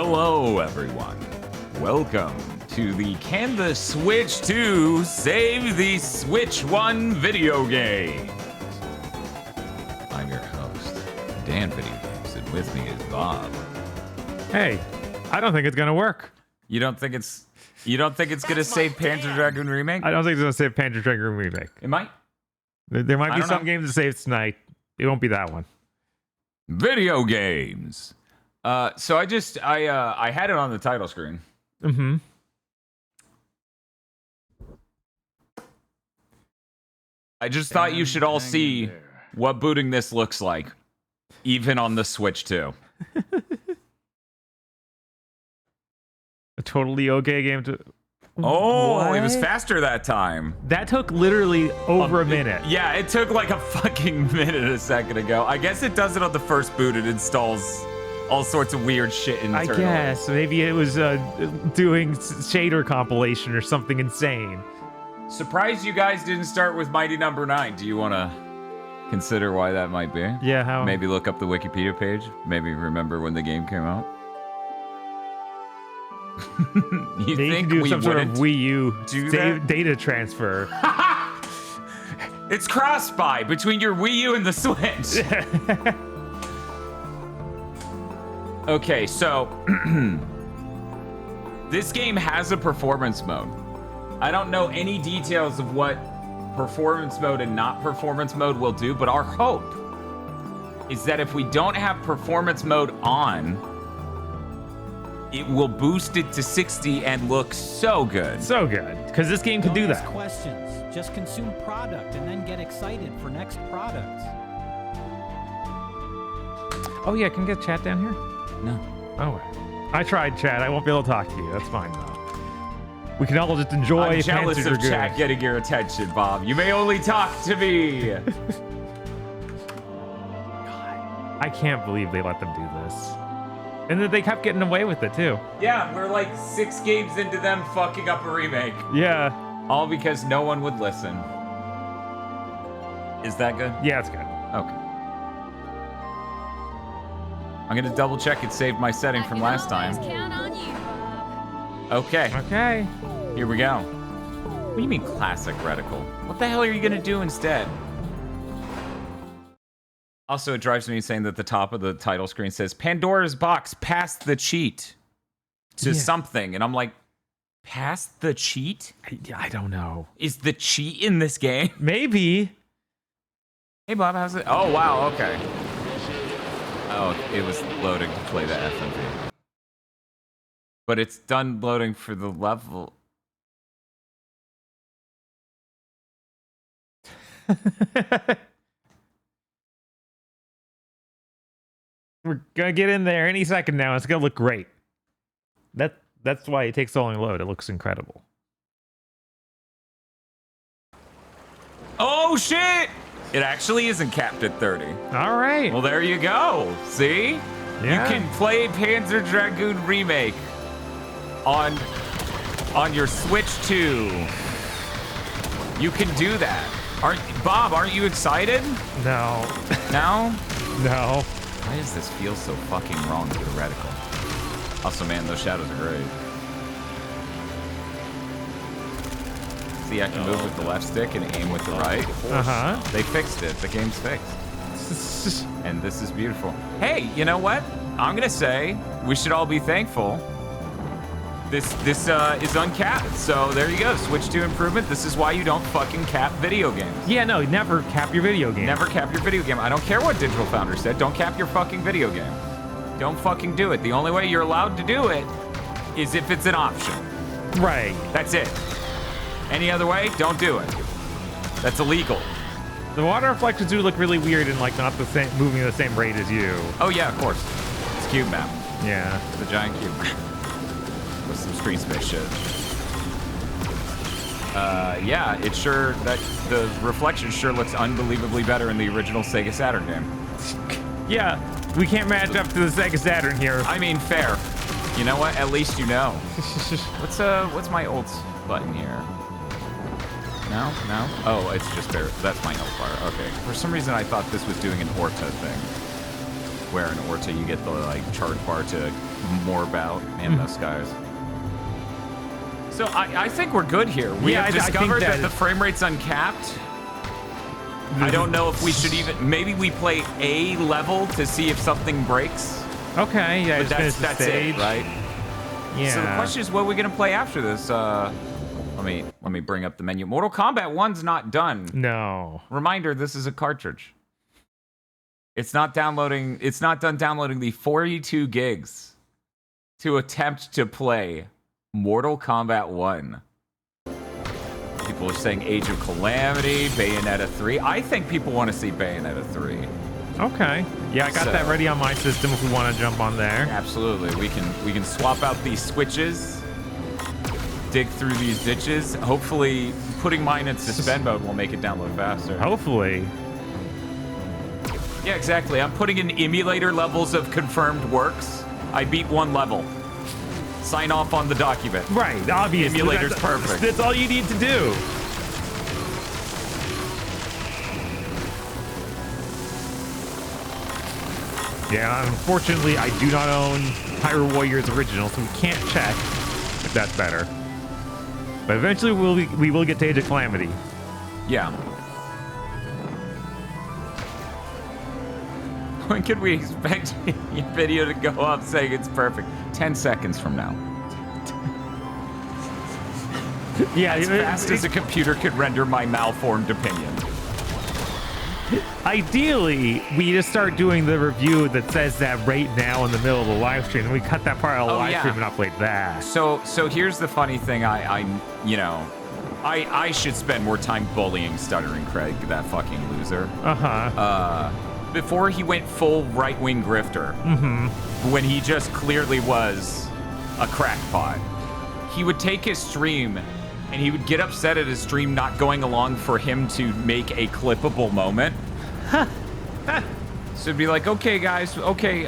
Hello, everyone. Welcome to the Can the Switch 2 Save the Switch 1 video game. I'm your host, Dan Video Games, and with me is Bob. Hey, I don't think it's gonna work. You don't think it's gonna save Panzer Dragoon remake? I don't think it's gonna save Panzer Dragoon remake. It might. There might be some games that save tonight. It won't be that one. Video games. So I had it on the title screen. Mm-hmm. I just thought you should all see what booting this looks like, even on the Switch 2. A totally okay game to... Oh, What? It was faster that time. That took literally over a minute. Yeah, it took like a fucking minute a second ago. I guess it does it on the first boot. It installs all sorts of weird shit internally. I guess. Maybe it was doing shader compilation or something insane. Surprised you guys didn't start with Mighty Number 9. Do you want to consider why that might be? Yeah, how? Maybe look up the Wikipedia page. Maybe remember when the game came out. You They think can do we some sort of wouldn't Wii U do that? data transfer. It's cross-buy between your Wii U and the Switch. Okay, so this game has a performance mode. I don't know any details of what performance mode and not performance mode will do, but our hope is that if we don't have performance mode on, it will boost it to 60 and look so good. So good, because this game can do Don't ask that. questions. Just consume product and then get excited for next product. Oh yeah, can I get chat down here? No. Oh, I tried chat. I won't be able to talk to you. That's fine though. We can all just enjoy I'm jealous Panzer of Dragoon. chat getting your attention, Bob. You may only talk to me. I can't believe they let them do this. And that they kept getting away with it too. Yeah, we're like 6 games into them fucking up a remake. Yeah. All because no one would listen. Is that good? Yeah, it's good. Okay. I'm gonna double check it saved my setting from last time. Count on you, Bob. Okay, Okay. here we go. What do you mean classic reticle? What the hell are you gonna do instead? Also, it drives me insane that the top of the title screen says Pandora's box past the cheat to Yeah. something, and I'm like, past the cheat? I don't know. Is the cheat in this game? Maybe. Hey Bob, how's it? Oh wow, okay. Oh, it was loading to play the FMV. But it's done loading for the level. We're gonna get in there any second now. It's gonna look great. That's why it takes so long to load. It looks incredible. Oh shit! It actually isn't capped at 30. All right. Well, there you go. See? Yeah. You can play Panzer Dragoon Remake on your Switch 2. You can do that. Aren't you excited? No. No? No. Why does this feel so fucking wrong theoretical? Also, man, those shadows are great. See, I can move with the left stick and aim with the right. Uh-huh. They fixed it. The game's fixed. And this is beautiful. Hey, you know what? I'm gonna say we should all be thankful. This is uncapped. So there you go. Switch to improvement. This is why you don't fucking cap video games. Yeah, no, never cap your video game. Never cap your video game. I don't care what Digital Founder said. Don't cap your fucking video game. Don't fucking do it. The only way you're allowed to do it is if it's an option. Right. That's it. Any other way, don't do it. That's illegal. The water reflections do look really weird and like not the same, moving at the same rate as you. Oh yeah, of course. It's cube map. Yeah. The giant cube map. With some screen space shit. Yeah, it sure, the reflection sure looks unbelievably better in the original Sega Saturn game. Yeah, we can't match up to the Sega Saturn here. I mean, fair. You know what? At least you know. What's my ult button here? No? No? Oh, it's just there. That's my health bar. Okay. For some reason, I thought this was doing an Orta thing. where in Orta you get the like charge bar to morb out. Man, those guys. So I think we're good here. We have discovered that the frame rate's uncapped. I don't know if we should even. Maybe we play a level to see if something breaks. Okay, yeah, But that's it, right? Yeah. So the question is, what are we gonna play after this? Let me bring up the menu. Mortal Kombat 1's not done. No. Reminder: this is a cartridge. It's not downloading. It's not done downloading the 42 gigs to attempt to play Mortal Kombat 1. People are saying Age of Calamity, Bayonetta 3. I think people want to see Bayonetta 3. Okay. Yeah, I got that ready on my system if we want to jump on there. Absolutely. We can swap out these switches, dig through these ditches. Hopefully, putting mine in suspend mode will make it download faster. Hopefully. Yeah, exactly. I'm putting in emulator levels of confirmed works. I beat one level. Sign off on the document. Right, obviously. Emulator's perfect. That's all you need to do. Yeah, unfortunately, I do not own Hyrule Warriors Original, so we can't check if that's better. But eventually, we will get to Age of Calamity. Yeah. When can we expect your video to go up saying it's perfect? 10 seconds from now. Yeah, as fast as a computer could render my malformed opinion. Ideally, we just start doing the review that says that right now in the middle of the live stream, and we cut that part of the live stream and upload that. So here's the funny thing. I should spend more time bullying Stuttering Craig, that fucking loser. Before he went full right-wing grifter, when he just clearly was a crackpot, he would take his stream and he would get upset at his stream not going along for him to make a clippable moment. So it'd be like, okay, guys, okay,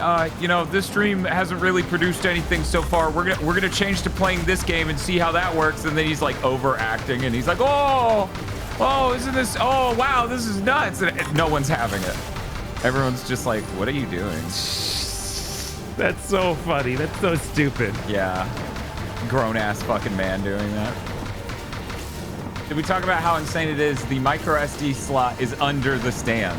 this stream hasn't really produced anything so far. We're gonna change to playing this game and see how that works. And then he's like overacting, and he's like, oh, isn't this? Oh, wow, this is nuts. And no one's having it. Everyone's just like, what are you doing? That's so funny. That's so stupid. Yeah, grown ass fucking man doing that. Did we talk about how insane it is? The micro SD slot is under the stand.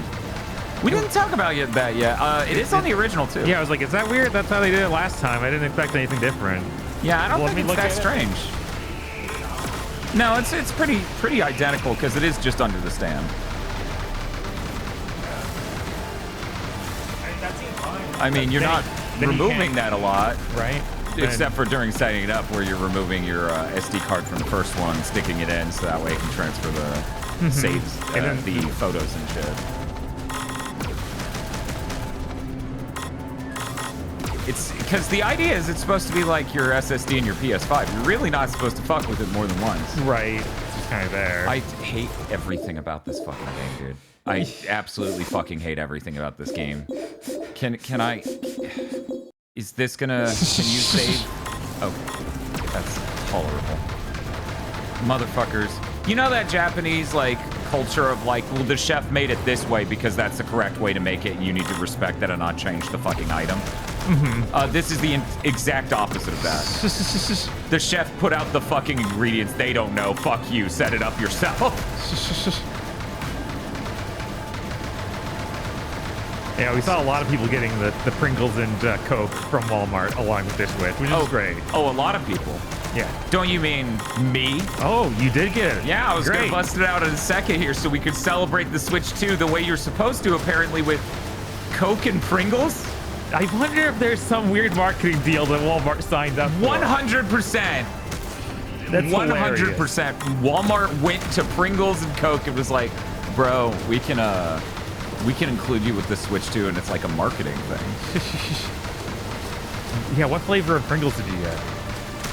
We didn't talk about that yet. It is on the original too. Yeah, I was like, is that weird? That's how they did it last time. I didn't expect anything different. Yeah, I don't think it's that strange. No, it's pretty identical because it is just under the stand. I mean, you're not removing that a lot, right? Except for during setting it up, where you're removing your SD card from the first one, sticking it in, so that way it can transfer the saves, the photos and shit. It's because the idea is it's supposed to be like your SSD and your PS5. You're really not supposed to fuck with it more than once. Right. It's just kind of there. I hate everything about this fucking game, dude. I absolutely fucking hate everything about this game. Can I? Is this gonna? Can you save? Oh, that's tolerable. Motherfuckers. You know that Japanese like culture of like, well, the chef made it this way because that's the correct way to make it, and you need to respect that and not change the fucking item. This is the exact opposite of that. The chef put out the fucking ingredients. They don't know. Fuck you. Set it up yourself. Yeah, we saw a lot of people getting the Pringles and Coke from Walmart along with this with, which is great. Oh, a lot of people. Yeah. Don't you mean me? Oh, you did get it. Yeah, I was going to bust it out in a second here so we could celebrate the Switch 2 the way you're supposed to, apparently, with Coke and Pringles. I wonder if there's some weird marketing deal that Walmart signed up for. 100%. That's 100%. Hilarious. Walmart went to Pringles and Coke. It was like, bro, we can include you with the Switch 2, and it's like a marketing thing. Yeah, what flavor of Pringles did you get?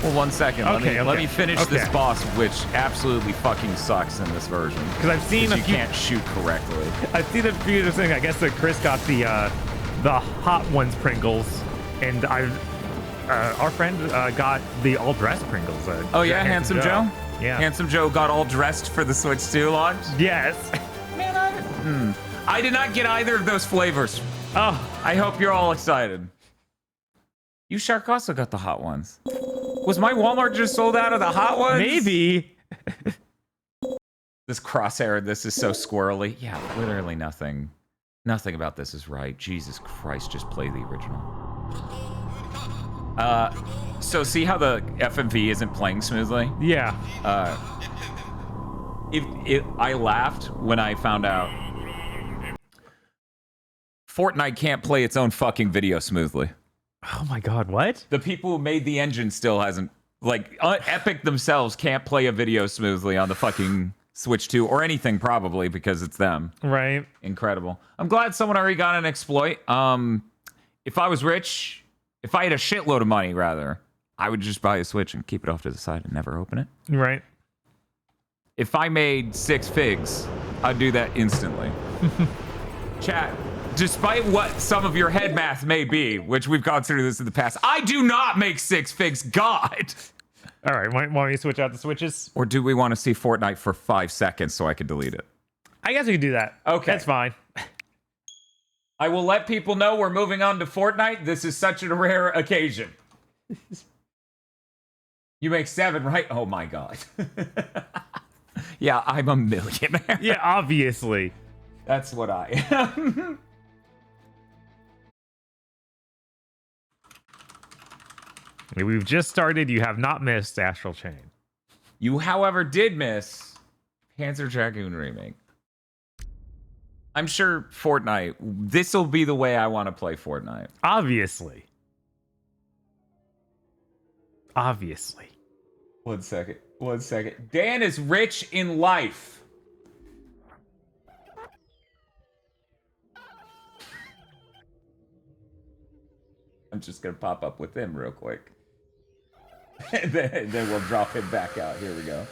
Well, 1 second. Let me finish this boss, which absolutely fucking sucks in this version. Because I've seen you can't shoot correctly. I've seen a few of things. I guess that Chris got the Hot Ones Pringles, and our friend got the all dressed Pringles. Oh yeah, Handsome Joe. Yeah, Handsome Joe got all dressed for the Switch 2 launch. Yes. Man, I did not get either of those flavors. Oh, I hope you're all excited. You Shark also got the hot ones. Was my Walmart just sold out of the hot ones? maybe. This crosshair, this is so squirrely. Yeah, literally nothing. Nothing about this is right. Jesus Christ, just play the original. So see how the FMV isn't playing smoothly? Yeah. I laughed when I found out Fortnite can't play its own fucking video smoothly. Oh my god, what? The people who made the engine still hasn't, like, Epic themselves can't play a video smoothly on the fucking Switch 2 or anything, probably, because it's them. Right. Incredible. I'm glad someone already got an exploit. If I was rich, if I had a shitload of money, rather, I would just buy a Switch and keep it off to the side and never open it. Right. If I made 6 figs, I'd do that instantly. Chat, despite what some of your head math may be, which we've gone through this in the past, I do not make 6 figs. God. All right, want me to switch out the switches? Or do we want to see Fortnite for 5 seconds so I can delete it? I guess we can do that. Okay. That's fine. I will let people know we're moving on to Fortnite. This is such a rare occasion. You make 7, right? Oh my god. Yeah, I'm a millionaire. Yeah, obviously. That's what I am. We've just started. You have not missed Astral Chain. You, however, did miss Panzer Dragoon remake. I'm sure Fortnite, this will be the way I want to play Fortnite. Obviously. Obviously. 1 second. 1 second. Dan is rich in life. I'm just going to pop up with him real quick. then we'll drop him back out. Here we go.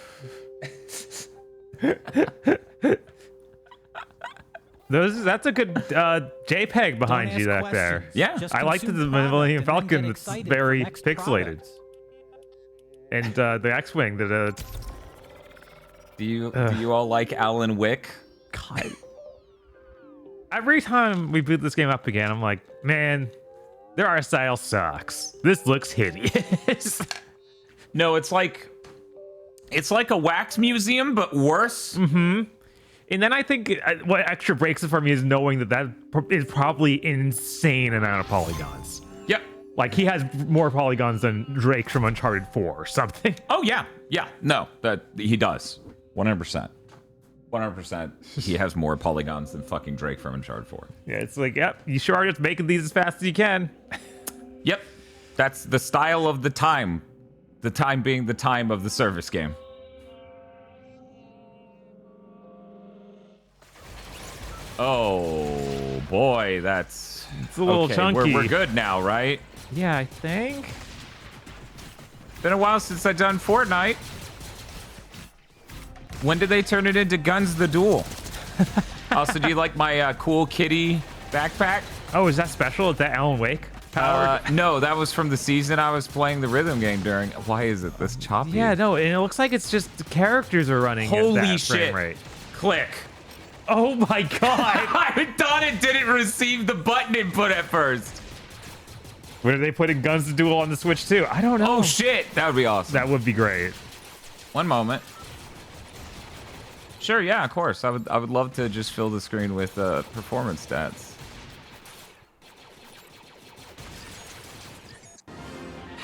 That's a good JPEG behind Don't you ask back there. questions. Yeah. Just I like the consume Millennium product and then Falcon get that's excited very for next pixelated. product. And the X-Wing, Do you all like Alan Wick? God. Every time we boot this game up again, I'm like, man, their art style sucks. This looks hideous. No, it's like a wax museum, but worse. Mm-hmm. And then I think what extra breaks it for me is knowing that is probably an insane amount of polygons. Yep. Like, he has more polygons than Drake from Uncharted 4 or something. Oh, yeah. Yeah. No, that he does. 100%. 100%. He has more polygons than fucking Drake from Uncharted 4. Yeah, it's like, yep, you sure are just making these as fast as you can. Yep. That's the style of the time. The time being the time of the service game. Oh, boy, it's a little chunky. We're good now, right? Yeah, I think. Been a while since I've done Fortnite. When did they turn it into Guns the Duel? Also, do you like my cool kitty backpack? Oh, is that special? Is that Alan Wake powered? No, that was from the season I was playing the rhythm game during. Why is it this choppy? Yeah, no, and it looks like it's just the characters are running Holy at that shit. frame rate. Click. Oh my god! I thought it didn't receive the button input at first. When are they putting Guns to Duel on the Switch too? I don't know. Oh shit, that would be awesome. That would be great. One moment. Sure, yeah, of course. I would love to just fill the screen with performance stats.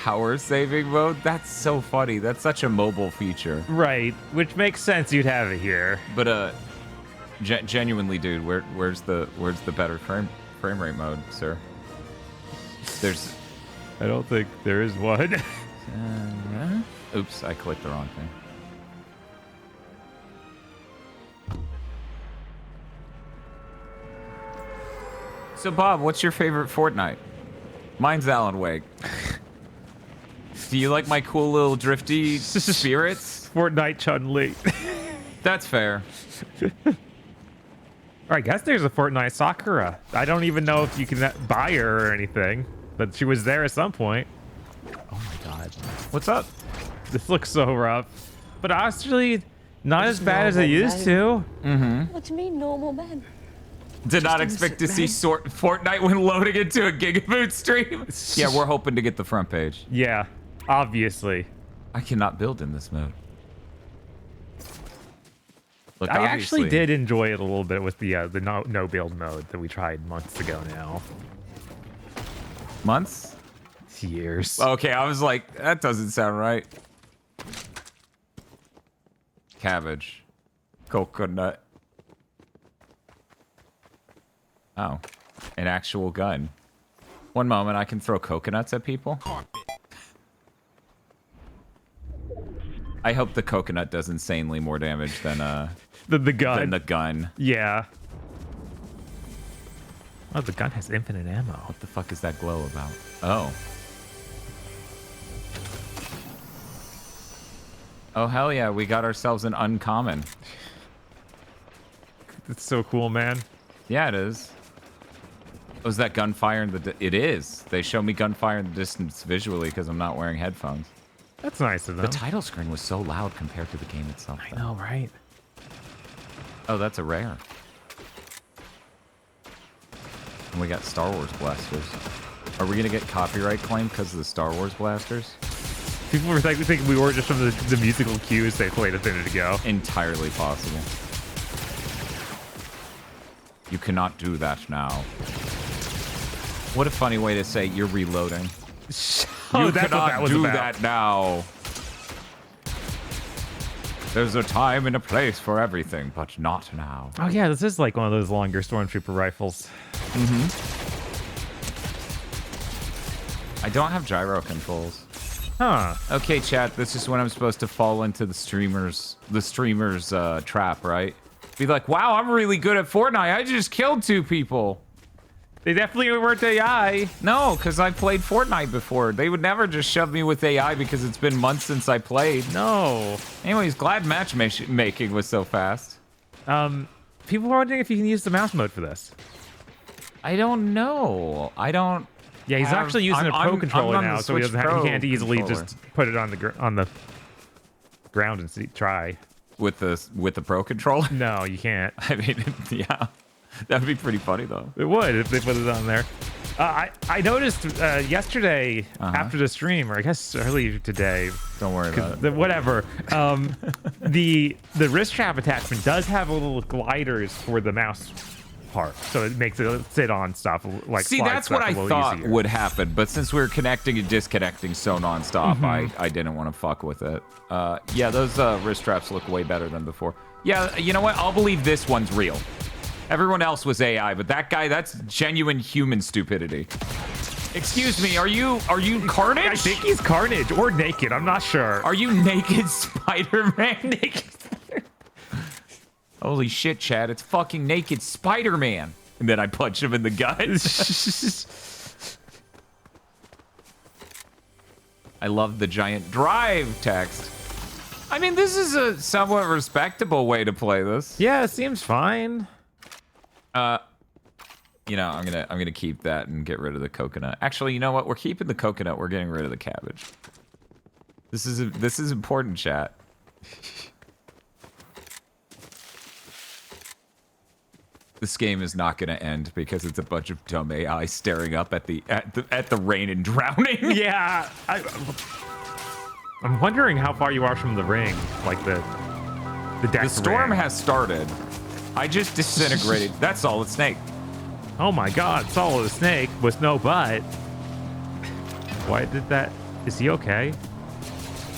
Power saving mode? That's so funny. That's such a mobile feature. Right, which makes sense you'd have it here. But genuinely, dude, where's the better frame rate mode, sir? There's. I don't think there is one. Oops, I clicked the wrong thing. So, Bob, what's your favorite Fortnite? Mine's Alan Wake. Do you like my cool little drifty spirits? Fortnite Chun-Li. That's fair. I guess there's a Fortnite Sakura. I don't even know if you can buy her or anything, but she was there at some point. Oh my god. What's up? This looks so rough. But actually, not as bad as it used to. Mm-hmm. What do you mean, normal men? Did not expect to see Fortnite when loading into a GigaBoots stream. Yeah, we're hoping to get the front page. Yeah, obviously. I cannot build in this mode. Look, I actually obviously- did enjoy it a little bit with the no build mode that we tried months ago now. Months? Years. Okay, I was like, that doesn't sound right. Cabbage. Coconut. Oh. An actual gun. One moment, I can throw coconuts at people? I hope the coconut does insanely more damage than the gun. than the gun. Yeah. Oh, the gun has infinite ammo. What the fuck is that glow about? Oh. Oh, hell yeah, we got ourselves an uncommon. It's so cool, man. Yeah, it is. Was that gunfire in the... It is. They show me gunfire in the distance visually because I'm not wearing headphones. That's nice of them. The title screen was so loud compared to the game itself. I know, right? Oh, that's a rare. And we got Star Wars blasters. Are we going to get copyright claim because of the Star Wars blasters? People were thinking we were just from the musical cues they played a minute ago. Entirely possible. You cannot do that now. What a funny way to say you're reloading. Oh, You that's what cannot that was do about. that now. There's a time and a place for everything, but not now. Oh yeah, this is like one of those longer stormtrooper rifles. I don't have gyro controls. Huh. Okay, chat, this is when I'm supposed to fall into the streamer's trap, right? Be like, wow, I'm really good at Fortnite. I just killed 2 people. They definitely weren't AI. No, because I played Fortnite before. They would never just shove me with AI because it's been months since I played. No. Anyways, glad matchmaking was so fast. People were wondering if you can use the mouse mode for this. I don't know. I don't... Yeah, he's actually using a pro controller on the now, so he Switch doesn't Pro he can't easily controller. just put it on the ground and try. With the pro controller? No, you can't. I mean, yeah. That'd be pretty funny, though. It would if they put it on there. I noticed yesterday after the stream, or I guess earlier today. Don't worry about it. Whatever. The wrist strap attachment does have little gliders for the mouse part, so it makes it sit on stuff like. See, slide that's stuff what I a little thought easier. would happen, but since we were connecting and disconnecting so nonstop, I didn't want to fuck with it. Yeah, those wrist straps look way better than before. Yeah, you know what? I'll believe this one's real. Everyone else was AI, but that guy, that's genuine human stupidity. Excuse me, are you Carnage? I think he's Carnage or naked. I'm not sure. Are you naked Spider-Man? Naked Spider-Man. Holy shit, Chad, it's fucking naked Spider-Man. And then I punch him in the gut. I love the giant drive text. I mean, this is a somewhat respectable way to play this. Yeah, it seems fine. You know, I'm gonna keep that and get rid of the coconut. Actually, you know what? We're keeping the coconut. We're getting rid of the cabbage. This is important, chat. This game is not gonna end because it's a bunch of dumb AI staring up at the rain and drowning. Yeah, I'm wondering how far you are from the ring, like the deck. The storm has started. I just disintegrated. That's Solid Snake. Oh my God, Solid Snake with no butt. Why did that? Is he okay?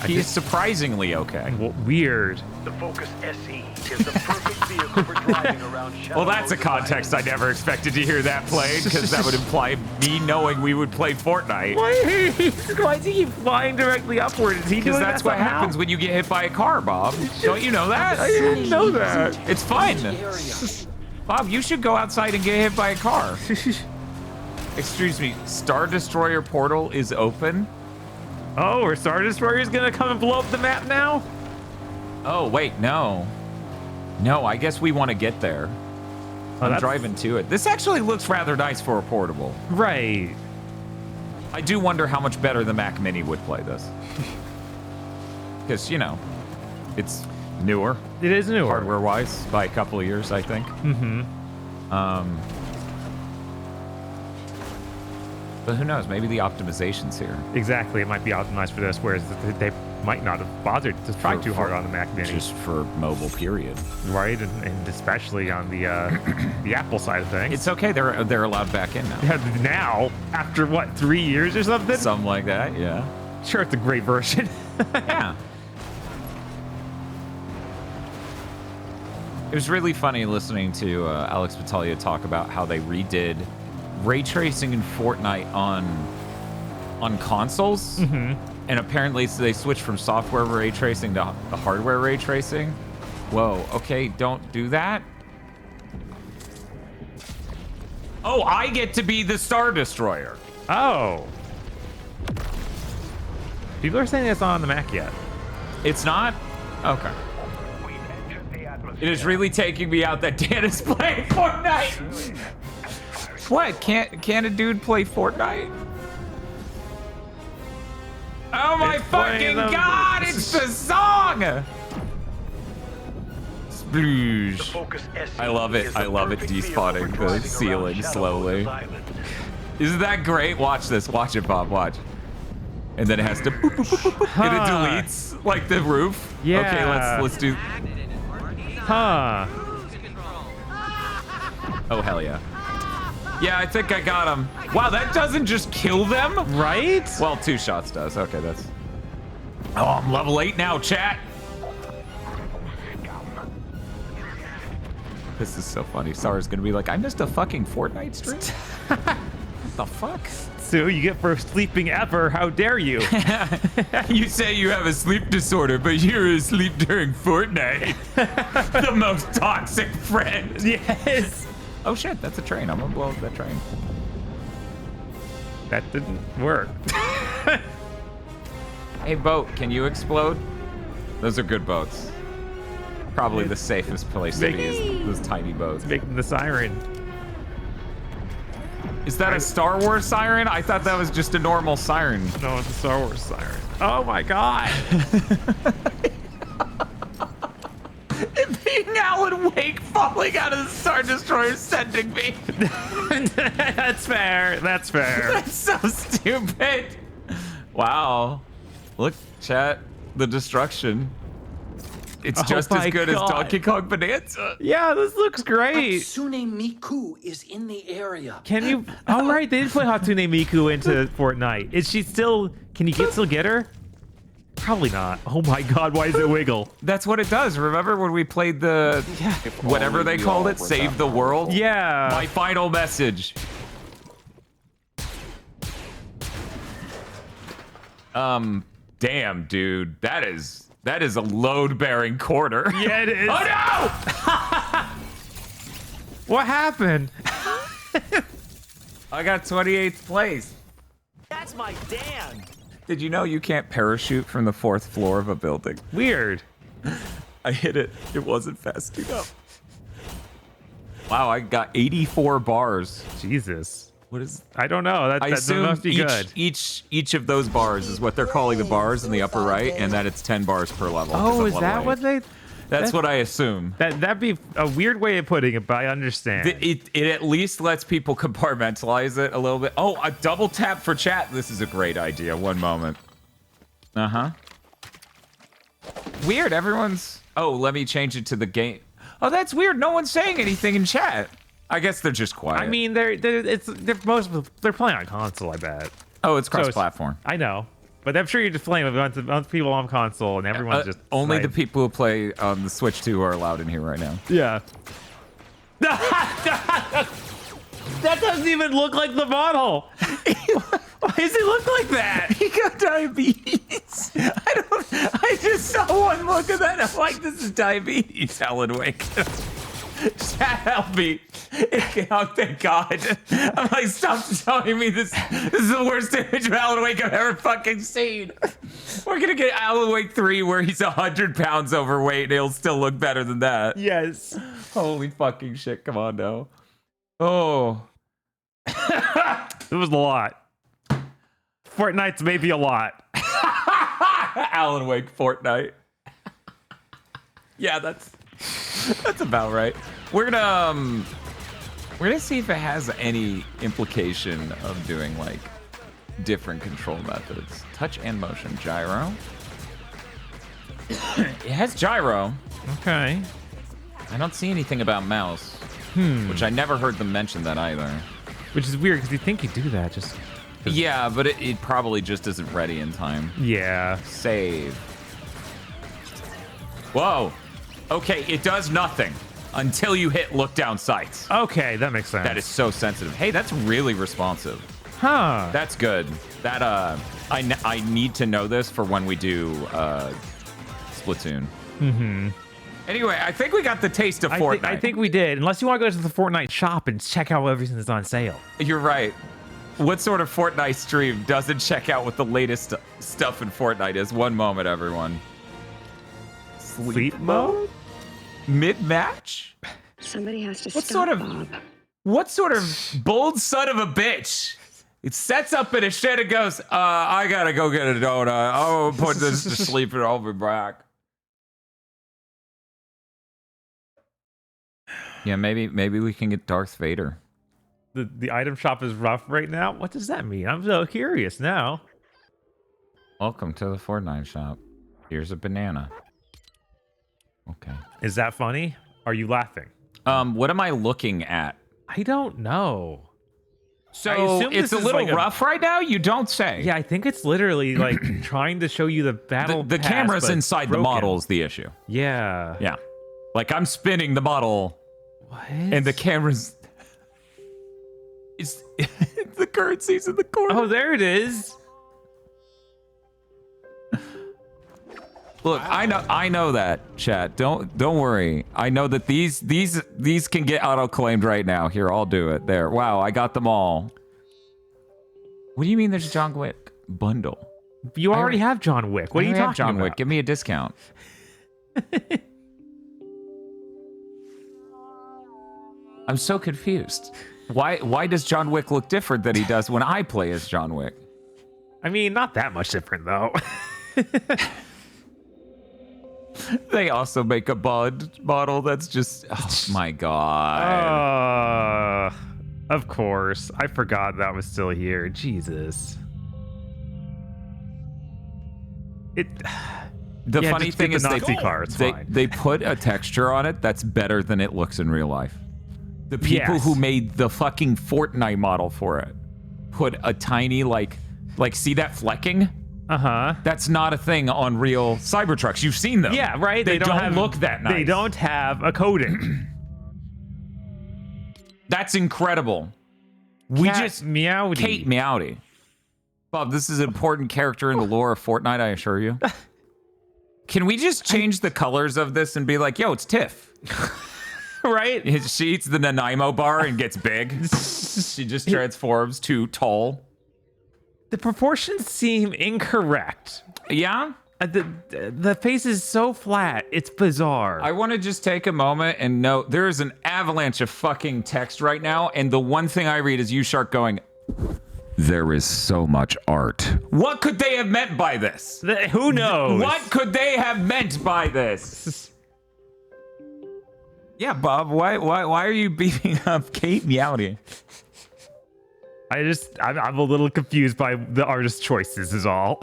He is surprisingly okay. Weird. The Focus SE is the perfect vehicle for driving around shallow Well, that's a context I never expected to hear that played, because that would imply me knowing we would play Fortnite. Why is he flying directly upward? Is he Because doing that's that what somehow? happens when you get hit by a car, Bob. Don't you know that? I didn't know that. It's fun. Bob, you should go outside and get hit by a car. Excuse me, Star Destroyer portal is open? Oh, our Star Destroyer's gonna come and blow up the map now? Oh, wait, no. No, I guess we want to get there. I'm that's- driving to it. This actually looks rather nice for a portable. Right. I do wonder how much better the Mac Mini would play this. Because, you know, it's newer, It is new. hardware-wise, by a couple of years, I think. But who knows? Maybe the optimization's here. Exactly, it might be optimized for this, whereas they might not have bothered to try too hard on the Mac Mini. Just for mobile, period. Right, and especially on the the Apple side of things. It's okay. They're allowed back in now. Yeah, now, after what, 3 years or something? Something like that, yeah. Sure, it's a great version. Yeah. It was really funny listening to Alex Battaglia talk about how they redid ray tracing in Fortnite on consoles. Mm-hmm. And apparently they switched from software ray tracing to the hardware ray tracing. Whoa, okay, don't do that. Oh, I get to be the Star Destroyer. Oh. People are saying it's not on the Mac yet. It's not? Okay. We've entered the atmosphere. It is really taking me out that Dan is playing Fortnite. What? Can't a dude play Fortnite? Oh my It's playing fucking god! It's the song! Sploosh. Focus SC I love it. is I the love it perfect vehicle despawning for the driving ceiling around slowly. Shadow's Island. Isn't that great? Watch this. Watch it, Bob. Watch. And then it has to boop, boop, boop, boop, boop, and it deletes like the roof. Yeah. Okay, let's do. Huh. Oh hell yeah. Yeah, I think I got him. Wow, that doesn't just kill them. Right? Well, 2 shots does. Okay, that's. Oh, I'm level 8 now, chat. This is so funny. Sarah's gonna be like, I missed a fucking Fortnite stream. What the fuck? So you get for sleeping ever. How dare you? You say you have a sleep disorder, but you're asleep during Fortnite. The most toxic friend. Yes. Oh shit, that's a train. I'm gonna blow up that train. That didn't work. Hey, boat, can you explode? Those are good boats. Probably the safest place to be is those tiny boats. Making the siren. Is that a Star Wars siren? I thought that was just a normal siren. No, it's a Star Wars siren. Oh my god. It being Alan Wake falling out of the Star Destroyer sending me. That's fair. That's fair. That's so stupid. Wow. Look, chat, the destruction. It's just my as good as God. Donkey Kong Bonanza. Yeah, this looks great. Hatsune Miku is in the area. Can you? All right, they did play Hatsune Miku into Fortnite. Is she still? Can you still get her? Probably not. Oh my God, why does it wiggle? That's what it does. Remember when we played the whatever they called it, Save the World? Yeah. My final message. Damn, dude, that is a load-bearing quarter. Yeah, it is. Oh no! What happened? I got 28th place. That's my Dan. Did you know you can't parachute from the 4th floor of a building? Weird. I hit it. It wasn't fast enough. Wow, I got 84 bars. Jesus. What is? I don't know. I That assume must be good. each of those bars is what they're calling the bars in the upper right, and that it's 10 bars per level. 'cause Oh, I'm is level that 8. what they? That's what I assume. That'd be a weird way of putting it, but I understand. It at least lets people compartmentalize it a little bit. Oh, a double tap for chat. This is a great idea. One moment. Uh-huh. Weird. Everyone's... Oh, let me change it to the game. Oh, that's weird. No one's saying anything in chat. I guess they're just quiet. I mean, they're playing on console. I bet. Oh, it's So it's- cross-platform. I know, but I'm sure you're just playing with a bunch of people on console, and everyone's just Only the like- people who play on the Switch 2 are allowed in here right now. Yeah. That doesn't even look like the model. Why does it look like that? He got diabetes. I just saw one look at that. I'm like, this is diabetes, Alan Wake. Chat, help me. Oh, thank God. I'm like, stop telling me this. This is the worst image of Alan Wake I've ever fucking seen. We're gonna get Alan Wake 3 where he's 100 pounds overweight and he'll still look better than that. Yes. Holy fucking shit, come on now. Oh. It was a lot. Fortnite's maybe a lot. Alan Wake Fortnite. Yeah, that's about right. We're gonna We're gonna see if it has any implication of doing like different control methods. Touch and motion. Gyro. It has gyro. Okay. I don't see anything about mouse. Which I never heard them mention that either. Which is weird because you think you do that just. Yeah, but it probably just isn't ready in time. Yeah. Save. Whoa. Okay, it does nothing until you hit look down sights. Okay, that makes sense. That is so sensitive. Hey, that's really responsive. Huh. That's good. That I need to know this for when we do Splatoon. Mm-hmm. Anyway, I think we got the taste of Fortnite. I think we did. Unless you want to go to the Fortnite shop and check out everything that's on sale. You're right. What sort of Fortnite stream doesn't check out what the latest stuff in Fortnite is? One moment, everyone. Sleep mode? Mid-match? Somebody has to What stop sort of Bob. what sort of bold son of a bitch? It sets up in a shit and goes, I gotta go get a donut. I'll put this to sleep and I'll be back. Yeah, maybe we can get Darth Vader. The item shop is rough right now? What does that mean? I'm so curious now. Welcome to the Fortnite shop. Here's a banana. Okay. Is that funny? Are you laughing? What am I looking at? I don't know. I So assume it's this a is little like rough right now? You don't say. Yeah, I think it's literally like trying to show you the battle. The pass, camera's but inside broken. the model is the issue. Yeah. Yeah. Like I'm spinning the model What? and the camera's it's the currency's in the corner. Oh, there it is. Look, I know that, chat. Don't worry. I know that these can get auto-claimed right now. Here, I'll do it. There. Wow, I got them all. What do you mean there's a John Wick bundle? You already have John Wick. What are you I have talking John about? Wick. Give me a discount. I'm so confused. Why does John Wick look different than he does when I play as John Wick? I mean, not that much different though. They also make a Bond model that's just, oh my god. Of course. I forgot that was still here. Jesus. The The funny thing is Nazi car. It's fine. they put a texture on it that's better than it looks in real life. The people Yes. who made the fucking Fortnite model for it put a tiny like see that flecking? Uh-huh. That's not a thing on real Cybertrucks. You've seen them. Yeah, right. They don't look that nice. They don't have a coating. That's incredible. We Cat just Meowdy. Kate Meowdy. Bob, this is an important character in the lore of Fortnite, I assure you. Can we just change the colors of this and be like, yo, it's Tiff? Right? She eats the Nanaimo bar and gets big. She just transforms to tall. The proportions seem incorrect. Yeah? The face is so flat. It's bizarre. I want to just take a moment and note there is an avalanche of fucking text right now, and the one thing I read is you Shark going, there is so much art. What could they have meant by this? Who knows? What could they have meant by this? Yeah, Bob, why are you beating up Kate Meowdy? I'm a little confused by the artist's choices is all.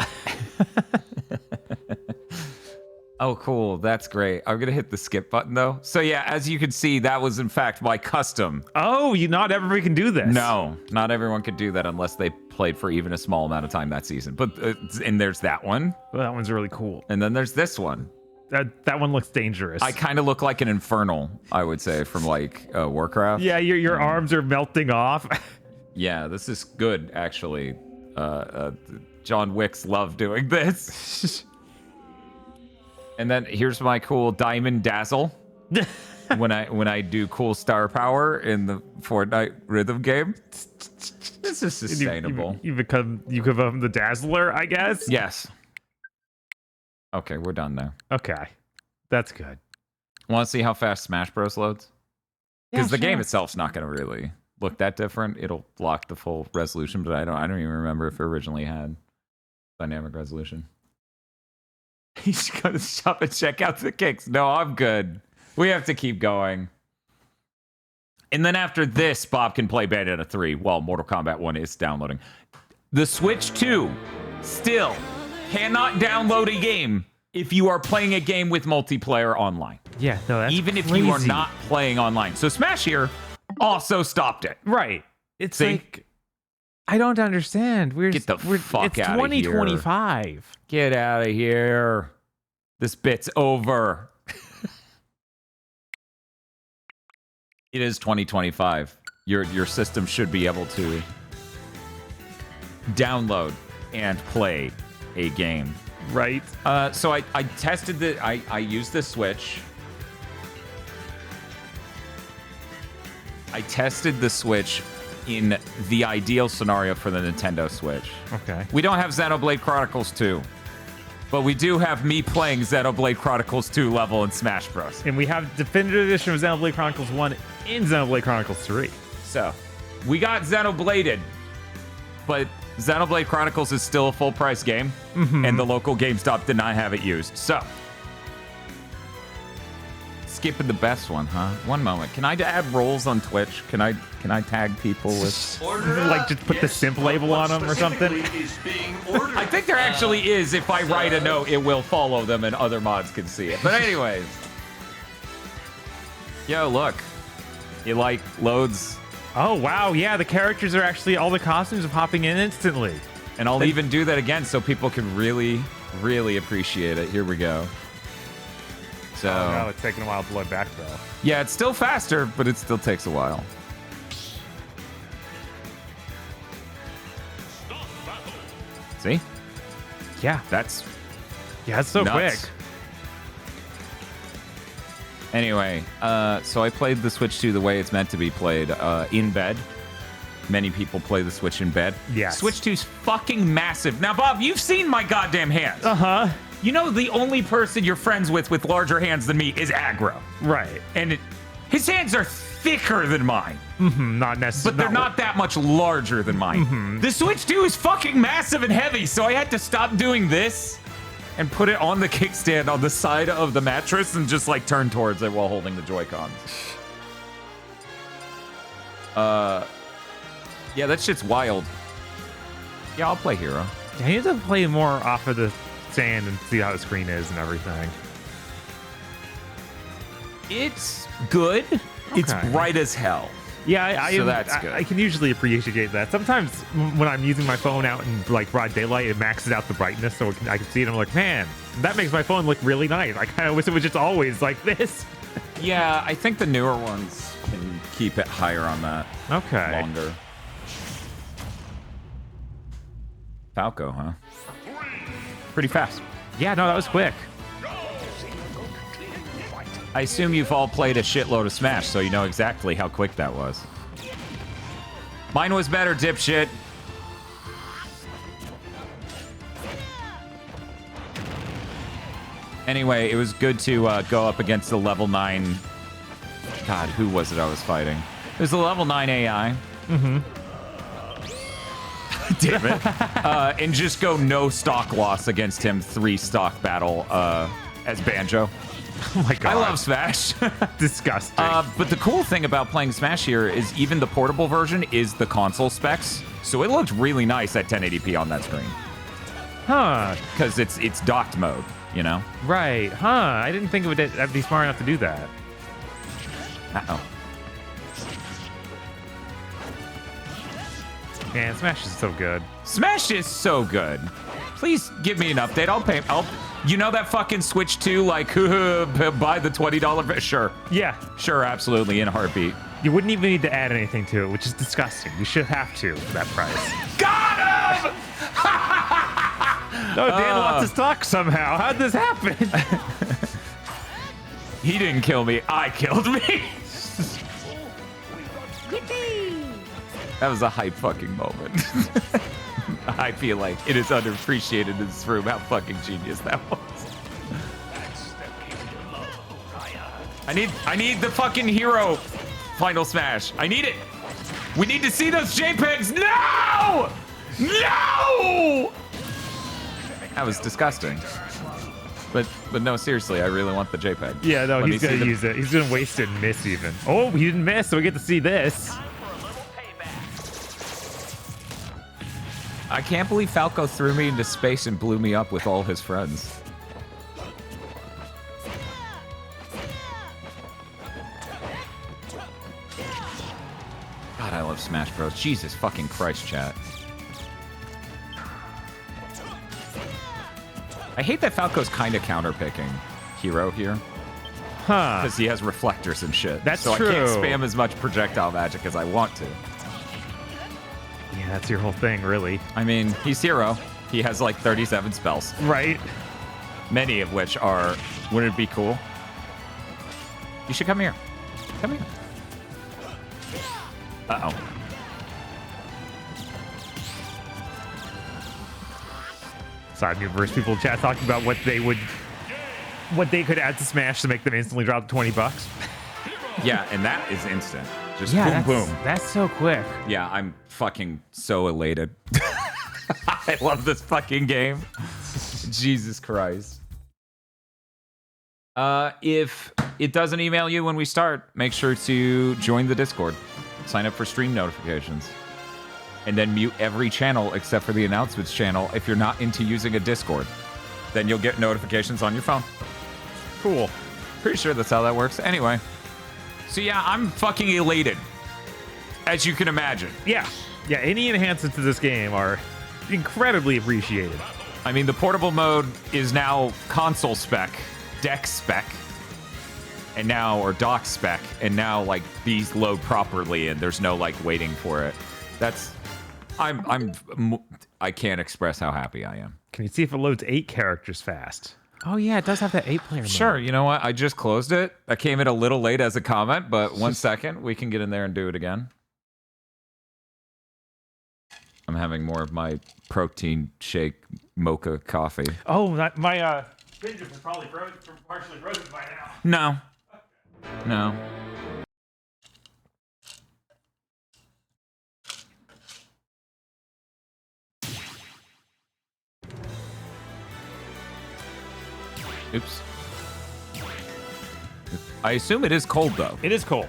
Oh, cool. That's great. I'm going to hit the skip button, though. So, yeah, as you can see, that was, in fact, my custom. Oh, not everybody can do this. No, not everyone could do that unless they played for even a small amount of time that season. But and there's that one. Well, that one's really cool. And then there's this one. That one looks dangerous. I kind of look like an Infernal, I would say, from, like, Warcraft. Yeah, your arms are melting off. Yeah, this is good, actually. John Wick's love doing this. And then here's my cool Diamond Dazzle. when I do cool star power in the Fortnite rhythm game. This is sustainable. You become the Dazzler, I guess? Yes. Okay, we're done there. Okay. That's good. Want to see how fast Smash Bros loads? Because Yeah, the game sure. itself's not going to really look that different. It'll block the full resolution, but I don't even remember if it originally had dynamic resolution. You should go to the shop and check out the kicks. No, I'm good. We have to keep going. And then after this, Bob can play Bayonetta 3 while Mortal Kombat 1 is downloading. The Switch 2 still cannot download a game if you are playing a game with multiplayer online. Yeah, no, that's even if crazy. you are not playing online. So Smash here also stopped it. Right. It's See? like I don't understand. Get the fuck it's out of here. 2025. Get out of here. This bit's over. It is 2025. Your system should be able to download and play a game. Right. So I tested I used the Switch. I tested the Switch in the ideal scenario for the Nintendo Switch. Okay. We don't have Xenoblade Chronicles 2, but we do have me playing Xenoblade Chronicles 2 level in Smash Bros. And we have definitive edition of Xenoblade Chronicles 1 in Xenoblade Chronicles 3. So, we got Xenobladed, but Xenoblade Chronicles is still a full-price game, and the local GameStop did not have it used. So, skipping the best one, huh? One moment. Can I add roles on Twitch? Can I tag people with... Like just put the simp label on them or something? I think there actually is. If I write a note, it will follow them and other mods can see it. But anyways. Yo, look. It like loads. Oh, wow. Yeah, the characters are actually, all the costumes are popping in instantly. And I'll even do that again so people can really, really appreciate it. Here we go. So, Oh, no, it's taking a while to load back, though. yeah, it's still faster, but it still takes a while. See? Yeah, That's it's so nuts. quick. Anyway, so I played the Switch 2 the way it's meant to be played, in bed. Many people play the Switch in bed. Yes. Switch 2's fucking massive. Now, Bob, you've seen my goddamn hands. Uh-huh. You know the only person you're friends with larger hands than me is Aggro. Right. And his hands are thicker than mine. Not necessarily. But they're not that much larger than mine. The Switch 2 is fucking massive and heavy, so I had to stop doing this and put it on the kickstand on the side of the mattress and just like turn towards it while holding the Joy-Cons. Yeah, that shit's wild. Yeah, I'll play Hero. I need to play more off of the sand and see how the screen is and everything. It's good. It's Okay. bright as hell. Yeah, So that's good. I can usually appreciate that. Sometimes when I'm using my phone out in like broad daylight, it maxes out the brightness so I can see it. I'm like, man, that makes my phone look really nice. I kind of wish it was just always like this. Yeah, I think the newer ones can keep it higher on that. Okay. Longer. Falco, huh? Pretty fast. Yeah, no, that was quick. I assume you've all played a shitload of Smash, so you know exactly how quick that was. Mine was better, dipshit. Anyway, it was good to go up against the level 9... God, who was it I was fighting? It was the level 9 AI. Damn it. And just go no stock loss against him, 3 stock battle as Banjo. Oh my god. I love Smash. Disgusting. But the cool thing about playing Smash here is even the portable version is the console specs. So it looked really nice at 1080p on that screen. Huh. Because it's docked mode, you know? Right. Huh. I didn't think it would be smart enough to do that. Uh-oh. Man, Smash is so good. Smash is so good. Please give me an update. I'll pay. You know that fucking Switch 2, like, buy the $20? Sure. Yeah. Sure, absolutely, in a heartbeat. You wouldn't even need to add anything to it, which is disgusting. You should have to for that price. Got him! No, Dan lost his stock somehow. How'd this happen? He didn't kill me. I killed me. That was a hype fucking moment. I feel like it is underappreciated in this room how fucking genius that was. I need the fucking hero final smash. I need it. We need to see those JPEGs. No! No! That was disgusting. But no, seriously, I really want the JPEG. Yeah, no, Let me he's see gonna the- use it. He's gonna waste it and miss even. Oh, he didn't miss, so we get to see this. Time for a little payback. I can't believe Falco threw me into space and blew me up with all his friends. God, I love Smash Bros. Jesus fucking Christ, chat. I hate that Falco's kind of counterpicking Hero here. Huh. Because he has reflectors and shit. That's so true. I can't spam as much projectile magic as I want to. Yeah, that's your whole thing, really. I mean, he's Hero. He has like 37 spells. Right. Many of which are, wouldn't it be cool? You should come here. Come here. Uh-oh. Side universe people in chat talking about what they could add to Smash to make them instantly drop $20. Yeah, and that is instant. Just Yeah, boom, boom. That's so quick. Yeah, I'm fucking so elated. I love this fucking game. Jesus Christ. If it doesn't email you when we start, make sure to join the Discord. Sign up for stream notifications. And then mute every channel except for the announcements channel if you're not into using a Discord. Then you'll get notifications on your phone. Cool. Pretty sure that's how that works. Anyway. So yeah, I'm fucking elated. As you can imagine. Yeah. Yeah, any enhancements to this game are incredibly appreciated. I mean, the portable mode is now console spec, deck spec, and now, or dock spec, and now, like, these load properly, and there's no, like, waiting for it. That's, I can't express how happy I am. Can you see if it loads 8 characters fast? Oh yeah, it does have that 8-player mode. Sure, you know what? I just closed it. I came in a little late as a comment, but 1 second, we can get in there and do it again. I'm having more of my protein shake mocha coffee. Oh, my fingers are probably partially frozen by now. No. Oops. I assume it is cold, though. It is cold.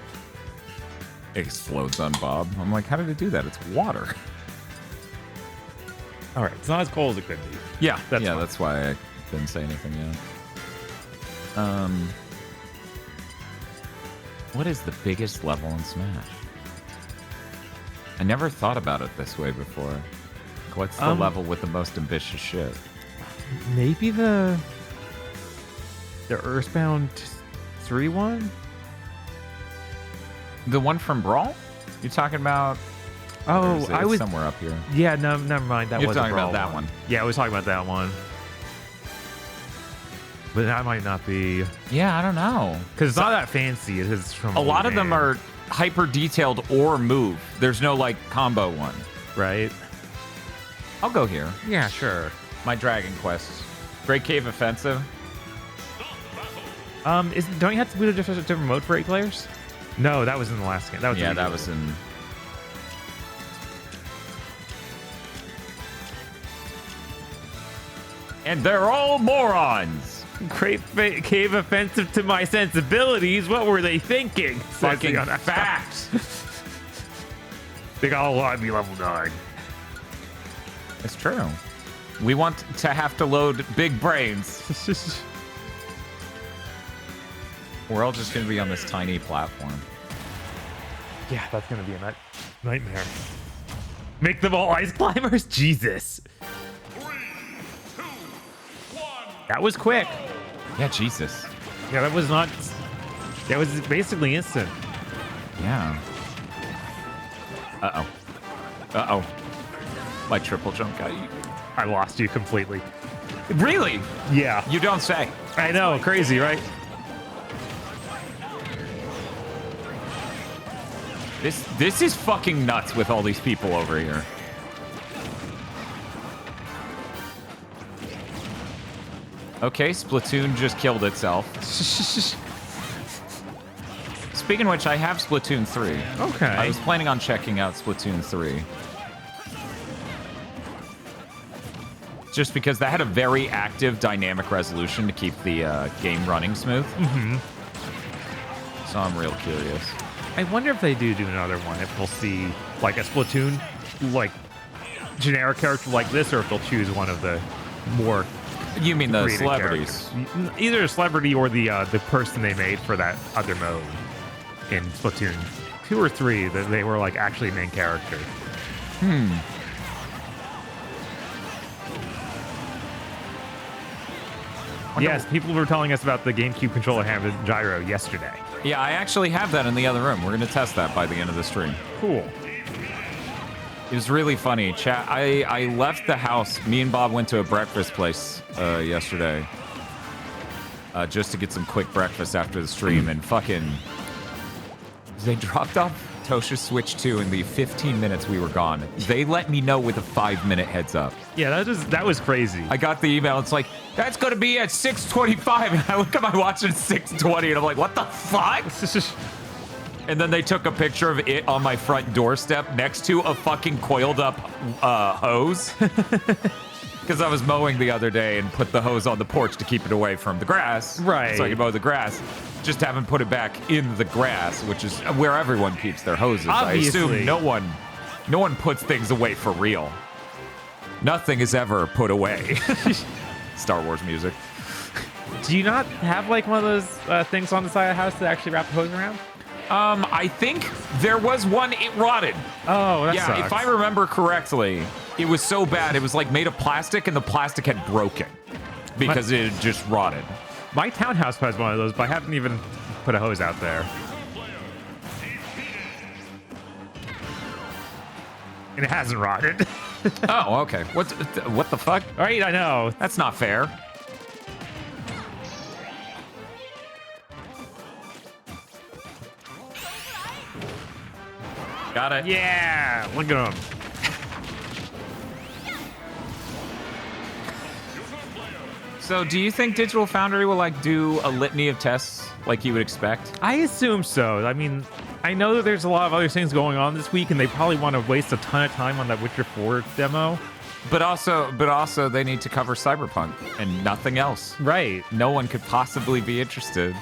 It explodes on Bob. I'm like, how did it do that? It's water. All right, it's not as cold as it could be. Yeah, That's fine. that's why I didn't say anything yet. What is the biggest level in Smash? I never thought about it this way before. What's the level with the most ambitious shit? Maybe the Earthbound 3 one? The one from Brawl? You're talking about? Or Oh, is it I was somewhere up here. Yeah, no, never mind. That You're was talking a Brawl about that one. Yeah, I was talking about that one. But that might not be Yeah, I don't know. because it's not that fancy. It is from A lot of them game, are hyper detailed or move. There's no like combo one. right. I'll go here. Yeah, sure. My Dragon Quest. Great Cave Offensive. Don't you have to boot a different mode for 8 players? No, that was in the last game. That was Yeah, the that Eagle. was in. And they're all morons. Great cave offensive to my sensibilities. What were they thinking? Says Fucking he on that facts. They got a lot of me level 9. It's true. We want to have to load big brains. We're all just going to be on this tiny platform. Yeah, that's gonna be a nightmare. Make them all ice climbers? Jesus. 3, 2, 1. That was quick. Yeah, Jesus. Yeah, that was not. That was basically instant. Yeah. Uh-oh. Uh-oh. My triple jump got you. I lost you completely. Really? Yeah. You don't say. I know. Crazy, right? This is fucking nuts with all these people over here. Okay, Splatoon just killed itself. Speaking of which, I have Splatoon 3. Okay. I was planning on checking out Splatoon 3. just because that had a very active dynamic resolution to keep the game running smooth. So I'm real curious. I wonder if they do another one, if we'll see like a Splatoon, like generic character like this, or if they'll choose one of the more. You mean the created celebrities? characters. Either a celebrity or the person they made for that other mode in Splatoon 2 or 3 that they were like actually main character. Yes, people were telling us about the GameCube controller having gyro yesterday. Yeah, I actually have that in the other room. We're going to test that by the end of the stream. Cool. It was really funny. Chat, I left the house. Me and Bob went to a breakfast place yesterday just to get some quick breakfast after the stream, and fucking... They dropped off Tosha's Switch 2 in the 15 minutes we were gone. They let me know with a 5-minute heads up. Yeah, that was crazy. I got the email. It's like, that's going to be at 6:25. And I look at my watch and it's 6:20, and I'm like, what the fuck? And then they took a picture of it on my front doorstep next to a fucking coiled up hose. Because I was mowing the other day and put the hose on the porch to keep it away from the grass. Right. So I could mow the grass. Just haven't put it back in the grass, which is where everyone keeps their hoses. Obviously. I assume no one puts things away for real. Nothing is ever put away. Star Wars music. Do you not have like one of those things on the side of the house that actually wrap the hose around? I think there was one. It rotted. Oh, that sucks. If I remember correctly, it was so bad. It was like made of plastic, and the plastic had broken because it had just rotted. My townhouse has one of those, but I haven't even put a hose out there. And it hasn't rotted. Oh, okay. What the fuck? All right, I know. That's not fair. Got it. Yeah, look at him. So, do you think Digital Foundry will like do a litany of tests like you would expect? I assume so. I mean, I know that there's a lot of other things going on this week, and they probably want to waste a ton of time on that Witcher 4 demo. But also, they need to cover Cyberpunk and nothing else. Right. No one could possibly be interested.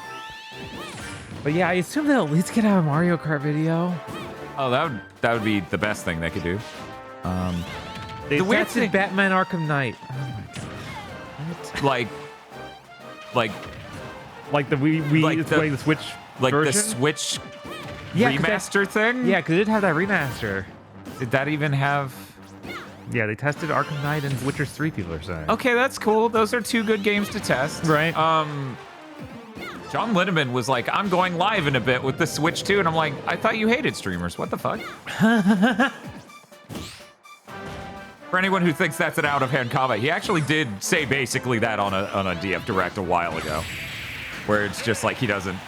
But yeah, I assume they'll at least get out a Mario Kart video. Oh, that would be the best thing they could do. They The weird tested thing- Batman Arkham Knight. Oh my god. like Like the Wii Like the- the Switch the version? Switch 'cause that- remaster thing? Yeah, because it did have that remaster. Did that even have... Yeah, they tested Arkham Knight and Witcher 3, people are saying. Okay, that's cool. Those are two good games to test. Right. John Linneman was like, I'm going live in a bit with the Switch 2, and I'm like, I thought you hated streamers. What the fuck? For anyone who thinks that's an out-of-hand comment, he actually did say basically that on a DF Direct a while ago, where it's just like he doesn't...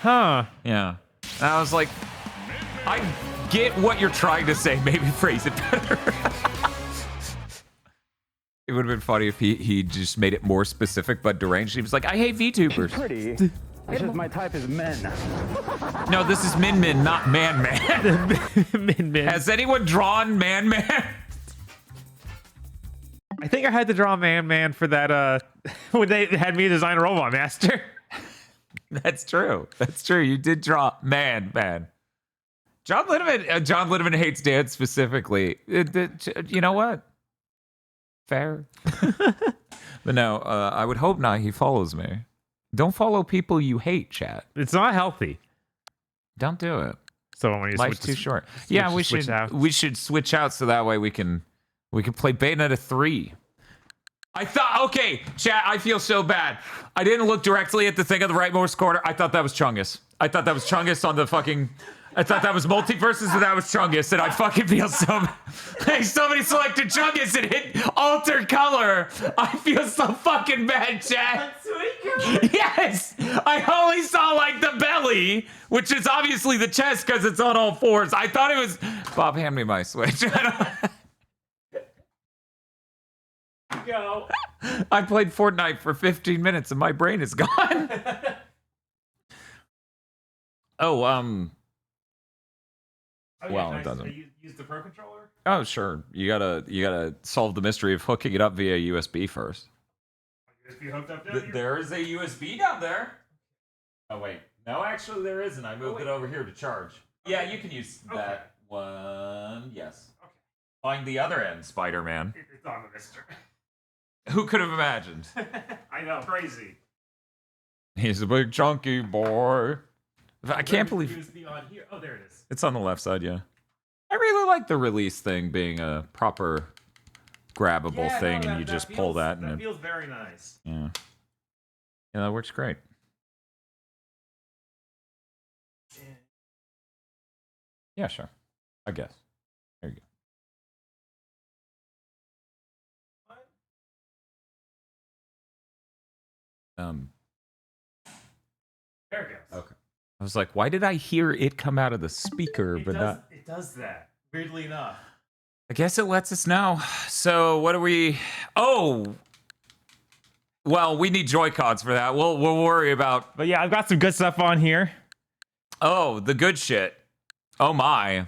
Huh. Yeah. And I was like, I get what you're trying to say. Maybe phrase it better. It would have been funny if he just made it more specific but deranged. He was like, I hate VTubers. Pretty. It's just my type is men. No, this is Min Min, not Man Man. Min. Has anyone drawn Man Man? I think I had to draw Man for that, when they had me design a Robot Master. That's true. That's true. You did draw Man Man. John Linneman hates Dan specifically. You know what? Fair. But no, I would hope not. He follows me. Don't follow people you hate, chat. It's not healthy. Don't do it. So when you Life's too short. Yeah, we should switch out so that way we can play Bayonetta 3. I thought, okay, chat, I feel so bad. I didn't look directly at the thing on the rightmost corner. I thought that was Chungus. I thought that was Chungus on the fucking... I thought that was Multiverses and that was Chungus, and I fucking feel so bad. Hey, somebody selected Chungus and hit alter color. I feel so fucking bad, chat. Yes! I only saw, like, the belly, which is obviously the chest because it's on all fours. I thought it was... Bob, hand me my Switch. Go. I played Fortnite for 15 minutes and my brain is gone. Oh, Well, it doesn't. Use the Pro Controller? Oh, sure. You gotta solve the mystery of hooking it up via USB first. USB hooked up down here? There is a USB down there. Oh wait, no, actually there isn't. I moved it over here to charge. Yeah, you can use that one. Yes. Okay. Find the other end, Spider-Man. It's on the mister. Who could have imagined? I know, crazy. He's a big chunky boy. I can't believe USB on here. Oh, there it is. it's on the left side. Yeah, I really like the release thing being a proper grabbable thing, and you just pull that, and that it feels very nice. yeah, that works great. Yeah, sure. I guess. There you go. There it goes. Okay. I was like, why did I hear it come out of the speaker, but not? It does that. Weirdly enough. I guess it lets us know. So what do we? Oh, well, we need Joy-Cons for that. We'll worry about. But yeah, I've got some good stuff on here. Oh, the good shit. Oh my.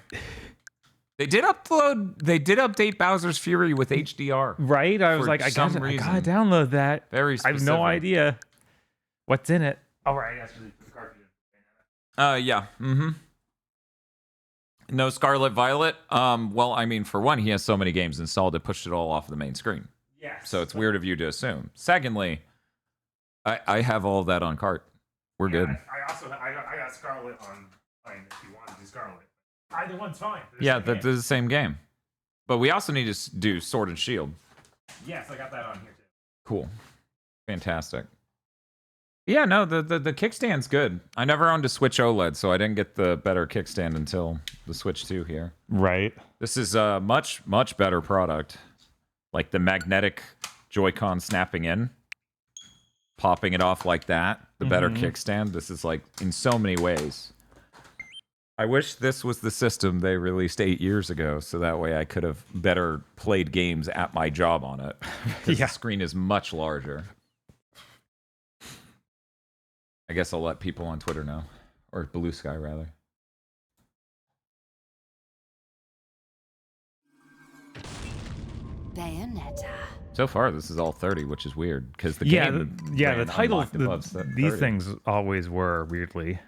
They did update Bowser's Fury with HDR. Right? I was For like, I some gotta reason. download that. Very I have specific. no idea what's in it. All right, that's really the cartridge. Yeah. Mm-hmm. No Scarlet Violet. Well, I mean, for one, he has so many games installed, it pushed it all off the main screen. Yes. So it's weird of you to assume. Secondly, I have all of that on cart. We're good. I also I got Scarlet on mine if you want to do Scarlet. Either one's fine. Yeah, that's the same game. But we also need to do Sword and Shield. Yes, I got that on here too. Cool. Fantastic. Yeah, no, the kickstand's good. I never owned a Switch OLED, so I didn't get the better kickstand until the Switch 2 here. Right. This is a much, much better product. Like the magnetic Joy-Con snapping in, popping it off like that, the better kickstand. This is like, in so many ways. I wish this was the system they released 8 years ago, so that way I could have better played games at my job on it. Because the screen is much larger. I guess I'll let people on Twitter know. Or Blue Sky, rather. Bayonetta. So far, this is all 30, which is weird, because the game... the ran titles, unlocked above 30. these things always were, weirdly.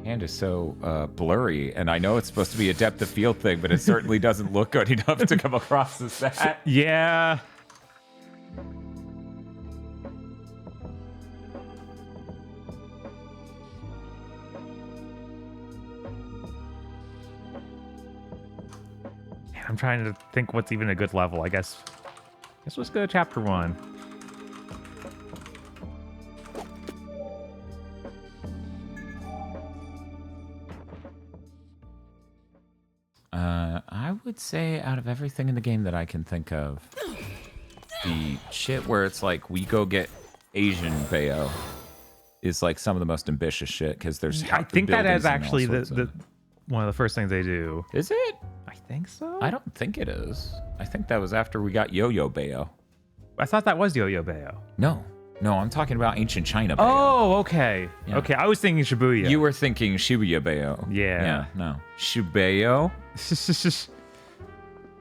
Hand is so blurry, and I know it's supposed to be a depth of field thing, but it certainly doesn't look good enough to come across as that. Yeah. Man, I'm trying to think what's even a good level. I guess let's go to chapter 1. I would say out of everything in the game that I can think of, the shit where it's like we go get Asian Bayo is like some of the most ambitious shit, because there's I think that is buildings and all actually sorts of- one of the first things they do. Is it? I think so. I don't think it is. I think that was after we got Yo-Yo Bayo. I thought that was Yo-Yo Bayo. No, I'm talking about ancient China Bayo. Oh, okay. Yeah. Okay, I was thinking Shibuya. You were thinking Shibuya Bayo. Yeah. Yeah, no. Shibuya?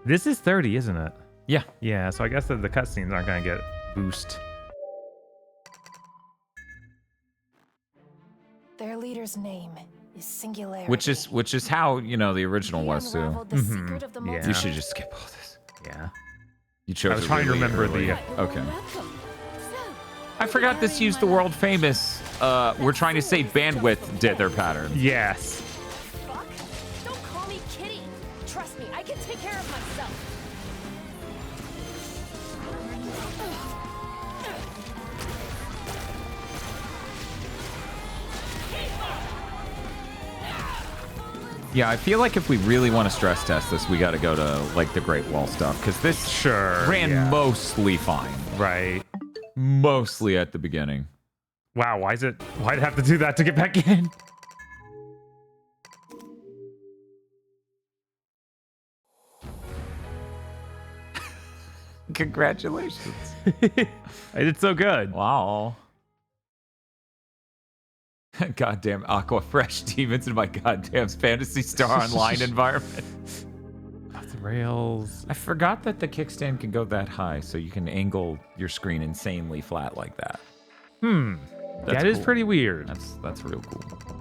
This is 30, isn't it? Yeah. Yeah, so I guess that the cutscenes aren't going to get boost. Their leader's name is Singularity. Which is how, the original He was too. unraveled the secret of the Yeah. You multiverse. should just skip all this. Yeah. You chose I was it trying to really remember early. the... Okay. Welcome. I forgot this used the world famous, we're trying to save bandwidth dither pattern. Yes. Fuck. Don't call me Kitty. Trust me, I can take care of myself. Yeah, I feel like if we really want to stress test this, we got to go to like the Great Wall stuff, because this Sure. ran yeah. mostly fine. Right. Mostly at the beginning. Wow, why'd it have to do that to get back in? Congratulations. I did so good. Wow. Goddamn Aqua Fresh demons in my goddamn Fantasy Star Online environment. Off the rails. I forgot that the kickstand can go that high, so you can angle your screen insanely flat like that. That is cool. pretty weird. That's real cool.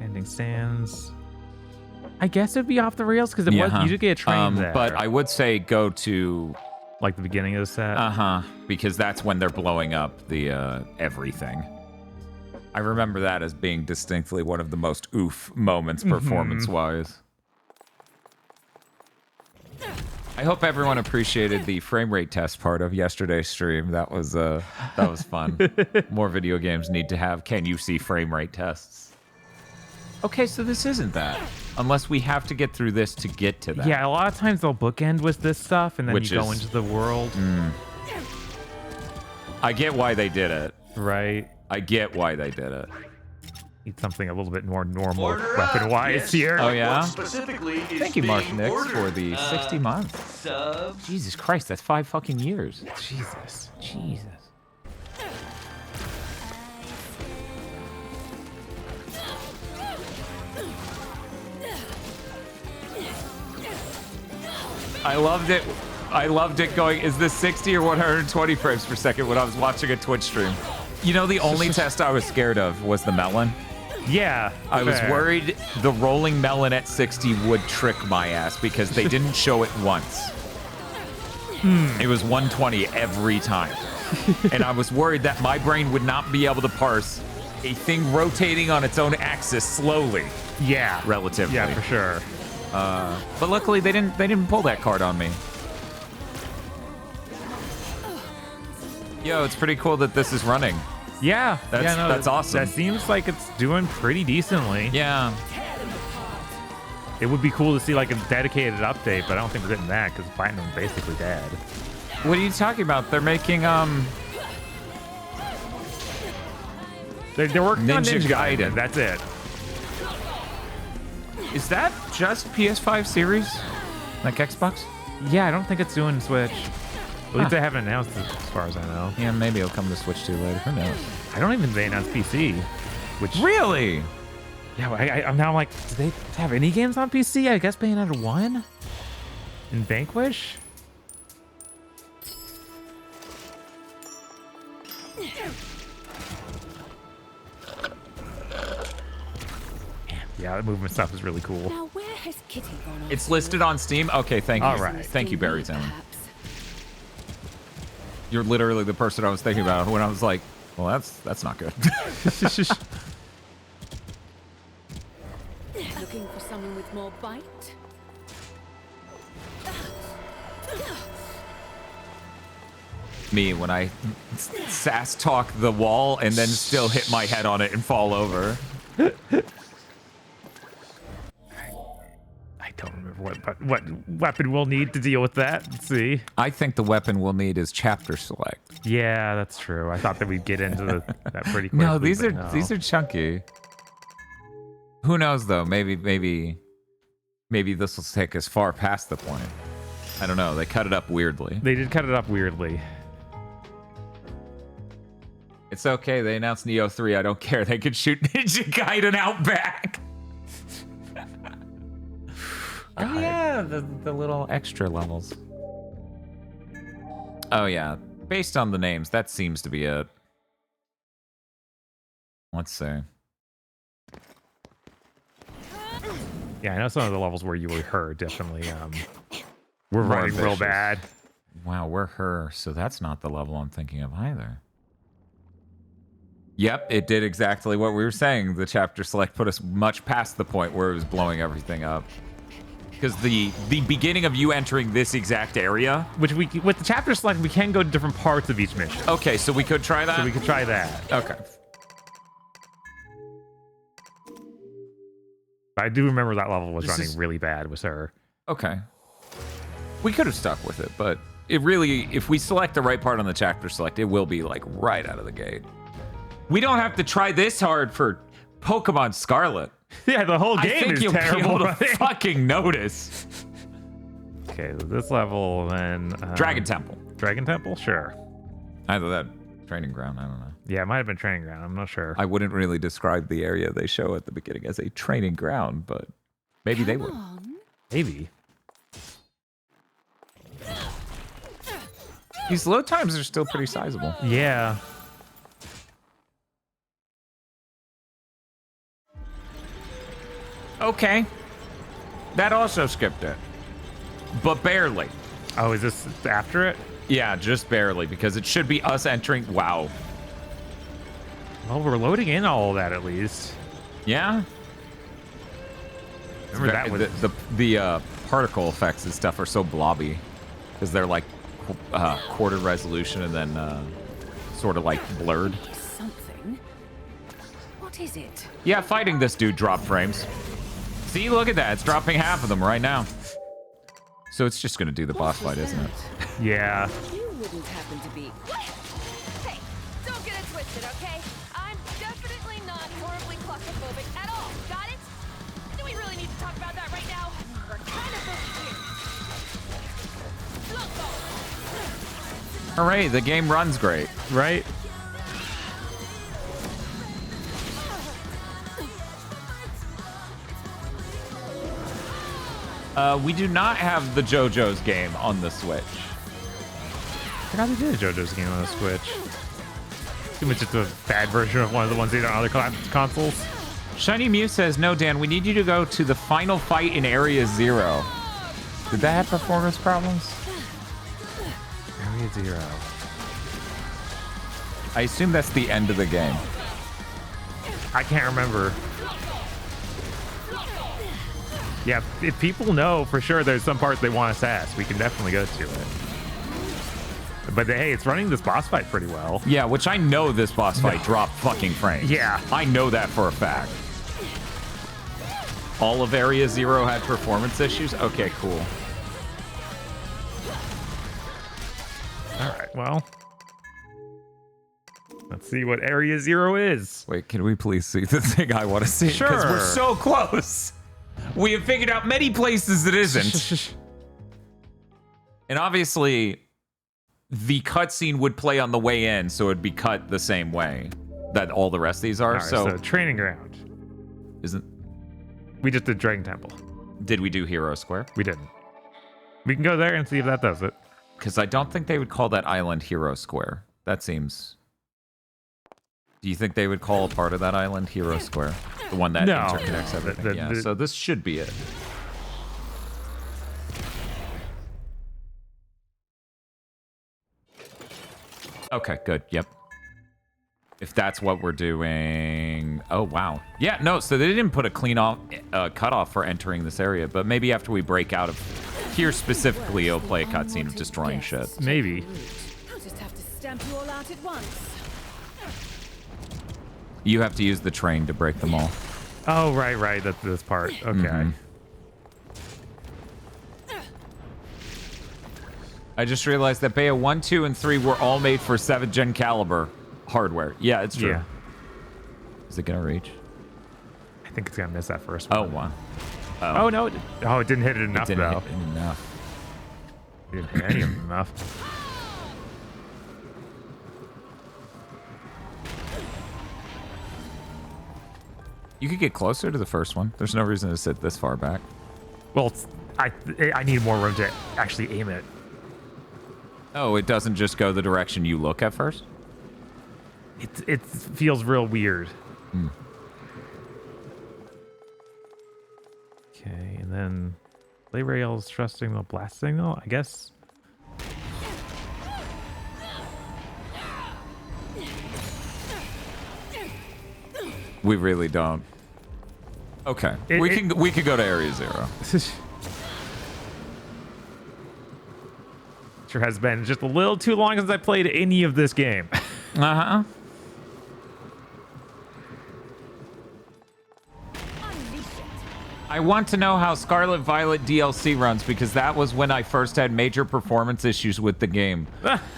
Ending stands. I guess it'd be off the rails because you do get a train there. But I would say go to like the beginning of the set. because that's when they're blowing up the everything. I remember that as being distinctly one of the most oof moments performance-wise. I hope everyone appreciated the frame rate test part of yesterday's stream. That was fun. More video games need to have can you see frame rate tests. Okay, so this isn't that. Unless we have to get through this to get to that. Yeah, a lot of times they'll bookend with this stuff and then you go into the world. I get why they did it. Right. I get why they did it. Need something a little bit more normal weapon-wise here. Oh, yeah? Specifically, Thank you, Mark Nix, for the 60 months. Subs. Jesus Christ, that's 5 fucking years. Jesus. I loved it going, is this 60 or 120 frames per second when I was watching a Twitch stream? You know, the only test I was scared of was the melon. Yeah. I was worried the rolling melon at 60 would trick my ass because they didn't show it once. It was 120 every time. And I was worried that my brain would not be able to parse a thing rotating on its own axis slowly. Yeah. Relatively. Yeah, for sure. But luckily they didn't pull that card on me. Yo, it's pretty cool that this is running. Yeah. That's awesome. That seems like it's doing pretty decently. Yeah. It would be cool to see like a dedicated update, but I don't think we're getting that because Platinum's basically dead. What are you talking about? They're making They're working on Ninja Ninja Gaiden. Gaiden. That's it. Is that just PS5 series? Like Xbox? Yeah, I don't think it's doing Switch. At least they haven't announced it as far as I know. Yeah, maybe it'll come to Switch 2 later. Who knows? I don't even think they announced PC. Which Really? yeah, I'm now like, do they have any games on PC? I guess Bayonetta 1 and Vanquish. Yeah, the movement stuff is really cool. Now where has Kitty gone? It's listed on Steam? Okay, thank you. All right. Thank you, Barry Town. You're literally the person I was thinking about when I was like, well, that's not good. Looking for someone with more bite? Me, when I sass talk the wall and then still hit my head on it and fall over. I don't remember what weapon we'll need to deal with that. Let's see. I think the weapon we'll need is chapter select. Yeah, that's true. I thought that we'd get into that pretty quickly. No, these but are chunky. Who knows though? Maybe this will take us far past the point. I don't know. They cut it up weirdly. They did cut it up weirdly. It's okay. They announced Neo 3. I don't care. They could shoot Ninja Gaiden out back. Oh yeah, the little extra levels. Oh yeah, based on the names, that seems to be it. Let's see. Yeah, I know some of the levels where you were her definitely we're More running real vicious. bad. Wow, we're her, so that's not the level I'm thinking of either. Yep, it did exactly what we were saying. The chapter select put us much past the point where it was blowing everything up. Because the beginning of you entering this exact area... Which with the chapter select, we can go to different parts of each mission. Okay, so we could try that? So we could try that. Okay. I do remember that level was This running is- really bad with her. Okay. We could have stuck with it, but it really... If we select the right part on the chapter select, it will be, like, right out of the gate. We don't have to try this hard for Pokemon Scarlet. Yeah, the whole I game think is you'll terrible. be able to fucking notice. Okay, so this level then... Dragon Temple. Dragon Temple? Sure. Either that Training ground, I don't know. Yeah, it might have been training ground. I'm not sure. I wouldn't really describe the area they show at the beginning as a training ground, but maybe they would. Maybe. These load times are still pretty sizable. Yeah. Okay. That also skipped it. But barely. Oh, is this after it? Yeah, just barely, because it should be us entering. Wow. Well, we're loading in all of that at least. Yeah. Remember that was the particle effects and stuff are so blobby because they're like quarter resolution and then sort of like blurred. Something. What is it? Yeah, fighting this dude drop frames. See, look at that. It's dropping half of them right now. So it's just going to do the boss fight, isn't it? Yeah. You wouldn't happen to be. Hey, don't get it twisted, okay? I'm definitely not horribly claustrophobic at all. Got it? Do we really need to talk about that right now? We're kind of here. Hooray, the game runs great. Right? We do not have the JoJo's game on the Switch. I forgot they did a JoJo's game on the Switch. Too much just a bad version of one of the ones they did on other consoles. Shiny Mew says, no, Dan, we need you to go to the final fight in Area 0. Did that have performance problems? Area 0. I assume that's the end of the game. I can't remember. Yeah, if people know for sure there's some parts they want us to ask, we can definitely go to it. But hey, it's running this boss fight pretty well. Yeah, which I know this boss fight dropped fucking frames. Yeah. I know that for a fact. All of Area 0 had performance issues? Okay, cool. Alright, well. Let's see what Area 0 is. Wait, can we please see the thing I want to see? Sure. Because we're so close. We have figured out many places it isn't. And obviously, the cutscene would play on the way in, so it'd be cut the same way that all the rest of these are. Right, so training ground. We just did Dragon Temple. Did we do Hero Square? We didn't. We can go there and see if that does it. Because I don't think they would call that island Hero Square. That seems... Do you think they would call a part of that island Hero Square? The one that interconnects everything? So this should be it. Okay, good. Yep. If that's what we're doing... Oh, wow. Yeah, no, so they didn't put a clean off, cutoff for entering this area, but maybe after we break out of here specifically, it'll play a cutscene of destroying shit. Maybe. I'll just have to stamp you all out at once. You have to use the train to break them all. Oh, right. That's this part. Okay. I just realized that Bayo 1, 2, and 3 were all made for 7th gen caliber hardware. Yeah, it's true. Yeah. Is it gonna reach? I think it's gonna miss that first one. Oh, wow. Oh, no. It didn't hit it enough, it didn't though. hit it enough. It didn't hit any of them enough. You could get closer to the first one. There's no reason to sit this far back. Well, I need more room to actually aim it. Oh, it doesn't just go the direction you look at first? It feels real weird. Okay, and then lay rails, thrust signal, blast signal, I guess. We really don't. Okay, we could go to Area 0. Sure has been just a little too long since I played any of this game. Uh-huh. I want to know how Scarlet Violet DLC runs because that was when I first had major performance issues with the game.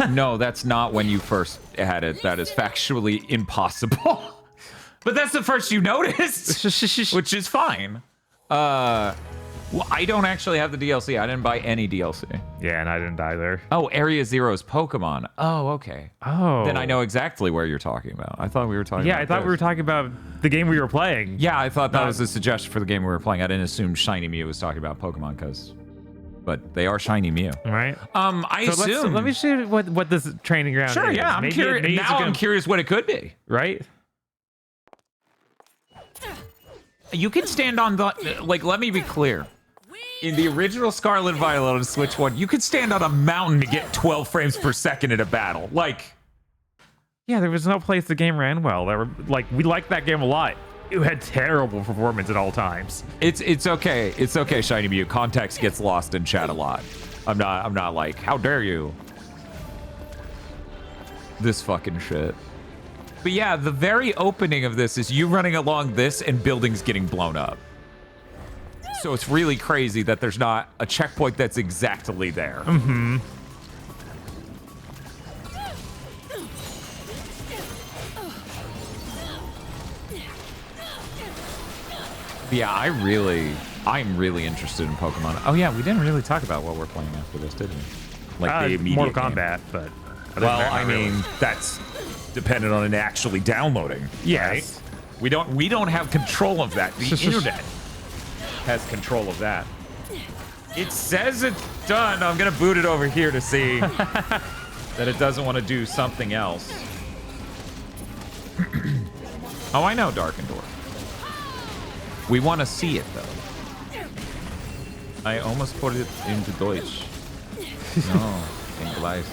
No, that's not when you first had it. That is factually impossible. But that's the first you noticed, which is fine. Well, I don't actually have the DLC. I didn't buy any DLC. Yeah, and I didn't either. Oh, Area Zero's Pokemon. Oh, okay. Oh. Then I know exactly where you're talking about. I thought we were talking about I thought we were talking about the game we were playing. Yeah, I thought that was a suggestion for the game we were playing. I didn't assume Shiny Mew was talking about Pokemon but they are Shiny Mew. Right. I assume. Let me see what this training ground is. Sure, yeah. I'm curious. Now I'm curious what it could be. Right? You can stand on the... Like, let me be clear. In the original Scarlet Violet on Switch 1, you could stand on a mountain to get 12 frames per second in a battle. Like... Yeah, there was no place the game ran well. We liked that game a lot. It had terrible performance at all times. It's okay. It's okay, Shiny Mew. Context gets lost in chat a lot. I'm not like, how dare you? This fucking shit. But yeah, the very opening of this is you running along this and buildings getting blown up. So it's really crazy that there's not a checkpoint that's exactly there. Mm-hmm. Yeah, I'm really interested in Pokemon. Oh yeah, we didn't really talk about what we're playing after this, did we? Like the immediate Mortal game. Kombat, but well, I mean, that's dependent on it actually downloading. Yes. Right? We don't have control of that. The internet has control of that. It says it's done. I'm gonna boot it over here to see that it doesn't want to do something else. Oh, I know Darkendor. We want to see it though. I almost put it into Deutsch. No, English.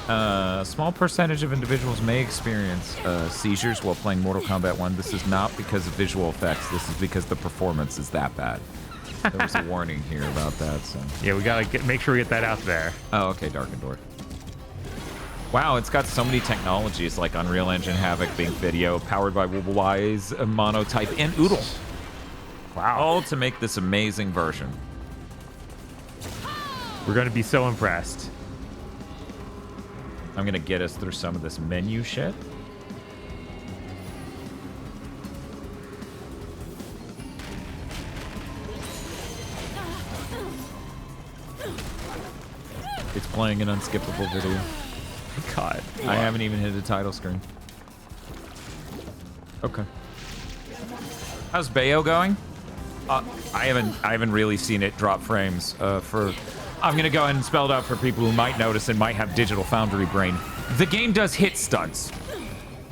A small percentage of individuals may experience seizures while playing Mortal Kombat 1. This is not because of visual effects. This is because the performance is that bad. There was a warning here about that. So yeah, we gotta make sure we get that out there. Oh, okay, Darkendor. Wow, it's got so many technologies like Unreal Engine, Havoc, Bing Video, powered by Wise, Monotype, and Oodle. Wow. All to make this amazing version. We're gonna be so impressed. I'm gonna get us through some of this menu shit. It's playing an unskippable video. God, I haven't even hit the title screen. Okay. How's Bayo going? I haven't really seen it drop frames I'm gonna go ahead and spell it out for people who might notice and might have Digital Foundry brain. The game does hit stunts.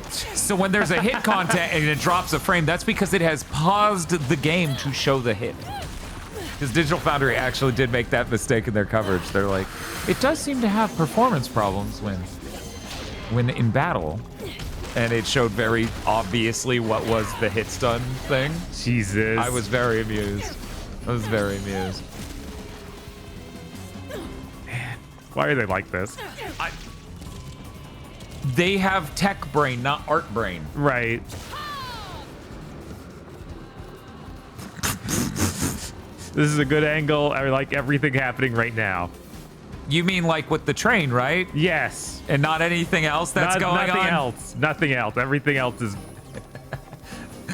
So when there's a hit content and it drops a frame, that's because it has paused the game to show the hit. Because Digital Foundry actually did make that mistake in their coverage. They're like, it does seem to have performance problems when in battle. And it showed very obviously what was the hit stun thing. Jesus. I was very amused. Man, why are they like this? They have tech brain, not art brain. Right. This is a good angle. I like everything happening right now. You mean like with the train, right? Yes. And not anything else that's going on? Nothing else. Nothing else. Everything else is...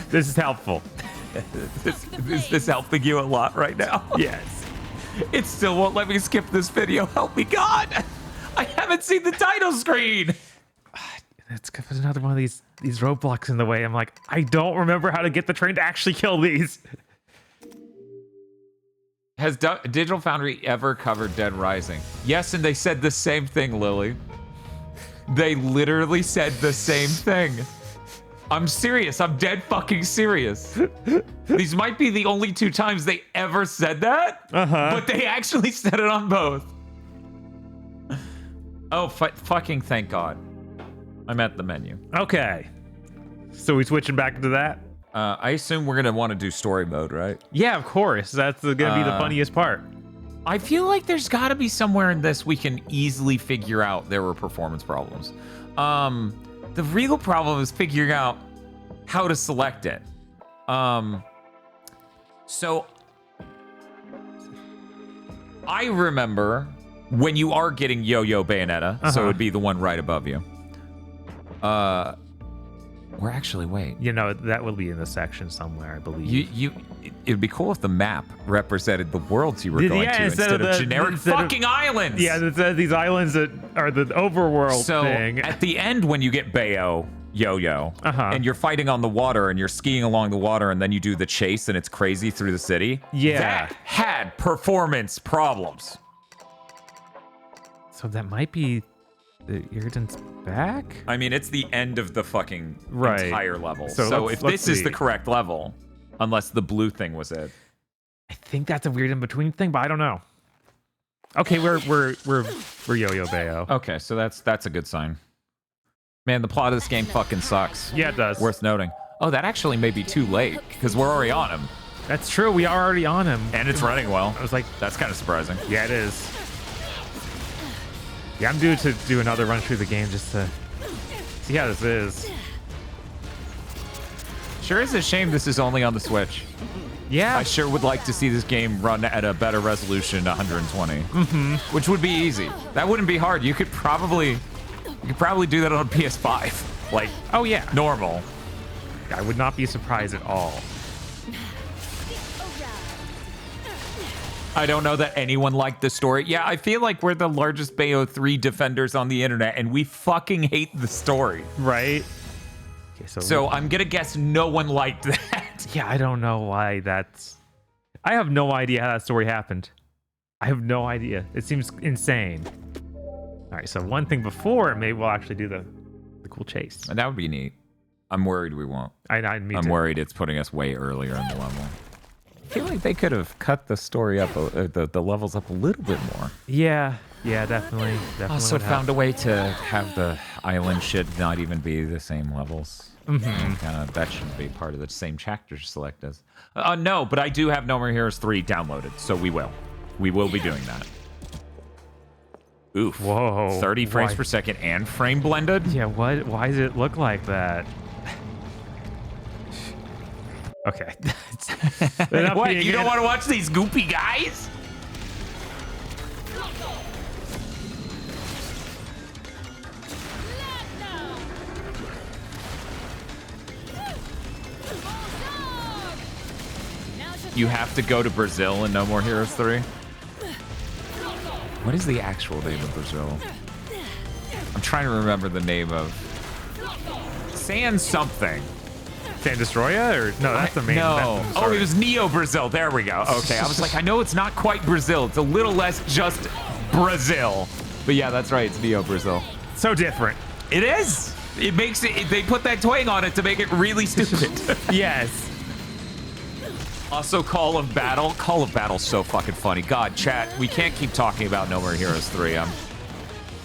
This is helpful. Is this helping you a lot right now? Yes. It still won't let me skip this video. Help me, God. I haven't seen the title screen. It's another one of these roadblocks in the way. I'm like, I don't remember how to get the train to actually kill these. Has Digital Foundry ever covered Dead Rising? Yes, and they said the same thing, Lily. They literally said the same thing. I'm serious. I'm dead fucking serious. These might be the only 2 times they ever said that, but they actually said it on both. Oh, fucking thank God. I'm at the menu. Okay. So we switching back into that? I assume we're gonna want to do story mode, right? Yeah, of course. That's gonna be the funniest part. I feel like there's got to be somewhere in this we can easily figure out there were performance problems. The real problem is figuring out how to select it. So I remember when you are getting Yo-Yo Bayonetta, so it would be the one right above you. Or actually, wait. You know, that will be in the section somewhere, I believe. It'd be cool if the map represented the worlds you were going to instead of generic fucking islands. Yeah, these islands that are the overworld thing. So at the end, when you get Bayo, Yo-Yo, and you're fighting on the water and you're skiing along the water and then you do the chase and it's crazy through the city. Yeah. That had performance problems. So that might be the irritant's back? I mean, it's the end of the fucking entire level. So if this is the correct level, unless the blue thing was it. I think that's a weird in-between thing, but I don't know. Okay, we're Yo-Yo Bayo. Okay, so that's a good sign. Man, the plot of this game fucking sucks. Yeah, it does. Worth noting. Oh, that actually may be too late, because we're already on him. That's true, we are already on him. And it's running well. I was like, that's kind of surprising. Yeah, it is. Yeah, I'm due to do another run through the game just to see how this is. Sure is a shame this is only on the Switch. Yeah. I sure would like to see this game run at a better resolution, 120. Which would be easy. That wouldn't be hard. You could probably do that on a PS5. Like, oh yeah, normal. I would not be surprised at all. I don't know that anyone liked the story. Yeah, I feel like we're the largest Bayo 3 defenders on the internet, and we fucking hate the story. Right? Okay, so I'm gonna guess no one liked that. Yeah, I don't know why that's... I have no idea how that story happened. I have no idea. It seems insane. All right, so one thing before, maybe we'll actually do the cool chase. And that would be neat. I'm worried we won't. I'm worried it's putting us way earlier in the level. I feel like they could have cut the story up, the levels up a little bit more. Yeah, definitely. Also found a way to have the island shit not even be the same levels. That shouldn't be part of the same chapter select as. No, but I do have No More Heroes 3 downloaded, so we will. We will be doing that. Oof. Whoa. 30 frames per second and frame blended? Yeah, what? Why does it look like that? Okay. What? You don't want to watch these goopy guys? You have to go to Brazil in No More Heroes 3? What is the actual name of Brazil? I'm trying to remember the name of... San something. San Destroya? Or no, that's the main. No. Oh, it was Neo Brazil. There we go. Okay, I was like, I know it's not quite Brazil. It's a little less just Brazil. But yeah, that's right. It's Neo Brazil. So different. It is. It makes it. They put that twang on it to make it really stupid. Yes. Also, Call of Battle. Call of Battle's so fucking funny. God, chat, we can't keep talking about No More Heroes 3.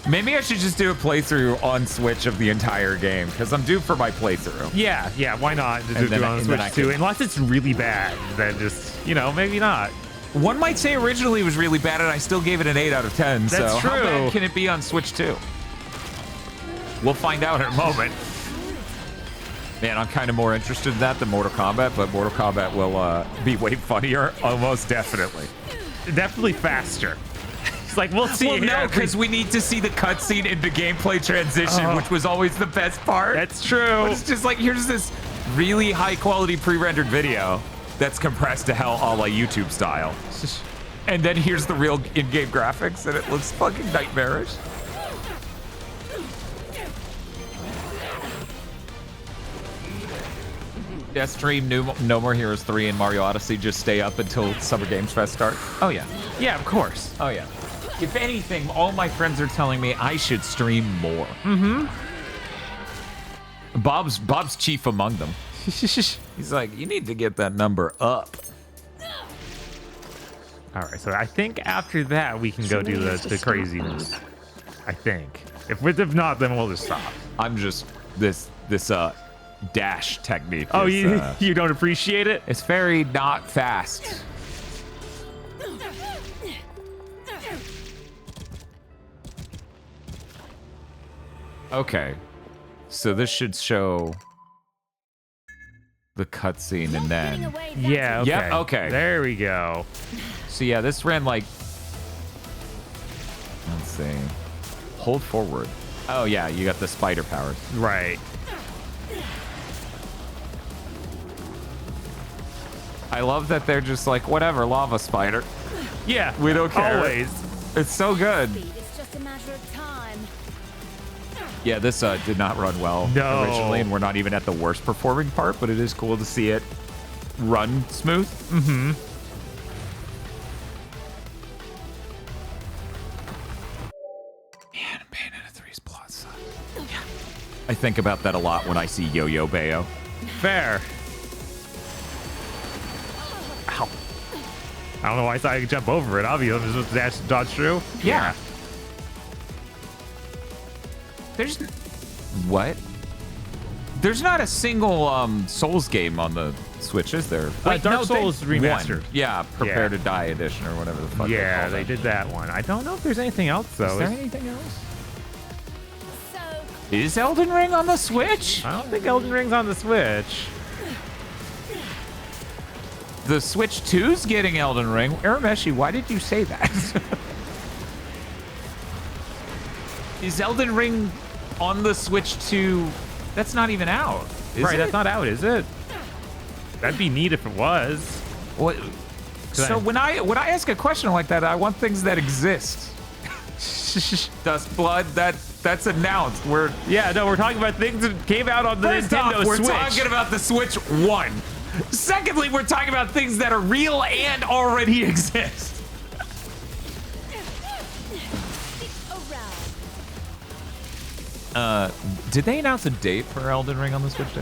Maybe I should just do a playthrough on Switch of the entire game, because I'm due for my playthrough. Yeah, why not? Do it on Switch too. Unless it's really bad, then just, maybe not. One might say originally it was really bad, and I still gave it an 8 out of 10. That's so true. How bad can it be on Switch too? We'll find out in a moment. Man, I'm kind of more interested in that than Mortal Kombat, but Mortal Kombat will be way funnier, almost definitely. Definitely faster. It's like, we'll see. Well, no, because we need to see the cutscene into gameplay transition, which was always the best part. That's true. But it's just like, here's this really high-quality pre-rendered video that's compressed to hell a la YouTube style. And then here's the real in-game graphics, and it looks fucking nightmarish. Yeah, stream No More Heroes 3 and Mario Odyssey. Just stay up until Summer Games Fest start. Oh, yeah. Yeah, of course. Oh, yeah. If anything, all my friends are telling me I should stream more. Bob's chief among them. He's like, you need to get that number up. All right, so I think after that we can go do the craziness. I think. If not, then we'll just stop. I'm just this dash technique. Oh, you don't appreciate it? It's very not fast. Okay, so this should show the cutscene and then... Yeah, okay. Yep, okay. There we go. So yeah, this ran like... Let's see. Hold forward. Oh yeah, you got the spider powers. Right. I love that they're just like, whatever, lava spider. Yeah, We don't care. always. It's so good. It's just a matter of time. Yeah, this did not run well No. originally, and we're not even at the worst performing part, but it is cool to see it run smooth. Mm-hmm. Man, Bayonetta 3's plot sucks. I think about that a lot when I see Yo-Yo Bayo. Fair. Ow. I don't know why I thought I could jump over it. Obviously, I'm just dash dodge through. Yeah. There's what? There's not a single Souls game on the Switch, is there? Dark Souls Remastered. One. Yeah, Prepare Yeah. to Die edition or whatever the fuck. Yeah, they they did that one. I don't know if there's anything else though. Is there anything else? So, Is Elden Ring on the Switch? I don't think Elden Ring's on the Switch. The Switch 2's getting Elden Ring. Arameshi, why did you say that? Is Elden Ring on the Switch 2? That's not even out. Right, that's not out, is it? That'd be neat if it was. What? So when I ask a question like that, I want things that exist. Dust Blood, that's announced. We're talking about things that came out on the first Nintendo off, we're Switch. talking about the Switch 1. Secondly, we're talking about things that are real and already exist. around. Did they announce a date for Elden Ring on the Switch 2?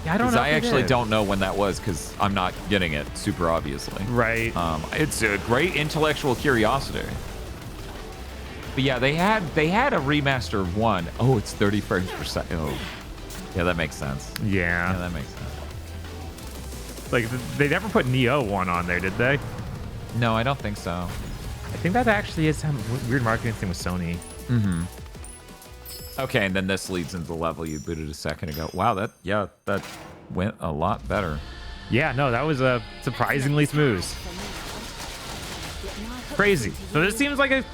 Yeah, I don't know. I actually don't know when that was because I'm not getting it super obviously. Right. It's a great intellectual curiosity. But yeah, they had a remaster of 1. Oh, it's 30 frames per second. Oh, yeah, that makes sense. Yeah. Yeah, that makes sense. Like they never put Neo 1 on there, did they? No, I don't think so. I think that actually is some weird marketing thing with Sony. Mm-hmm. Okay, and then this leads into the level you booted a second ago. Wow, that went a lot better. Yeah, no, that was surprisingly smooth. Crazy. So this seems like it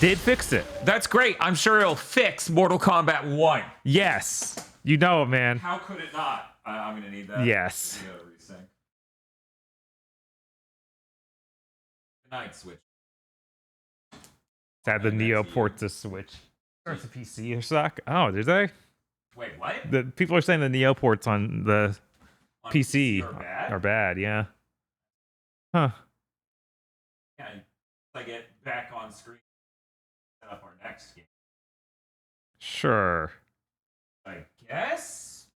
did fix it. That's great. I'm sure it'll fix Mortal Kombat 1. Yes. You know it, man. How could it not? I'm gonna need that. Yes. You gotta resync. Good night, Switch. Had the Neo port to Switch. Or it's a PC or suck. Oh, did they? Wait, what? The people are saying the Neo ports on the On PC are bad? are bad, yeah. Huh. Yeah, I get back on screen. Set up our next game. Sure. I guess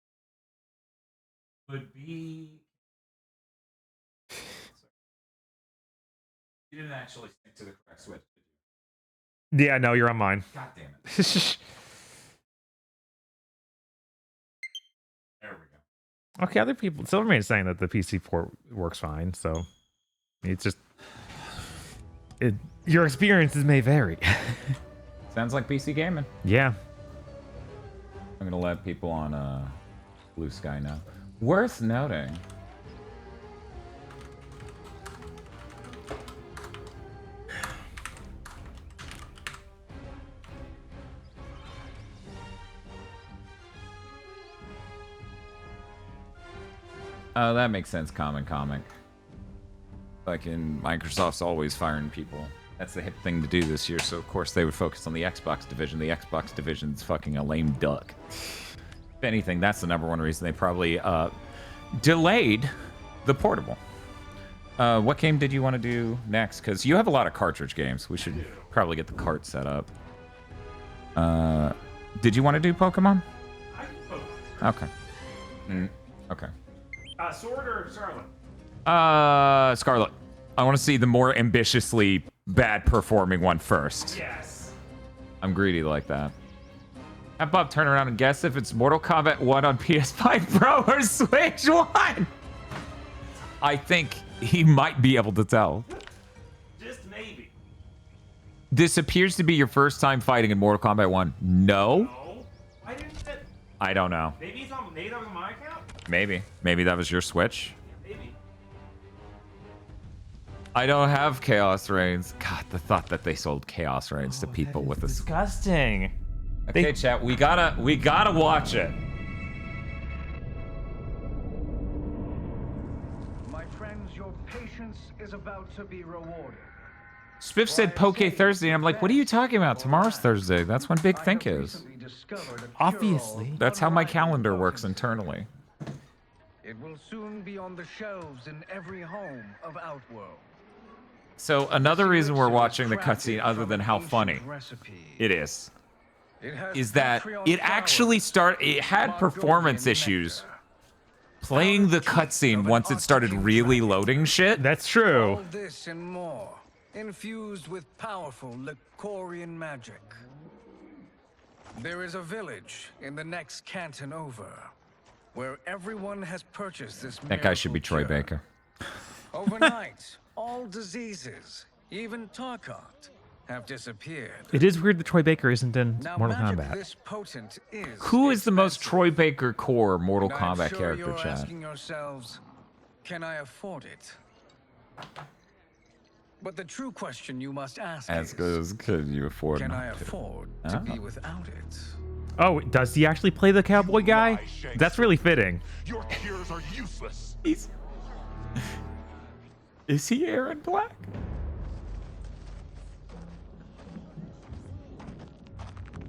would be. You didn't actually stick to the correct Switch, did you? Yeah, no, you're on mine. God damn it. There we go. Okay, other people. Silvermane is saying that the PC port works fine, so it's just your experiences may vary. Sounds like PC gaming. Yeah. I'm gonna let people on Blue Sky now. Worth noting. Oh, that makes sense, comic. Like in Microsoft's always firing people. That's the hip thing to do this year, so of course they would focus on the Xbox division. The Xbox division's fucking a lame duck. If anything, that's the number one reason they probably delayed the portable. What game did you want to do next? Because you have a lot of cartridge games. We should probably get the cart set up. Did you want to do Pokemon? Okay. Okay. Sword or Scarlet? Scarlet. I want to see the more ambitiously bad performing one first. Yes. I'm greedy like that. Have Bob turn around and guess if it's Mortal Kombat 1 on PS5 Pro or Switch 1. I think he might be able to tell. Just maybe. This appears to be your first time fighting in Mortal Kombat 1. No? No. Why didn't it? I don't know. Maybe that was on my account? Maybe. Maybe that was your Switch. Maybe. I don't have Chaos Reigns. God, the thought that they sold Chaos Reigns to people with this. Disgusting. Okay, chat, we gotta watch it. patience is about to be rewarded. Spiff said Poke Thursday, and I'm like, what are you talking about? Tomorrow's Thursday. That's when Big Think is. Obviously. That's how my calendar works internally. It will soon be on the shelves in every home of Outworld. So another reason we're watching the cutscene, other than how funny it is that it actually had performance issues playing the cutscene once it started really loading shit. That's true. All this and more, infused with powerful Lycorian magic. There is a village in the next canton over, where everyone has purchased this. That guy should be Troy miracle Baker. cure. Overnight, all diseases, even Tarkot, have disappeared. It is weird that Troy Baker isn't in Now, Mortal magic Kombat. this potent is Who is the most expensive. Troy Baker core Mortal And I'm Kombat sure character, you're chat? asking yourselves, can I afford it? But the true question you must ask As is, good as could you afford can not I to? afford to be without it? Oh, does he actually play the cowboy guy? That's really fitting. Your cures are useless. Is he Aaron Black?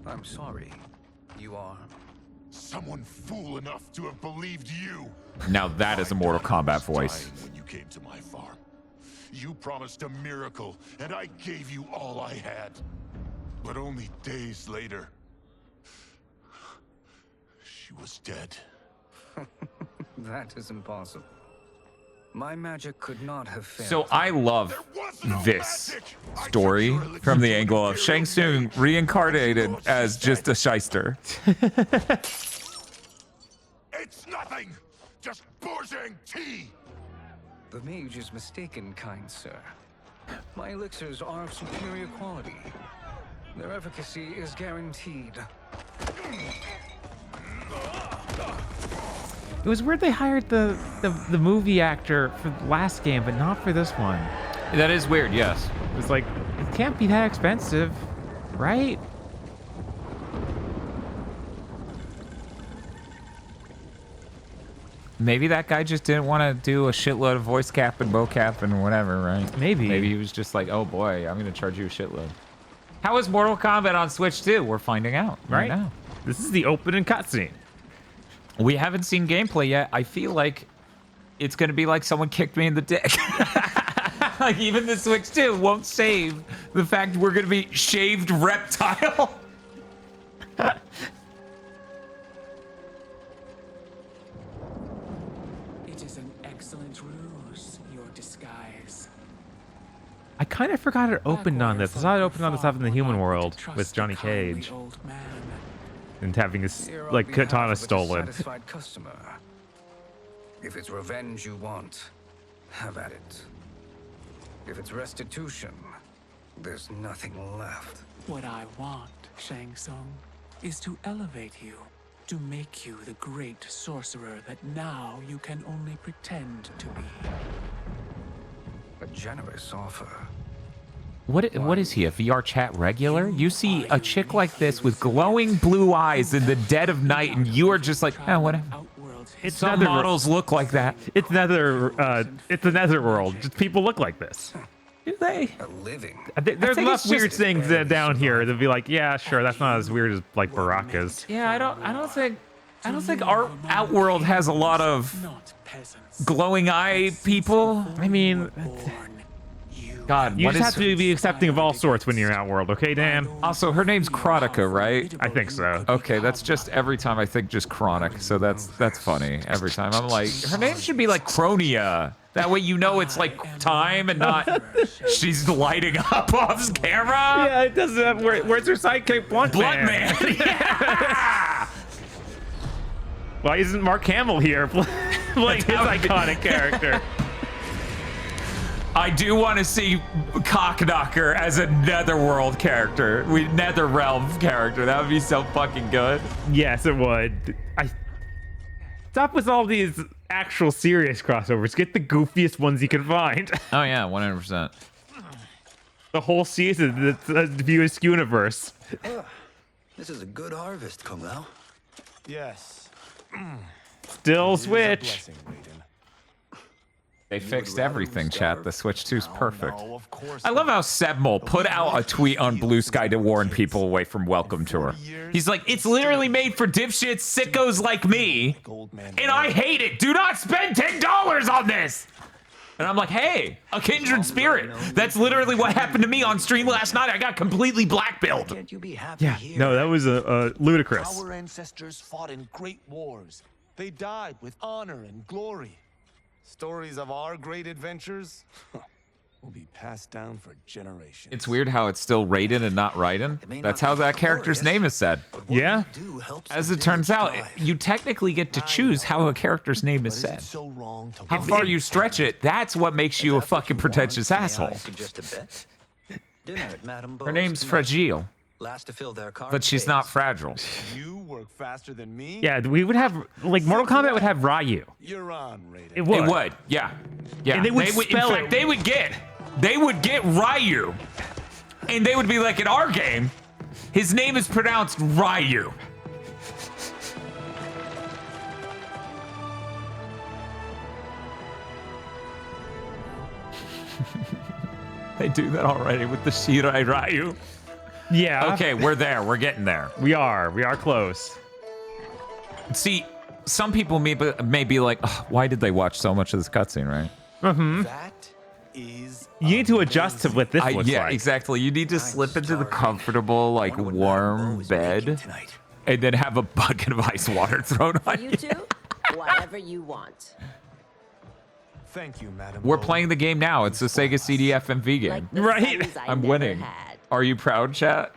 I'm sorry. You are. Someone fool enough to have believed you. Now that is a Mortal Kombat voice. Dying when you came to my farm. You promised a miracle, and I gave you all I had. But only days later, she was dead. That is impossible. My magic could not have failed. So I love There was no this magic. I story took your from the elixir angle to of the Shang Tsung miracle. reincarnated as just a shyster. It's nothing. Just bourgeois tea. The mage is mistaken, kind sir. My elixirs are of superior quality. Their efficacy is guaranteed. It was weird they hired the movie actor for the last game, but not for this one. That is weird, yes. It was like, it can't be that expensive, right? Maybe that guy just didn't want to do a shitload of voice cap and mocap and whatever, right? Maybe. Maybe he was just like, oh boy, I'm going to charge you a shitload. How is Mortal Kombat on Switch 2? We're finding out right now. This is the opening cutscene. We haven't seen gameplay yet. I feel like it's going to be like someone kicked me in the dick. Like even the Switch 2 won't save the fact we're going to be shaved reptile. It is an excellent ruse, your disguise. I kind of forgot it opened on this. I thought it opened on the stuff in the human world with Johnny Cage Old man. and having his Here on like behalf katana of a stolen. dissatisfied customer. If it's revenge you want, have at it. If it's restitution, there's nothing left. What I want, Shang Tsung, is to elevate you, to make you the great sorcerer that now you can only pretend to be. A generous offer. What is he, a VR chat regular? You see a chick like this with glowing blue eyes in the dead of night, and you are just like, oh, whatever. It's Some nether- models look like that. It's it's a netherworld. Just people look like this. Do they? A living. There's think enough it's weird just- things down here to be like, yeah, sure, that's not as weird as like Baraka's. Yeah, I don't think our Outworld has a lot of Not peasants. glowing eye people. I mean, God, you what just is have to be accepting of all sorts when you're in Outworld, okay, Dan? Also, her name's Chronica, right? I think so. Okay, that's just every time I think just Chronic, so that's funny. Every time I'm like, her name should be like Chronia. That way you know it's like time and not she's lighting up off camera. Yeah, it doesn't have. Where's her sidekick, Blunt Man? Yeah. Why isn't Mark Hamill here playing his iconic character? I do want to see Cockknocker as a Netherworld character. Netherrealm character. That would be so fucking good. Yes, it would. Stop with all these actual serious crossovers. Get the goofiest ones you can find. Oh yeah, 100%. The whole season, the Viewers universe. This is a good harvest, Kung Lao. Yes. Still Switch. They fixed everything, chat. The Switch 2's perfect. No, of course I love how Sebmol put out a tweet on Blue Sky to warn people away from Welcome Tour. He's like, it's literally made for dipshits, sickos like me, and I hate it. Do not spend $10 on this. And I'm like, hey, a kindred spirit. That's literally what happened to me on stream last night. I got completely black-pilled. Can't you be happy Yeah, here? no, that was ludicrous. Our ancestors fought in great wars. They died with honor and glory. Stories of our great adventures will be passed down for generations. It's weird how it's still Raiden and not Raiden. That's how that character's name is said. Yeah. As it turns out, you technically get to choose how a character's name is said. So wrong to How far you stretch it, that's what makes you a fucking pretentious asshole. Her name's Fragile, Last to fill their car but she's not fragile. You work faster than me? Yeah, we would have, like, Mortal Kombat would have Ryu. You're on, Raiden. It would. It would, yeah. Yeah. And they would in spell fact, it. they would get Ryu. And they would be like, in our game, his name is pronounced Ryu. They do that already with the Shirai Ryu. Yeah. Okay, we're there. We're getting there. We are close. See, some people may be like, "Ugh, why did they watch so much of this cutscene, right? That is You need to adjust to what this looks Yeah, like. exactly. You need to slip into the comfortable, like, warm bed and then have a bucket of ice water thrown on you. You two, whatever you want. Thank you, Madam. We're playing the game now. It's a Sega CD FMV game. Like the Right. sons I I'm never winning. had. Are you proud, chat?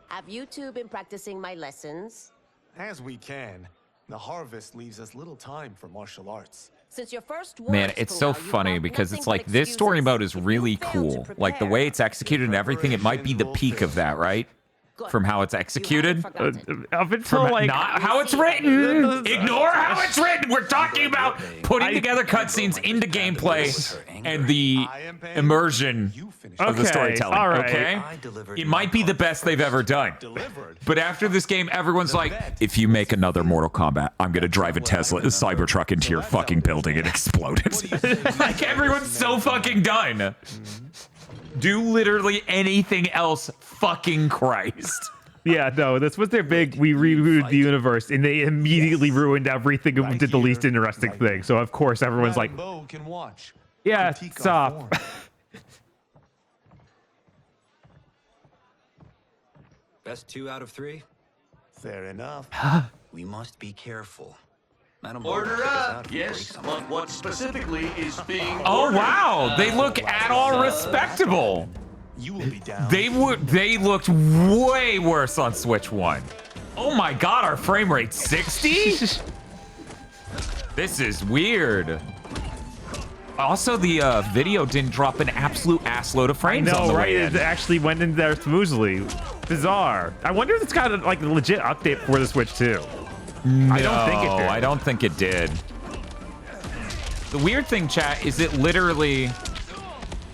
Have you two been practicing my lessons? As we can. The harvest leaves us little time for martial arts. Since your first Man, words, it's Kung so Lao, funny you've got because nothing it's but like this story excuses. mode is If you really fail to cool. Like the way prepare- it's executed and everything, it might be the peak of that, right? Good. From how it's You executed. haven't forgotten. Up until, From like, not how it's written. Ignore how it's written. We're talking about putting together cutscenes into gameplay and the immersion of the Okay, storytelling. all right. Okay, it might be the best they've ever done. But after this game, everyone's like, if you make another Mortal Kombat, I'm gonna drive a Tesla, a Cybertruck into your fucking building and explode it. Like everyone's so fucking done. Do literally anything else, fucking Christ. Yeah, no, this was their big, we rebooted the universe, and they immediately ruined everything and did the least interesting thing. So, of course, everyone's like, Bo can watch. yeah, Critique our stop. form. Best 2 out of 3? Fair enough. We must be careful. Order up! Yes, but what specifically is being Oh ordered? wow, they look at all respectable. You will be down. They looked way worse on Switch 1. Oh my god, our frame rate 60? This is weird. Also, the video didn't drop an absolute assload of frames on No, the right? way It in. actually went in there smoothly. Bizarre. I wonder if it's got a, like a legit update for the Switch too. I don't think it did. I don't think it did. The weird thing, chat, is it literally...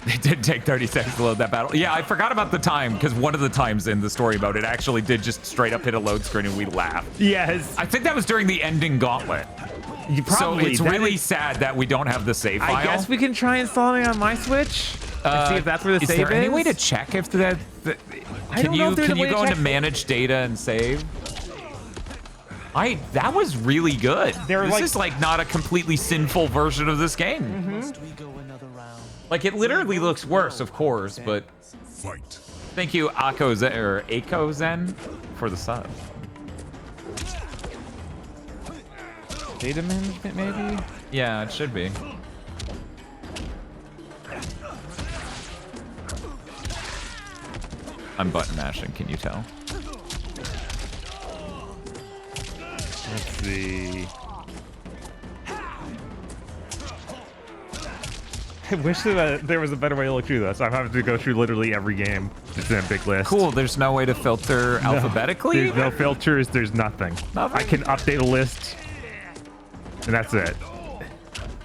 It did take 30 seconds to load that battle. Yeah, I forgot about the time, because one of the times in the story mode, it actually did just straight up hit a load screen and we laughed. Yes. I think that was during the ending gauntlet. You probably, So it's really sad that we don't have the save file. I guess we can try installing it on my Switch and see if that's where the save is. Is there any way to check if that... I don't know if there's Can a way you to go check into manage data and save? That was really good. This is like not a completely sinful version of this game. Must we go another round? Like it literally looks worse, of course, but Fight. thank you, Akozen or Akozen, for the sub. Data management, maybe? Yeah, it should be. I'm button mashing. Can you tell? Let's see. I wish that there was a better way to look through this. I'm having to go through literally every game. It's in a big list. Cool. There's no way to filter alphabetically. There's no filters. There's nothing. I can update a list, and that's it.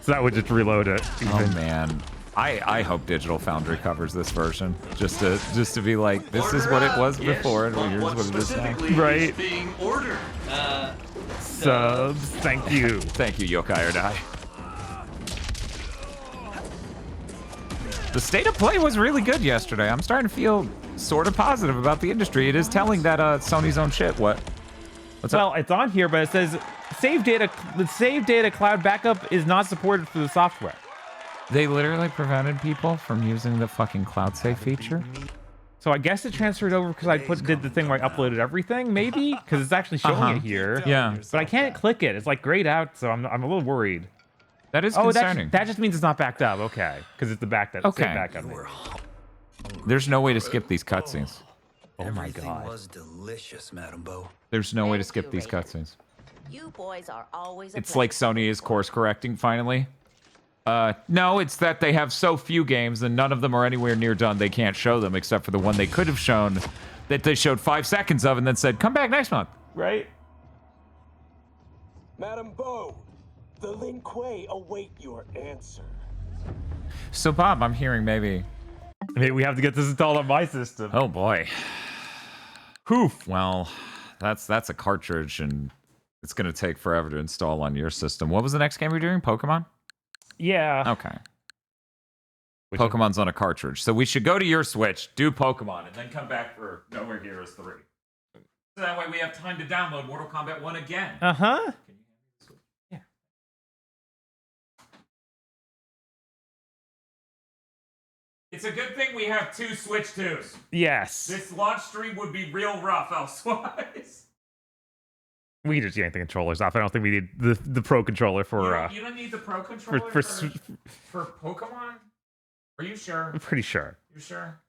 So that would just reload it. Oh man. I hope Digital Foundry covers this version just to be like, this is what it was before, and here's what it is now. Right. Being ordered. Subs. Thank you. Thank you, Yokai or Die. The state of play was really good yesterday. I'm starting to feel sort of positive about the industry. It is telling that Sony's own shit. What's well, it's on here, but it says the save data cloud backup is not supported for the software. They literally prevented people from using the fucking cloud save feature. So I guess it transferred over because I did the thing where I uploaded everything, maybe, because it's actually showing it here. Yeah, but I can't click it. It's like grayed out, so I'm a little worried. That is concerning. That just means it's not backed up. Okay, because it's the backed up. Okay. Backup. There's no way to skip these cutscenes. Oh my Everything god. was delicious, Madam Bo. There's no way to skip these cutscenes. You boys are always a It's like Sony is course correcting finally. No, it's that they have so few games and none of them are anywhere near done. They can't show them except for the one they could have shown that they showed 5 seconds of and then said, come back next month. Right? Madam Bo, the Lin Kuei await your answer. So Bob, I'm hearing maybe we have to get this installed on my system. Oh boy. Hoof. Well, that's a cartridge and it's gonna take forever to install on your system. What was the next game we're doing? Pokemon? Yeah. Okay. Pokemon's on a cartridge. So we should go to your Switch, do Pokemon, and then come back for Nowhere Heroes 3. So that way we have time to download Mortal Kombat 1 again. Uh-huh. Yeah. It's a good thing we have 2 Switch 2s. Yes. This launch stream would be real rough elsewise. We can just yank the controllers off. I don't think we need the Pro controller for... You don't need the Pro controller for Pokemon? Are you sure? I'm pretty sure. You sure?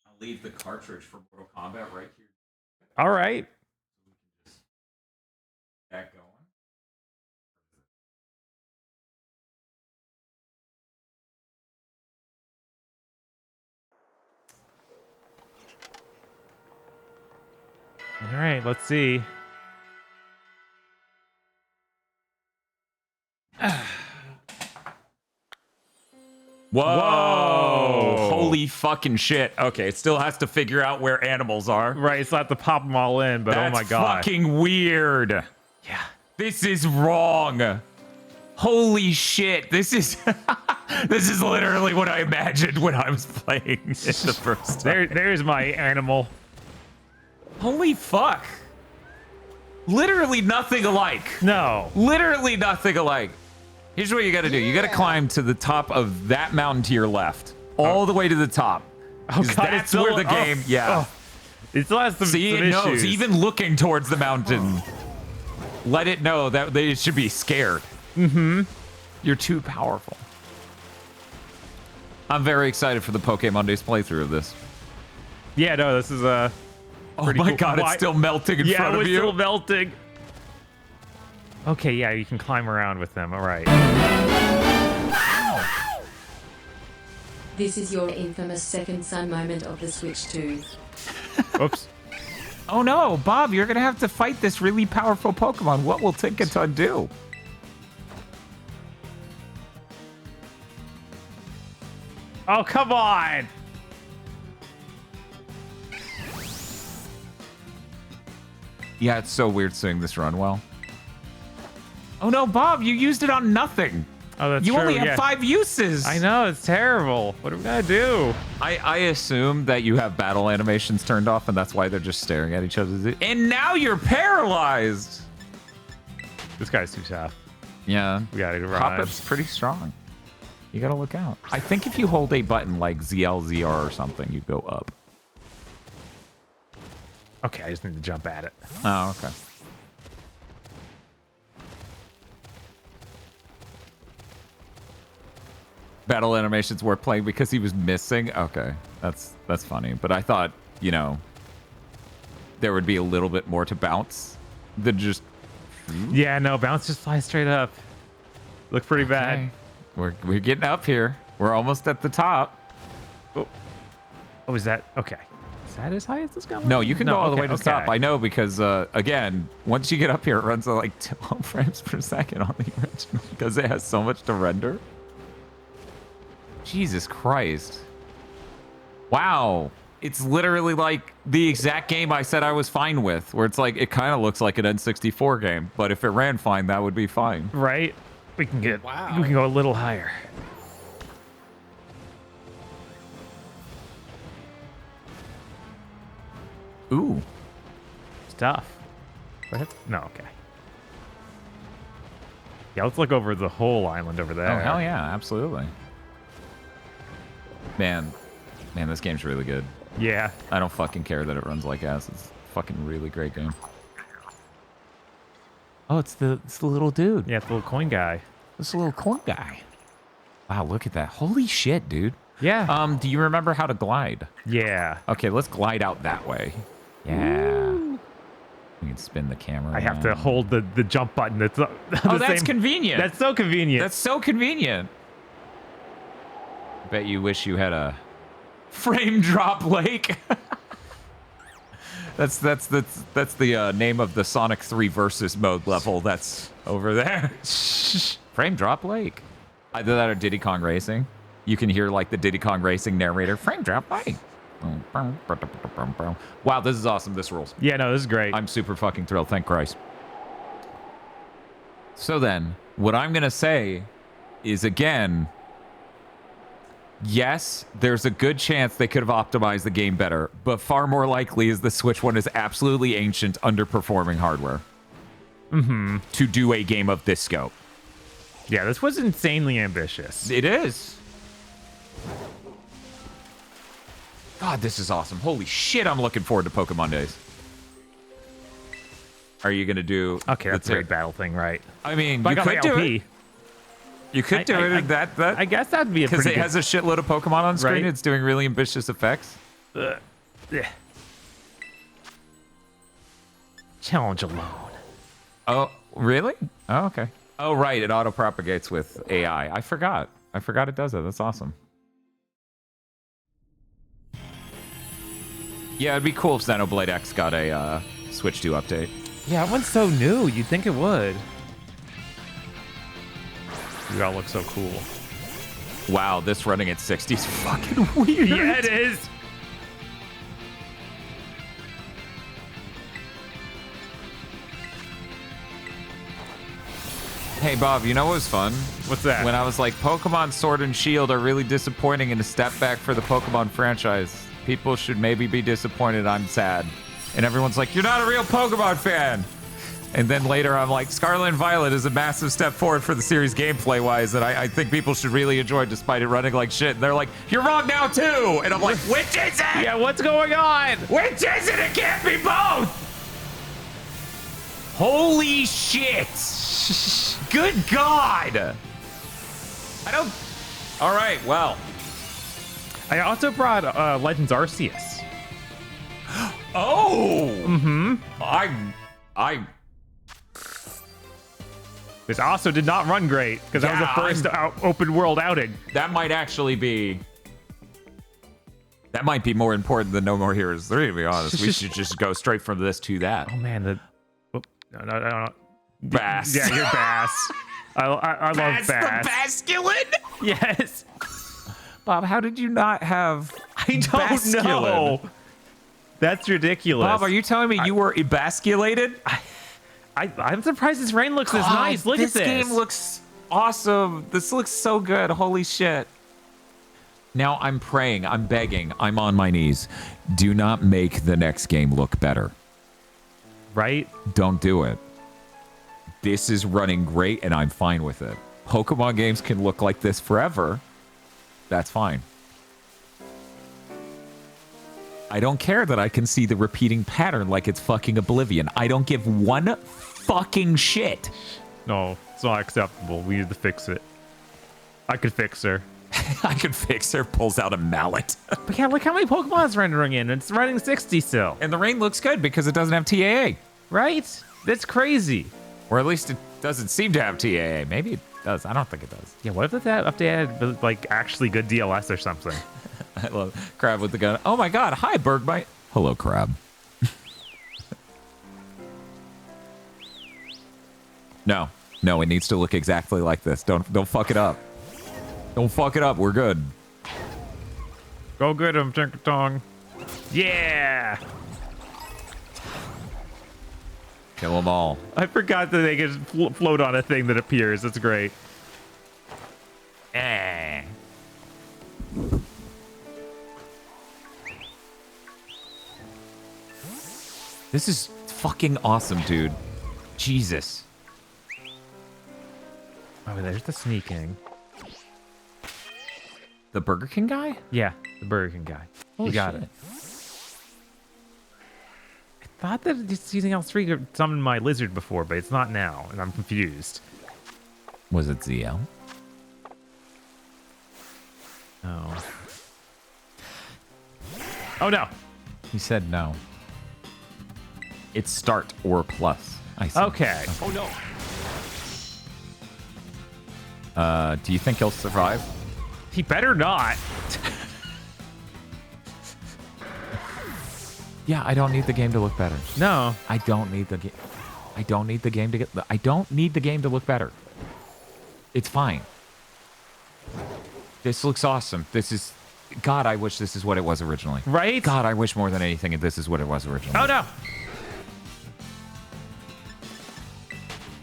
I'll leave the cartridge for Mortal Kombat right here. All right. That going. All right, let's see. Whoa! Holy fucking shit. Okay, it still has to figure out where animals are. Right, it's not to pop them all in, but That's oh my god. fucking weird. Yeah. This is wrong. Holy shit. This is this is literally what I imagined when I was playing it the first time. There's my animal. Holy fuck. Literally nothing alike. No. Literally nothing alike. Here's what you gotta do. You gotta climb to the top of that mountain to your left. All the way to the top. Oh god, that's where the game, It still has some, See, some it knows. issues. Even looking towards the mountain, let it know that they should be scared. Mm-hmm. You're too powerful. I'm very excited for the Pokemondays playthrough of this. Yeah, no, this is a... Oh my god, it's still melting in front of you. Yeah, it's still melting. Okay, yeah, you can climb around with them. All right. This is your infamous second sun moment of the Switch 2. Oops. Oh no, Bob, you're gonna have to fight this really powerful Pokemon. What will Tinkaton do? Oh, come on! Yeah, it's so weird seeing this run well. Oh no, Bob, you used it on nothing. Oh, that's you true, only have yeah. 5 uses. I know, it's terrible. What are we gonna do? I assume that you have battle animations turned off, and that's why they're just staring at each other. And now you're paralyzed. This guy's too tough. Yeah. We gotta run. Pop-up's pretty strong. You gotta look out. I think if you hold a button like ZL, ZR or something, you go up. Okay, I just need to jump at it. Oh, okay. Battle animations were playing because he was missing. Okay, that's funny. But I thought, you know, there would be a little bit more to bounce than just. Yeah, no, bounce just flies straight up. Look pretty bad. We're getting up here. We're almost at the top. Oh, is that okay? that as high as this gun? No, you can go all the okay, way to okay. stop. I know because, again, once you get up here, it runs at like 12 frames per second on the original because it has so much to render. Jesus Christ. Wow. It's literally like the exact game I said I was fine with, where it's like, it kind of looks like an N64 game, but if it ran fine, that would be fine. Right? We can we can go a little higher. Ooh. Stuff. No, okay. Yeah, let's look over the whole island over there. Oh, hell yeah, absolutely. Man, this game's really good. Yeah. I don't fucking care that it runs like ass. It's a fucking really great game. Oh, it's the little dude. Yeah, it's the little coin guy. This little coin guy. Wow, look at that. Holy shit, dude. Yeah. Do you remember how to glide? Yeah. Okay, let's glide out that way. Yeah. We can spin the camera. I have to hold the jump button. That's that's convenient. That's so convenient. That's so convenient. Bet you wish you had a frame drop lake. that's the name of the Sonic 3 Versus mode level that's over there. Frame drop lake. Either that or Diddy Kong Racing. You can hear like the Diddy Kong Racing narrator. Frame drop lake. Wow, this is awesome. This rules. Yeah, no, this is great. I'm super fucking thrilled. Thank Christ. So then, what I'm going to say is, again, yes, there's a good chance they could have optimized the game better, but far more likely is the Switch one is absolutely ancient, underperforming hardware to do a game of this scope. Yeah, this was insanely ambitious. It is. God, this is awesome. Holy shit, I'm looking forward to Pokemon Days. Are you going to do... Okay, that's a great battle thing, right? I mean, But you could do it. You could do it. I guess that'd be a pretty because it has a shitload of Pokemon on screen. Right? It's doing really ambitious effects. Challenge alone. Oh, really? Oh, okay. Oh, right. It auto-propagates with AI. I forgot. It does that. That's awesome. Yeah, it'd be cool if Xenoblade X got a Switch 2 update. Yeah, that one's so new. You'd think it would. You all look so cool. Wow, this running at 60 is fucking weird. Yeah, it is. Hey, Bob, you know what was fun? What's that? When I was like, Pokemon Sword and Shield are really disappointing and a step back for the Pokemon franchise. People should maybe be disappointed. I'm sad. And everyone's like, you're not a real Pokemon fan. And then later I'm like, Scarlet and Violet is a massive step forward for the series gameplay-wise that I think people should really enjoy despite it running like shit. And they're like, you're wrong now too! And I'm like, which is it? Yeah, what's going on? Which is it? It can't be both! Holy shit! Good God! I don't... Alright, well. I also brought Legends Arceus. Oh! This also did not run great because that was the first open world outing. That might actually be... That might be more important than No More Heroes 3, to be honest. We should just go straight from this to that. Oh, man. No. Bass. Yeah, you're Bass. I love Bass. The masculine? Yes. Bob, how did you not have... I don't know. That's ridiculous. Bob, are you telling me you were emasculated? I'm surprised this rain looks this nice. Look at this. This game looks awesome. This looks so good. Holy shit. Now I'm praying. I'm begging. I'm on my knees. Do not make the next game look better. Right? Don't do it. This is running great, and I'm fine with it. Pokemon games can look like this forever. That's fine. I don't care that I can see the repeating pattern like it's fucking Oblivion. I don't give one fucking shit. No, it's not acceptable. We need to fix it. I could fix her. I could fix her. Pulls out a mallet. But yeah, look how many Pokemon it's rendering in. It's running 60 still. And the rain looks good because it doesn't have TAA. Right? That's crazy. Or at least it doesn't seem to have TAA. Maybe it does. I don't think it does. Yeah, what if that update had like actually good DLS or something? I love Crab with the gun. Oh my god. Hi, Bergmite. Hello, crab. No, it needs to look exactly like this. Don't fuck it up. Don't fuck it up. We're good. Go get him, Tinkertong. Yeah. Kill them all. I forgot that they can float on a thing that appears. That's great. Eh. This is fucking awesome, dude. Jesus. Oh, there's the sneaking. The Burger King guy? Yeah, the Burger King guy. Holy You got shit. it. I thought that just using L3 could summon my lizard before, but it's not now, and I'm confused. Was it ZL? Oh. Oh no. He said no. It's start or plus. I see. Okay. Oh no. Do you think he'll survive? He better not. Yeah, I don't need the game to look better. No. I don't need the game. I don't need the game to get. I don't need the game to look better. It's fine. This looks awesome. This is. God, I wish this is what it was originally. Right? God, I wish more than anything this is what it was originally. Oh no.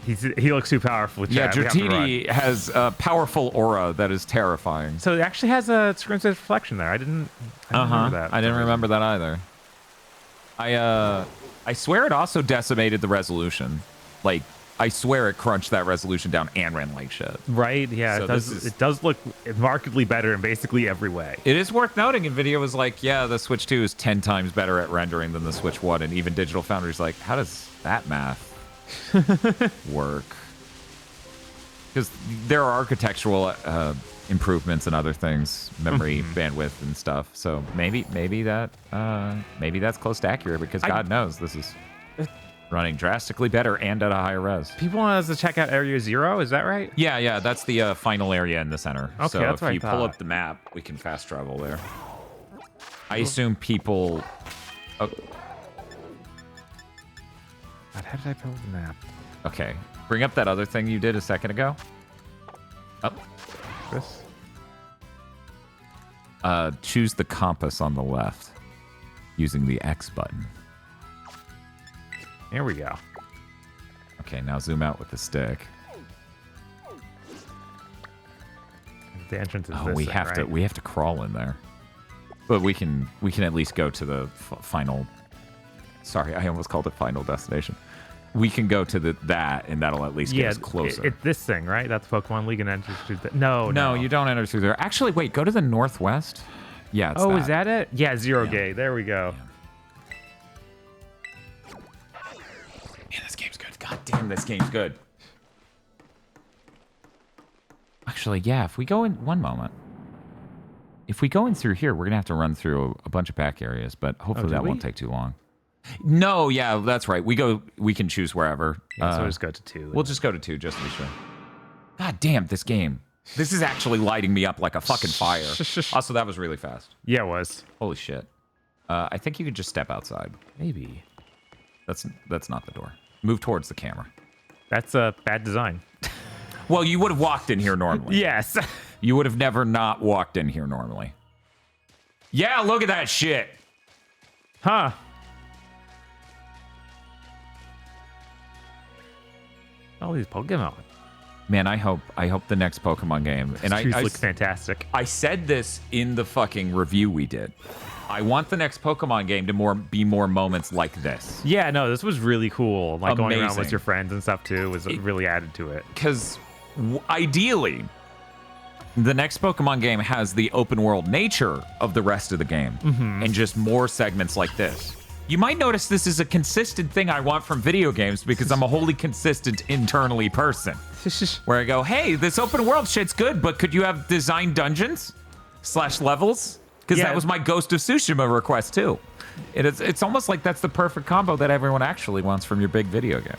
He looks too powerful. Yeah, Chad. We have to Dratini has a powerful aura that is terrifying. So it actually has a screen side reflection there. I didn't remember that. I didn't remember that either. I swear it also decimated the resolution. Like, I swear it crunched that resolution down and ran like shit. Right? Yeah, So it does look markedly better in basically every way. It is worth noting, NVIDIA was like, yeah, the Switch 2 is 10 times better at rendering than the Switch 1, and even Digital Foundry's like, how does that math work? Because there are architectural improvements and other things, memory bandwidth and stuff. So maybe that's close to accurate, because God knows this is running drastically better and at a higher res. People want us to check out Area 0, is that right? Yeah, that's the final area in the center. Okay, so that's if what I you pull thought. up the map, we can fast travel there. I assume people. Oh, God, how did I pull the map? okay. Bring up that other thing you did a second ago. Up. This? Choose the compass on the left using the X button. Here we go. Okay, now zoom out with the stick. The entrance is Oh, this we thing, have to right? we have to crawl in there. But we can at least go to the final. Sorry, I almost called it final destination. We can go to that, and that'll at least get us closer. It's this thing, right? That's Pokemon League and enter through the... No, you don't enter through there. Actually, wait, go to the northwest. Yeah, it's is that it? Yeah, Zero Gate. There we go. Man, this game's good. God damn, this game's good. Actually, yeah, if we go in... One moment. If we go in through here, we're going to have to run through a bunch of back areas, but hopefully that won't take too long. No, yeah, that's right. We can choose wherever. Yeah, so we'll just go to 2. We'll just go to 2 just to be sure. God damn, this game. This is actually lighting me up like a fucking fire. Also, that was really fast. Yeah, it was. Holy shit. I think you could just step outside. Maybe. That's not the door. Move towards the camera. That's a bad design. Well, you would have walked in here normally. Yes. You would have never not walked in here normally. Yeah, look at that shit. Huh. All these Pokemon. Man, I hope the next Pokemon game. And I look fantastic. I said this in the fucking review we did. I want the next Pokemon game to be more moments like this. Yeah, no, this was really cool. Like going around Amazing. with your friends and stuff too was really added to it. Because ideally, the next Pokemon game has the open world nature of the rest of the game, and just more segments like this. You might notice this is a consistent thing I want from video games because I'm a wholly consistent internally person. Where I go, hey, this open world shit's good, but could you have designed dungeons / levels? Because that was my Ghost of Tsushima request too. It's almost like that's the perfect combo that everyone actually wants from your big video game.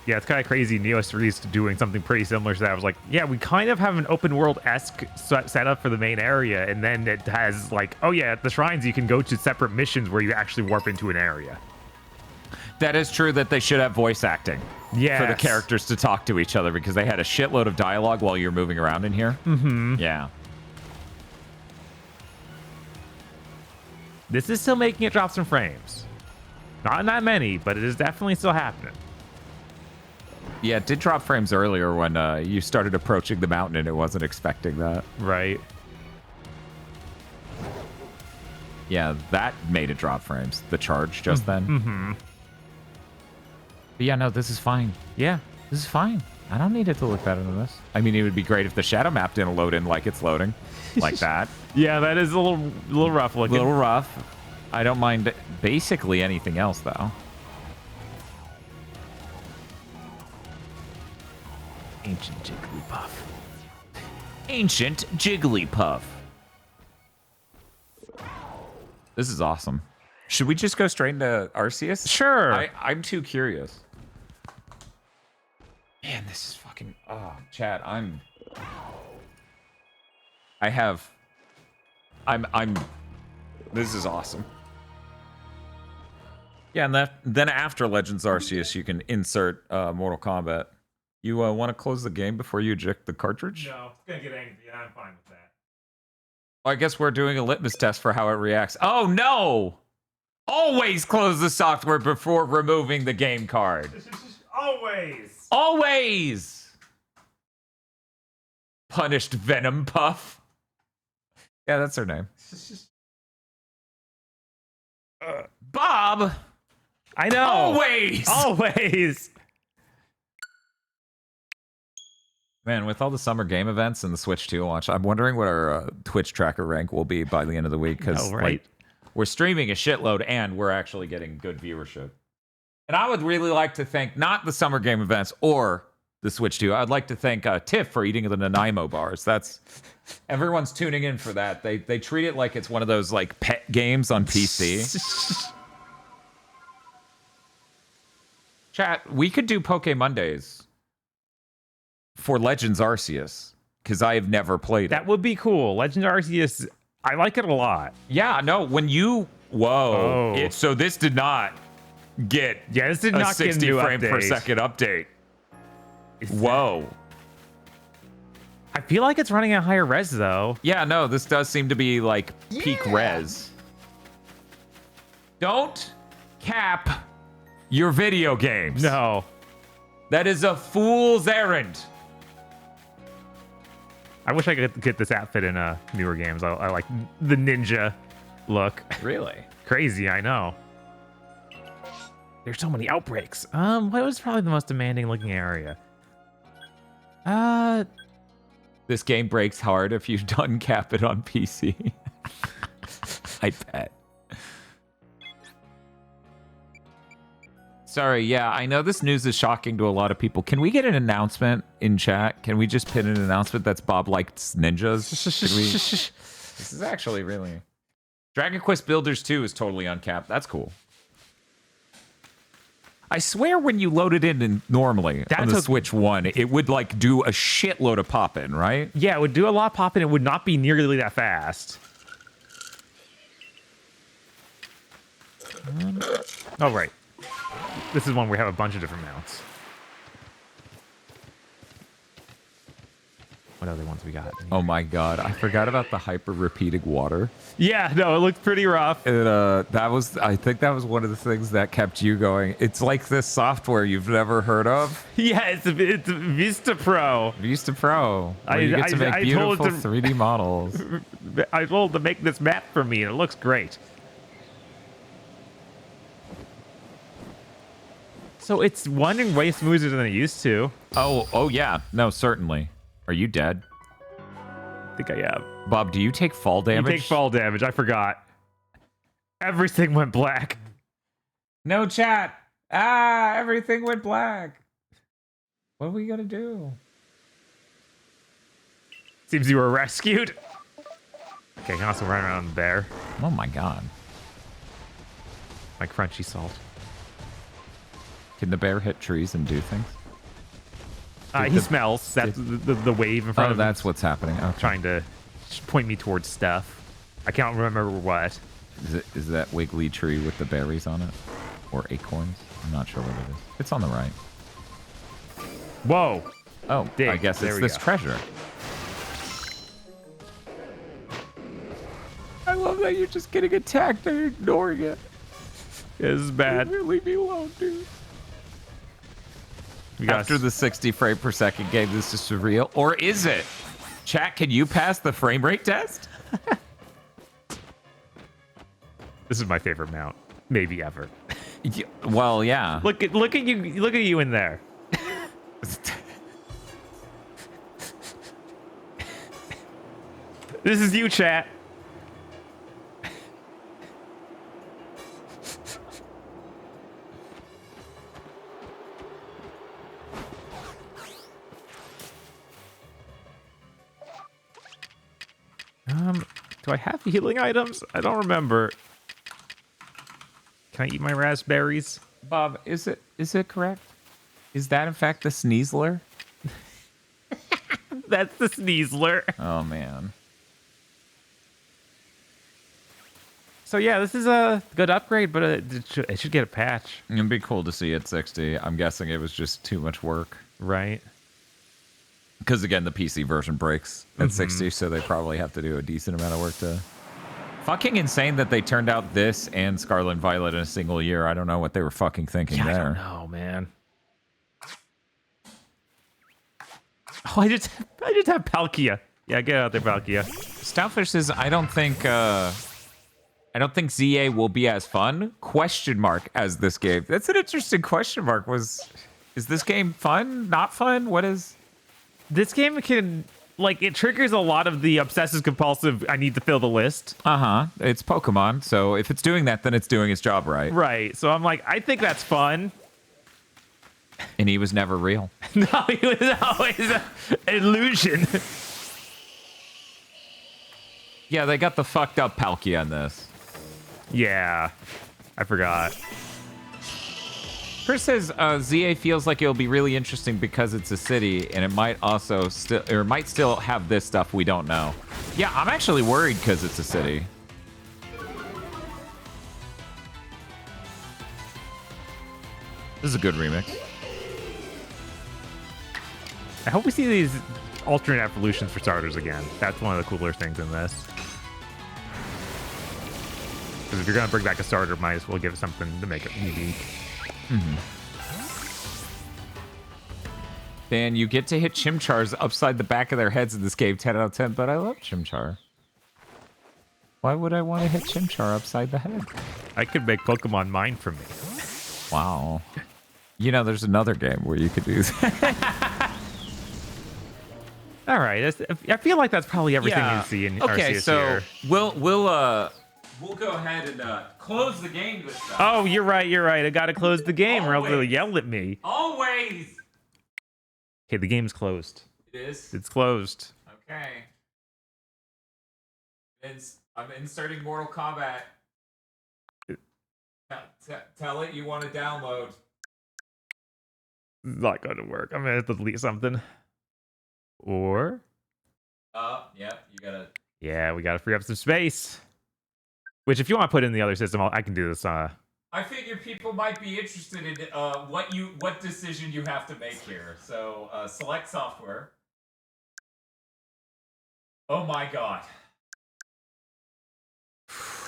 Yeah, it's kind of crazy. Neos released doing something pretty similar to that. I was like, yeah, we kind of have an open world-esque setup for the main area, and then it has like, oh yeah, at the shrines you can go to separate missions where you actually warp into an area. That is true that they should have voice acting for the characters to talk to each other because they had a shitload of dialogue while you're moving around in here. Mm-hmm. Yeah. This is still making it drop some frames. Not that many, but it is definitely still happening. Yeah, it did drop frames earlier when you started approaching the mountain and it wasn't expecting that. Right. Yeah, that made it drop frames. The charge just then. Mm-hmm. But yeah, no, this is fine. Yeah, this is fine. I don't need it to look better than this. I mean, it would be great if the shadow map didn't load in like it's loading. Like that. Yeah, that is a little rough looking. A little rough. I don't mind basically anything else, though. Ancient Jigglypuff. Ancient Jigglypuff. This is awesome. Should we just go straight into Arceus? Sure. I'm too curious. Man, this is fucking... Oh, chat, I'm... This is awesome. Yeah, and then after Legends Arceus, you can insert Mortal Kombat. You want to close the game before you eject the cartridge? No, it's gonna get angry. Yeah, I'm fine with that. I guess we're doing a litmus test for how it reacts. Oh, no! Always close the software before removing the game card. Always! Always! Punished Venom Puff. Yeah, that's her name. Bob! I know! Always! Always! Man, with all the summer game events and the Switch 2 launch, I'm wondering what our Twitch tracker rank will be by the end of the week. Because like, we're streaming a shitload and we're actually getting good viewership. And I would really like to thank not the summer game events or the Switch 2. I'd like to thank Tiff for eating the Nanaimo bars. That's everyone's tuning in for that. They treat it like it's one of those like pet games on PC. Chat, we could do Poke Mondays for Legends Arceus, because I have never played it. That would be cool. Legends Arceus, I like it a lot. Yeah, no, when you... Whoa. Oh. So this did not get this did not a 60 get a frame per update. second update. Whoa. I feel like it's running at higher res, though. Yeah, no, this does seem to be, like, peak res. Don't cap your video games. No. That is a fool's errand. I wish I could get this outfit in newer games. I like the ninja look. Really? Crazy, I know. There's so many outbreaks. What was probably the most demanding looking area? This game breaks hard if you don't cap it on PC. I bet. Sorry, yeah, I know this news is shocking to a lot of people. Can we get an announcement in chat? Can we just pin an announcement that's Bob likes ninjas? This is actually really... Dragon Quest Builders 2 is totally uncapped. That's cool. I swear when you load it in normally on the Switch 1, it would like do a shitload of pop-in, right? Yeah, it would do a lot of pop-in. It would not be nearly that fast. Oh, right. This is one where we have a bunch of different mounts. What other ones we got? Oh my god, I forgot about the hyper-repeating water. Yeah, no, it looked pretty rough. And, I think that was one of the things that kept you going. It's like this software you've never heard of. Yeah, it's Vista Pro. Vista Pro. Where you get to make beautiful 3D models. I told to make this map for me, and it looks great. So it's running way smoother than it used to. Oh yeah. No, certainly. Are you dead? I think I am. Bob, do you take fall damage? You take fall damage. I forgot. Everything went black. No chat. Everything went black. What are we gonna do? Seems you were rescued. Okay, I can also run around there. Oh my god. My crunchy salt. Can the bear hit trees and do things? He smells. That's the wave in front of him. That's what's happening. Okay. Trying to point me towards stuff. I can't remember what. Is that wiggly tree with the berries on it? Or acorns? I'm not sure what it is. It's on the right. Whoa. Oh, Dig. I guess There it's we this go. treasure. I love that you're just getting attacked and you're ignoring it. This is bad. Leave me alone, dude. We got After the 60 frame per second game, this is surreal. Or is it? Chat, can you pass the frame rate test? This is my favorite mount, maybe ever. Well, yeah. Look at you in there. This is you, chat. Do I have healing items? I don't remember. Can I eat my raspberries? Bob, is it correct? Is that in fact the Sneasler? That's the Sneasler. Oh man. So yeah, this is a good upgrade, but it should get a patch. It'd be cool to see at 60. I'm guessing it was just too much work. Right. Because again, the PC version breaks at 60, so they probably have to do a decent amount of work to... Fucking insane that they turned out this and Scarlet and Violet in a single year. I don't know what they were fucking thinking there. I don't know, man. Oh, I just have Palkia. Yeah, get out there, Palkia. Stoutfish says, I don't think ZA will be as fun? Question mark as this game. That's an interesting question mark. Is this game fun? Not fun? What is... This game can, like, it triggers a lot of the obsessive compulsive, I need to fill the list. It's Pokemon, so if it's doing that, then it's doing its job right. Right, so I'm like, I think that's fun. And he was never real. No, he was always an illusion. Yeah, they got the fucked up Palkia in this. Yeah, I forgot. Chris says ZA feels like it'll be really interesting because it's a city, and it might also still have this stuff we don't know. Yeah, I'm actually worried because it's a city. This is a good remix. I hope we see these alternate evolutions for starters again. That's one of the cooler things in this. Because if you're gonna bring back a starter, might as well give it something to make it unique. Dan, you get to hit Chimchars upside the back of their heads in this game, 10 out of 10, but I love Chimchar. Why would I want to hit Chimchar upside the head? I could make Pokemon mine for me. Wow. You know, there's another game where you could do that. All right, I feel like that's probably everything you see in Arceus so here. we'll go ahead and close the game this time. Oh, you're right. I gotta close the game or else they'll yell at me. Always. Okay, the game's closed. It is? It's closed. Okay. I'm inserting Mortal Kombat. Tell it you want to download. It's not going to work. I'm gonna have to delete something. Or? Yep, you gotta... Yeah, we gotta free up some space. Which, if you want to put in the other system, I can do this. I figure people might be interested in what decision you have to make here. So select software. Oh my god.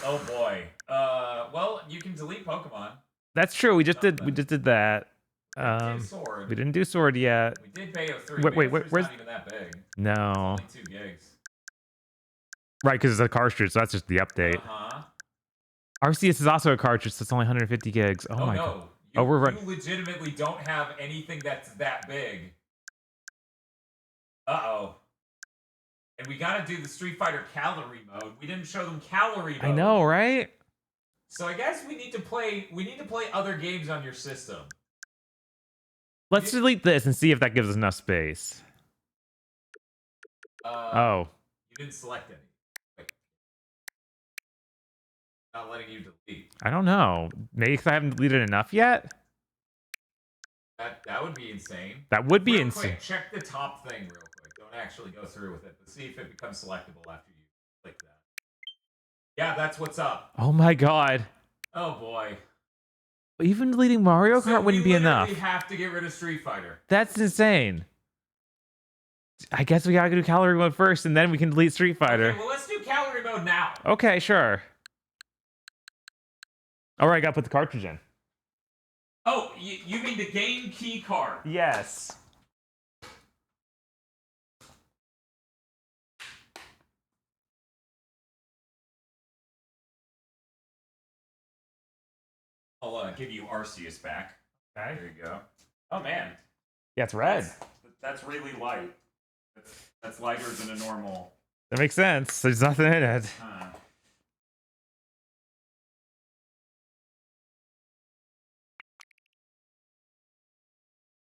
Oh boy. Well, you can delete Pokemon. That's true. We just did that. Sword. We didn't do Sword yet. We did Bayo 3. Wait, Bayo 3's where's... not even that big. No. Only 2 gigs. Right, because it's a cartridge, so that's just the update. Arceus is also a cartridge, so it's only 150 gigs. Oh my god. You, we're you legitimately don't have anything that's that big. Uh-oh. And we gotta do the Street Fighter calorie mode. We didn't show them calorie mode. I know, right? So I guess we need to play other games on your system. Let's delete this and see if that gives us enough space. Oh. You didn't select any. Wait. Not letting you delete. I don't know. Maybe because I haven't deleted enough yet? That would be insane. That would be Real insane. Quick, check the top thing real quick. Don't actually go through with it, but see if it becomes selectable after you click that. Yeah, that's what's up. Oh my god. Oh boy. Even deleting Mario Kart wouldn't be enough. We have to get rid of Street Fighter. That's insane. I guess we gotta do calorie mode first, and then we can delete Street Fighter. Okay, well, let's do calorie mode now. Okay, sure. All right, gotta put the cartridge in. Oh, you mean the game key card? Yes. I'll give you Arceus back. Okay. There you go. Oh man. Yeah, it's red. That's really light. That's lighter than a normal. That makes sense. There's nothing in it.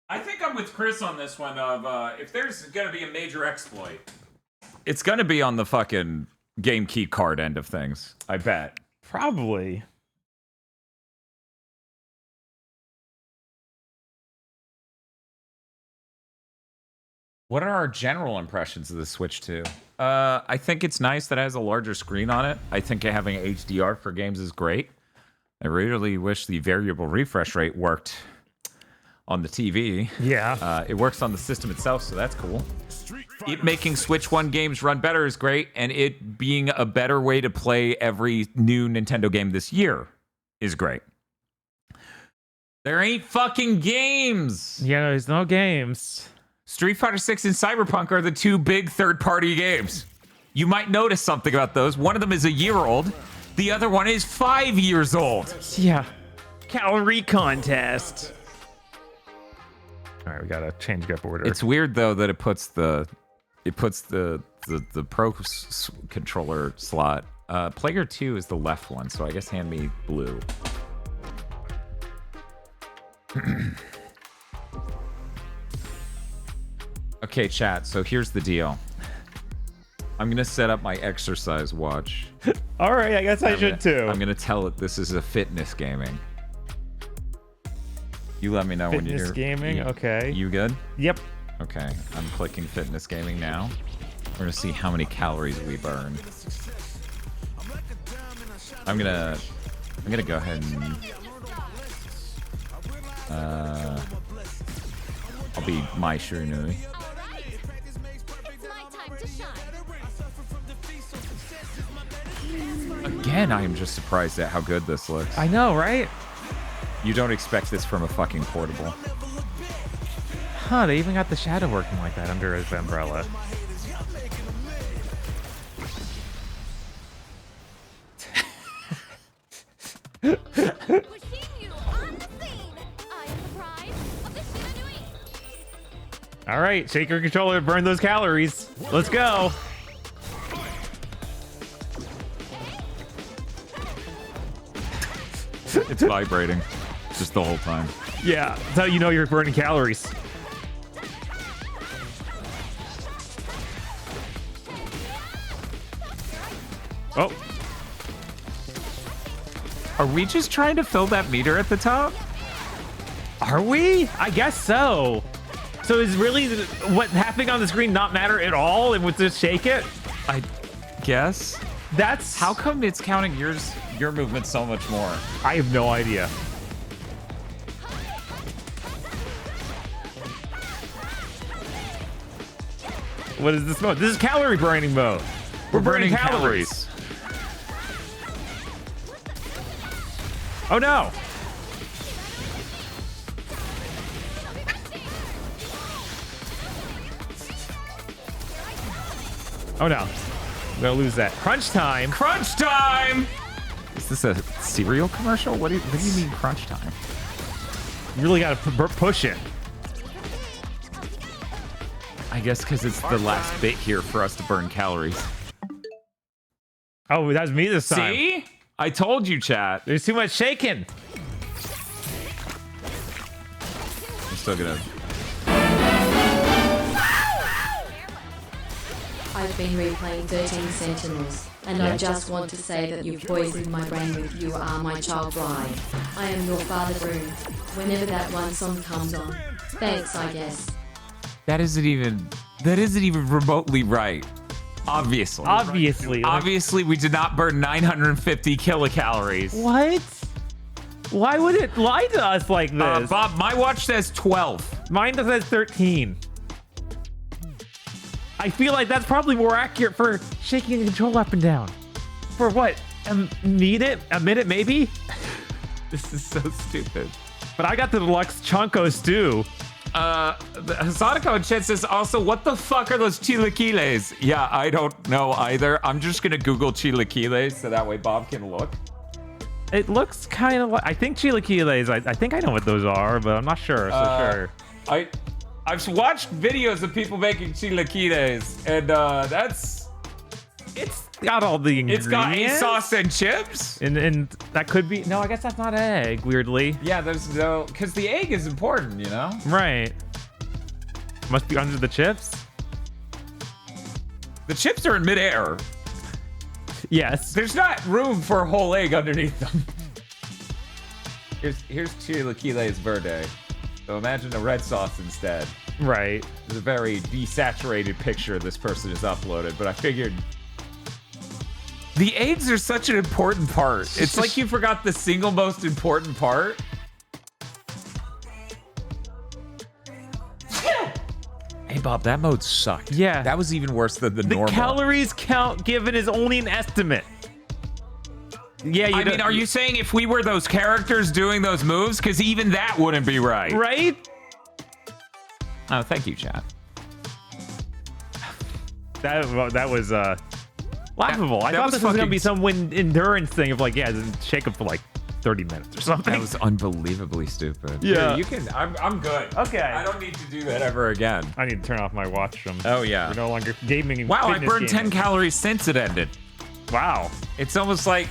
I think I'm with Chris on this one of if there's gonna be a major exploit, it's gonna be on the fucking game key card end of things. I bet. Probably. What are our general impressions of the Switch 2? I think it's nice that it has a larger screen on it. I think having HDR for games is great. I really wish the variable refresh rate worked on the TV. Yeah. It works on the system itself, so that's cool. It making Switch 1 games run better is great, and it being a better way to play every new Nintendo game this year is great. There ain't fucking games! Yeah, there's no games. Street Fighter 6 and Cyberpunk are the two big third-party games. You might notice something about those. One of them is a year old. The other one is 5 years old. Yeah. Calorie contest. All right, we gotta change up order. It's weird though that it puts the Pro controller slot. Player 2 is the left one, so I guess hand me blue. Okay, chat. So here's the deal. I'm gonna set up my exercise watch. All right, I guess I should too. I'm gonna tell it this is a fitness gaming. You let me know when you're... Fitness gaming, okay. You good? Yep. Okay, I'm clicking fitness gaming now. We're gonna see how many calories we burn. I'm gonna go ahead and... I'll be my Shunui. Again, I am just surprised at how good this looks. I know, right? You don't expect this from a fucking portable. Huh, they even got the shadow working like that under his umbrella. All right, shake your controller, burn those calories. Let's go. It's vibrating just the whole time. Yeah, that's how you know you're burning calories. Oh. Are we just trying to fill that meter at the top? Are we? I guess so. So is really what happening on the screen not matter at all and would just shake it? I guess. That's... How come it's counting your movement so much more? I have no idea. What is this mode? This is calorie burning mode. We're burning calories. Oh no! Oh no. I'm gonna lose that. Crunch time! Crunch time! Is this a cereal commercial? What do you mean crunch time? You really gotta push it. I guess because it's the last bit here for us to burn calories. Oh, that was me this time. See? I told you, chat. There's too much shaking. I'm still gonna... I've been replaying 13 Sentinels. And I just want to say that you've poisoned my brain with You Are My Child Bride. I am your father groom. Whenever that one song comes on. Thanks, I guess. That isn't even remotely right. Obviously. Obviously, we did not burn 950 kilocalories. What? Why would it lie to us like this? Bob, my watch says 12. Mine says 13. I feel like that's probably more accurate for shaking a control up and down. For what? A minute maybe? This is so stupid. But I got the deluxe Chonko stew. Sadako in chat says also, what the fuck are those chilaquiles? Yeah, I don't know either. I'm just gonna Google chilaquiles so that way Bob can look. It looks kind of like, I think chilaquiles, I think I know what those are, but I'm not sure, so sure. I've watched videos of people making chilaquiles, and it's got all the ingredients. It's got egg sauce and chips? And that could be, no, I guess that's not egg, weirdly. Yeah, there's no, because the egg is important, you know? Right. Must be under the chips? The chips are in midair. Yes. There's not room for a whole egg underneath them. Here's chilaquiles verde. So imagine a red sauce instead. Right. It's a very desaturated picture this person has uploaded, but I figured the eggs are such an important part. It's like you forgot the single most important part. Hey Bob, that mode sucked. Yeah. That was even worse than the normal. The calories count given is only an estimate. Yeah, I mean, are you saying if we were those characters doing those moves? Because even that wouldn't be right. Right? Oh, thank you, chat. That was laughable. I thought this was gonna be some endurance thing of like, yeah, shake them for like 30 minutes or something. That was unbelievably stupid. Yeah. You can. I'm good. Okay. I don't need to do that ever again. I need to turn off my watch. Oh yeah. We're no longer gaming. Wow, I burned 10 calories since it ended. Wow. It's almost like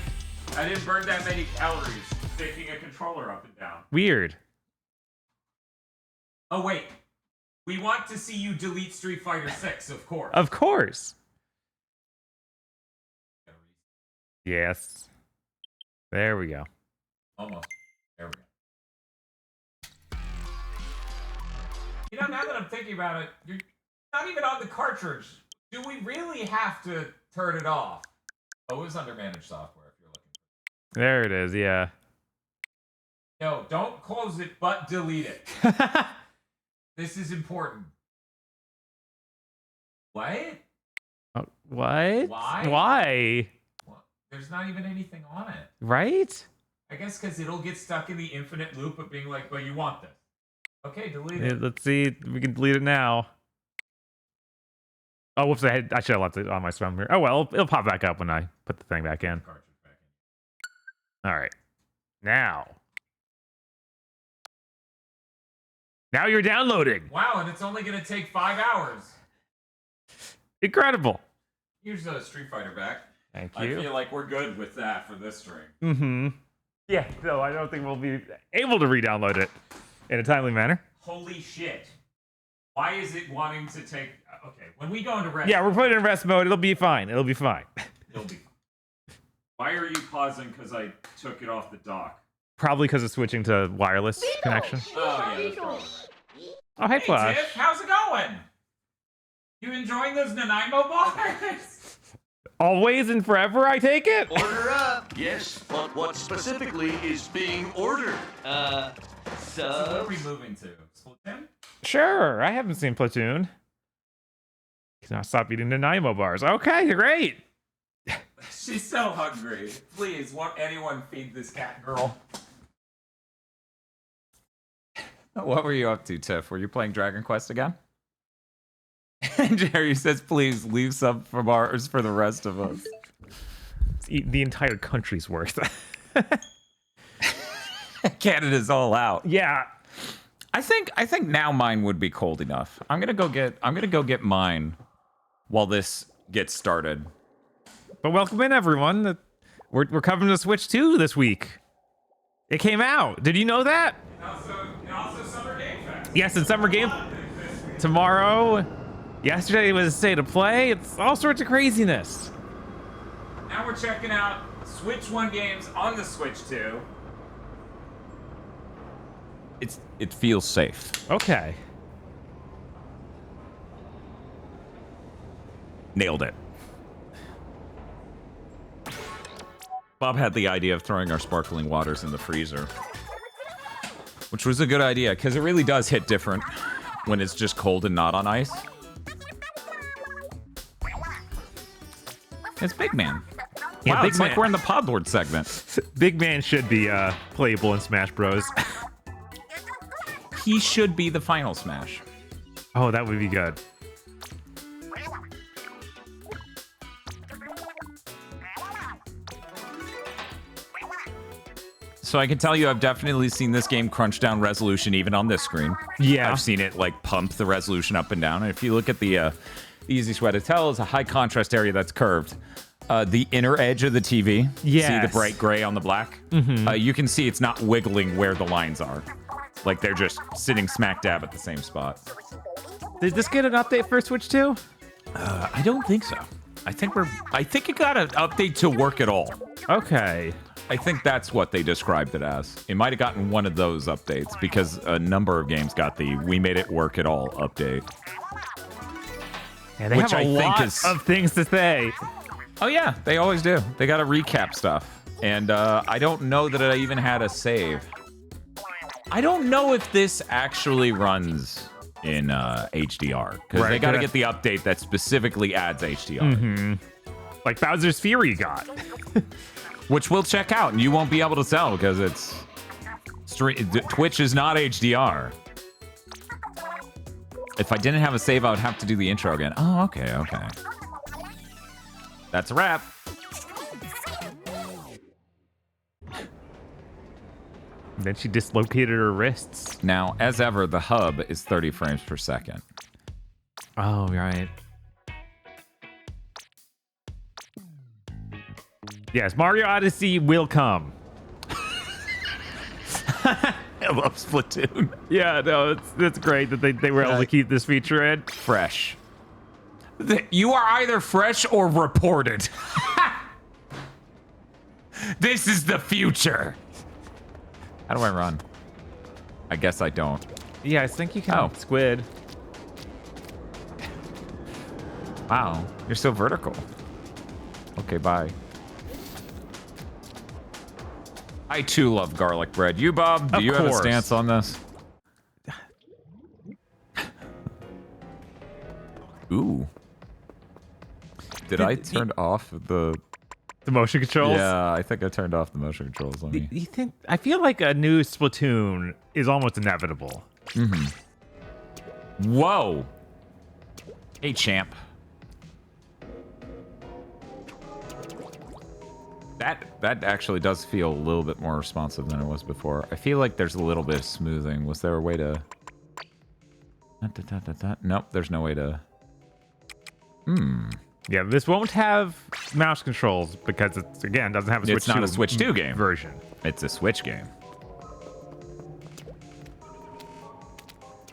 I didn't burn that many calories sticking a controller up and down. Weird. Oh wait. We want to see you delete Street Fighter 6, of course. Of course. Yes. There we go. Almost. There we go. You know, now that I'm thinking about it, you're not even on the cartridge. Do we really have to turn it off? Oh, it was under managed software if you're looking. There it is, yeah. No, don't close it, but delete it. This is important. What? What? Why? Well, there's not even anything on it. Right? I guess because it'll get stuck in the infinite loop of being like, but you want this. Okay, delete it. Let's see. We can delete it now. Oh, whoops. I should have left it on my spam here. Oh, well. It'll pop back up when I put the thing back in. All right. Now you're downloading. Wow, and it's only going to take 5 hours. Incredible. Here's a Street Fighter back. Thank you. I feel like we're good with that for this stream. Mm-hmm. Yeah, no, I don't think we'll be able to re-download it in a timely manner. Holy shit. Why is it wanting to take... Okay, when we go into rest... Yeah, we're putting it in rest mode. It'll be fine. It'll be fine. It'll be fine. Why are you pausing? Because I took it off the dock. Probably because of switching to wireless connection. Oh, yeah, that's probably. Oh, hey, Flash. Tiff, how's it going? You enjoying those Nanaimo bars? Always and forever, I take it? Order up! Yes, but what specifically is being ordered? So what are we moving to? Splatoon? Sure, I haven't seen Platoon. Cannot stop eating Nanaimo bars. Okay, great. She's so hungry. Please, won't anyone feed this cat girl? What were you up to, Tiff? Were you playing Dragon Quest again? And Jerry says, please leave some for bars for the rest of us. Eat the entire country's worth. Canada's all out. Yeah. I think now mine would be cold enough. I'm gonna go get mine while this gets started. But welcome in, everyone. We're covering the Switch 2 this week. It came out. Did you know that? And also Summer Game Fest. Yes, it's Summer Game tomorrow. Yesterday was State of Play. It's all sorts of craziness. Now Now we're checking out Switch 1 games on the Switch 2. It feels safe. Okay. Nailed it. Bob had the idea of throwing our sparkling waters in the freezer, which was a good idea because it really does hit different when it's just cold and not on ice. It's Big Man. Yeah, Wow, Big it's Man. like we're in the Podlord segment. Big Man should be playable in Smash Bros. He should be the final Smash. Oh, that would be good. So I can tell you I've definitely seen this game crunch down resolution even on this screen. Yeah. I've seen it like pump the resolution up and down. And if you look at the easiest way to tell is a high contrast area that's curved. The inner edge of the TV, see the bright gray on the black? You can see it's not wiggling where the lines are. Like they're just sitting smack dab at the same spot. Did this get an update for Switch 2? I don't think so. I think it got an update to work at all. Okay. I think that's what they described it as. It might have gotten one of those updates because a number of games got the "we made it work at all" update. Yeah, they have a lot of things to say. Oh yeah, they always do. They got to recap stuff, and I don't know that I even had a save. I don't know if this actually runs in HDR because they got to get the update that specifically adds HDR. Like Bowser's Fury got. Which we'll check out, and you won't be able to tell because it's Twitch is not HDR. If I didn't have a save, I would have to do the intro again. Oh, okay. That's a wrap. Then she dislocated her wrists. Now, as ever, the hub is 30 frames per second. Oh, right. Yes, Mario Odyssey will come. I love Splatoon. Yeah, no, it's great that they were able to keep this feature in. Fresh. You are either fresh or reported. This is the future. How do I run? I guess I don't. Yeah, I think you can. Squid. Wow, you're so vertical. Okay, bye. I too love garlic bread. You, Bob, do you have a stance on this? Ooh. Did I turn off the motion controls? Yeah, I think I turned off the motion controls. Let me... You think? I feel like a new Splatoon is almost inevitable. Whoa. Hey, champ. That actually does feel a little bit more responsive than it was before. I feel like there's a little bit of smoothing. Was there a way to... Nope, there's no way to... Yeah, this won't have mouse controls because it's, again, doesn't have a Switch 2 It's not a Switch 2 game. version. It's a Switch game.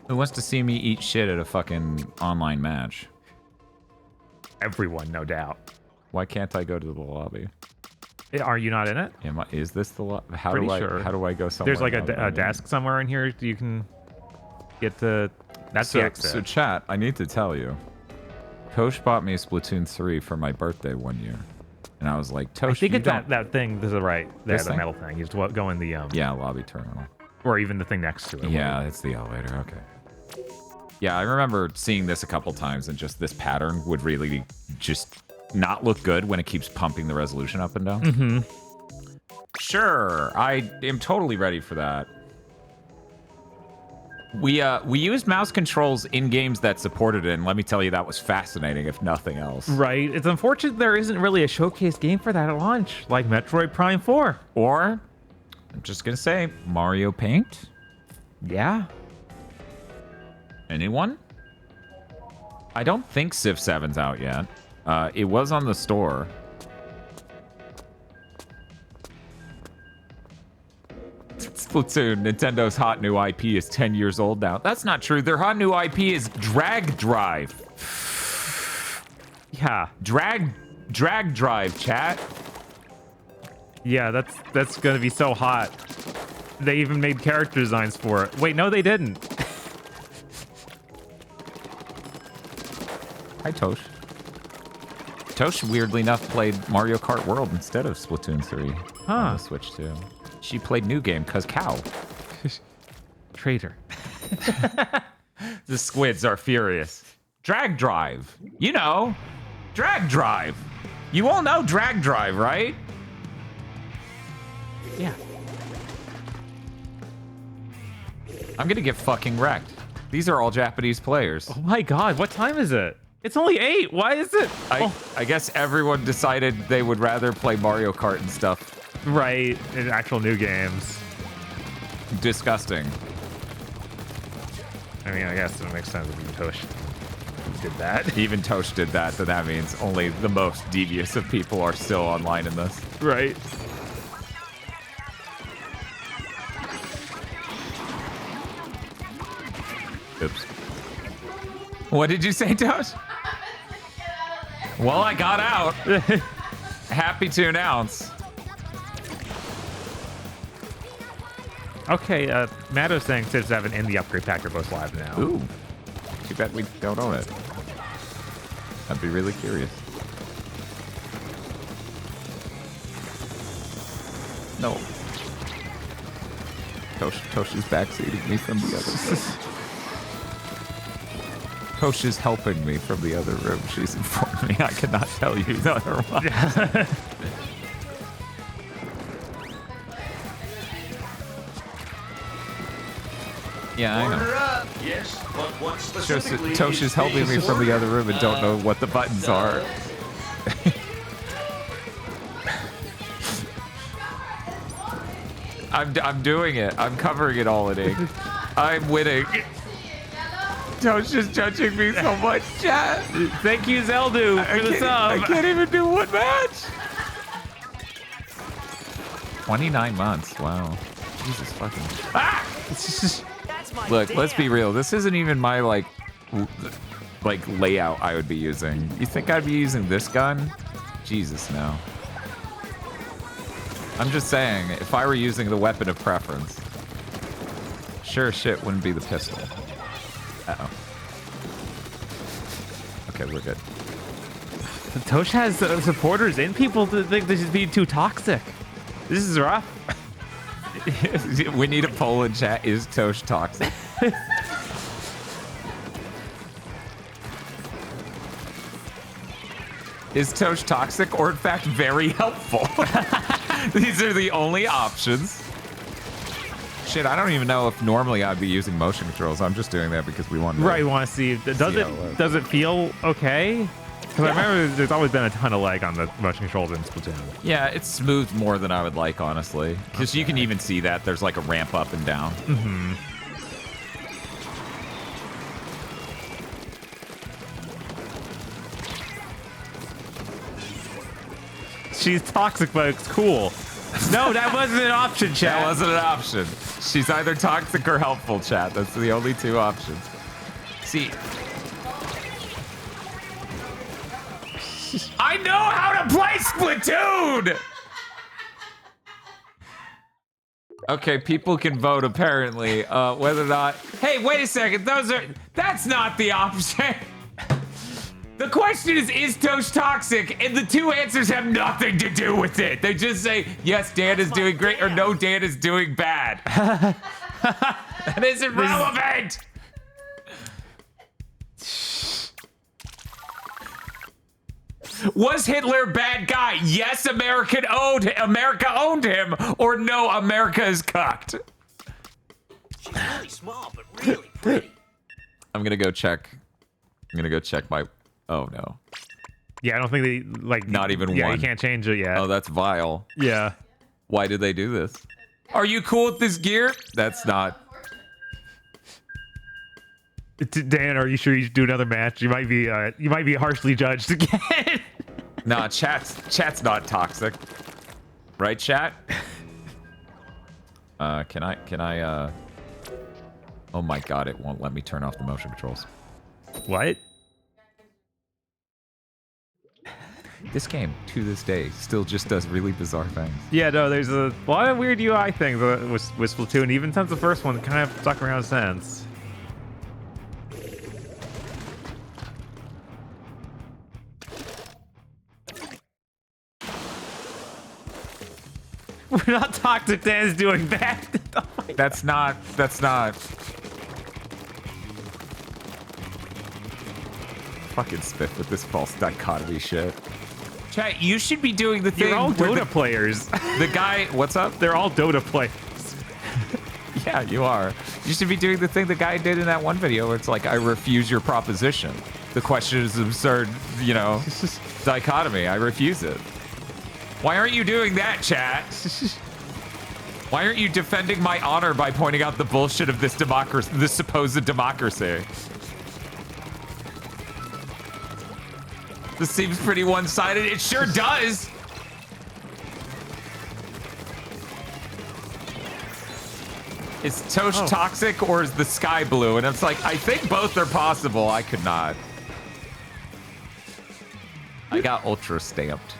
Who wants to see me eat shit at a fucking online match? Everyone, no doubt. Why can't I go to the lobby? Are you not in it? Is this the lobby? How Pretty do I? sure. How do I go somewhere? There's like a desk somewhere in here you can get to. That's so, the exit. So chat, I need to tell you, Tosh bought me a Splatoon 3 for my birthday one year, and I was like, Tosh, I think it's that thing. This is right. There, This the thing? metal thing. You just go in the yeah, lobby terminal, or even the thing next to it. Yeah, it's the elevator. Okay. Yeah, I remember seeing this a couple times, and just this pattern would really just not look good when it keeps pumping the resolution up and down. Sure, I am totally ready for that. We used mouse controls in games that supported it, and let me tell you, that was fascinating, if nothing else. Right. It's unfortunate there isn't really a showcase game for that at launch, like Metroid Prime 4. Or, I'm just gonna say, Mario Paint? Yeah. Anyone? I don't think Civ 7's out yet. It was on the store. Splatoon, Nintendo's hot new IP is 10 years old now. That's not true. Their hot new IP is Drag Drive. Yeah. Drag Drive, chat. Yeah, that's gonna be so hot. They even made character designs for it. Wait, no, they didn't. Hi, Tosh. Tosh, weirdly enough, played Mario Kart World instead of Splatoon 3 on the Switch too. She played New Game cause cow. Traitor. The squids are furious. Drag Drive. You know, Drag Drive. You all know Drag Drive, right? Yeah. I'm gonna get fucking wrecked. These are all Japanese players. Oh my god, what time is it? It's only 8. Why is it? I guess everyone decided they would rather play Mario Kart and stuff. Right, in actual new games. Disgusting. I mean, I guess it makes sense if even Tosh did that. Even Tosh did that, so that means only the most devious of people are still online in this. Right. Oops. What did you say, Tosh? Well, I got out. Happy to announce. Okay, Matto's saying Civ 7 and the upgrade pack are both live now. Ooh. Too bad we don't own it. I'd be really curious. No. Tosh is backseating me from the other room. Tosh is helping me from the other room. She's informed me I cannot tell you otherwise. Yeah, I know. Yes, but what specifically Tosh is helping me from the other room and don't know what the buttons are. I'm doing it. I'm covering it all in ink. I'm winning. Tosh is judging me so much, chat. Thank you, Zeldu, for the sub. I can't even do one match. 29 months. Wow. Jesus fucking. Ah! Look, let's be real. This isn't even my like layout I would be using. You think I'd be using this gun? Jesus, no. I'm just saying, if I were using the weapon of preference, sure shit wouldn't be the pistol. Uh-oh. Okay, we're good. Tosh has supporters and people that think this is being too toxic. This is rough. We need a poll in chat. Is Tosh toxic? Is Tosh toxic or in fact very helpful? These are the only options. Shit, I don't even know if normally I'd be using motion controls. I'm just doing that because we want to. Right, we want to see. Does it feel okay? Because I remember there's always been a ton of lag on the motion controls in Splatoon. Yeah, it's smoothed more than I would like, honestly. Because you can even see that there's like a ramp up and down. Mm-hmm. She's toxic, but it's cool. No, that wasn't an option, chat. That wasn't an option. She's either toxic or helpful, chat. That's the only two options. See, I know how to play Splatoon! Okay, people can vote apparently, whether or not... Hey, wait a second, that's not the option. The question is Tosh toxic? And the two answers have nothing to do with it. They just say, yes, Dan is doing great, or no, Dan is doing bad. That isn't relevant! Was Hitler a bad guy? Yes, America owned him, or no, America is cucked. She's really small, but really pretty. I'm gonna go check. My. Oh no. Yeah, I don't think they like. Not even one. Yeah, you can't change it yet. Oh, that's vile. Yeah. Why did they do this? Are you cool with this gear? That's not. Dan, are you sure you should do another match? You might be harshly judged again. Nah, chat's not toxic, right, chat? Can I? Oh my god, it won't let me turn off the motion controls. What? This game, to this day, still just does really bizarre things. Yeah, no, there's a lot of weird UI things with Splatoon, even since the first one, kind of stuck around since. We're not Toxic Dan's doing that. Oh that's not. Fucking spit with this false dichotomy shit. Chat, you should be doing the thing. You're all Dota players. The guy, what's up? They're all Dota players. Yeah, you are. You should be doing the thing the guy did in that one video where it's like, I refuse your proposition. The question is absurd, you know, dichotomy. I refuse it. Why aren't you doing that, chat? Why aren't you defending my honor by pointing out the bullshit of this democracy, this supposed democracy? This seems pretty one-sided. It sure does. Is Tosh toxic or is the sky blue? And it's like, I think both are possible. I could not. I got ultra stamped.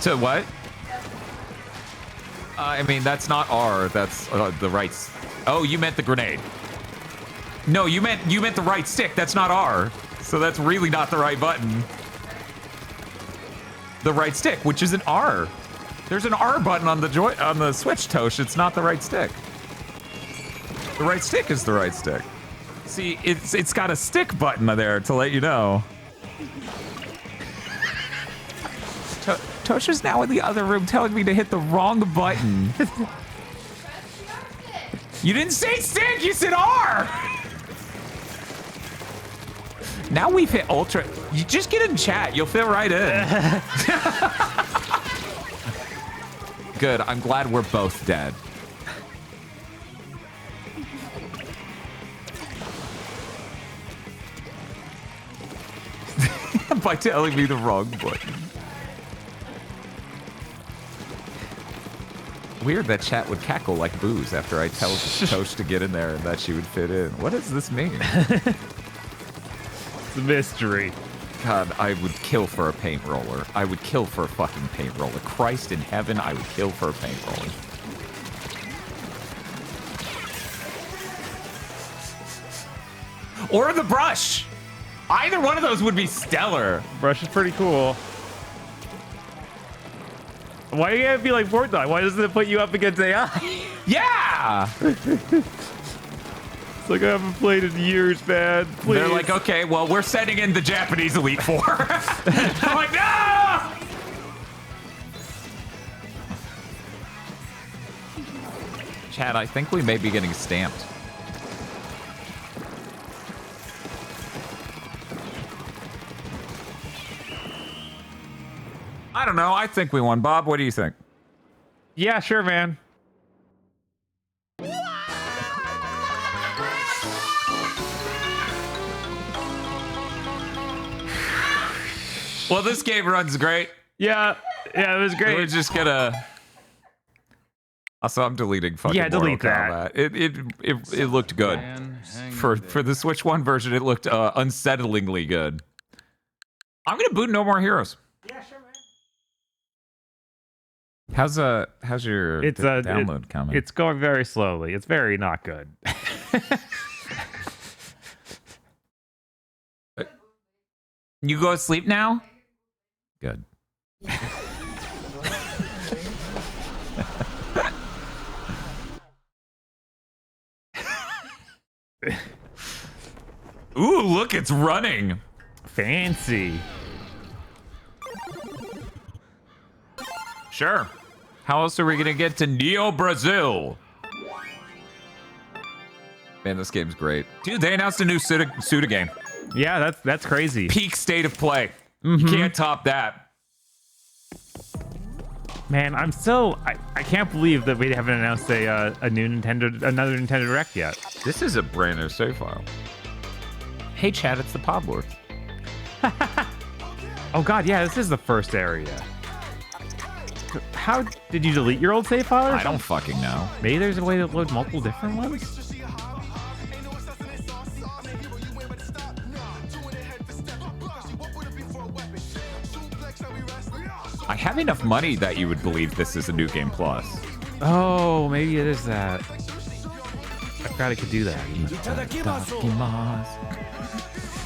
To what? I mean, that's not R. That's the right. Oh, you meant the grenade. No, you meant the right stick. That's not R. So that's really not the right button. The right stick, which is an R. There's an R button on the Switch, Tosh. It's not the right stick. The right stick is the right stick. See, it's got a stick button there to let you know. Tosh is now in the other room telling me to hit the wrong button. You didn't say stick, you said R! Now we've hit ultra. You just get in chat, you'll fit right in. Good, I'm glad we're both dead. By telling me the wrong button. Weird that chat would cackle like booze after I tell Tosh to get in there and that she would fit in. What does this mean? It's a mystery. God, I would kill for a paint roller. I would kill for a fucking paint roller. Christ in heaven, I would kill for a paint roller. Or the brush. Either one of those would be stellar. Brush is pretty cool. Why do you have to be like Fortnite? Why doesn't it put you up against AI? Yeah! It's like I haven't played in years, man. Please. They're like, okay, well, we're setting in the Japanese Elite Four. I'm like, no! Chad, I think we may be getting stamped. I don't know. I think we won. Bob, what do you think? Yeah, sure, man. Well, this game runs great. Yeah, it was great. We're just gonna. Also, I'm deleting fucking delete Mortal Kombat. It looked good. For the Switch 1 version, it looked unsettlingly good. I'm gonna boot No More Heroes. Yeah, sure, man. How's your download coming? It's going very slowly. It's very not good. You go to sleep now? Good. Ooh, look, it's running. Fancy. Sure. How else are we gonna get to Neo Brazil? Man, this game's great. Dude, they announced a new Suda game. Yeah, that's crazy. Peak state of play. You can't top that. Man, I can't believe that we haven't announced another Nintendo Direct yet. This is a brand new save file. Hey, Chad, it's the Podlord. Oh God, yeah, this is the first area. How did you delete your old save file? I don't fucking know. Maybe there's a way to load multiple different ones. have enough money that you would believe this is a New Game Plus. Oh, maybe it is that. I forgot I could do that.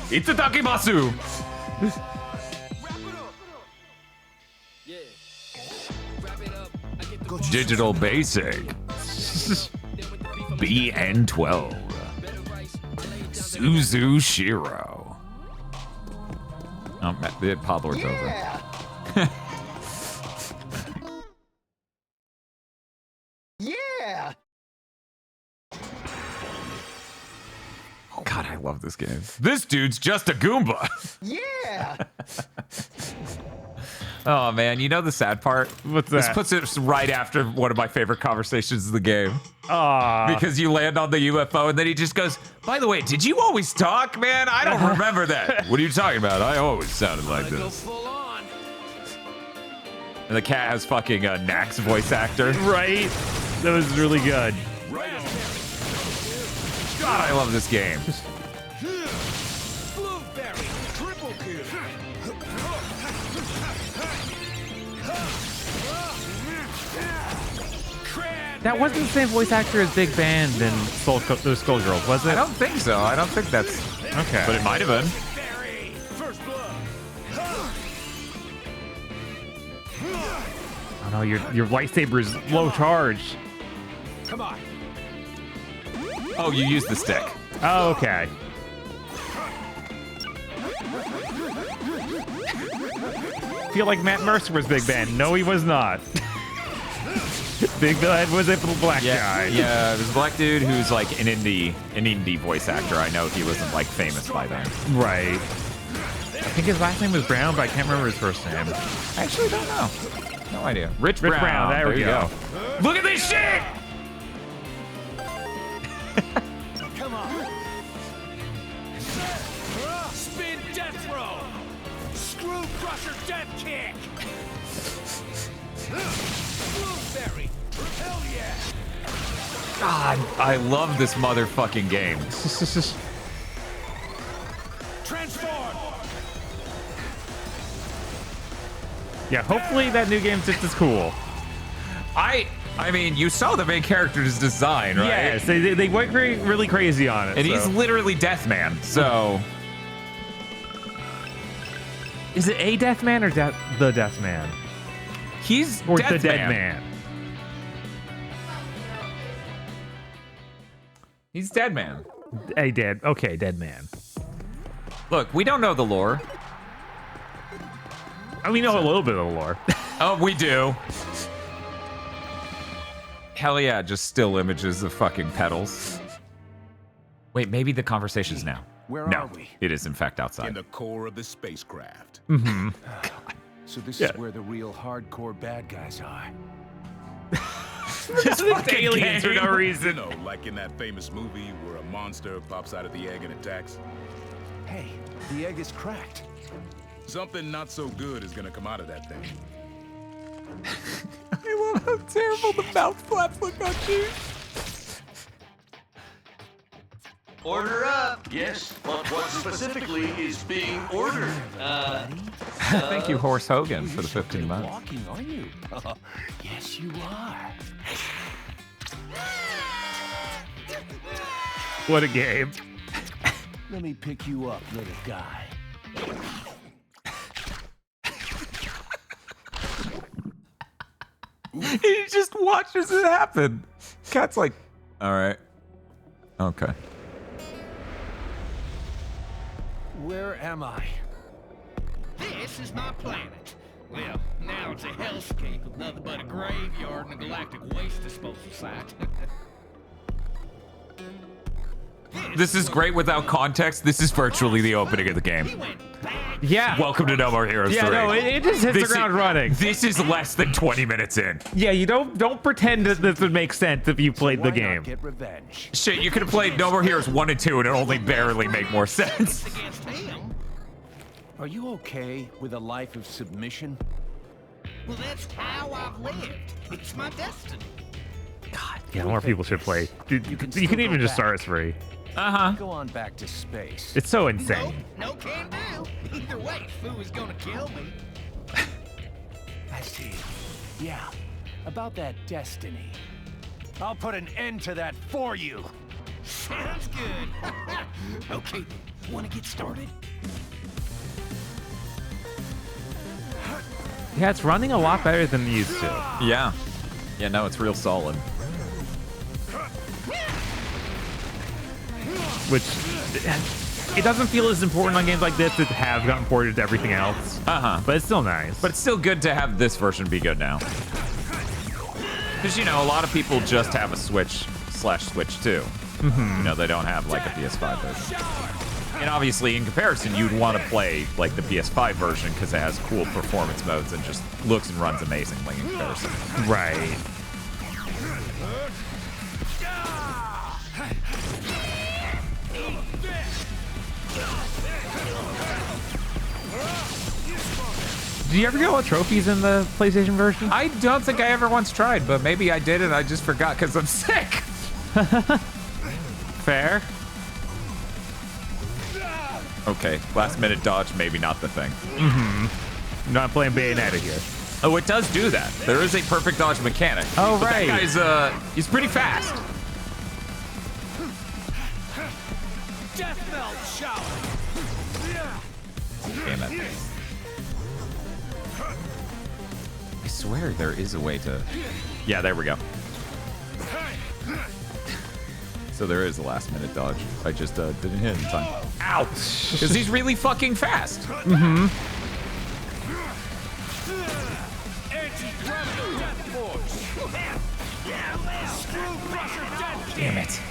Itadakimasu! Digital Basic. BN12. Suzu Shiro. Oh, the Pod Lord's over. Yeah! God, I love this game. This dude's just a Goomba. Yeah! Oh man, you know the sad part? What's that? This puts it right after one of my favorite conversations of the game. Aww. Because you land on the UFO and then he just goes, by the way, did you always talk, man? I don't remember that. What are you talking about? I always sounded like this. And the cat has fucking a Nax voice actor. Right? That was really good. God, I love this game. That wasn't the same voice actor as Big Band in Skullgirls, was it? I don't think so. I don't think that's... Okay. But it might have been. Oh no, your lightsaber is low charge. Come on. Oh, you used the stick. Oh, okay. I feel like Matt Mercer was Big Ben. No, he was not. Big Ben was a little black guy. Yeah, it was a black dude who's like an indie voice actor. I know he wasn't like famous by then. Right. I think his last name was Brown, but I can't remember his first name. I actually don't know. No idea. Rich Brown. Brown. There we go. Look at this shit! Come on. Spin death throw. Screw crusher death kick. Blueberry. Hell yeah. God, I love this motherfucking game. Transform. Yeah, hopefully that new game's just as cool. I mean, you saw the main character's design, right? Yes, they went really crazy on it. And so. he's literally Deathman, so... Is it a Deathman or the Deathman? He's or Deathman. the Dead Man. He's Deadman. Dead Man. Look, we don't know the lore. We know a little bit of the lore. Oh, we do. Hell yeah, just still images of fucking pedals. Wait, maybe the conversation's now. Where no, are we? It is in fact outside. In the core of the spacecraft. Mm-hmm. So this Yeah. is where the real hardcore bad guys are. Just aliens for no reason. You know, like in that famous movie where a monster pops out of the egg and attacks. Hey, the egg is cracked. Something not so good is gonna come out of that thing. I love how terrible the mouth flaps look on you. Order up. Yes, but what specifically is being ordered? Thank you, Horse Hogan, for the 15 months. Walking, are you? Yes, you are. What a game. Let me pick you up, little guy. He just watches it happen. Cat's like, all right. Okay. Where am I? This is my planet. Well, now it's a hellscape of nothing but a graveyard and a galactic waste disposal site. This is great without context. This is virtually the opening of the game. Yeah. Welcome to No More Heroes 3. Yeah, no, it just hits the ground running. This is less than 20 minutes in. Yeah, you don't pretend that this would make sense if you played the game. Get revenge. Shit, you could have played No More Heroes 1 and 2 and it only barely make more sense. Are you okay with a life of submission? Well, that's how I've lived. It's my destiny. God, yeah, more people should play. You can even just start as free. Go on back to space. It's so insane. No can do. Either way, Foo is gonna kill me. I see. Yeah, about that destiny. I'll put an end to that for you. Sounds good. Okay, wanna get started? Yeah, it's running a lot better than it used to. Yeah. Yeah, no, it's real solid. Which, it doesn't feel as important on games like this that have gotten ported to everything else. But it's still nice. But it's still good to have this version be good now. Because, you know, a lot of people just have a Switch/Switch 2. You know, they don't have, like, a PS5 version. And obviously, in comparison, you'd want to play, like, the PS5 version because it has cool performance modes and just looks and runs amazingly in comparison. Right. Did you ever get all the trophies in the PlayStation version? I don't think I ever once tried, but maybe I did and I just forgot because I'm sick. Fair. Okay, last minute dodge, maybe not the thing. Not playing Bayonetta here. Oh, it does do that. There is a perfect dodge mechanic. Oh, but right. That guy's, he's pretty fast. Death melt shower. Damn it. I swear there is a way to... Yeah, there we go. So there is a last minute dodge. I just didn't hit in time. Ouch! Because he's really fucking fast. Damn it.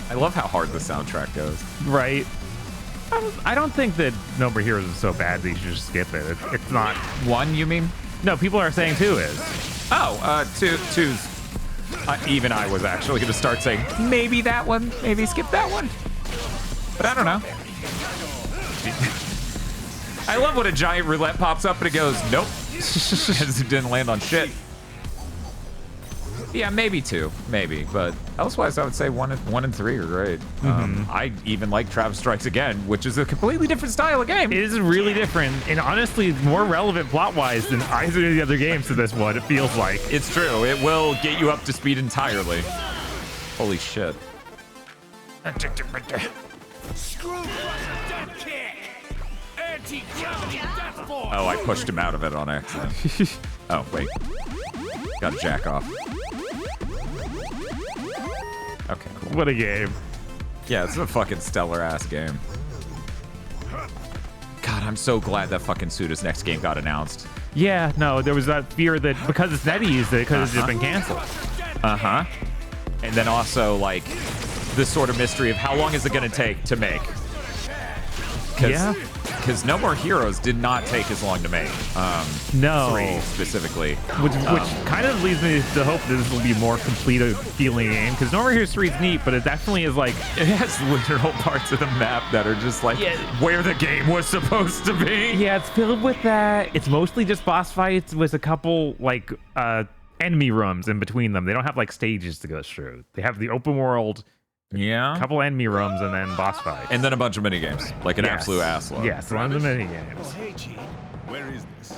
I love how hard the soundtrack goes. Right. I don't think that No More Heroes is so bad that you should just skip it. It's not... One, you mean? No, people are saying 2 is. Oh, two's... even I was actually going to start saying, maybe that one, maybe skip that one. But I don't know. I love when a giant roulette pops up and it goes, nope. Because it didn't land on shit. Yeah, maybe 2, maybe. But elsewise, I would say 1 and 3 are great. I even like Travis Strikes Again, which is a completely different style of game. It is really different, and honestly, more relevant plot-wise than either of the other games to this one, it feels like. It's true. It will get you up to speed entirely. Holy shit. Oh, I pushed him out of it on accident. Oh, wait. Gotta jack off. Okay, cool. What a game. Yeah, it's a fucking stellar-ass game. God, I'm so glad that fucking Suda's next game got announced. Yeah, no, there was that fear that because it's NetEase, that it could have just been canceled. And then also, like, this sort of mystery of how long is it going to take to make? Yeah. Because No More Heroes did not take as long to make. No. 3 specifically. Which kind of leads me to hope that this will be more complete a feeling game. Because No More Heroes 3 is neat, but it definitely is like... It has literal parts of the map that are just like where the game was supposed to be. Yeah, it's filled with that. It's mostly just boss fights with a couple, like, enemy rooms in between them. They don't have, like, stages to go through. They have the open world... Yeah. A couple enemy rooms and then boss fights. And then a bunch of minigames. Like an absolute assload. Yes, one of the minigames. Where is this?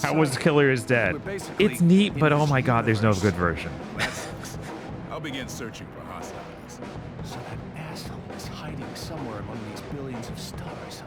How was Killer is Dead? It's neat, but oh my god, there's no good version. I'll begin searching for hostiles. So that asshole is hiding somewhere among these billions of stars, huh?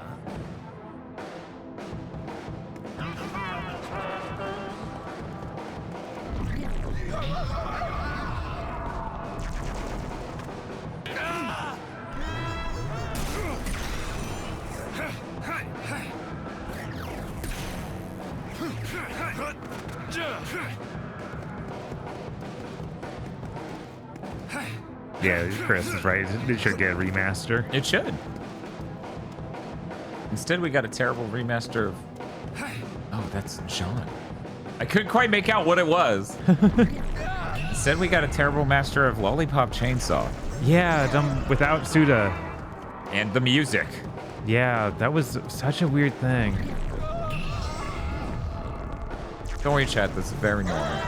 Yeah, Chris is right. It should get a remaster. It should. Instead, we got a terrible remaster of... Oh, that's John. I couldn't quite make out what it was. Instead, we got a terrible master of Lollipop Chainsaw. Yeah, done without Suda. And the music. Yeah, that was such a weird thing. Don't worry, chat. This is very normal.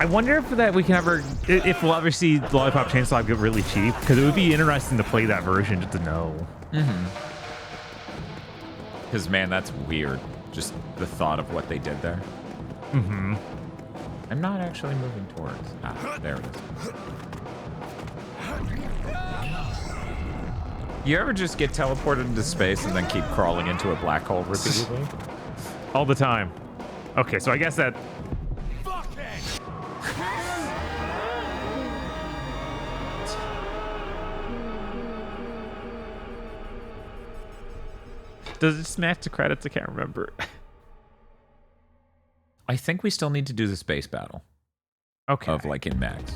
I wonder if that we can ever, if we'll ever see Lollipop Chainsaw get really cheap, because it would be interesting to play that version just to know. Because man, that's weird. Just the thought of what they did there. I'm not actually moving towards. Ah, there it is. You ever just get teleported into space and then keep crawling into a black hole repeatedly? All the time. Okay, so I guess that. Does it smash the credits? I can't remember. I think we still need to do the space battle. Okay. Of like in Max.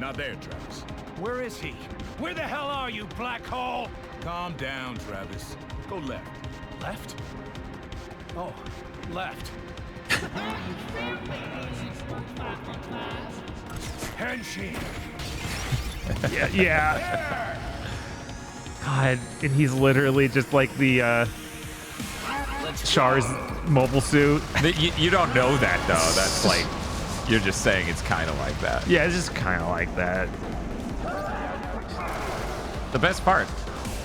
Not there, Travis. Where is he? Where the hell are you, black hole? Calm down, Travis. Go left. Left? Oh, left. Henshin. Yeah. God, and he's literally just like the Char's mobile suit. You don't know that though. That's like, you're just saying it's kind of like that. Yeah, it's just kind of like that. The best part,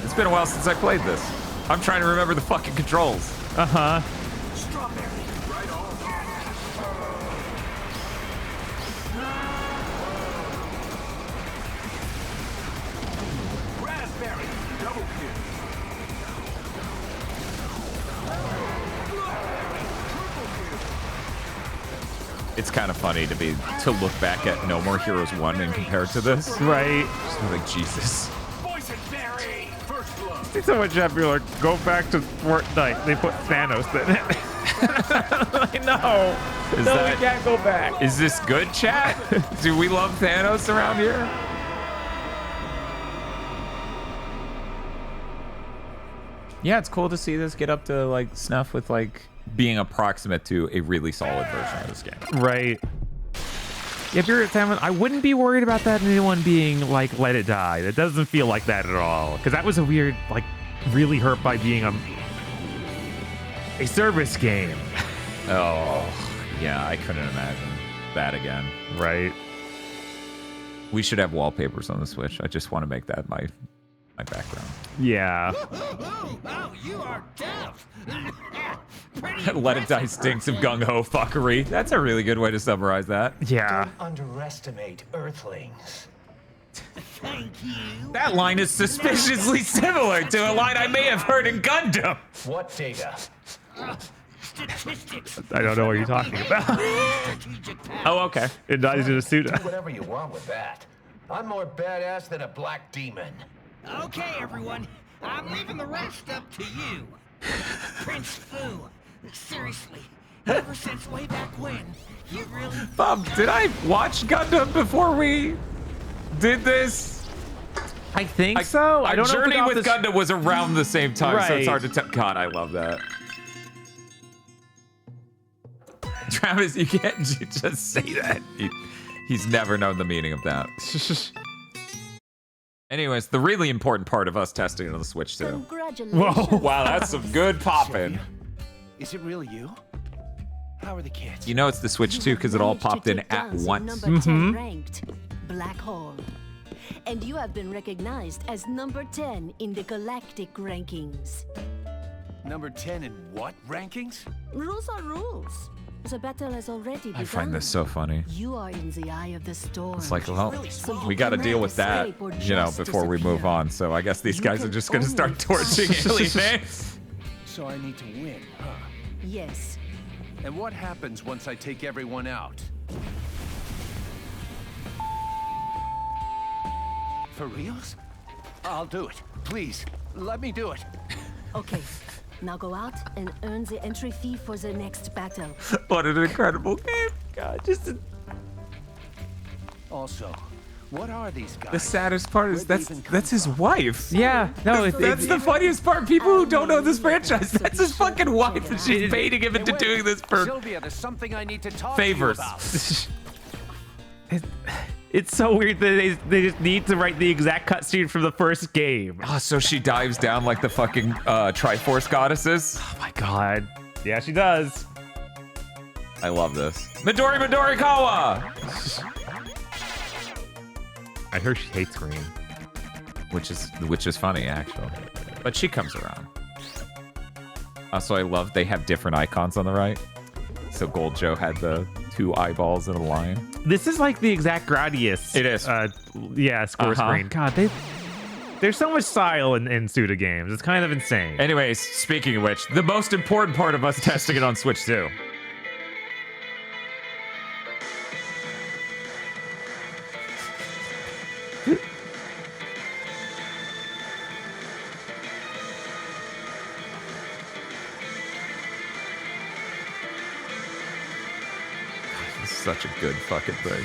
it's been a while since I played this. I'm trying to remember the fucking controls. Uh-huh. Strawberry, right on. Raspberry, double kill. It's kind of funny to look back at No More Heroes 1 and compare it to this. Right. Just be like, Jesus. Boysenberry, first blood. See so much happier, like, go back to Fortnite. They put Thanos in it. I know. We can't go back. Is this good, chat? Do we love Thanos around here? Yeah, it's cool to see this get up to like snuff with like being approximate to a really solid version of this game. Right. If you're a Thanos, I wouldn't be worried about that anyone being like, let it die. It doesn't feel like that at all. Because that was a weird, like, really hurt by being a service game. Oh, yeah, I couldn't imagine that again. Right. We should have wallpapers on the Switch. I just want to make that my background. Yeah. Oh, you are deaf. Let it die stinks of gung-ho fuckery. That's a really good way to summarize that. Yeah. Don't underestimate Earthlings. Thank you. That line is suspiciously similar to a line I may have heard in Gundam. What data? Statistics. I don't know what you're talking about. Oh, okay. It dies in a suit. Do whatever you want with that. I'm more badass than a black demon. Okay, everyone. I'm leaving the rest up to you. Prince Fu. Seriously, ever since way back when, you really... Bob, did I watch Gundam before we did this? I think so. I don't know. Journey with Gundam was around the same time, so it's hard to tell. God, I love that. Travis, you can't just say that. He's never known the meaning of that. Anyways, the really important part of us testing it on the Switch too. Congratulations. Wow, that's some good popping. Is it really you? How are the kids? You know it's the Switch too because it all popped in at once. Number 10 ranked Black Hole. And you have been recognized as number 10 in the galactic rankings. Number 10 in what rankings? Rules are rules. The battle has already begun. I find this so funny. You are in the eye of the storm. It's like, well, So we got to deal with that, you know, before we move on. So I guess these guys are just going to start torching Alien. So I need to win, huh? Yes. And what happens once I take everyone out? For reals? I'll do it. Please, let me do it. Okay. Now go out and earn the entry fee for the next battle. What an incredible game. God, just Also, what are these guys? the saddest part is that's his wife. Yeah, no, that's the funniest part. People who don't know this franchise, that's his fucking wife, and she's baiting him into doing this for Sylvia, there's something I need to talk favors. to you about. It's so weird that they just need to write the exact cutscene from the first game. Oh, so she dives down like the fucking Triforce goddesses. Oh my god. Yeah, she does. I love this. Midori Kawa! I heard she hates green. Which is funny, actually. But she comes around. Also, I love they have different icons on the right. So Gold Joe had the 2 eyeballs and a lion. This is like the exact Gradius. It is. Score screen. God, there's so much style in Suda games. It's kind of insane. Anyways, speaking of which, the most important part of us testing it on Switch 2. This is such a good fucking thing.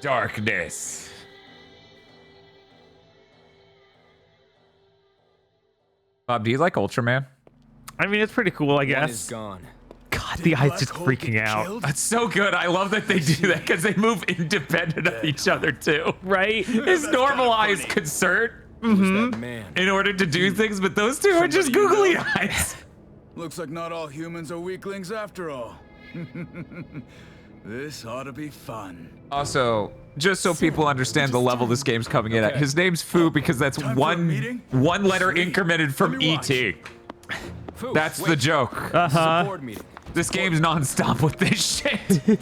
Darkness. Bob, do you like Ultraman? I mean, it's pretty cool, I guess. One is gone. God, the guy's just freaking out. That's so good. I love that they do that because they move independent of each other too. Right? His normal eyes concern in order to do things, but those two are just googly eyes. Looks like not all humans are weaklings after all. This ought to be fun. Also, just so people understand the level this game's coming in at, his name's Fu because that's one letter incremented from E.T. That's the joke. This game's non-stop with this shit.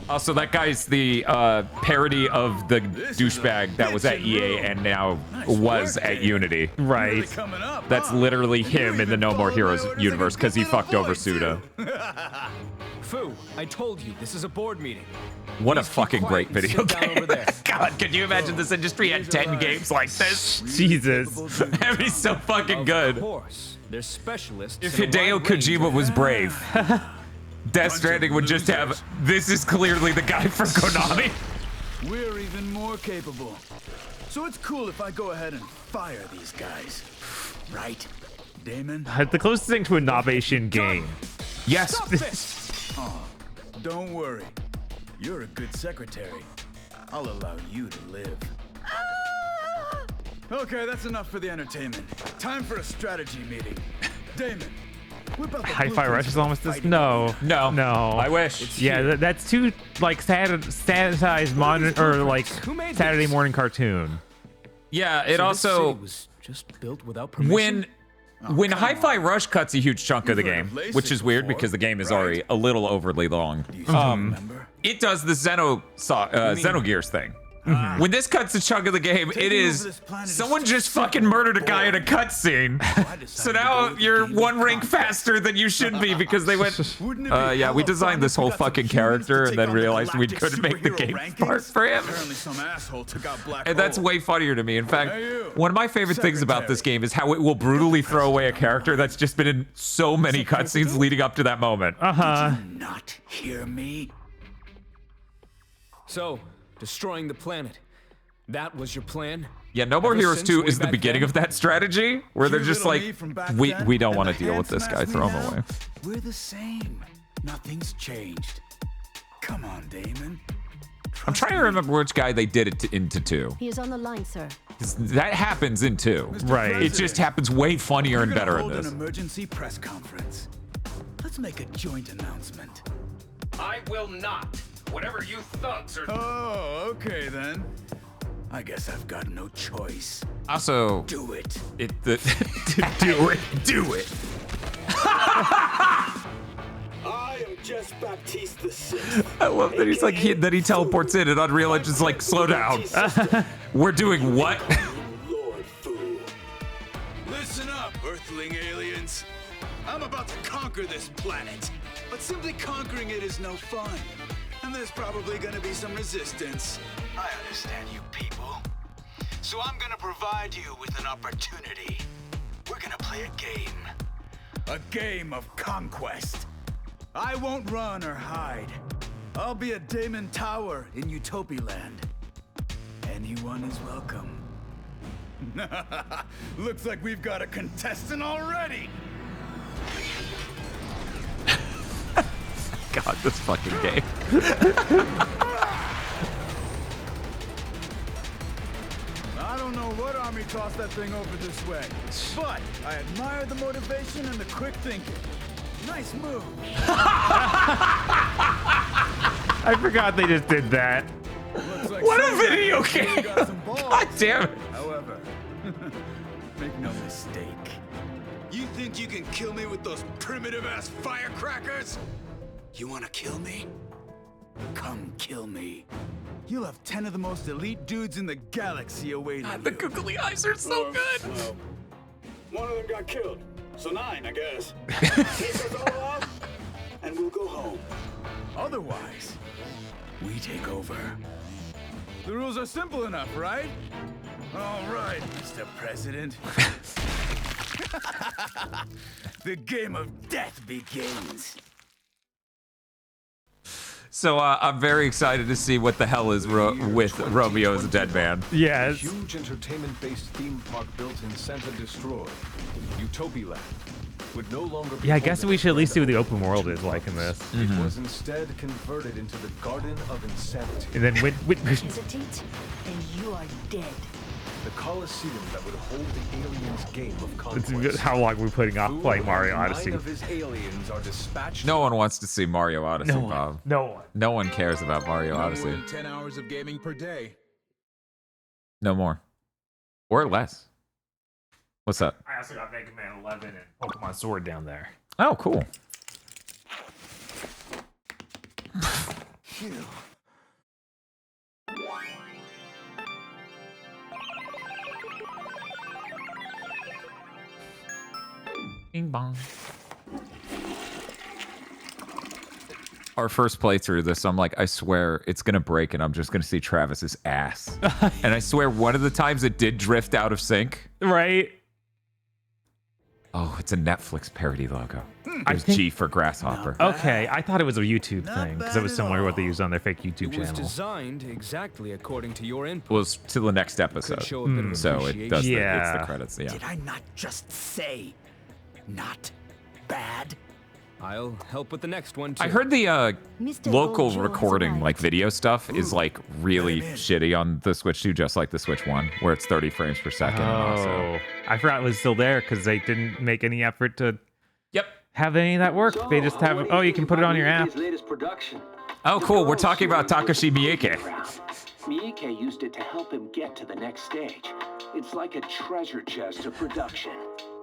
Also, that guy's the parody of the douchebag that was at EA and now was at Unity. Right. That's literally him in the No More Heroes universe because he fucked over Suda. Fu, I told you, this is a board meeting. What a fucking great video game. God, can you imagine this industry had 10 games like this? Jesus. That'd be so fucking good. Of course, they're specialists. If Hideo Kojima was brave, Death Stranding would just have, this is clearly the guy from Konami. We're even more capable. So it's cool if I go ahead and fire these guys. Right, Damon? The closest thing to a Nabation game. Yes. Oh, don't worry. You're a good secretary. I'll allow you to live. Okay, that's enough for the entertainment. Time for a strategy meeting. Damon, whip out the Hi-Fi Rush is almost this. No. I wish. Yeah, that's too like sanitized modern or like Saturday morning cartoon. Yeah, it also was just built without permission. When Hi-Fi Rush cuts a huge chunk of the game, which is weird because the game is already a little overly long, it does the Xenogears thing. When this cuts a chunk of the game, it is someone just fucking murdered a guy in a cutscene. So now you're one rank faster than you should be because they went, yeah, we designed this whole fucking character and then realized we couldn't make the game part for him. And that's way funnier to me. In fact, one of my favorite things about this game is how it will brutally throw away a character that's just been in so many cutscenes leading up to that moment. Did you not hear me? So, destroying the planet. That was your plan? Yeah, No More Heroes 2 is the beginning of that strategy, where they're just like, we don't want to deal with this guy, throw him away. We're the same. Nothing's changed. Come on, Damon. I'm trying to remember which guy they did it into 2. He is on the line, sir. That happens in 2. Right. It just happens way funnier and better in this. An emergency press conference. Let's make a joint announcement. I will not. Whatever you thugs are. Oh, okay then. I guess I've got no choice. Also, do it. Do it. Do it. I am just Baptiste the Sixth. I love that he's like that he teleports in and Unreal Engine's like, slow down. We're doing what? Listen up, Earthling aliens. I'm about to conquer this planet, but simply conquering it is no fun. And there's probably gonna be some resistance. I understand you people. So I'm gonna provide you with an opportunity. We're gonna play a game. A game of conquest. I won't run or hide. I'll be a Damon Tower in Utopia Land. Anyone is welcome. Looks like we've got a contestant already. God, this fucking game. toss that thing over this way. But I admire the motivation and the quick thinking. Nice move. I forgot they just did that. Like what a video game! God damn it. However, make no mistake. You think you can kill me with those primitive-ass firecrackers? You wanna kill me? Come kill me. You'll have 10 of the most elite dudes in the galaxy awaiting you. The googly eyes are so good. One of them got killed, so 9, I guess. Take us all out, and we'll go home. Otherwise, we take over. The rules are simple enough, right? All right, Mr. President. The game of death begins. So I'm very excited to see what the hell is with Romeo as a Dead Man. Yes. A huge entertainment-based theme park built in Santa Destroy, Utopia Land, would no longer be. Yeah, I guess we should at least see what the open world is like in this. It was instead converted into the Garden of Insanity. And then Hesitate, and you are dead. The Colosseum that would hold the aliens' game of It's conquest. how long we putting off playing Mario Odyssey. 9 of his aliens are dispatched. No one wants to see Mario Odyssey, No one. Bob. No one. No one cares about Mario Odyssey. More than 10 hours of gaming per day. No more. Or less. What's up? I also got Mega Man 11 and Pokemon Sword down there. Oh, cool. Phew. Bing bong. Our first playthrough of this, I'm like, I swear it's gonna break and I'm just gonna see Travis's ass. And I swear one of the times it did drift out of sync. Right? Oh, it's a Netflix parody logo. I There's think- G for Grasshopper. Okay, I thought it was a YouTube thing because it was similar to what they used on their fake YouTube It was channel. designed exactly according to your input. Was to the next episode. show a bit of So it does Yeah. it's the credits, yeah. Did I not just say not bad? I'll help with the next one too. I heard the Mr. local Goldjoe's recording, right. like video stuff, is like really shitty on the Switch 2, just like the Switch 1, where it's 30 frames per second. And also, Oh, I forgot it was still there because they didn't make any effort to Yep. have any of that work. They just have, oh, you can put it on your app. Latest production. Oh, cool. We're talking about Takashi Miike. Miike used it to help him get to the next stage. It's like a treasure chest of production.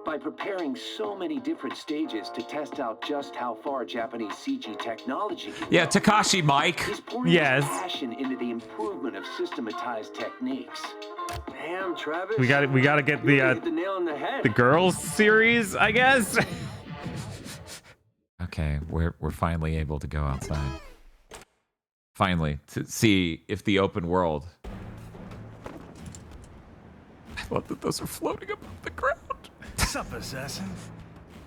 By preparing so many different stages to test out just how far Japanese CG technology can Yeah, go, Takashi Mike. he's pouring Yes. his passion into the improvement of systematized techniques. Damn, Travis. We got to get You really the hit the nail on the head. the girls series, I guess. Okay, we're finally able to go outside. Finally, to see if the open world. I love that those are floating above the ground. Sup, assassin?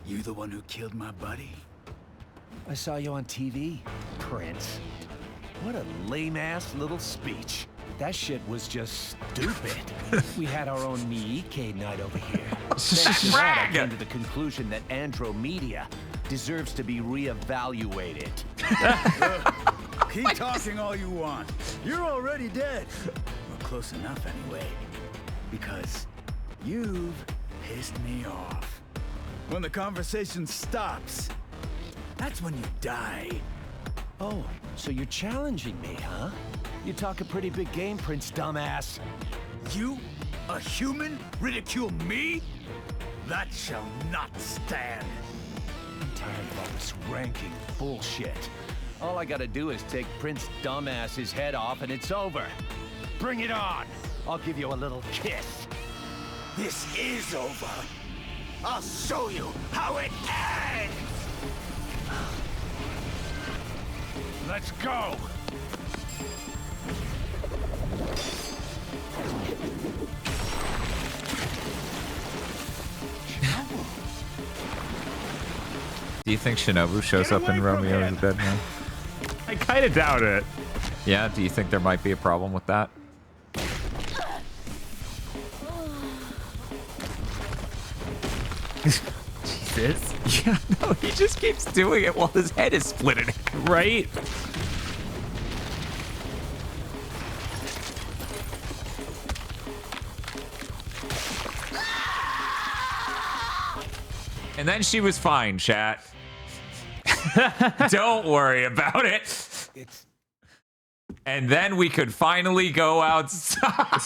You the one who killed my buddy? I saw you on TV, Prince. What a lame-ass little speech. That shit was just stupid. We had our own Miike night over here. Thanks to that, I came to the conclusion that Andromeda deserves to be reevaluated. Keep talking all you want. You're already dead. Well, close enough anyway. Because you've pissed me off. When the conversation stops, that's when you die. Oh, so you're challenging me, huh? You talk a pretty big game, Prince Dumbass. You, a human, ridicule me? That shall not stand. I'm tired of all this ranking bullshit. All I gotta do is take Prince Dumbass's head off and it's over. Bring it on. I'll give you a little kiss. This is over. I'll show you how it ends. Let's go. Do you think Shinobu shows up in Romeo as a Dead Man? I kind of doubt it. Yeah, do you think there might be a problem with that? Jesus. Yeah, no, he just keeps doing it while his head is split in half. Right? And then she was fine, chat. Don't worry about it. And then we could finally go outside.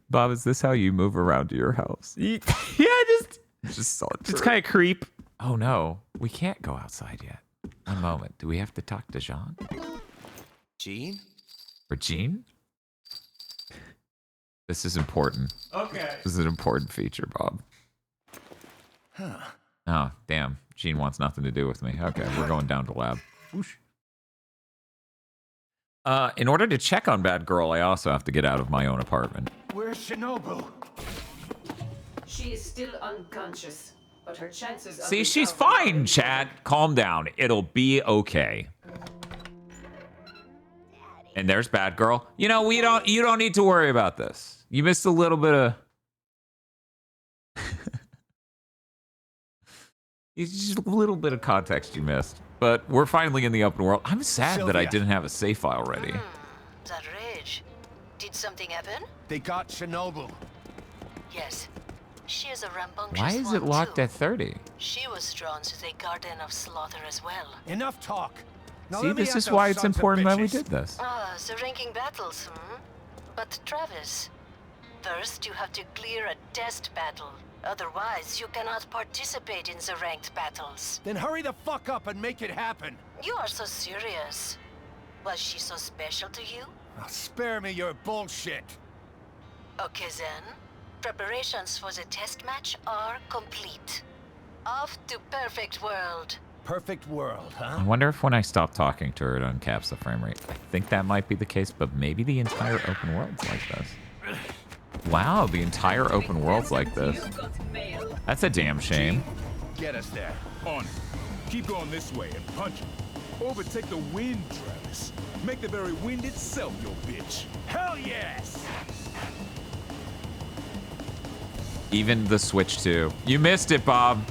Bob, is this how you move around to your house? Yeah, just saw it. It's kind of creep. Oh no, we can't go outside yet. One moment. Do we have to talk to Jean? Jean? Or Jean? This is important. Okay. This is an important feature, Bob. Huh. Oh, damn. Jean wants nothing to do with me. Okay, we're going down to lab. Whoosh. In order to check on Bad Girl, I also have to get out of my own apartment. Where's Shinobu? She is still unconscious, but her chances of See, she's recovery fine, Chad. Calm down. It'll be okay. And there's Bad Girl. You know, you don't need to worry about this. You missed a little bit of... It's just a little bit of context you missed. But we're finally in the open world. I'm sad that I Sylvia. didn't have a save file ready. That rage. Did something happen? They got Shinobu. Yes. She is a rambunctious Why is it one, locked too. at 30? She was drawn to the Garden of Slaughter as well. Enough talk. Now See, let me this at is those why it's sons of important that we bitches. did this. Ah, the ranking battles, But Travis, first you have to clear a test battle. Otherwise, you cannot participate in the ranked battles. Then hurry the fuck up and make it happen. You are so serious. Was she so special to you? Now spare me your bullshit. Okay then. Preparations for the test match are complete. Off to Perfect World. Perfect world, huh? I wonder if when I stop talking to her, it uncaps the frame rate. I think that might be the case, but maybe the entire open world's like this. Wow, the entire open world's like this. That's a damn shame. Get us there. On it. Keep going this way and punch him. Overtake the wind, Travis. Make the very wind itself your bitch. Hell yes! Even the Switch 2. You missed it, Bob.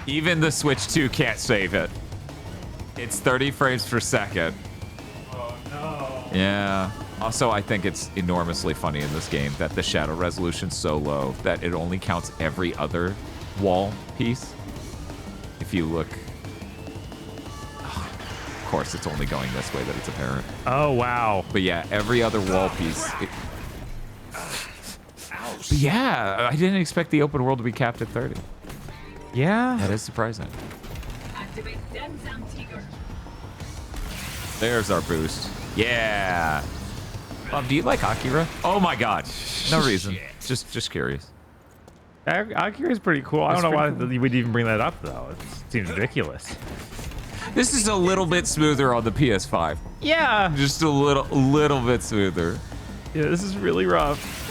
Even the Switch 2 can't save it. It's 30 frames per second. Oh, no. Yeah. Also, I think it's enormously funny in this game that the shadow resolution's so low that it only counts every other wall piece. If you look... Of course, it's only going this way that it's apparent. Oh, wow. But yeah, every other wall piece... But yeah, I didn't expect the open world to be capped at 30. Yeah? That is surprising. activate Denzam Tiger. There's our boost. Yeah. Bob, do you like Akira? Oh my god. No reason. Just curious. Akira's pretty cool. I It's don't know why pretty you would even bring that up, though. It seems ridiculous. This is a little bit smoother on the PS5. Yeah. Just a little bit smoother. Yeah, this is really rough.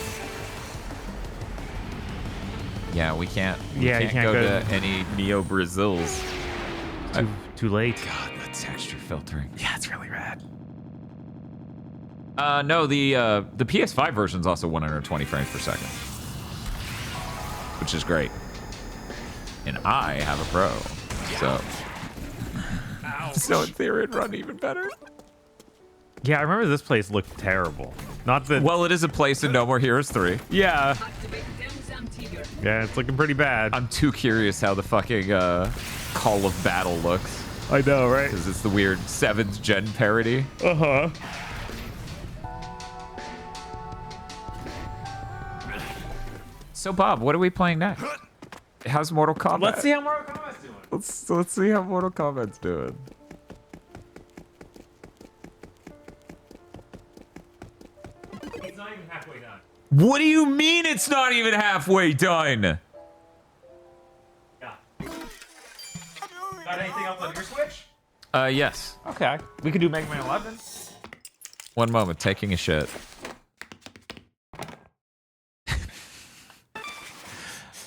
Yeah, we can't. Yeah, you can't go go to any Neo Brazils. Too late. God, the texture filtering. Yeah, it's really rad. No, the PS5 version is also 120 frames per second, which is great. And I have a Pro, so in theory it'd run even better. Yeah, I remember this place looked terrible. Not that. Well, it is a place in No More Heroes 3. Yeah. Yeah, it's looking pretty bad. I'm too curious how the fucking Call of Battle looks. I know, right? Because it's the weird 7th gen parody. Uh-huh. So, Bob, what are we playing next? How's Mortal Kombat? Let's see how Mortal Kombat's doing. Let's see how Mortal Kombat's doing. It's not even halfway done. What do you mean it's not even halfway done? Yeah. Got anything else on your Switch? Yes. Okay. We could do Mega Man 11. One moment, taking a shit.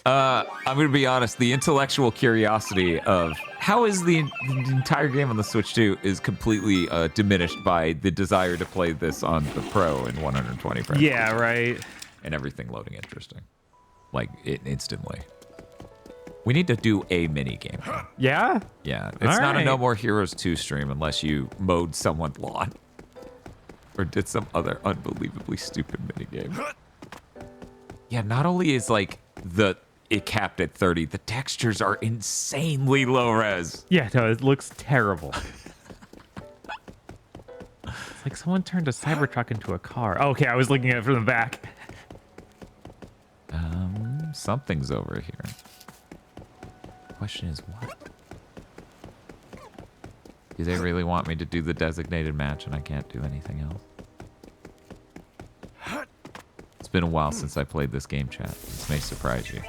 I'm gonna be honest, the intellectual curiosity of how is the entire game on the Switch 2 is completely diminished by the desire to play this on the Pro in 120 frames. Yeah, right. And everything loading interesting. Like, it instantly. We need to do a mini game. Yeah? Yeah. It's All not a right. No More Heroes 2 stream unless you mowed someone's lawn. or did some other unbelievably stupid minigame. Yeah, not only is like it capped at 30, the textures are insanely low res. Yeah, no, it looks terrible. It's like someone turned a Cybertruck into a car. Okay, I was looking at it from the back. Something's over here. Question is what? Do they really want me to do the designated match and I can't do anything else? It's been a while since I played this game, chat. This may surprise you.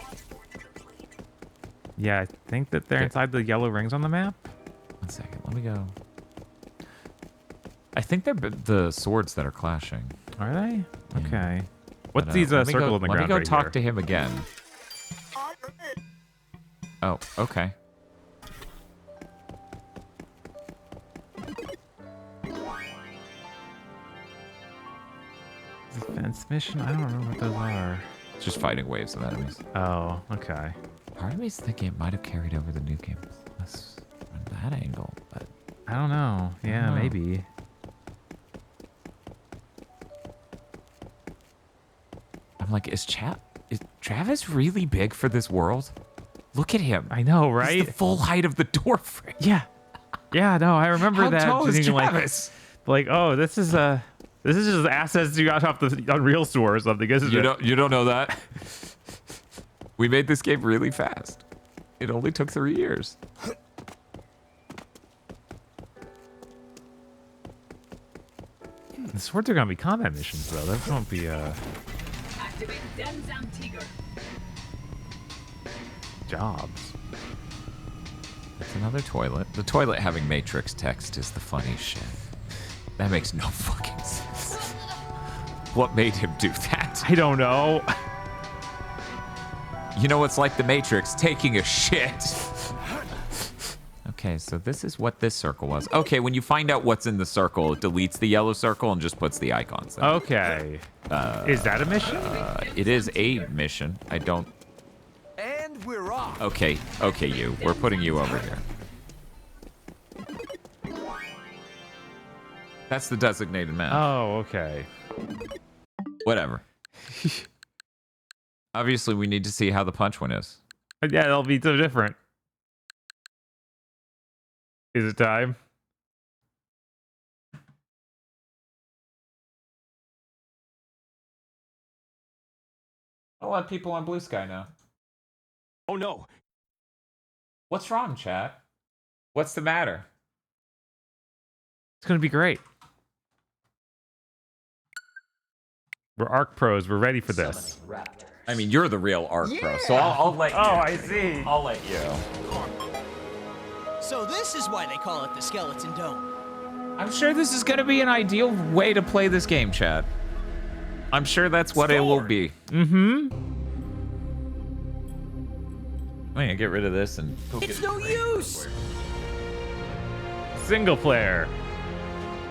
Yeah, I think that they're inside the yellow rings on the map. 1 second, let me go. I think they're the swords that are clashing. Are they? Okay. What's But, these circle in the ground? Let me go right talk here? to him again. Oh, okay. Defense mission? I don't remember what those are. It's just fighting waves of enemies. Oh, okay. Part of me is thinking it might have carried over the new game plus from that angle, but I don't know. Yeah, don't know. maybe. I'm like, is Travis really big for this world? Look at him. I know, right? He's the full height of the door frame. Yeah. Yeah, no, I remember How that. tall is thinking, Travis? Like, oh, this is just assets you got off the Unreal store or something, isn't it? You don't know that? We made this game really fast. It only took 3 years. The swords are gonna be combat missions though. That won't be Activate Denzam Tiger. jobs. That's another toilet. The toilet having Matrix text is the funniest shit. That makes no fucking sense. What made him do that? I don't know. You know what's like the Matrix, taking a shit. Okay, so this is what this circle was. Okay, when you find out what's in the circle, it deletes the yellow circle and just puts the icons there. Okay. Is that a mission? It is a mission. I don't... And we're off. Okay, you. We're putting you over here. That's the designated match. Oh, okay. Whatever. Obviously, we need to see how the punch one is. Yeah, it'll be so different. Is it time? I'll let people on Blue Sky know. Oh no. What's wrong, chat? What's the matter? It's gonna be great. We're ARC pros. We're ready for this. I mean, you're the real ARC pro, so I'll let you. Oh, I see. I'll let you. So this is why they call it the Skeleton Dome. I'm sure this is gonna be an ideal way to play this game, chat. I'm sure that's what it will be. Mm-hmm. I'm gonna get rid of this and go It's no use! Single player.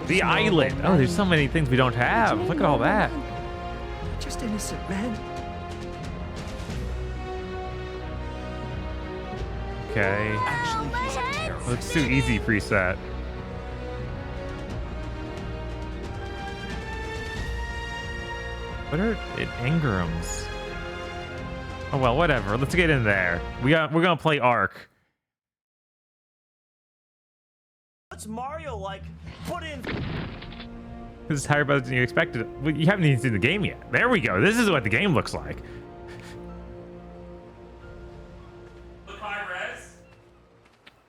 The island. Oh, there's so many things we don't have. Look at all that. Just innocent, man. Okay. Looks too easy preset. What are engrams? Oh well, whatever. Let's get in there. We're gonna play ARC. What's Mario like? Put in. This is higher budget than you expected. Well, you haven't even seen the game yet. There we go. This is what the game looks like. Look high res.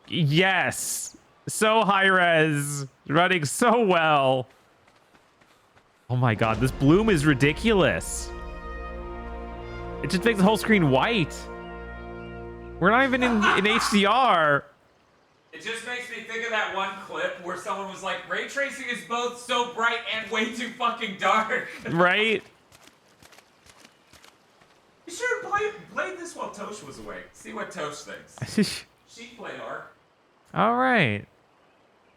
Yes. So high res. Running so well. Oh my god, this bloom is ridiculous. It just makes the whole screen white. We're not even in HDR. It just makes me think of that one clip where someone was like, ray tracing is both so bright and way too fucking dark. Right? You should have played this while Tosh was awake. See what Tosh thinks. She played ARC. All right.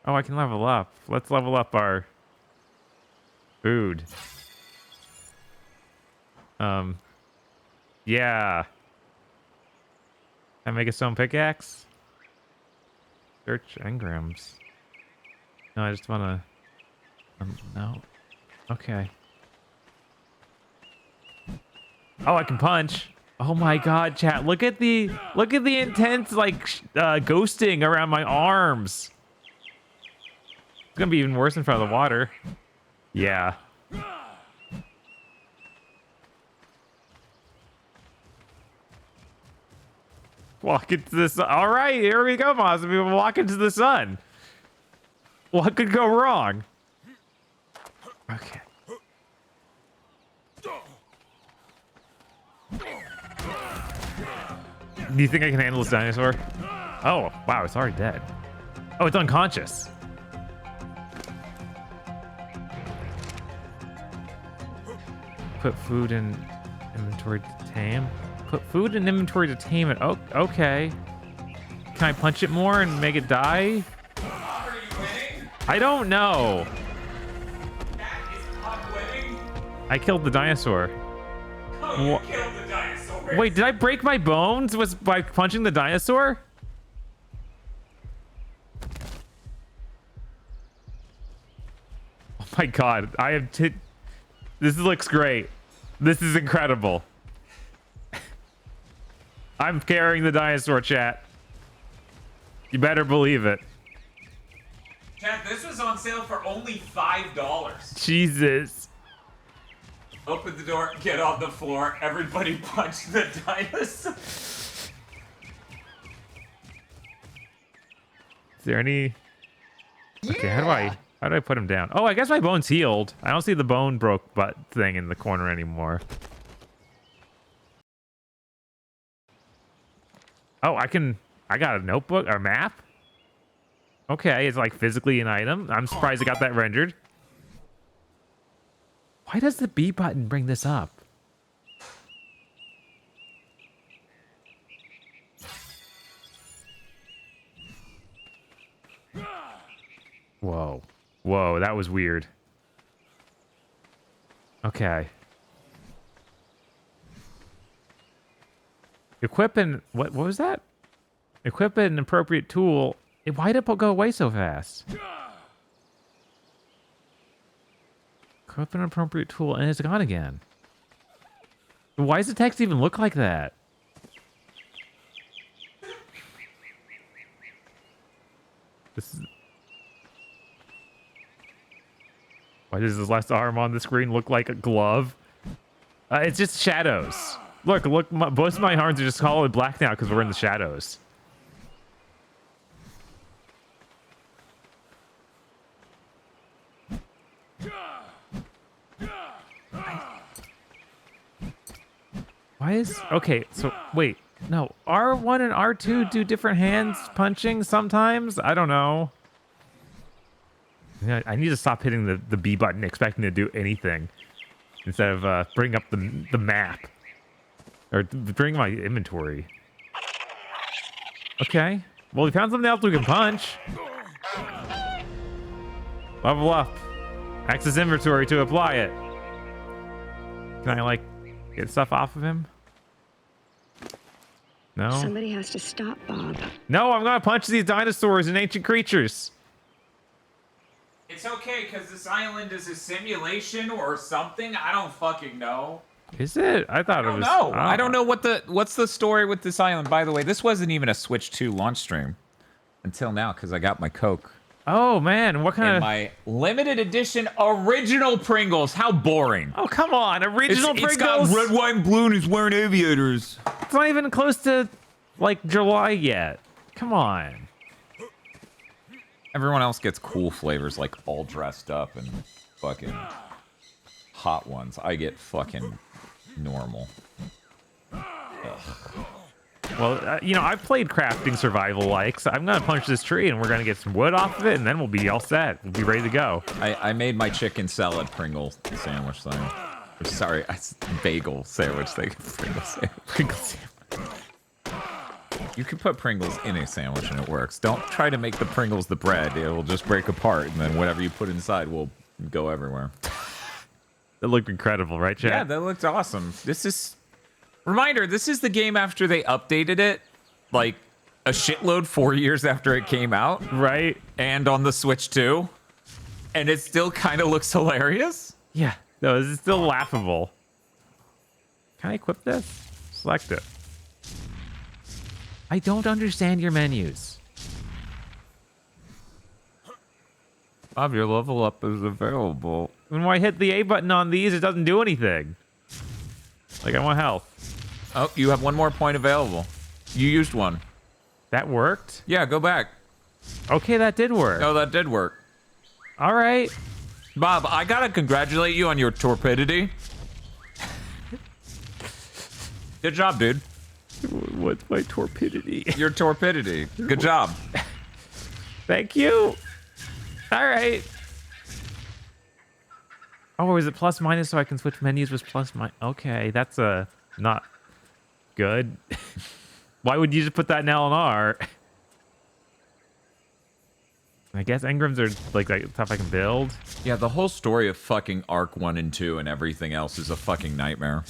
Oh, I can level up. Let's level up our food. Yeah. Can I make a stone pickaxe? Search engrams. No, I just want to... no. Okay. Oh, I can punch. Oh my god, chat. Look at the intense like ghosting around my arms. It's gonna be even worse in front of the water. Yeah. Walk into the sun. All right, here we go, Moz. We walk into the sun. What could go wrong? Okay. Do you think I can handle this dinosaur? Oh, wow, it's already dead. Oh, it's unconscious. Put food in inventory to tame. Put food in inventory to tame it. Oh, okay. Can I punch it more and make it die? Are you winning? I don't know. Is Pop winning? I killed the dinosaur. Oh, you killed the dinosaur. Wait, did I break my bones by punching the dinosaur? Oh my god, I have this looks great. This is incredible. I'm carrying the dinosaur, chat. You better believe it. Chat, this was on sale for only $5. Jesus. Open the door, get on the floor, everybody punch the dinosaur. Is there any... Okay, how do I put him down? Oh, I guess my bone's healed. I don't see the bone broke butt thing in the corner anymore. Oh, I got a notebook or map. Okay, it's like physically an item. I'm surprised I got that rendered. Why does the B button bring this up? Whoa. Whoa, that was weird. Okay. Equip and... What was that? Equip an appropriate tool. Why did it go away so fast? Equip an appropriate tool and it's gone again. Why does the text even look like that? This is... Why does this last arm on the screen look like a glove? It's just shadows. Look, both my arms are just solid black now because we're in the shadows. Why is... Okay, so wait. No, R1 and R2 do different hands punching sometimes? I don't know. I need to stop hitting the B button expecting to do anything instead of bring up the map. Or bring my inventory. Okay. Well, we found something else we can punch. Level up. Access inventory to apply it. Can I, like, get stuff off of him? No? Somebody has to stop Bob. No, I'm gonna punch these dinosaurs and ancient creatures. It's okay, because this island is a simulation or something. I don't fucking know. Is it? I thought it was... No, I don't know what's the story with this island. By the way, this wasn't even a Switch 2 launch stream until now because I got my Coke. Oh man, what kind of... my limited edition original Pringles. How boring. Oh, come on. Original Pringles? It's got red, white, and blue and he's wearing aviators. It's not even close to, like, July yet. Come on. Everyone else gets cool flavors, like all dressed up and fucking hot ones. I get fucking normal. Ugh. Well, you know, I've played crafting survival like, so I'm gonna punch this tree and we're gonna get some wood off of it and then we'll be all set. We'll be ready to go. I made my chicken salad Pringle sandwich thing. Sorry, bagel sandwich thing. Pringle sandwich. You can put Pringles in a sandwich and it works. Don't try to make the Pringles the bread. It will just break apart and then whatever you put inside will go everywhere. That looked incredible, right, Chad? Yeah, that looked awesome. This is... Reminder, this is the game after they updated it, like, a shitload 4 years after it came out. Right. And on the Switch 2. And it still kind of looks hilarious. Yeah, no, this is still laughable. Can I equip this? Select it. I don't understand your menus. Bob, your level up is available. When I hit the A button on these, it doesn't do anything. Like, I want health. Oh, you have one more point available. You used one. That worked? Yeah, go back. Okay, that did work. Oh, that did work. All right. Bob, I gotta congratulate you on your torpidity. Good job, dude. What's my torpidity? Your torpidity. Good job. Thank you. All right. Oh, is it plus minus so I can switch menus with plus minus? Okay, that's not good. Why would you just put that in L and R? I guess engrams are like stuff I can build. Yeah, the whole story of fucking Arc 1 and 2 and everything else is a fucking nightmare.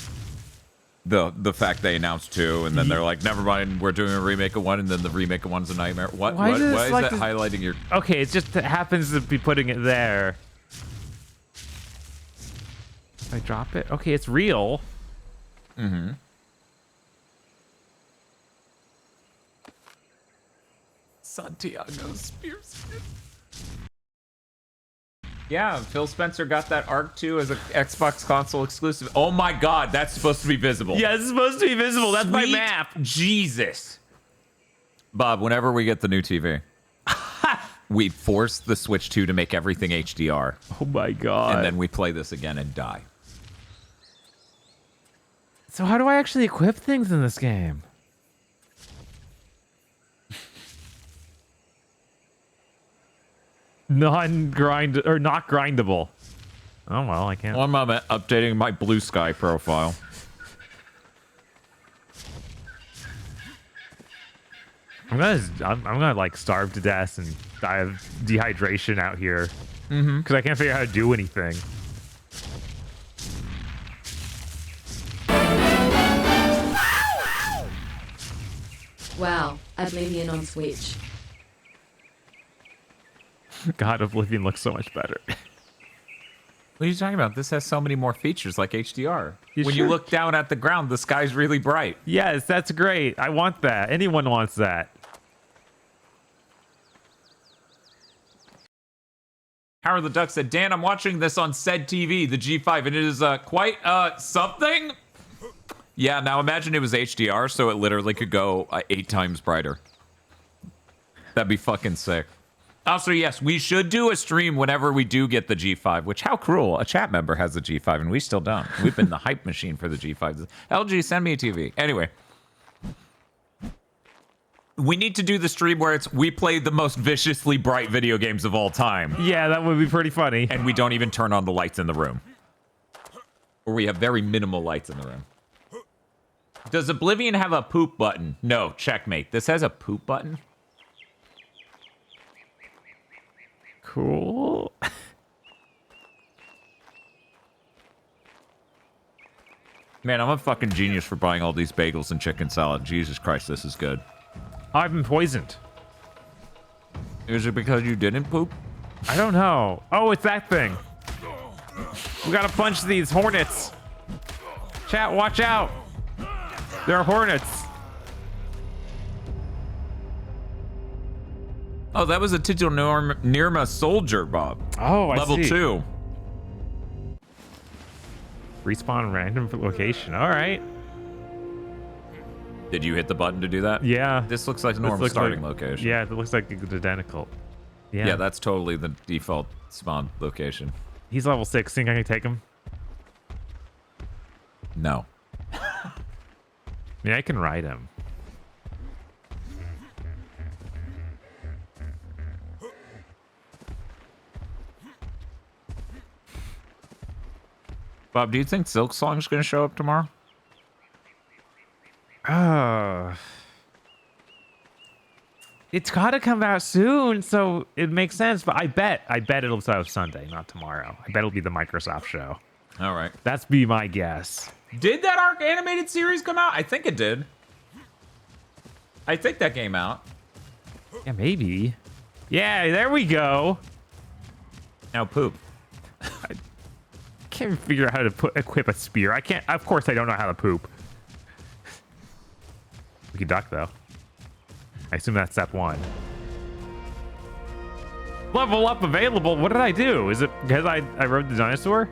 The fact they announced 2 and then they're like, never mind, we're doing a remake of 1 and then the remake of 1's a nightmare. Why is that highlighting your... Okay, it just happens to be putting it there. If I drop it? Okay, it's real. Mm-hmm. Santiago Spearsmith. Yeah, Phil Spencer got that Arc 2 as an Xbox console exclusive. Oh my god, that's supposed to be visible. Yeah, it's supposed to be visible. That's my Sweet map. Jesus. Bob, whenever we get the new TV, we force the Switch 2 to make everything HDR. Oh my god. And then we play this again and die. So how do I actually equip things in this game? Non-grind or not grindable. Oh well, I can't. One moment, updating my Blue Sky profile. I'm gonna like starve to death and die of dehydration out here. Because I can't figure out how to do anything. Wow, Oblivion on Switch. God, Oblivion looks so much better. What are you talking about? This has so many more features like HDR. When sure? you look down at the ground, the sky's really bright. Yes, that's great. I want that. Anyone wants that. Howard the Duck said, Dan, I'm watching this on said TV, the G5, and it is quite something. Yeah, now imagine it was HDR, so it literally could go 8 times brighter. That'd be fucking sick. Also, yes, we should do a stream whenever we do get the G5, which, how cruel. A chat member has the G5, and we still don't. We've been the hype machine for the G5. LG, send me a TV. Anyway. We need to do the stream where we play the most viciously bright video games of all time. Yeah, that would be pretty funny. And we don't even turn on the lights in the room. Or we have very minimal lights in the room. Does Oblivion have a poop button? No, checkmate. This has a poop button? Cool. Man, I'm a fucking genius for buying all these bagels and chicken salad. Jesus Christ, this is good. I've been poisoned. Is it because you didn't poop? I don't know. Oh, it's that thing. We gotta punch these hornets. Chat, watch out. There are hornets. Oh, that was a Tito Nirma soldier, Bob. Oh, I Level see. 2. Respawn random location. All right. Did you hit the button to do that? Yeah. This looks like a normal starting location. Yeah, it looks like it's identical. Yeah, that's totally the default spawn location. He's level 6. Think I can take him? No. I mean, I can ride him. Bob, do you think Silk Song's going to show up tomorrow? It's got to come out soon, so it makes sense. But I bet it'll start out Sunday, not tomorrow. I bet it'll be the Microsoft show. All right. That's be my guess. Did that Arc animated series come out? I think it did. I think that came out. Yeah, maybe. Yeah, there we go. Now poop. can't even figure out how to equip a spear. I can't. Of course, I don't know how to poop. We can duck though. I assume that's step 1. Level up available. What did I do? Is it because I rode the dinosaur?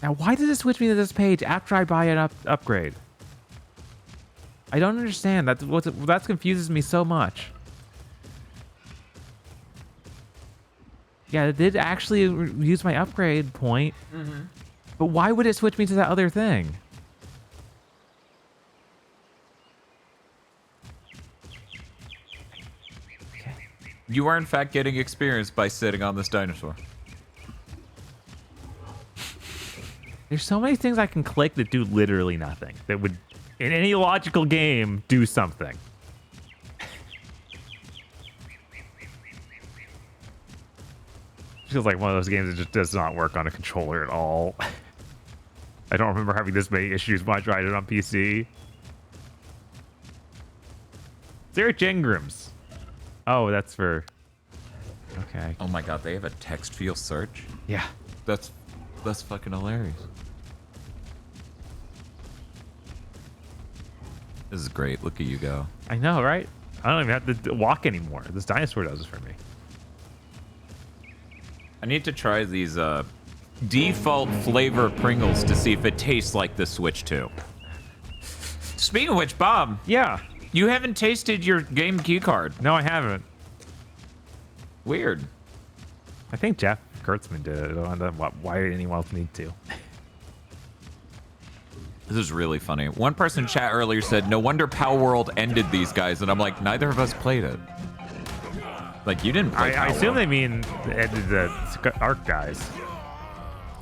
Now, why does it switch me to this page after I buy an upgrade? I don't understand. That confuses me so much. Yeah, it did actually use my upgrade point. Mm-hmm. But why would it switch me to that other thing? You are in fact getting experience by sitting on this dinosaur. There's so many things I can click that do literally nothing. That would, in any logical game, do something. Feels like one of those games that just does not work on a controller at all. I don't remember having this many issues when I tried it on PC. Search Ingrams. Oh, that's for... Okay. Oh my god, they have a text field search? Yeah. That's fucking hilarious. This is great. Look at you go. I know, right? I don't even have to walk anymore. This dinosaur does it for me. I need to try these default flavor Pringles to see if it tastes like the Switch 2. Speaking of which, Bob. Yeah. You haven't tasted your game key card. No, I haven't. Weird. I think Jeff Kurtzman did it. I don't know why anyone else need to. This is really funny. One person in chat earlier said, no wonder Power World ended these guys. And I'm like, neither of us played it. Like, you didn't play I assume World. they mean the ARC guys.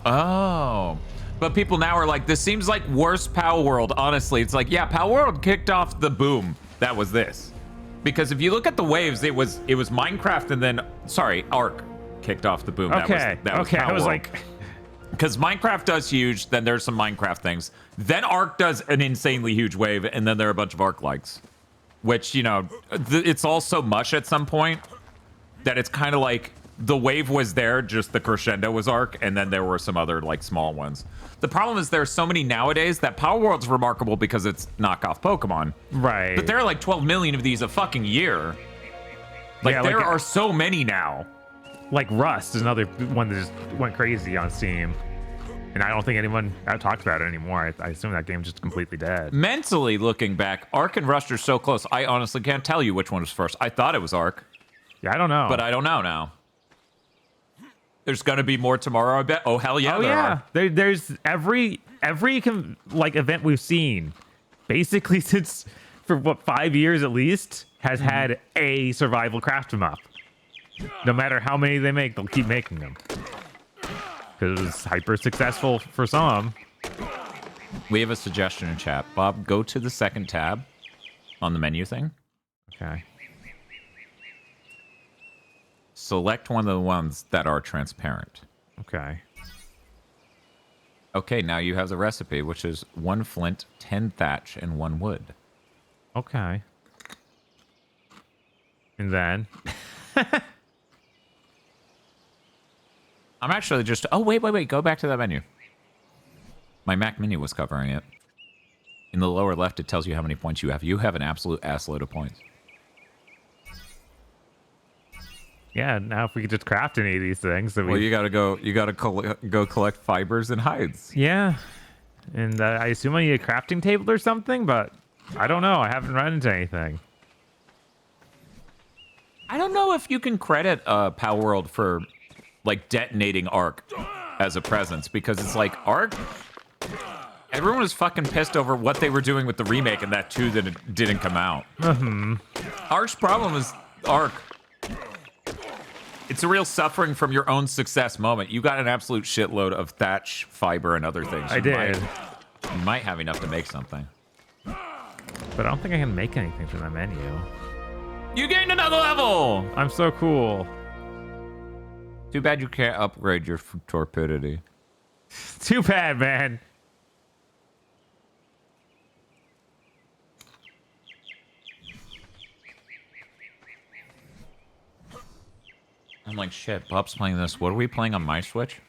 Oh. But people now are like, this seems like worse Power World. Honestly, it's like, yeah, Power World kicked off the boom. That was this. Because if you look at the waves, it was Minecraft and then, sorry, ARC kicked off the boom. Okay. That was okay. Power I was World. like... Because Minecraft does huge, then there's some Minecraft things. Then ARC does an insanely huge wave, and then there are a bunch of ARC likes. Which, you know, it's all so much at some point that it's kind of like the wave was there, just the crescendo was ARC, and then there were some other, like, small ones. The problem is there's so many nowadays that Power World's remarkable because it's knockoff Pokemon. Right. But there are like 12 million of these a fucking year. Like, Yeah, there like- are so many now. Like Rust is another one that just went crazy on Steam. And I don't think anyone talks about it anymore. I assume that game's just completely dead. Mentally looking back, Ark and Rust are so close. I honestly can't tell you which one was first. I thought it was Ark. Yeah, I don't know. But I don't know now. There's gonna be more tomorrow, I bet. Oh hell yeah, there are. There's every like event we've seen, basically since for what 5 years at least, has had a survival craft 'em up. No matter how many they make, they'll keep making them. Because it was hyper successful for some. We have a suggestion in chat. Bob, go to the second tab on the menu thing. Okay. Select one of the ones that are transparent. Okay. Okay, now you have the recipe, which is 1 flint, 10 thatch, and 1 wood. Okay. And then... I'm actually just... Oh, wait. Go back to that menu. My Mac Mini was covering it. In the lower left, it tells you how many points you have. You have an absolute assload of points. Yeah, now if we could just craft any of these things... That Well, you gotta go collect fibers and hides. Yeah. And I assume I need a crafting table or something, but I don't know. I haven't run into anything. I don't know if you can credit Power World for... like detonating Ark as a presence, because it's like Ark, everyone was fucking pissed over what they were doing with the remake and that too that it didn't come out. Ark's problem is Ark. It's a real suffering from your own success moment. You got an absolute shitload of thatch, fiber, and other things. I did. You might have enough to make something. But I don't think I can make anything from that menu. You gained another level! I'm so cool. Too bad you can't upgrade your torpidity. Too bad, man. I'm like, shit, Bob's playing this. What are we playing on my Switch?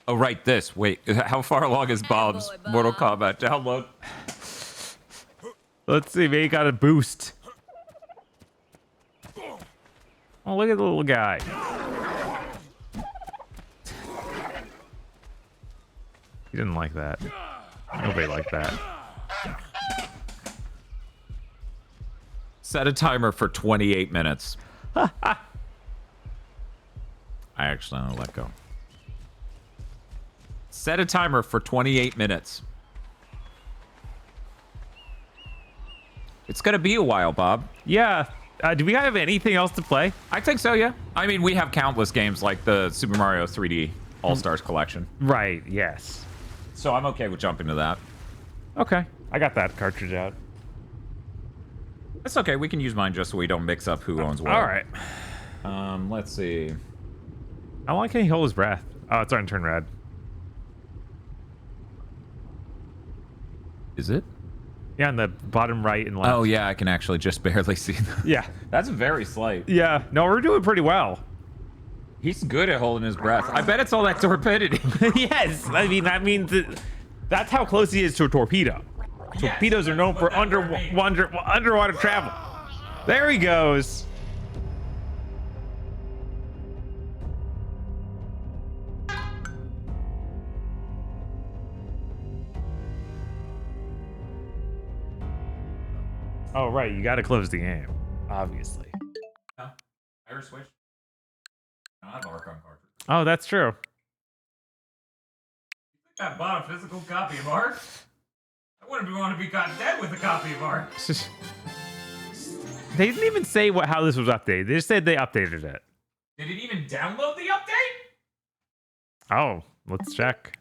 Oh, right, this. Wait, how far along is Bob's Mortal Kombat download? Let's see, maybe he got a boost. Oh, look at the little guy. He didn't like that. Nobody liked that. Set a timer for 28 minutes. I actually want to let go. Set a timer for 28 minutes. It's going to be a while, Bob. Yeah. Do we have anything else to play? I think so, yeah. I mean, we have countless games like the Super Mario 3D All-Stars collection. Right, yes. So I'm okay with jumping to that. Okay. I got that cartridge out. It's okay. We can use mine just so we don't mix up who owns what. All right. Let's see. How long can he hold his breath? Oh, it's starting to turn red. Is it? Yeah, in the bottom right and left. Oh, yeah, I can actually just barely see them. Yeah. That's very slight. Yeah. No, we're doing pretty well. He's good at holding his breath. I bet it's all that torpidity. Yes. I mean, that means that's how close he is to a torpedo. Yes, torpedoes are known for underwater travel. There he goes. Oh, right. You got to close the game, obviously. No. I switch. I have Archon cartridge. Oh, that's true. I bought a physical copy of Ark. I wouldn't want to be caught dead with a copy of Ark. They didn't even say how this was updated. They just said they updated it. Did it even download the update? Oh, let's check.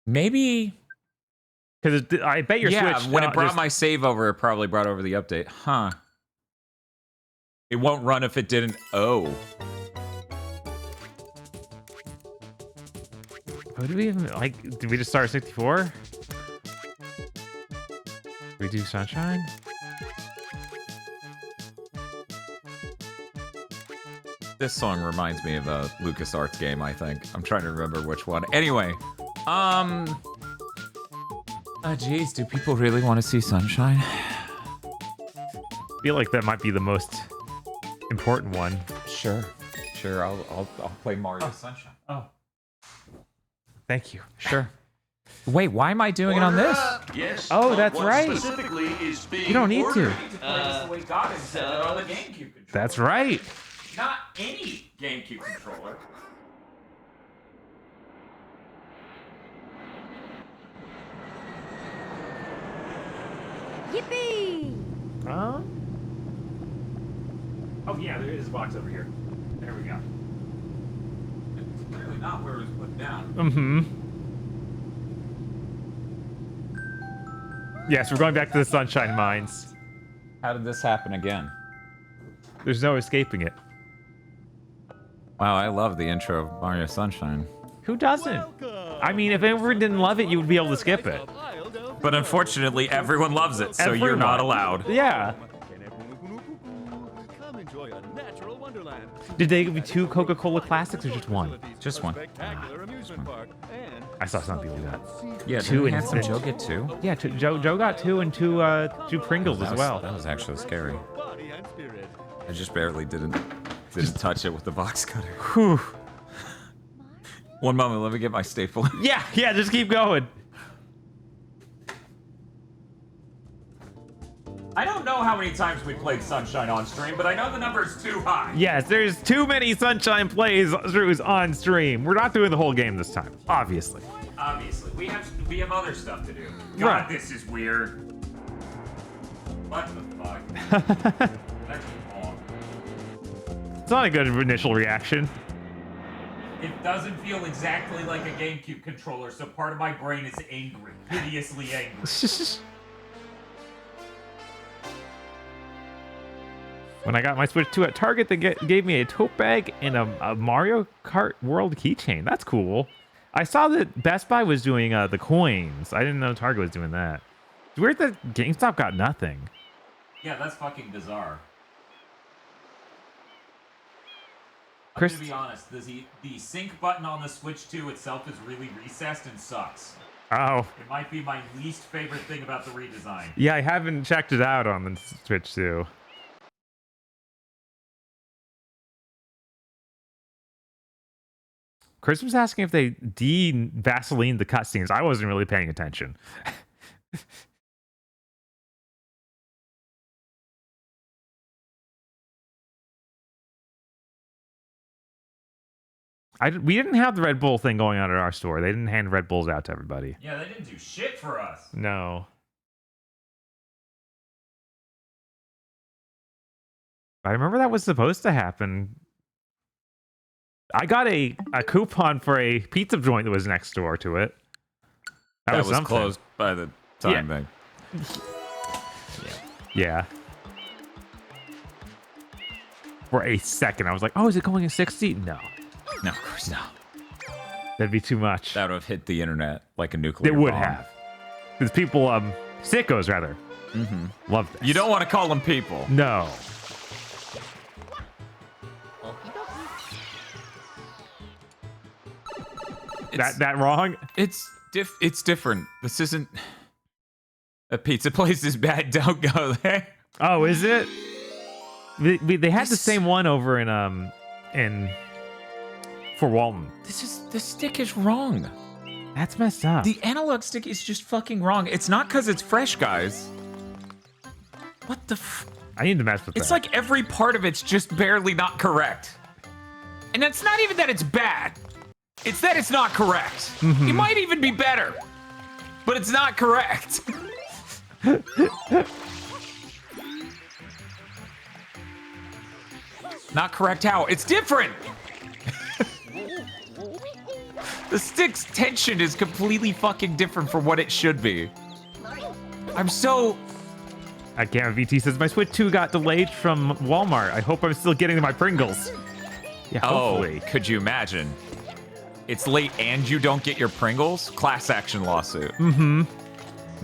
Maybe. Because I bet your Switch. Yeah, when it brought my save over, it probably brought over the update. Huh. It won't run if it didn't. Oh. What did we even like? Did we just start 64? We do Sunshine? This song reminds me of a LucasArts game, I think. I'm trying to remember which one. Anyway, oh geez, do people really want to see Sunshine? I feel like that might be the most important one. Sure, I'll play Mario Sunshine. Oh, thank you. Sure. Wait, why am I doing it on this? Yes. Oh, that's right. Specifically is being You don't need to. That's right. Not any GameCube controller. Yippee! Huh? Oh yeah, there is a box over here. There we go. It's clearly not where it was put down. Mm-hmm. Yes, we're going back to the Sunshine Mines. How did this happen again? There's no escaping it. Wow, I love the intro of Mario Sunshine. Who doesn't? I mean, if everyone didn't love it, you would be able to skip it. But unfortunately, everyone loves it, so you're not allowed. Yeah. Did they give you 2 Coca-Cola Classics or just one? Just one. I saw something like that. Yeah, 2 and Handsome Joe get 2? Yeah, Joe got 2 and 2 Pringles as well. That was actually scary. I just barely didn't touch it with the box cutter. Whew. One moment, let me get my staple. Yeah, just keep going. I don't know how many times we played Sunshine on stream, but I know the number is too high. Yes, there's too many Sunshine playthroughs on stream. We're not doing the whole game this time, obviously. Obviously, we have other stuff to do. God, Right. This is weird. What the fuck? That's wrong. It's not a good initial reaction. It doesn't feel exactly like a GameCube controller, so part of my brain is angry, hideously angry. When I got my Switch 2 at Target, they gave me a tote bag and a Mario Kart World keychain. That's cool. I saw that Best Buy was doing the coins. I didn't know Target was doing that. It's weird that GameStop got nothing. Yeah, that's fucking bizarre. Chris, to be honest, the sync button on the Switch 2 itself is really recessed and sucks. Oh. It might be my least favorite thing about the redesign. Yeah, I haven't checked it out on the Switch too. Chris was asking if they de-Vaseline the cutscenes. I wasn't really paying attention. We didn't have the Red Bull thing going on at our store. They didn't hand Red Bulls out to everybody. Yeah, they didn't do shit for us. No. I remember that was supposed to happen. I got a coupon for a pizza joint that was next door to it. That was closed by the time thing. Yeah. For a second, I was like, oh, is it going at 60? No. No, of course not. That'd be too much. That would have hit the internet like a nuclear It would bomb. have. Because people, sickos rather, love this. You don't want to call them people. No. That wrong? It's different. This isn't a pizza place is bad. Don't go there. Oh, is it? They had the same one over in for Walton. The stick is wrong. That's messed up. The analog stick is just fucking wrong. It's not because it's fresh, guys. What the I need to mess with that. It's like every part of it's just barely not correct. And it's not even that it's bad. It's that it's not correct. It might even be better. But it's not correct. Not correct how? It's different. The stick's tension is completely fucking different from what it should be. I'm so... I can't. VT says, my Switch 2 got delayed from Walmart. I hope I'm still getting my Pringles. Yeah, hopefully. Oh, could you imagine? It's late and you don't get your Pringles? Class action lawsuit.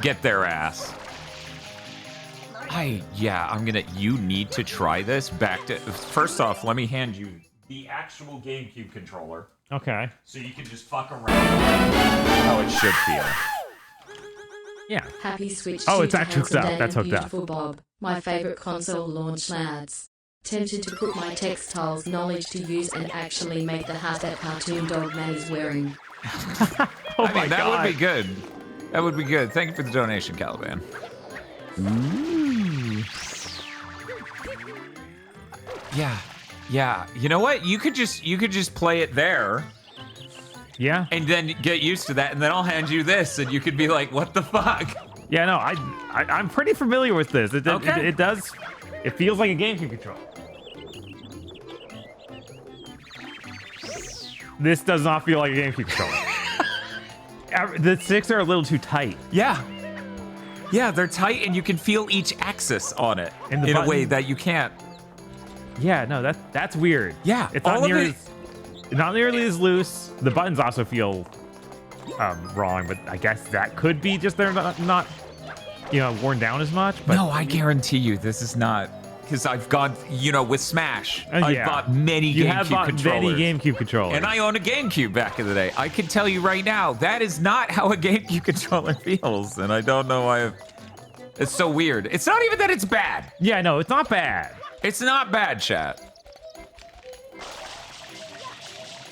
Get their ass. You need to try this first off, let me hand you the actual GameCube controller. Okay. So you can just fuck around how it should feel. Yeah. Happy Switch. Oh, it's actually hooked up. That's hooked up. Beautiful Bob, my favorite console launch lads. Tempted to put my textiles knowledge to use and actually make the hat that cartoon dog man is wearing. Oh my God. That would be good. That would be good. Thank you for the donation, Caliban. Yeah. You know what? You could just play it there. Yeah. And then get used to that, and then I'll hand you this, and you could be like, "What the fuck?" Yeah, no, I'm pretty familiar with this. It does. It feels like a GameCube controller. This does not feel like a GameCube controller. The sticks are a little too tight. Yeah, they're tight, and you can feel each axis on it in a way that you can't. Yeah, no, that's weird. Yeah, it's not nearly as loose. The buttons also feel wrong, but I guess that could be just they're not worn down as much. But no, I guarantee you this is not, because I've gone, with Smash. I've bought many GameCube controllers. Many GameCube controllers. And I owned a GameCube back in the day. I can tell you right now, that is not how a GameCube controller feels, and I don't know why. It's so weird. It's not even that it's bad. Yeah, no, it's not bad. It's not bad, chat.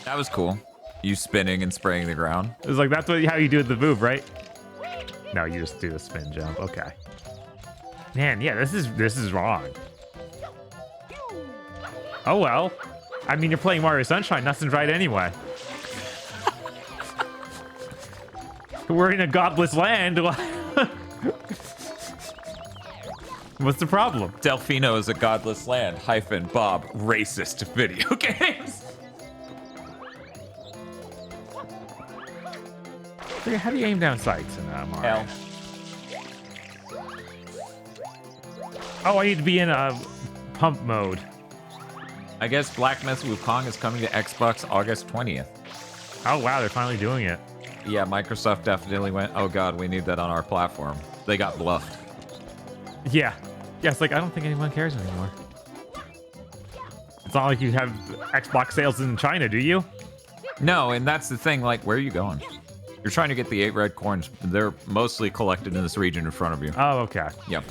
That was cool. You spinning and spraying the ground. It was like, that's how you do the move, right? No, you just do the spin jump. Okay. Man, yeah, this is wrong. Oh well. I mean, you're playing Mario Sunshine. Nothing's right anyway. We're in a godless land. What's the problem? Delfino is a godless land. Bob, racist video games. How do you aim down sights in Mario? L. Oh, I need to be in a pump mode. I guess Black Myth Wukong is coming to Xbox August 20th. Oh, wow, they're finally doing it. Yeah, Microsoft definitely went, oh god, we need that on our platform. They got bluffed. Yeah. Yeah, it's like, I don't think anyone cares anymore. It's not like you have Xbox sales in China, do you? No, and that's the thing. Like, where are you going? You're trying to get the 8 red coins. They're mostly collected in this region in front of you. Oh, okay. Yep.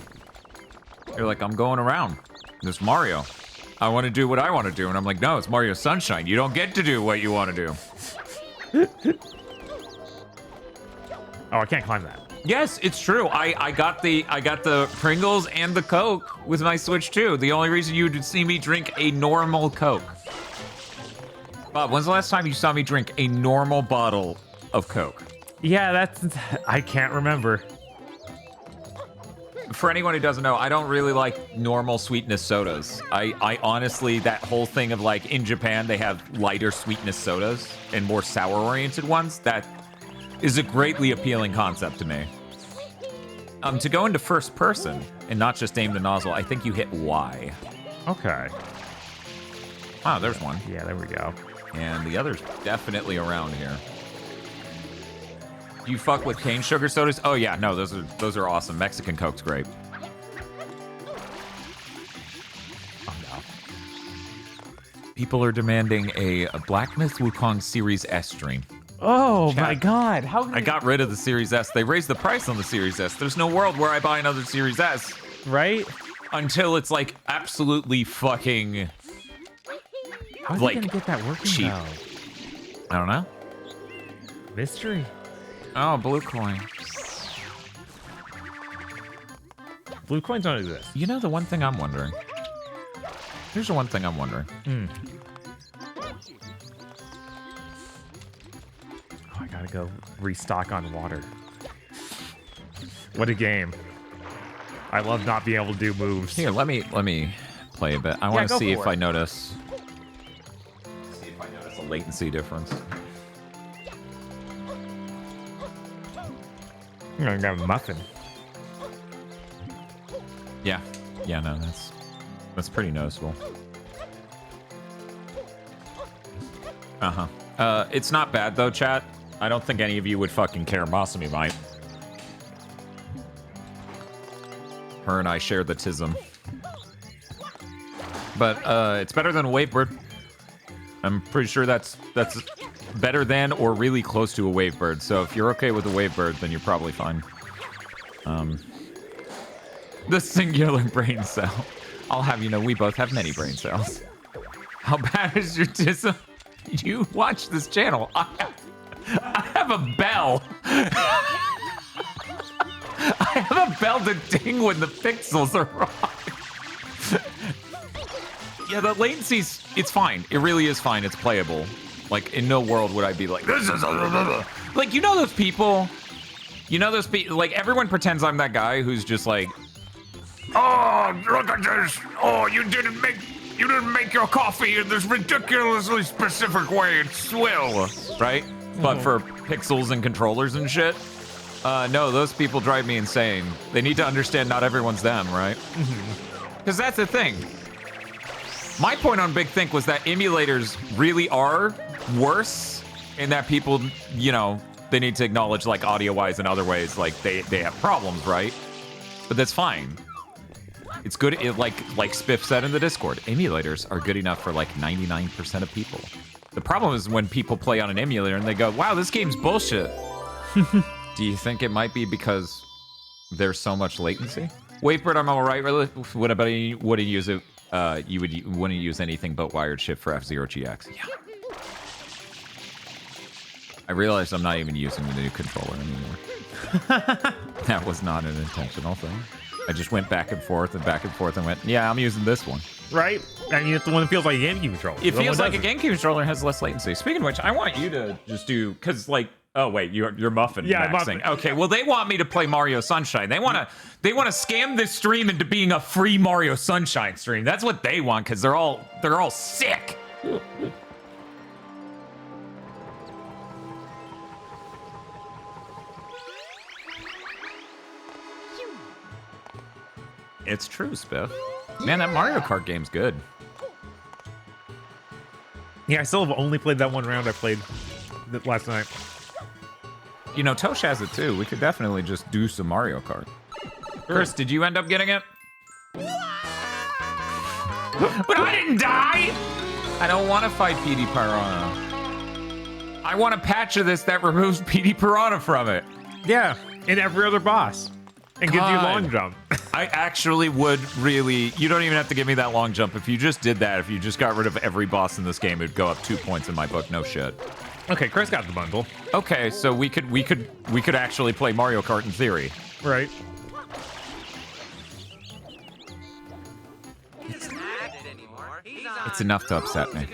You're like, I'm going around. There's Mario. I want to do what I want to do. And I'm like, no, it's Mario Sunshine. You don't get to do what you want to do. Oh, I can't climb that. Yes, it's true. I got the Pringles and the Coke with my Switch too. The only reason you'd see me drink a normal Coke. Bob, when's the last time you saw me drink a normal bottle of Coke? Yeah, I can't remember. For anyone who doesn't know, I don't really like normal sweetness sodas. I honestly, that whole thing of like in Japan, they have lighter sweetness sodas and more sour oriented ones. That is a greatly appealing concept to me. To go into first person and not just aim the nozzle, I think you hit Y. Okay. Ah, there's one. Yeah, there we go. And the other's definitely around here. Do you fuck with cane sugar sodas? Oh yeah, no, those are awesome. Mexican Coke's great. Oh no. People are demanding a Black Myth Wukong Series S stream. Oh my god, how I got rid of the Series S. They raised the price on the Series S. There's no world where I buy another Series S. Right? Until it's like absolutely fucking How's like he gonna get that working cheap. though? I don't know. Mystery. Oh, blue coin. Blue coins don't exist. You know the one thing I'm wondering? Here's the one thing I'm wondering. Oh, I gotta go restock on water. What a game. I love not being able to do moves. Here, let me play a bit. I want to see if I notice a latency difference. I'm gonna grab a muffin. Yeah, no, that's pretty noticeable. It's not bad though, chat. I don't think any of you would fucking care. Masumi might. Her and I share the tism. But it's better than a Wavebird. I'm pretty sure that's better than or really close to a Wavebird. So if you're okay with a Wavebird, then you're probably fine. The singular brain cell. I'll have you know, we both have many brain cells. How bad is your tism? You watch this channel. I have a bell. I have a bell to ding when the pixels are wrong. Yeah, the latency's, it's fine. It really is fine. It's playable. Like, in no world would I be like, this is like, you know those people? You know those people? Like, everyone pretends I'm that guy who's just like, oh, look at this. Oh, you didn't make your coffee in this ridiculously specific way. It's swill, right? But for pixels and controllers and shit. No, those people drive me insane. They need to understand not everyone's them, right? Because that's the thing. My point on Big Think was that emulators really are worse in that people, you know, they need to acknowledge, like, audio-wise and other ways, like, they have problems, right? But that's fine. It's good, like Spiff said in the Discord, emulators are good enough for, like, 99% of people. The problem is when people play on an emulator and they go, wow, this game's bullshit. Do you think it might be because there's so much latency? Wavebird, I'm all right. What about you? Wouldn't use it? You wouldn't use anything but wired shift for F-Zero GX. Yeah. I realized I'm not even using the new controller anymore. That was not an intentional thing. I just went back and forth and went, yeah, I'm using this one. Right? And it's the one that feels like a GameCube controller. It feels like a GameCube controller has less latency. Speaking of which, I want you to just do, because like, oh wait, you're muffin maxing. Muffin. Okay, well they want me to play Mario Sunshine. They want to scam this stream into being a free Mario Sunshine stream. That's what they want because they're all sick. It's true, Spiff. Man, that Mario Kart game's good. Yeah, I still have only played that one round I played last night. You know, Tosh has it too. We could definitely just do some Mario Kart. Chris, did you end up getting it? But I didn't die! I don't want to fight PD Piranha. I want a patch of this that removes PD Piranha from it. Yeah, and every other boss. And gives you long jump. I actually would really... You don't even have to give me that long jump. If you just did that, if you just got rid of every boss in this game, it'd go up 2 points in my book. No shit. Okay, Chris got the bundle. Okay, so we could actually play Mario Kart in theory. Right. It's enough to upset me.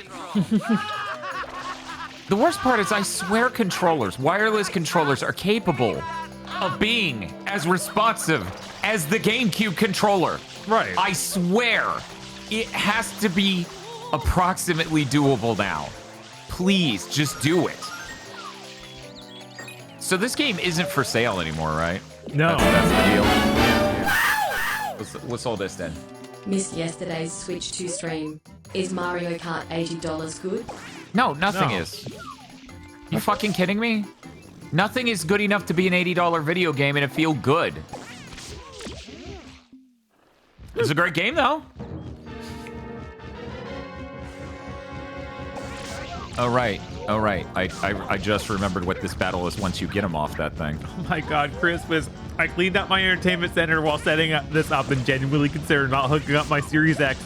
The worst part is I swear wireless controllers are capable of being as responsive as the GameCube controller. Right. I swear it has to be approximately doable now. Please, just do it. So this game isn't for sale anymore, right? No. That's the deal. What's all this then? Missed yesterday's Switch 2 stream. Is Mario Kart $80 good? No, nothing is. You fucking kidding me? Nothing is good enough to be an $80 video game and it feel good. It's a great game though. Oh right. I just remembered what this battle is once you get him off that thing. Oh my god, I cleaned up my entertainment center while setting this up and genuinely considered not hooking up my Series X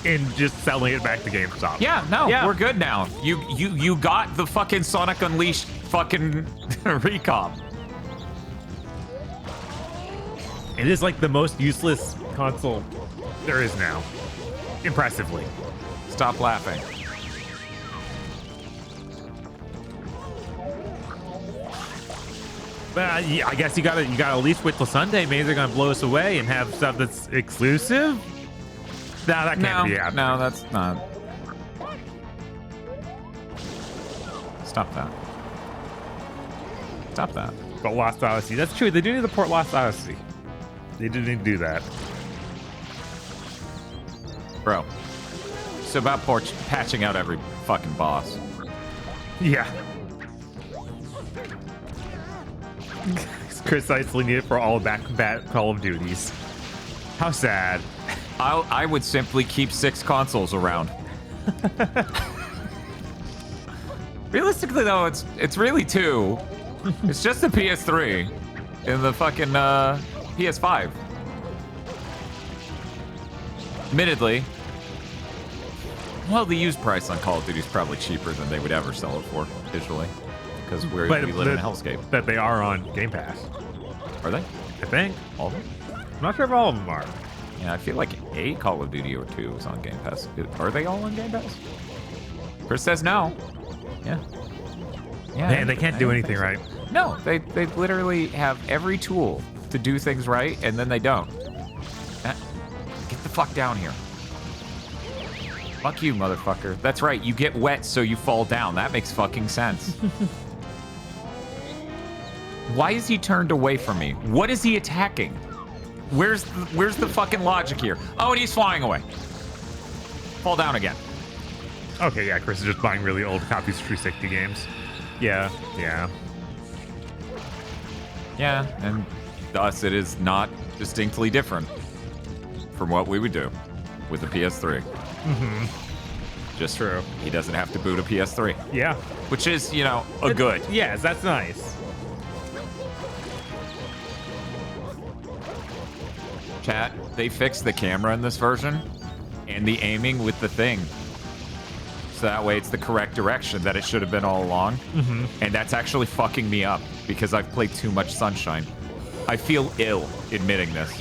and just selling it back to GameStop. Yeah, we're good now. You got the fucking Sonic Unleashed fucking recomp. It is like the most useless console there is now. Impressively. Stop laughing. But yeah, I guess you gotta at least wait till Sunday. Maybe they're gonna blow us away and have stuff that's exclusive. No, that can't be happening. No, that's not. Stop that. Stop that. But Lost Odyssey. That's true. They do need to port Lost Odyssey. They do need to do that. Bro. It's about patching out every fucking boss. Yeah. Precisely needed for all back-to-back Call of Duties. How sad. I would simply keep 6 consoles around. Realistically, though, it's really 2. It's just the PS3 and the fucking PS5. Admittedly, well, the used price on Call of Duty is probably cheaper than they would ever sell it for digitally, because we live in a hellscape. But they are on Game Pass. Are they? I think. All of them? I'm not sure if all of them are. Yeah, I feel like a Call of Duty or 2 is on Game Pass. Are they all on Game Pass? Chris says no. Yeah. Yeah. Man, they can't do anything right. No, they literally have every tool to do things right, and then they don't. Get the fuck down here. Fuck you, motherfucker. That's right, you get wet so you fall down. That makes fucking sense. Why is he turned away from me? What is he attacking? Where's the fucking logic here? Oh, and he's flying away. Fall down again. Okay, yeah, Chris is just buying really old copies of 360 games. Yeah. Yeah, and thus it is not distinctly different from what we would do with a PS3. Mm-hmm. Just true. He doesn't have to boot a PS3. Yeah. Which is, you know, a good. Yes, that's nice. Chat, they fixed the camera in this version and the aiming with the thing. So that way it's the correct direction that it should have been all along. Mm-hmm. And that's actually fucking me up because I've played too much Sunshine. I feel ill admitting this.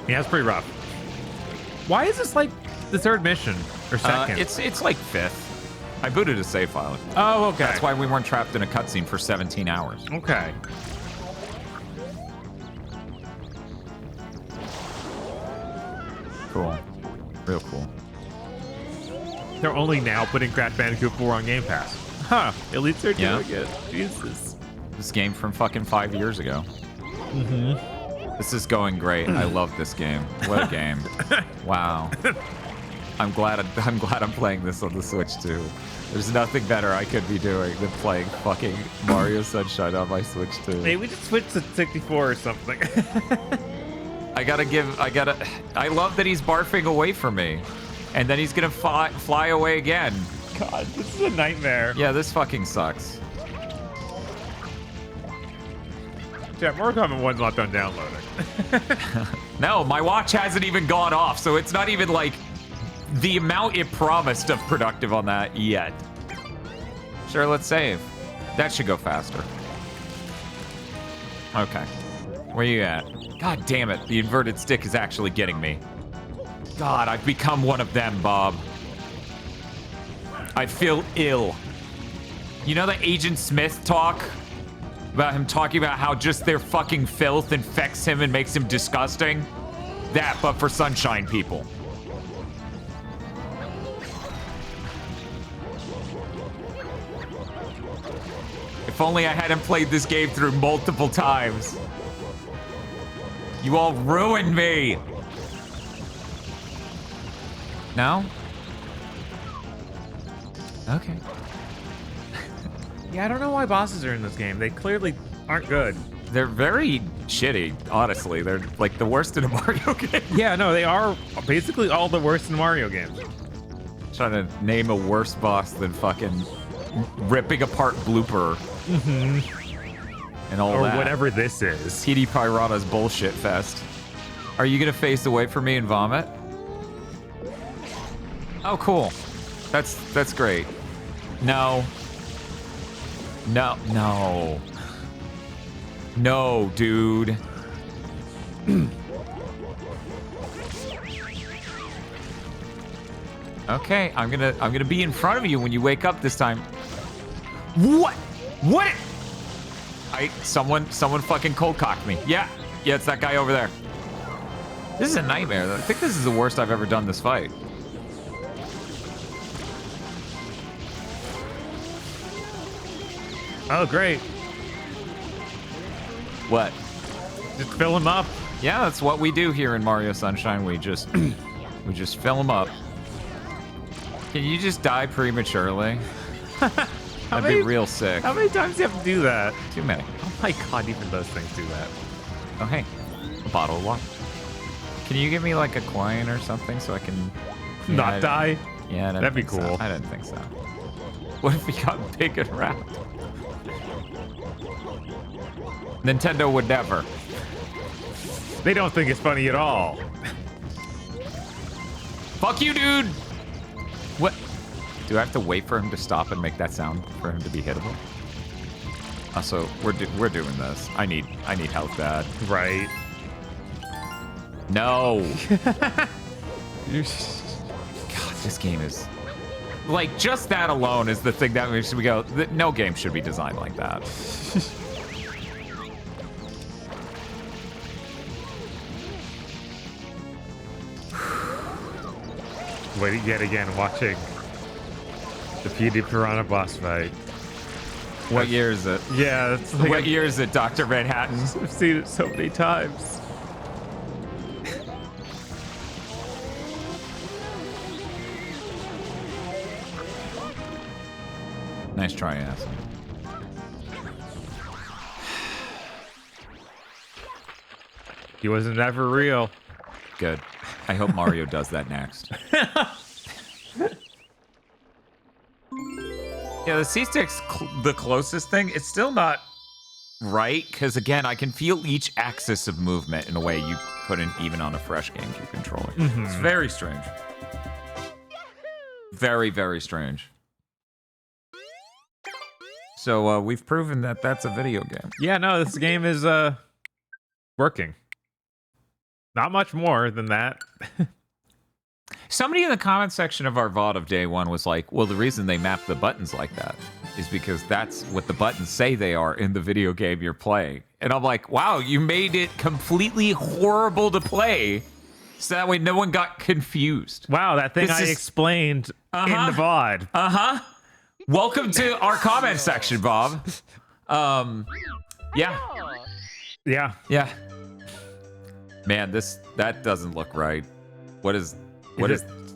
Yeah, it's pretty rough. Why is this like the third mission or second? It's like 5th. I booted a save file. Oh, okay. That's why we weren't trapped in a cutscene for 17 hours. Okay. Cool. Real cool. They're only now putting Crash Bandicoot 4 on Game Pass. Huh. At least they're doing it. Jesus. This game from fucking 5 years ago. Mm-hmm. This is going great. I love this game. What a game. Wow. I'm glad I'm playing this on the Switch too. There's nothing better I could be doing than playing fucking Mario Sunshine on my Switch too. Hey, we just switched to 64 or something. I love that he's barfing away from me. And then he's gonna fly away again. God, this is a nightmare. Yeah, this fucking sucks. Yeah, Mortal Kombat 1's not done downloading. No, my watch hasn't even gone off, so it's not even like the amount it promised of productive on that yet. Sure, let's save. That should go faster. Okay. Where you at? God damn it, the inverted stick is actually getting me. God, I've become one of them, Bob. I feel ill. You know the Agent Smith talk? About him talking about how just their fucking filth infects him and makes him disgusting? That, but for Sunshine people. If only I hadn't played this game through multiple times. You all ruined me. No? Okay. Yeah, I don't know why bosses are in this game. They clearly aren't good. They're very shitty, honestly. They're like the worst in a Mario game. Yeah, no, they are basically all the worst in Mario games. Trying to name a worse boss than fucking ripping apart Blooper. And all or that. Or whatever this is. PD Piranha's bullshit fest. Are you gonna face away from me and vomit? Oh, cool. That's great. No. No, no. No, dude. Okay, I'm gonna be in front of you when you wake up this time. What? What? Someone fucking cold cocked me. Yeah, it's that guy over there. This is a nightmare. I think this is the worst I've ever done this fight. Oh, great. What? Just fill him up. Yeah, that's what we do here in Mario Sunshine. We just fill him up. Can you just die prematurely? That'd be real sick. How many times do you have to do that? Too many. Oh my god, even those things do that. Oh, hey. A bottle of water. Can you give me like a coin or something so I can... Not die? Yeah, that'd be cool. So. I didn't think so. What if we got big and round? Nintendo would never. They don't think it's funny at all. Fuck you, dude! What? Do I have to wait for him to stop and make that sound for him to be hittable? Also, we're doing this. I need health bad. Right. No. God, this game is... Like, just that alone is the thing that makes me go, no game should be designed like that. Wait, yet again, watching the PD Piranha boss fight. What year is it? Yeah, it's like what year is it, Dr. Manhattan? I've seen it so many times. Nice try, ass. He wasn't ever real. Good. I hope Mario does that next. Yeah, the C-Stick's the closest thing. It's still not right, because again, I can feel each axis of movement in a way you couldn't even on a fresh GameCube controller. It's very strange. Very, very strange. So we've proven that that's a video game. Yeah, no, this game is working. Not much more than that. Somebody in the comment section of our VOD of day one was like, well, the reason they map the buttons like that is because that's what the buttons say they are in the video game you're playing. And I'm like, wow, you made it completely horrible to play so that way no one got confused. Wow, that thing I explained in the VOD. Uh-huh. Welcome to our comment section, Bob. Yeah. Yeah. Yeah. Man, that doesn't look right. What is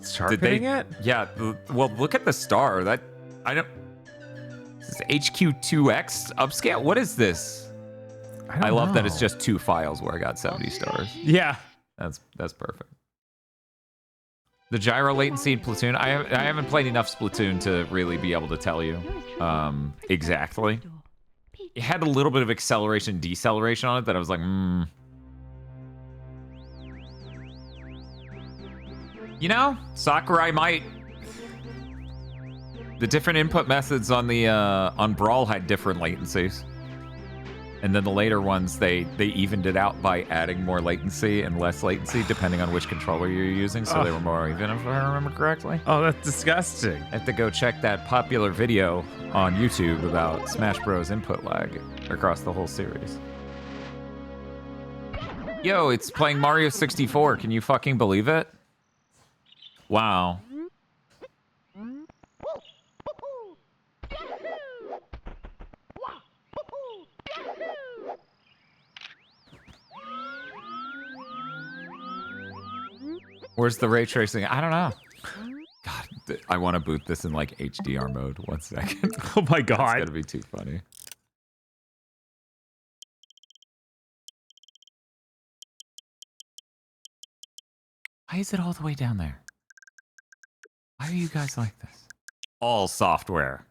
Sharpening it? Yeah. Well, look at the star. That I don't. This is HQ2X upscale. What is this? I love that it's just 2 files where I got 70 stars. Yeah. That's perfect. The gyro latency in Splatoon. I haven't played enough Splatoon to really be able to tell you exactly. It had a little bit of acceleration, deceleration on it that I was like, You know, Sakurai might. The different input methods on the on Brawl had different latencies. And then the later ones, they evened it out by adding more latency and less latency depending on which controller you're using, so they were more even, if I remember correctly. Oh, that's disgusting. I have to go check that popular video on YouTube about Smash Bros. Input lag across the whole series. Yo, it's playing Mario 64. Can you fucking believe it? Wow. Where's the ray tracing? I don't know. God, I want to boot this in like HDR mode. 1 second. Oh my god. That's gonna be too funny. Why is it all the way down there? Why are you guys like this? All software.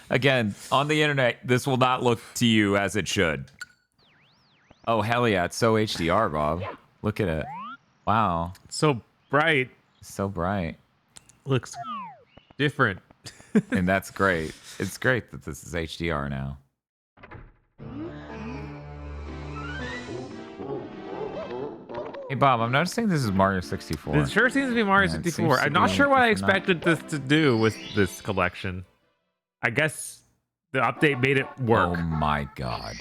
Again, on the internet, this will not look to you as it should. Oh, hell yeah. It's so HDR, Bob. Look at it. Wow. So bright. So bright. Looks different. And that's great. It's great that this is HDR now. Hey, Bob, I'm noticing this is Mario 64. It sure seems to be Mario 64. I'm not sure what I expected this to do with this collection. I guess the update made it work. Oh my god.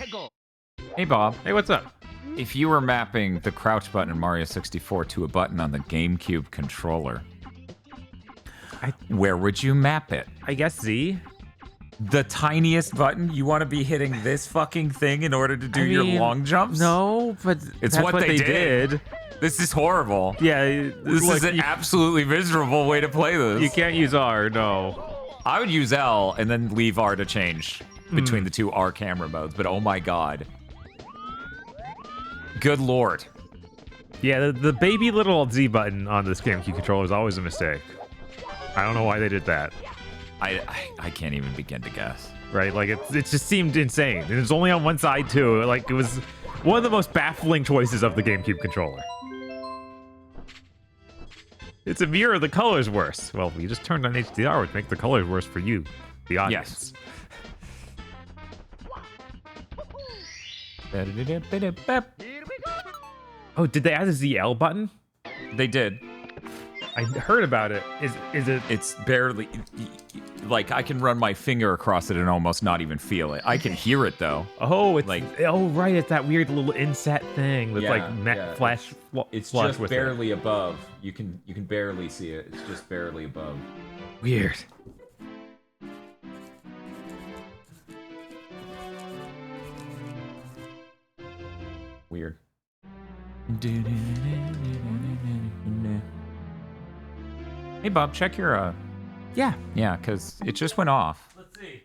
Hey, Bob. Hey, what's up? If you were mapping the crouch button in Mario 64 to a button on the GameCube controller, where would you map it? I guess Z. The tiniest button? You want to be hitting this fucking thing in order to do your long jumps? No, but it's that's what they did. This is horrible. Yeah. This is an absolutely miserable way to play this. You can't use R, no. I would use L and then leave R to change between the two R camera modes, but oh my god. Good lord. Yeah, the baby little Z button on this GameCube controller is always a mistake. I don't know why they did that. I can't even begin to guess. Right, like it just seemed insane. And it's only on one side too. Like it was one of the most baffling choices of the GameCube controller. It's a mirror, the color's worse. Well, you just turned on HDR, which makes the colors worse for you, the audience. Yes. Oh, did they add a ZL button? They did. I heard about it. Is it? It's barely, like I can run my finger across it and almost not even feel it. I can hear it though. Oh, it's like, oh right, it's that weird little inset thing that's flash. It's flush just with barely above. You can barely see it. It's just barely above. Weird. Weird. Hey, Bob, check your, Yeah. Yeah, because it just went off. Let's see.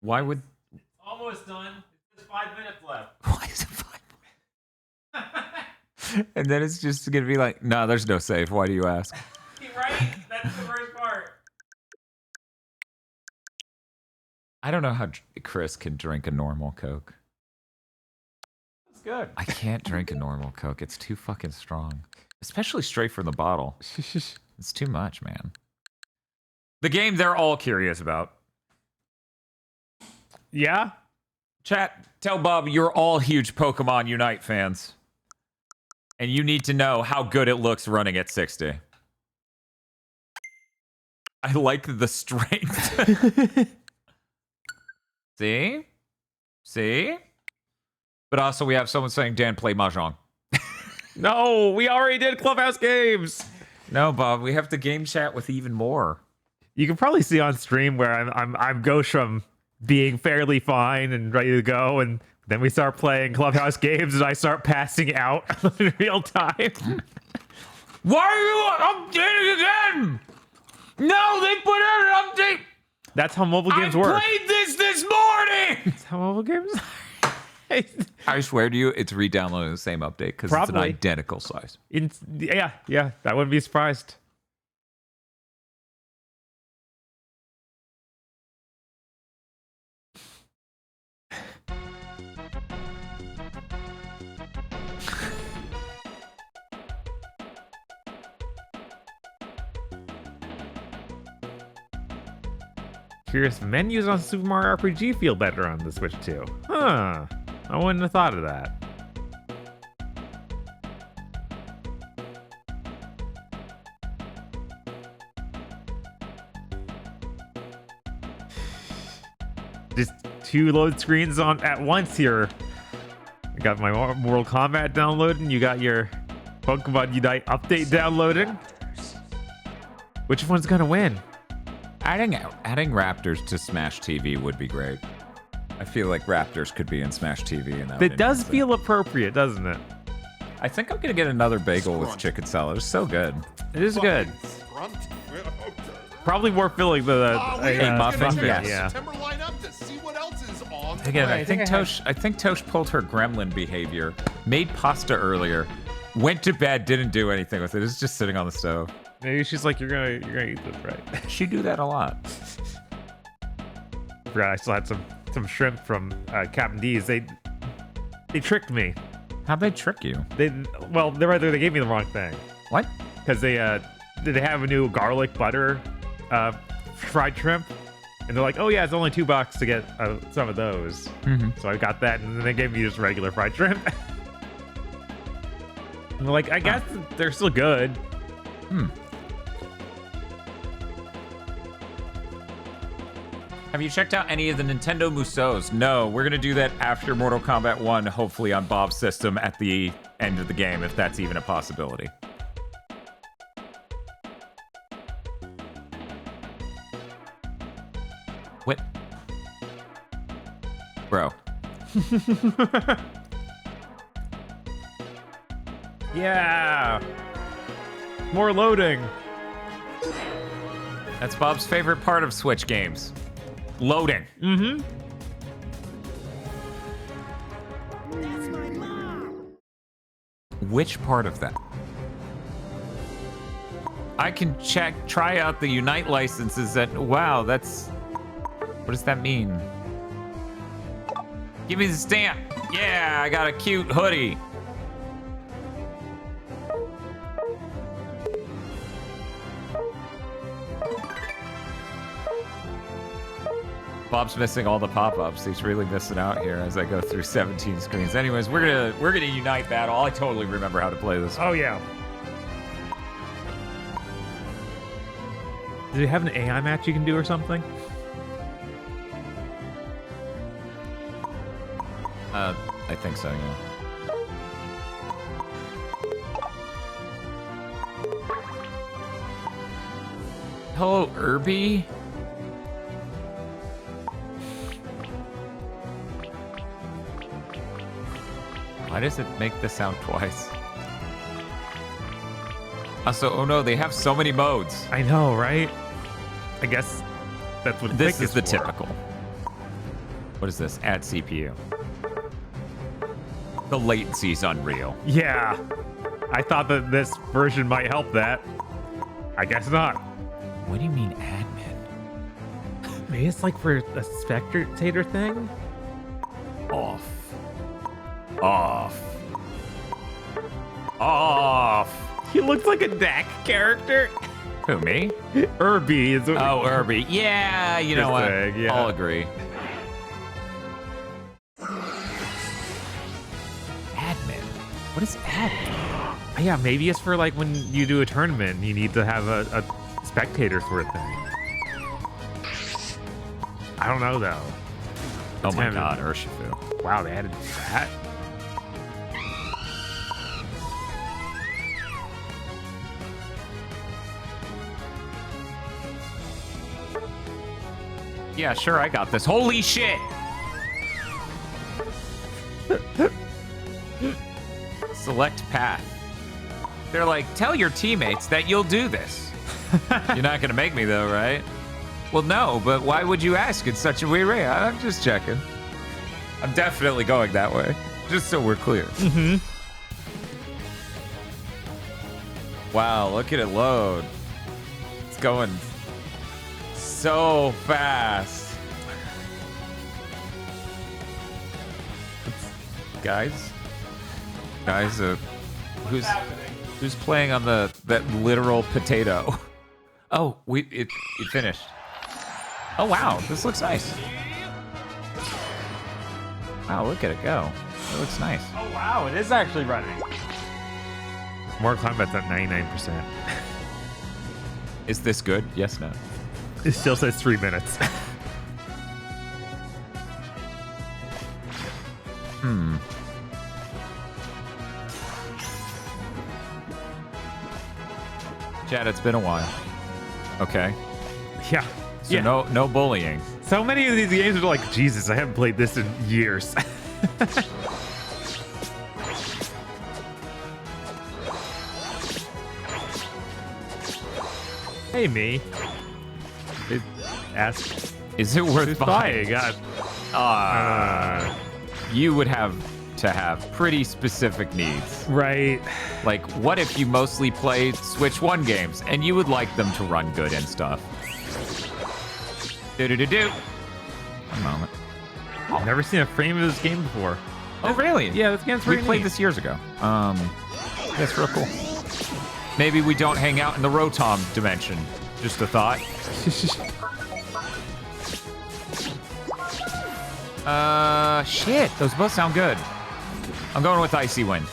Why would... It's almost done. There's 5 minutes left. Why is it 5 minutes? And then it's just going to be like, no, there's no save. Why do you ask? Right? That's the first part. I don't know how Chris can drink a normal Coke. That's good. I can't drink a normal Coke. It's too fucking strong. Especially straight from the bottle. It's too much, man. The game they're all curious about. Yeah? Chat, tell Bob you're all huge Pokemon Unite fans. And you need to know how good it looks running at 60. I like the strength. See? See? But also we have someone saying, Dan, play Mahjong. No, we already did Clubhouse Games. No, Bob, we have to game chat with even more. You can probably see on stream where I'm Ghost from being fairly fine and ready to go, and then we start playing Clubhouse games, and I start passing out in real time. Why are you updating again? No, they put out an update. That's how mobile games work. I played this morning. That's how mobile games are. I swear to you, it's re-downloading the same update because it's an identical size. Yeah, I wouldn't be surprised. Curious, menus on Super Mario RPG feel better on the Switch too. Huh. I wouldn't have thought of that. Just 2 load screens on at once here. I got my Mortal Kombat downloading. You got your Pokemon Unite update downloading. Which one's gonna win? Adding Raptors to Smash TV would be great. I feel like Raptors could be in Smash TV, and it does feel appropriate, doesn't it? I think I'm gonna get another bagel with chicken salad. It's so good. It is good. Probably more filling than a muffin. Yes. Yeah. September lineup to see what else is on. Again, I think Tosh pulled her gremlin behavior, made pasta earlier, went to bed, didn't do anything with it. It's just sitting on the stove. Maybe she's like, you're gonna eat this, right? She do that a lot. Forgot I still had some shrimp from Captain D's. They tricked me. How'd they trick you? They gave me the wrong thing. What? Because they have a new garlic butter fried shrimp, and they're like, oh yeah, it's only $2 to get some of those. Mm-hmm. So I got that, and then they gave me just regular fried shrimp. And they're like, I guess they're still good. Have you checked out any of the Nintendo Musos? No, we're gonna do that after Mortal Kombat 1, hopefully on Bob's system at the end of the game, if that's even a possibility. What? Bro. Yeah! More loading. That's Bob's favorite part of Switch games. Loading. Mm-hmm. Which part of that? I can try out the Unite licenses wow, that's... What does that mean? Give me the stamp. Yeah, I got a cute hoodie. Bob's missing all the pop-ups. He's really missing out here as I go through 17 screens. Anyways, we're gonna Unite battle. I totally remember how to play this. Oh yeah. Do they have an AI match you can do or something? I think so, yeah. Hello, Irby. Why does it make the sound twice? Also, oh no, they have so many modes. I know, right? I guess that's what this is the typical. What is this? Add CPU. The latency's unreal. Yeah. I thought that this version might help that. I guess not. What do you mean admin? Maybe it's like for a spectator thing? Off. Off. Off. He looks like a Dak character. Who, me? Irby is. Oh, Irby. Yeah, you know what? Yeah. I'll agree. Admin. What is admin? Yeah, maybe it's for like when you do a tournament, you need to have a spectator sort of thing. I don't know though. Oh my god, Urshifu. Wow, they added that. Yeah, sure, I got this. Holy shit! Select path. They're like, tell your teammates that you'll do this. You're not gonna make me though, right? Well, no, but why would you ask? It's such a weird way. I'm just checking. I'm definitely going that way, just so we're clear. Mm-hmm. Wow, look at it load. It's going so fast. Guys, who's playing on that literal potato? Oh, it finished. Oh wow, this looks nice. Wow, look at it go. It looks nice. Oh wow, it is actually running. Mortal Kombat's at 99%. Is this good? Yes, no. It still says 3 minutes. Chad, it's been a while. Okay. Yeah. So yeah. no bullying. So many of these games are like, Jesus, I haven't played this in years. Hey, me. Ask. Is it worth buying? God. You would have to have pretty specific needs. Right. Like, what if you mostly played Switch 1 games and you would like them to run good and stuff? Do-do-do-do. A moment. I've never seen a frame of this game before. Oh, really? Yeah, this game's We pretty played neat. this years ago. That's real cool. Maybe we don't hang out in the Rotom dimension. Just a thought. Shit. Those both sound good. I'm going with Icy Wind.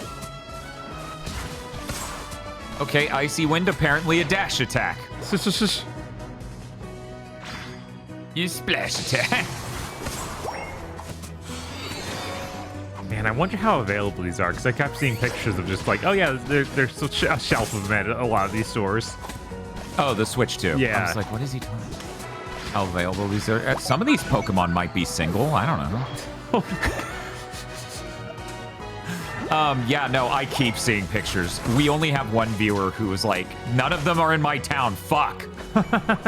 Okay, Icy Wind, apparently a dash attack. You splash attack. Man, I wonder how available these are, because I kept seeing pictures of just like, oh yeah, there's a shelf of them at a lot of these stores. Oh, the Switch 2. Yeah. I was like, what is he talking about? How available these are. Some of these Pokemon might be single. I don't know. Yeah, no, I keep seeing pictures. We only have one viewer who was like, none of them are in my town. Fuck.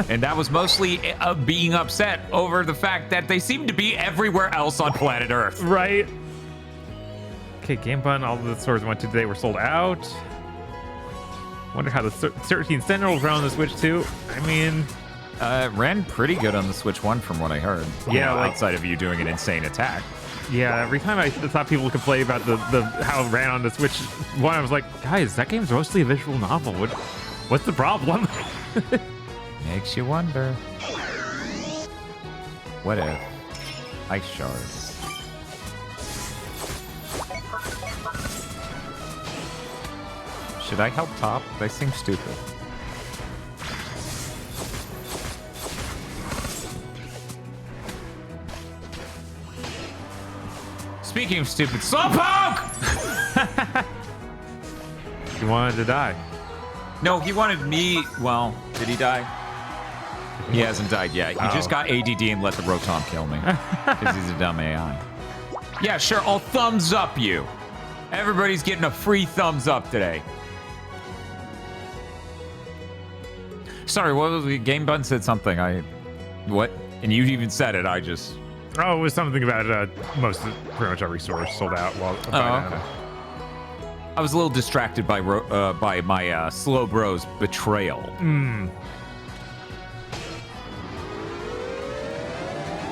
And that was mostly being upset over the fact that they seem to be everywhere else on planet Earth. Right. Okay, Game Bun, all the stores I went to today were sold out. Wonder how the 13 Sentinels run on the Switch 2. I mean... it ran pretty good on the Switch 1 from what I heard. Yeah, like, outside of you doing an insane attack. Yeah, every time I thought people would complain about the how it ran on the Switch 1, I was like, guys, that game's mostly a visual novel. What's the problem? Makes you wonder. What if? Ice shards. Should I help top? They seem stupid. Speaking of stupid, Slowpoke! He wanted to die. No, he wanted me. Well, did he die? He hasn't died yet. He just got ADD and let the Rotom kill me. Because he's a dumb AI. Yeah, sure, I'll thumbs up you. Everybody's getting a free thumbs up today. Sorry, what was the Game Bun said something? What? And you even said it, I just... Oh, it was something about pretty much every store sold out. Okay. I was a little distracted by my Slow Bros betrayal.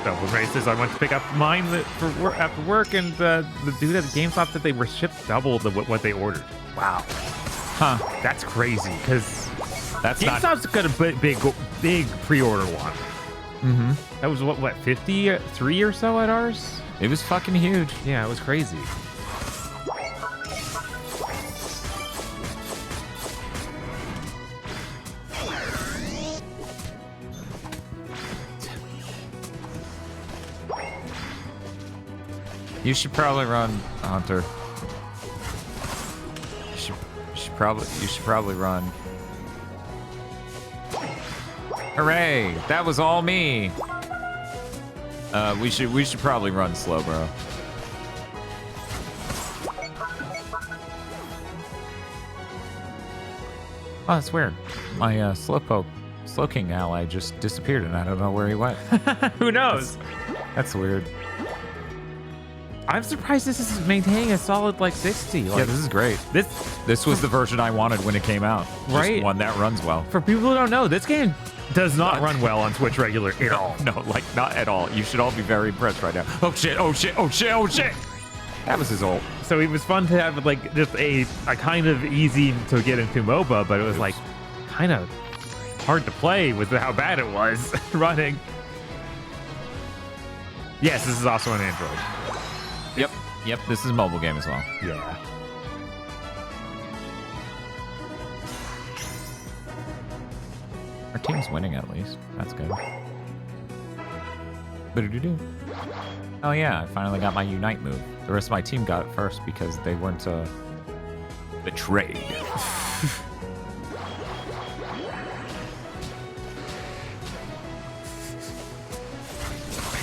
Double races. I went to pick up mine after work, and the dude at GameStop said they were shipped double what they ordered. Wow. Huh. That's crazy, because GameStop's got a big pre-order one. Mm-hmm. That was what 53 or so at ours? It was fucking huge. Yeah, it was crazy. You should probably run, Hunter. You should probably run. Hooray! That was all me. We should probably run slow, bro. Oh, that's weird. My Slowking ally just disappeared, and I don't know where he went. Who knows? That's weird. I'm surprised this is maintaining a solid like 60. Like, yeah, this is great. This was the version I wanted when it came out. Right? Just one that runs well. For people who don't know, this game does not run well on Switch regular at all. No, like not at all. You should all be very impressed right now. Oh shit! Oh shit! Oh shit! Oh shit! That was his ult. So it was fun to have like just a kind of easy to get into MOBA, but it was like kind of hard to play with how bad it was running. Yes, this is also on Android. Yep, this is a mobile game as well. Yeah. Our team's winning at least. That's good. Ba-do-do-do. Oh yeah, I finally got my Unite move. The rest of my team got it first because they weren't betrayed.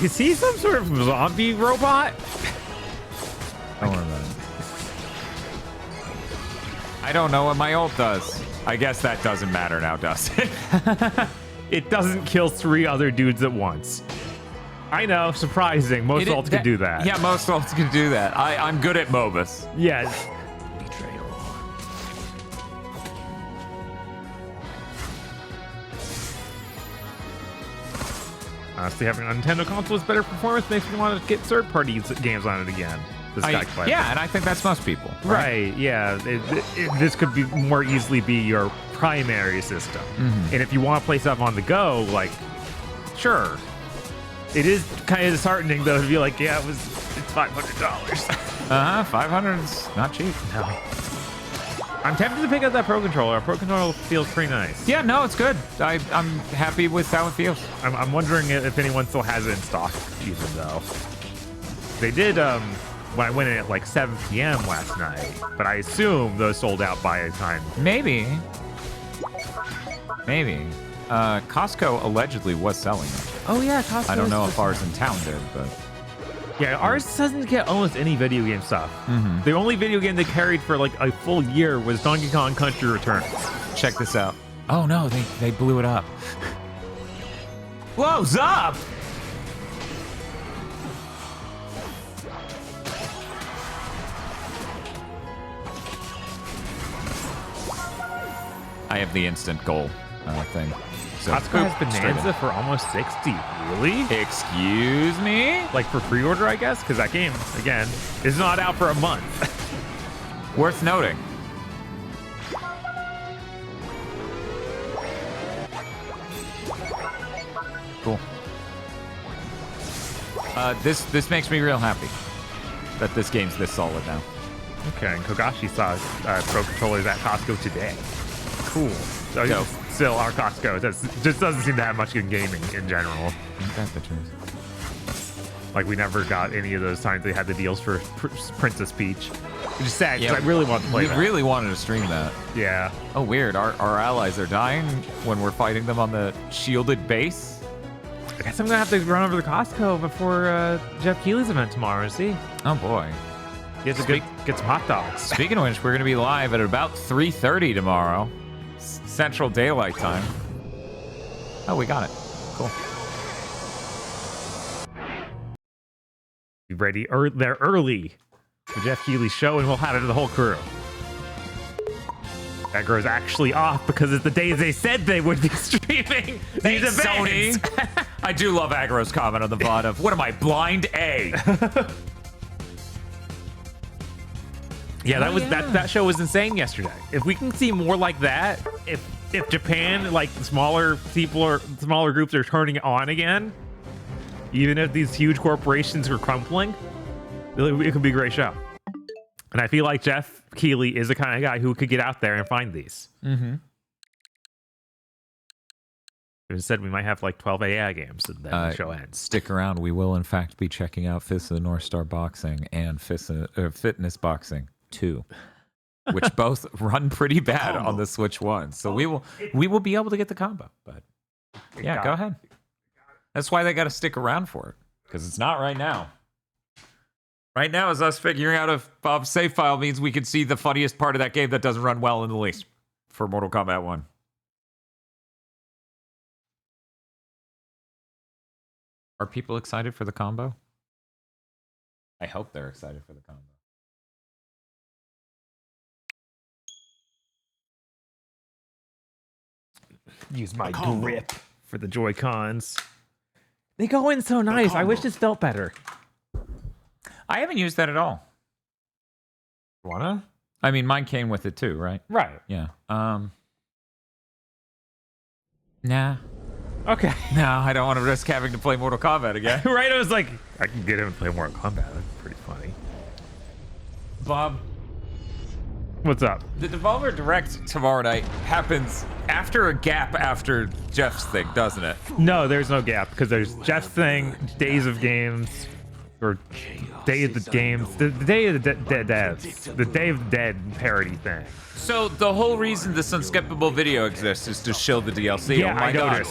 Is he some sort of zombie robot? Don't worry about it. I don't know what my ult does. I guess that doesn't matter now, does it? It doesn't kill 3 other dudes at once. I know, surprising. Most ults can do that. Yeah, most ults can do that. I'm good at MOBAs. Yes. Honestly, having a Nintendo console with better performance makes me want to get third-party games on it again. Yeah, and I think that's most people. Right, yeah. This could be more easily be your primary system. Mm-hmm. And if you want to play stuff on the go, like, sure. It is kind of disheartening, though, to be like, yeah, it's $500. 500 is not cheap. No. I'm tempted to pick up that Pro Controller. Our Pro Controller feels pretty nice. Yeah, no, it's good. I'm happy with how it feels. I'm wondering if anyone still has it in stock, even though. They did, when I went in at like 7 p.m. last night, but I assume those sold out by a time. Maybe. Costco allegedly was selling it. Oh yeah, Costco. I don't know if ours in town did, but yeah, ours doesn't get almost any video game stuff. Mm-hmm. The only video game they carried for like a full year was Donkey Kong Country Returns. Check this out. Oh no, they blew it up. Blows up. I have the instant goal thing. So, Costco has Bonanza for almost 60. Really? Excuse me? Like for pre-order, I guess? Because that game, again, is not out for a month. Worth noting. Cool. This makes me real happy that this game's this solid now. Okay, and Kogashi saw Pro Controllers at Costco today. Cool. So still, our Costco just doesn't seem to have much in gaming in general. That's the truth. Like, we never got any of those times they had the deals for Princess Peach. Which is sad, because I really want to play that. We really wanted to stream that. Yeah. Oh, weird. Our allies are dying when we're fighting them on the shielded base. I guess I'm going to have to run over to Costco before Jeff Keighley's event tomorrow and see. Oh, boy. You have to get some hot dogs. Speaking of which, we're going to be live at about 3:30 tomorrow. Central Daylight Time. Oh, we got it. Cool. Be ready there early for Jeff Keighley's show, and we'll have it to the whole crew. Aggro's actually off because it's the days they said they would be streaming these events. Sony. I do love Aggro's comment on the VOD of, what am I, blind A? Yeah, that show was insane yesterday. If we can see more like that, if Japan, like smaller groups are turning on again, even if these huge corporations are crumpling, it could be a great show. And I feel like Jeff Keighley is the kind of guy who could get out there and find these. Mm-hmm. Instead, we might have like 12 AI games and then the show ends. Stick around. We will, in fact, be checking out Fist of the North Star Boxing and Fitness Boxing 2, which both run pretty bad on the Switch 1. So we will be able to get the combo. But yeah, go ahead. That's why they got to stick around for it. Because it's not right now. Right now is us figuring out if Bob's save file means we can see the funniest part of that game that doesn't run well in the least for Mortal Kombat 1. Are people excited for the combo? I hope they're excited for the combo. Use my grip for the Joy-Cons. They go in so nice. I wish this felt better. I haven't used that at all. Wanna? I mean, mine came with it too, right? Right. Yeah. Nah. Okay. No, I don't want to risk having to play Mortal Kombat again. Right? I was like, I can get him to play Mortal Kombat. That's pretty funny. Bob, what's up? The Devolver Direct tomorrow night happens after a gap after Jeff's thing, doesn't it? No, there's no gap because there's Jeff's thing, Days of Games, or Day of the Games, the Day of the Dead Devs, the Day of the Dead parody thing. So the whole reason this unskippable video exists is to show the DLC. Yeah, oh my God.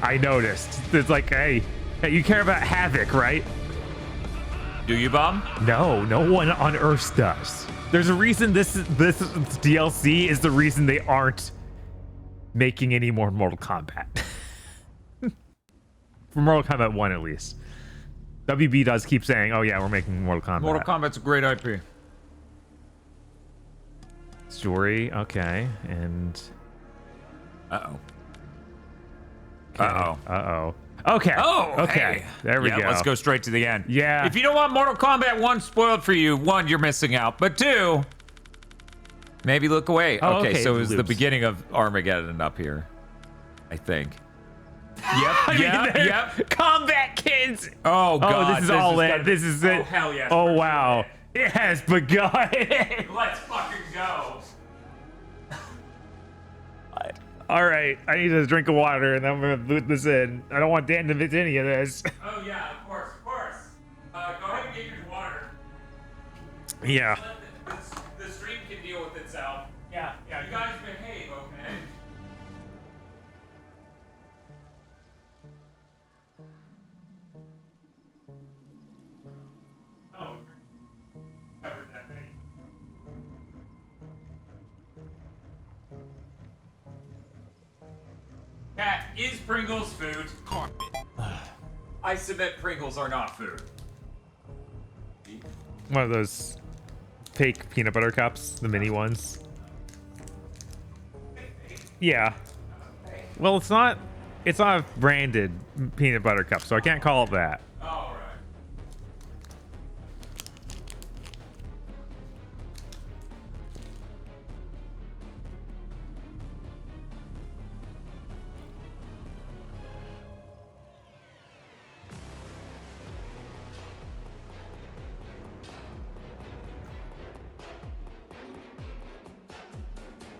I noticed. It's like, hey, you care about Havoc, right? Do you, Bob? No, no one on Earth does. There's a reason this DLC is the reason they aren't making any more Mortal Kombat. For Mortal Kombat 1 at least. WB does keep saying, oh yeah, we're making Mortal Kombat. Mortal Kombat's a great IP. Story, okay, and... Uh-oh. Okay. Uh-oh. Uh-oh. Okay. Oh, okay. Hey. There we go. Let's go straight to the end. Yeah. If you don't want Mortal Kombat 1 spoiled for you, 1, you're missing out. But 2, maybe look away. Oh, okay, so it was the loops. beginning of Armageddon up here, I think. I mean, Yep. Combat Kids. Oh, God. This is all it. This is it. Oh, hell yes. Oh, wow. It has begun. Let's fucking go. All right, I need a drink of water, and then I'm gonna boot this in. I don't want Dan to miss any of this. Oh, yeah, of course, of course. Go ahead and get your water. Yeah. The stream can deal with itself. Yeah. You guys behave, okay? Oh. Covered that thing. Cat, is Pringles food? Carpet. I submit Pringles are not food. One of those fake peanut butter cups, the mini ones. Yeah. Well, it's not a branded peanut butter cup, so I can't call it that. All right.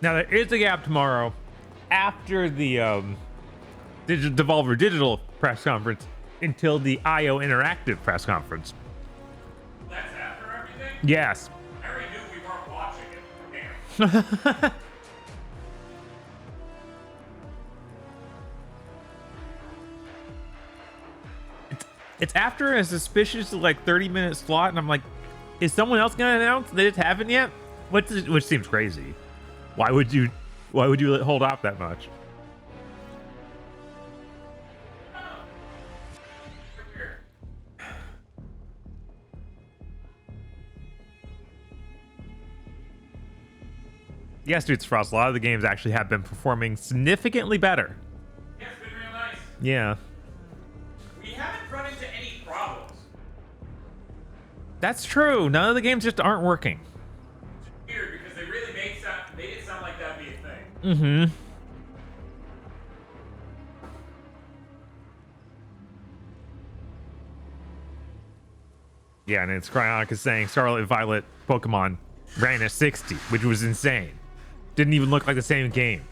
Now there is a gap tomorrow after the Devolver Digital press conference until the IO Interactive press conference. That's after everything? Yes. I already knew we weren't watching it. Damn. It's after a suspicious like 30-minute slot, and I'm like, is someone else gonna announce that it haven't yet? Which seems crazy. Why would you hold off that much? Yes, Dudes Frost, a lot of the games actually have been performing significantly better. Yeah, it's been real nice. Yeah. We haven't run into any problems. That's true. None of the games just aren't working. Weird, because they really made it sound like that'd be a thing. Mm-hmm. Yeah, and it's Cryonic is saying Scarlet Violet Pokemon ran at 60, which was insane. Didn't even look like the same game.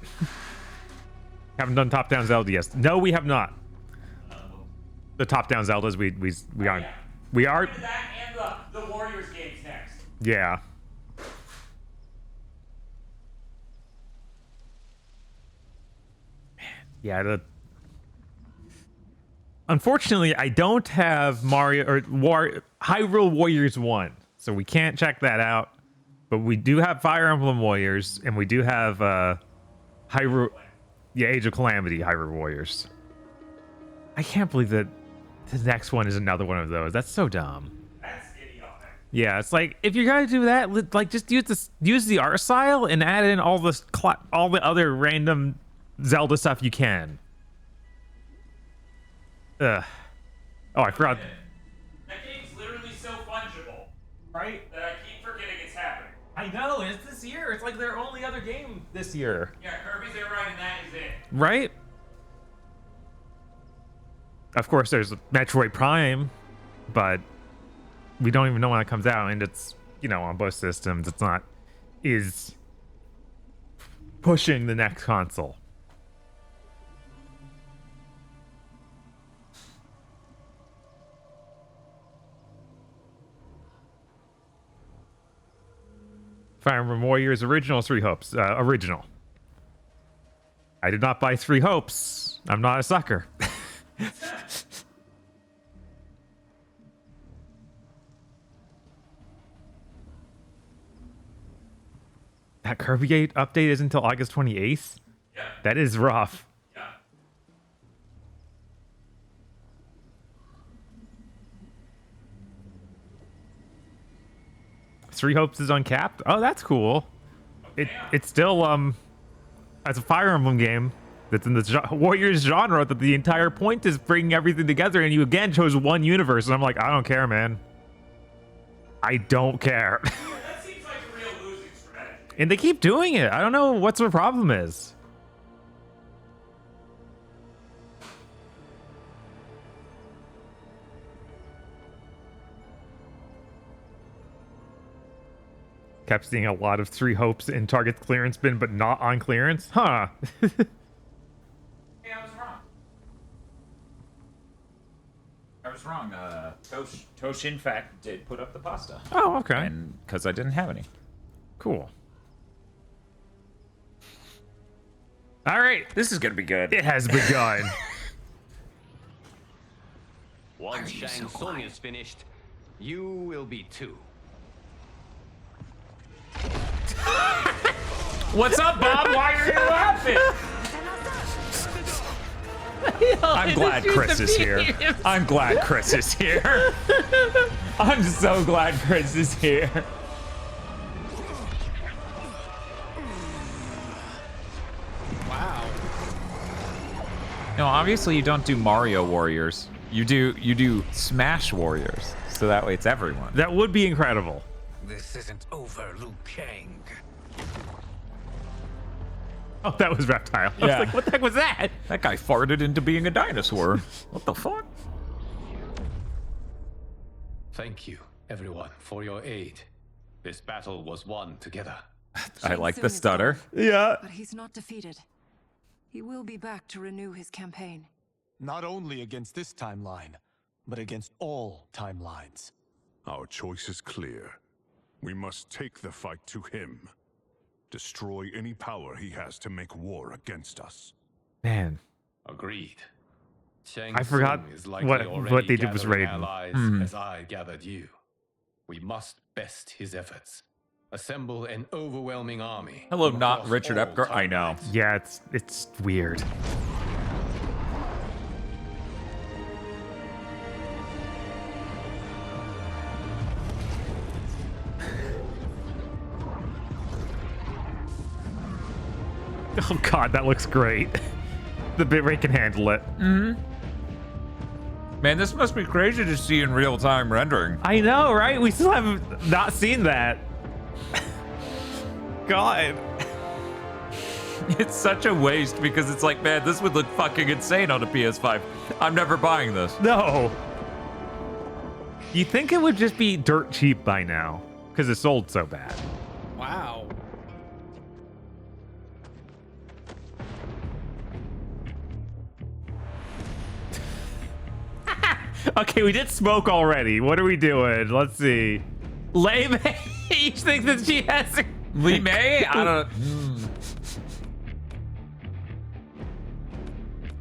Haven't done top-down Zelda yet. No, we have not. The top-down Zeldas we aren't. We are. That and the Warriors games next. Yeah. Yeah, Unfortunately, I don't have Mario or Hyrule Warriors 1, so we can't check that out. But we do have Fire Emblem Warriors, and we do have Age of Calamity Hyrule Warriors. I can't believe that the next one is another one of those. That's so dumb. That's idiotic. Yeah, it's like if you're gonna do that, like just use the art style and add in all the other random Zelda stuff you can. Ugh. Oh, I forgot. That game's literally so fungible, right? That I keep forgetting it's happening. I know, it's this year. It's like their only other game this year. Yeah, Kirby's there right, and that is it. Right? Of course, there's Metroid Prime, but we don't even know when it comes out, and it's, you know, on both systems. It's not is pushing the next console. Fire Emblem Warriors original, Three Hopes. Original. I did not buy Three Hopes. I'm not a sucker. That Kirby Gate update is until August 28th? Yeah. That is rough. Yeah. Three Hopes is uncapped? Oh, that's cool. It's still, as a Fire Emblem game that's in the Warriors genre, that the entire point is bringing everything together, and you again chose one universe, and I'm like, I don't care, man. I don't care. That seems like a real losing strategy. And they keep doing it. I don't know what their problem is. Kept seeing a lot of Three Hopes in Target clearance bin, but not on clearance? Huh. Hey, I was wrong. I was wrong. Tosh, in fact, did put up the pasta. Oh, okay. And because I didn't have any. Cool. All right. This is going to be good. It has begun. Once Shang Tsung is finished, you will be too. What's up, Bob? Why are you laughing? I'm glad Chris is here. I'm glad Chris is here. I'm so glad Chris is here. Wow. No, obviously you don't do Mario Warriors. You do Smash Warriors. So that way it's everyone. That would be incredible. This isn't over, Liu Kang. Oh, that was Reptile. I was like, what the heck was that? That guy farted into being a dinosaur. What the fuck? Thank you, everyone, for your aid. This battle was won together. I like the stutter. Yeah. But he's not defeated. He will be back to renew his campaign. Not only against this timeline, but against all timelines. Our choice is clear. We must take the fight to him. Destroy any power he has to make war against us. Man. Agreed. Shang I forgot Tsung is likely what they did was gathering Raiden. allies as I gathered you. We must best his efforts. Assemble an overwhelming army. Hello, from not across Richard all Epgar. I know. Yeah, it's weird. Oh god, that looks great. The bitrate can handle it. Mm-hmm. Man, this must be crazy to see in real-time rendering. I know, right? We still have not seen that. God. It's such a waste because it's like, man, this would look fucking insane on a PS5. I'm never buying this. No. You think it would just be dirt cheap by now because it sold so bad. Wow. Okay, we did smoke already. What are we doing? Let's see. Lei Mei? You think that she has... Li Mei? I don't...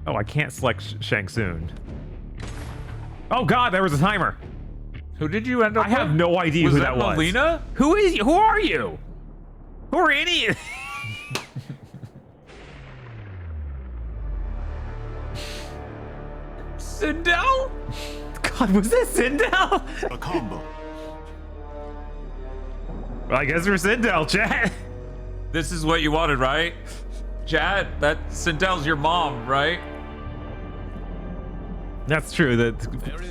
Oh, I can't select Shang Tsung. Oh God, there was a timer. Who did you end up with? I have no idea who that was. Melina? Who is? Who are you? Who are any? Sindel? God, was that Sindel? A combo. Well, I guess we're Sindel, chat. This is what you wanted, right? Chat, that Sindel's your mom, right? That's true. That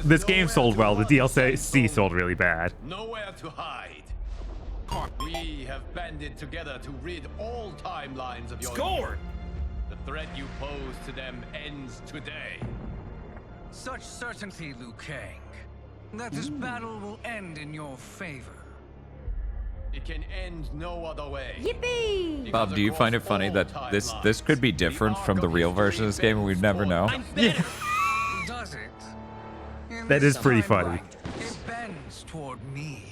this game sold well. The DLC sold really bad. Nowhere to hide. We have banded together to rid all timelines of your Score! The threat you pose to them ends today. Such certainty, Liu Kang, that this battle will end in your favor. It can end no other way. Yippee! Bob, do you find it funny that this could be different from the real version of this game and we'd never know? Yeah. Does it? In That this is pretty funny. timeline, it bends toward me.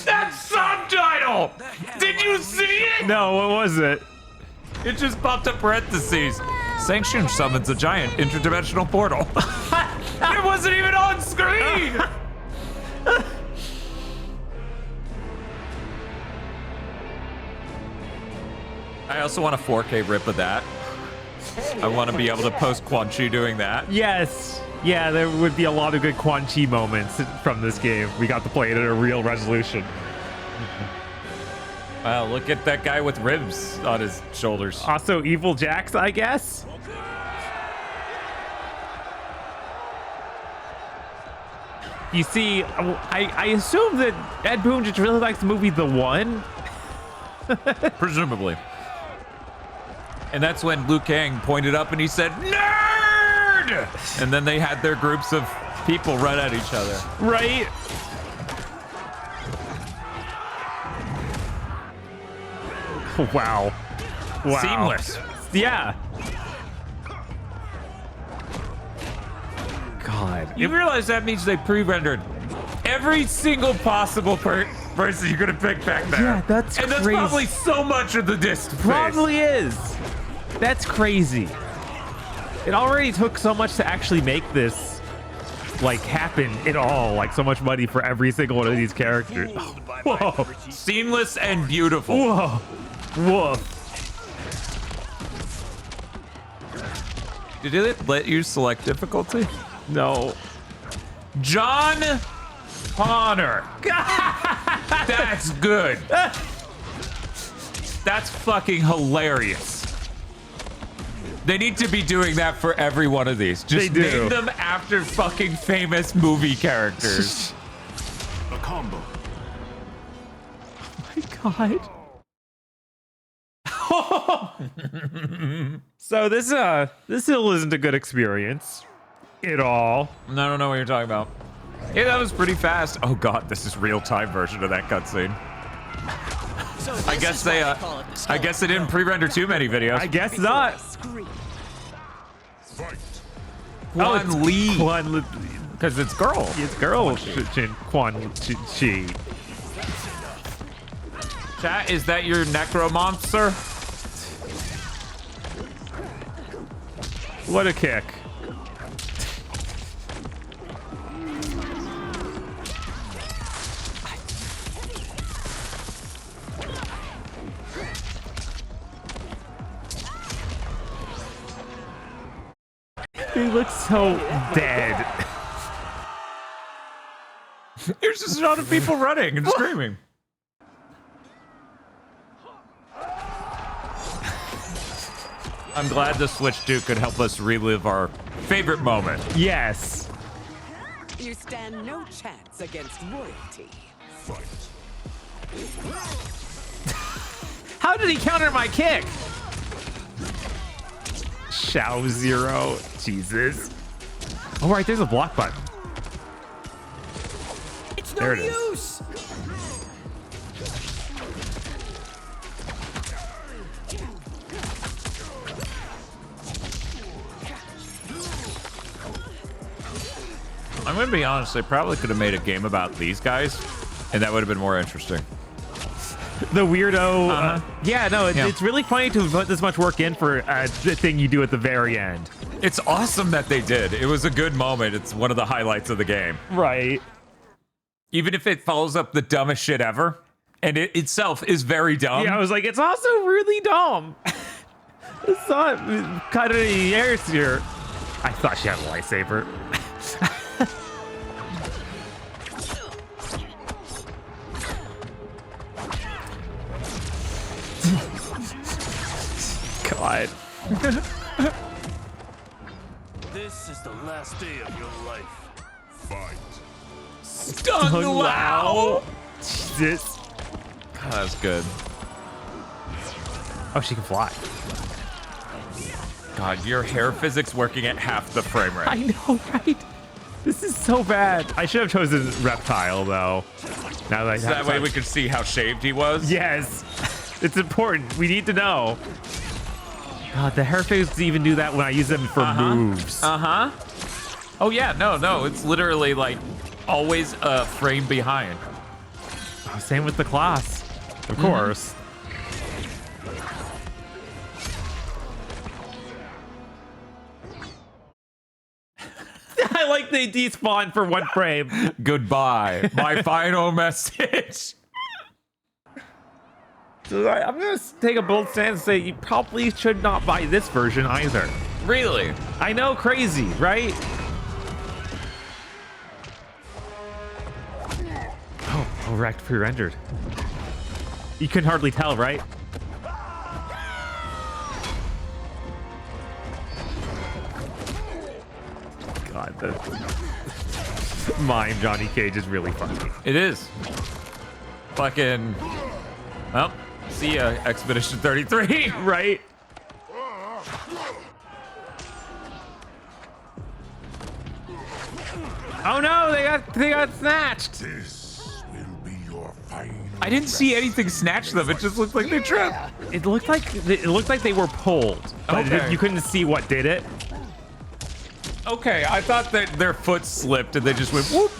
That subtitle! Did you see it? No, what was it? It just popped up parentheses. Sanction summons a giant interdimensional portal. It wasn't even on screen! I also want a 4K rip of that. I want to be able to post Quan Chi doing that. Yes. Yeah, there would be a lot of good Quan Chi moments from this game. We got to play it at a real resolution. Wow, look at that guy with ribs on his shoulders. Also, Evil Jax, I guess. You see, I assume that Ed Boon just really likes the movie The One. Presumably. And that's when Liu Kang pointed up and he said, "Nerd!" And then they had their groups of people run at each other. Right? Wow. Wow. Seamless. Yeah. God. You realize that means they pre-rendered every single possible person you could have picked back there. Yeah, that's and crazy. that's probably so much of the disc space. Probably is. That's crazy. It already took so much to actually make this like happen at all. Like so much money for every single one of these characters. Whoa. Seamless and beautiful. Whoa. Woof. Did it let you select difficulty? No. John Connor. That's good. That's fucking hilarious. They need to be doing that for every one of these. Just name them after fucking famous movie characters. A combo. Oh my god. So this still isn't a good experience at all. I don't know what you're talking about. Yeah, that was pretty fast. Oh god, this is real-time version of that cutscene. So I guess they didn't pre-render too many videos. I guess not. Quan Li. Because it's girl. It's girl. Quan Chi. Chat, is that your necromancer? What a kick. He looks so dead. There's just a lot of people running and screaming. I'm glad the Switch 2 could help us relive our favorite moment. Yes. You stand no chance against royalty. How did he counter my kick? Shao Zero. Jesus. All right, there's a block button. It's There no it is. use. I'm gonna be honest, they probably could have made a game about these guys, and that would have been more interesting. The weirdo. Yeah, no, it's really funny to put this much work in for the thing you do at the very end. It's awesome that they did. It was a good moment. It's one of the highlights of the game. Right. Even if it follows up the dumbest shit ever, and it itself is very dumb. Yeah, I was like, it's also really dumb. It's not cut any hairs here. I thought she had a lightsaber. God. This is the last day of your life. Fight. Stung Lao. Jesus. God, that's good. Oh, she can fly. God, your hair physics working at half the frame rate. I know, right? This is so bad. I should have chosen reptile, though. Now that, So that way we could see how shaved he was? Yes. It's important. We need to know. God, the hair physics even do that when I use them for moves. Oh, yeah. No. It's literally, like, always a frame behind. Oh, same with the class. Of course. I like they despawn for one frame. Goodbye. My final message. So I'm going to take a bold stance and say you probably should not buy this version either. Really? I know, crazy, right? Oh, wrecked pre-rendered. You can hardly tell, right? God, the mime Johnny Cage is really funny. It is. Fucking. Well, see ya, Expedition 33. Right? Oh no, they got snatched. This will be your final. I didn't see anything snatch them. It just looked like they tripped. It looked like they were pulled, but Okay. you couldn't see what did it. Okay, I thought that their foot slipped and they just went whoop.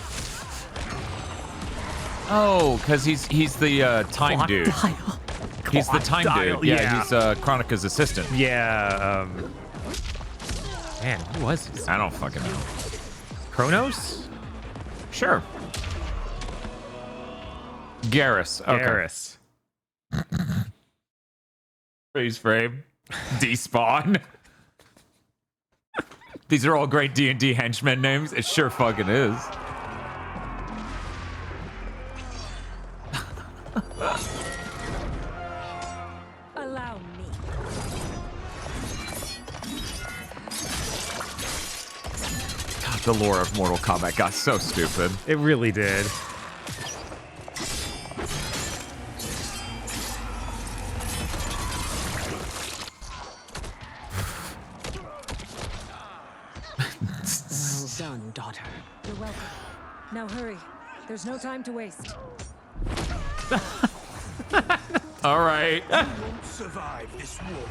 Oh, because he's the time Clock dude. dial. He's the Clock time dial, dude. Yeah, yeah. he's Chronica's assistant. Yeah. Man, who was this? I don't fucking know. Kronos? Sure. Garrus. Okay. Garrus. Freeze frame. Despawn. These are all great D&D henchmen names. It sure fucking is. Allow me. God, the lore of Mortal Kombat got so stupid. It really did. Well done, daughter. You're welcome. Now hurry. There's no time to waste. All right. You won't survive this war.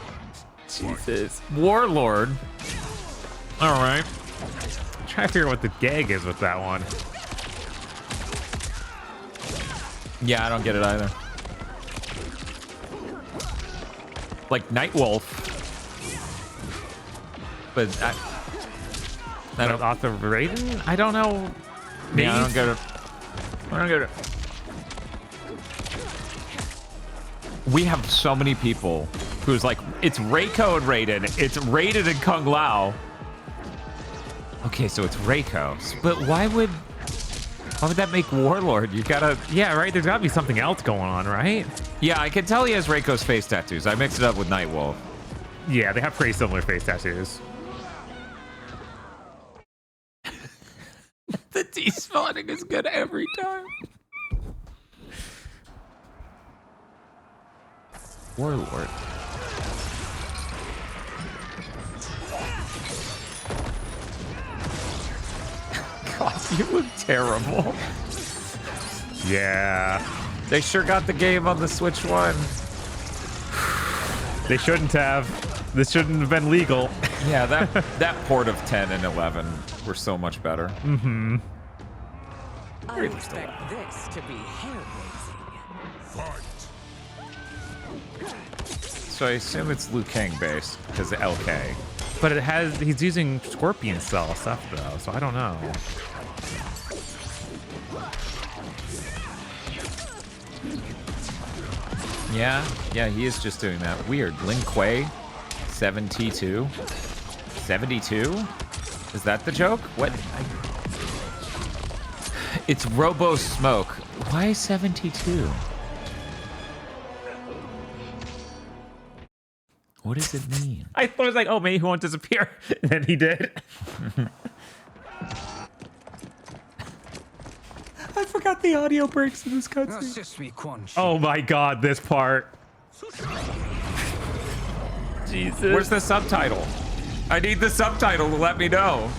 Jesus. Warlord. All right. I'm trying to figure out what the gag is with that one. Yeah, I don't get it either. Like Nightwolf. But I don't. Author Raiden? I don't know. Yeah, I don't get it. I don't get it. We have so many people who's like, it's Reiko and Raiden. It's Raiden and Kung Lao. Okay, so it's Reiko. But why would that make Warlord? You gotta... Yeah, right? There's gotta be something else going on, right? Yeah, I can tell he has Reiko's face tattoos. I mixed it up with Nightwolf. Yeah, they have pretty similar face tattoos. The despawning is good every time. Warlord. God, you look terrible. Yeah. They sure got the game on the Switch One. They shouldn't have. This shouldn't have been legal. Yeah, that port of 10 and 11 were so much better. Mm-hmm. I expect this to be hair-raising. Fight. So I assume it's Liu Kang based because of LK. But he's using Scorpion Cell stuff though, so I don't know. Yeah, he is just doing that. Weird. Lin Kuei, 72. 72? Is that the joke? What? It's Robo Smoke. Why 72? What does it mean? I was like, oh, maybe he won't disappear. And then he did. I forgot the audio breaks in this cutscene. Oh my god, this part. Jesus. Where's the subtitle? I need the subtitle to let me know.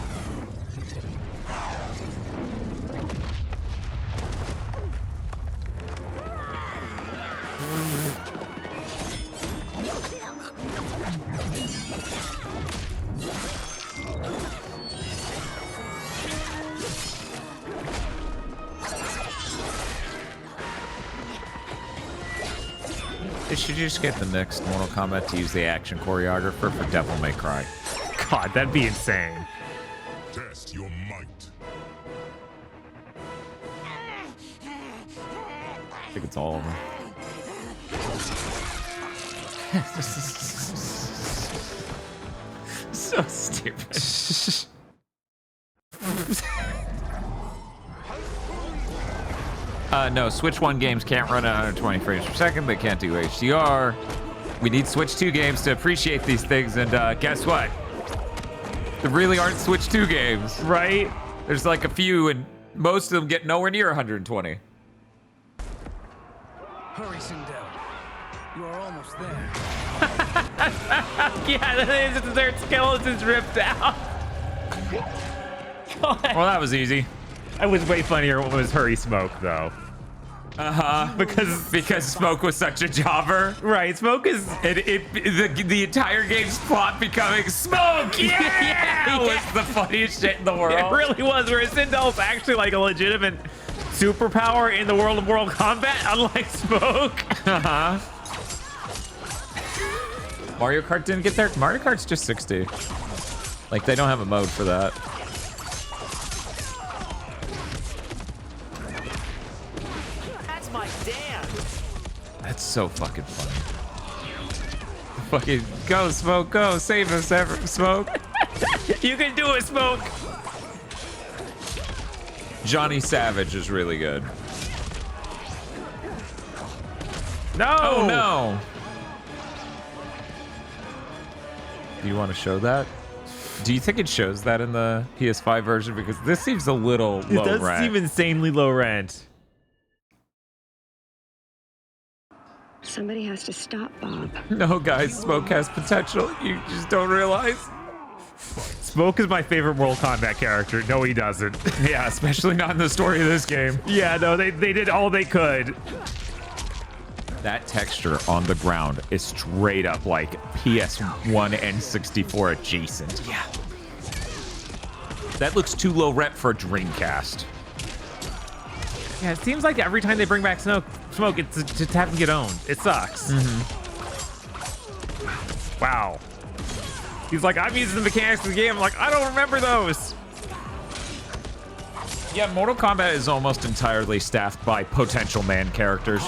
They should just get the next Mortal Kombat to use the action choreographer for Devil May Cry. God, that'd be insane. Test your might. I think it's all of them. So stupid. No, Switch 1 games can't run at 120 frames per second. They can't do HDR. We need Switch 2 games to appreciate these things, and guess what? There really aren't Switch 2 games. Right? There's like a few, and most of them get nowhere near 120. Hurry, Sindel. You are almost there. Yeah, their skeletons ripped out. Well, that was easy. It was way funnier when it was Hurry Smoke, though. Because Smoke was such a jobber. Right, Smoke is the entire game's plot becoming Smoke. Yeah, was the funniest shit in the world. It really was. Whereas Sindel's actually like a legitimate superpower in the world of Mortal Kombat, unlike Smoke. Mario Kart didn't get there. Mario Kart's just 60. Like they don't have a mode for that. My dad. That's so fucking funny. Fucking go, Smoke, go. Save us, Smoke. You can do it, Smoke. Johnny Savage is really good. No. Oh, no. Do you want to show that? Do you think it shows that in the PS5 version? Because this seems a little low rent. It does seem insanely low rent. Somebody has to stop Bob. No, guys, Smoke has potential. You just don't realize. Smoke is my favorite Mortal Kombat character. No, he doesn't. Yeah, especially not in the story of this game. Yeah, no, they did all they could. That texture on the ground is straight up like PS1 and 64 adjacent. Yeah. That looks too low rep for a Dreamcast. Yeah, it seems like every time they bring back Smoke, it's just having to get owned. It sucks. Wow. He's like, I'm using the mechanics of the game. I'm like, I don't remember those. Yeah, Mortal Kombat is almost entirely staffed by potential man characters.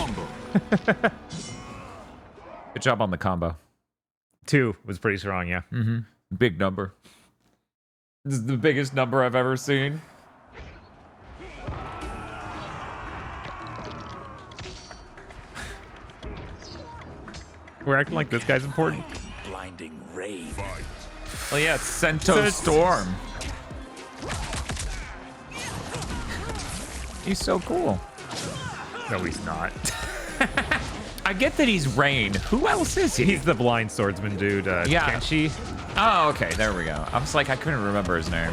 Good job on the combo. 2 was pretty strong, yeah. Big number. This is the biggest number I've ever seen. We're acting like this guy's important. Blinding rave. Well, yeah, it's Sento Storm. He's so cool. No, he's not. I get that he's Rain. Who else is he? He's the blind swordsman dude, yeah. Kenshi. Oh, okay, there we go. I was like, I couldn't remember his name.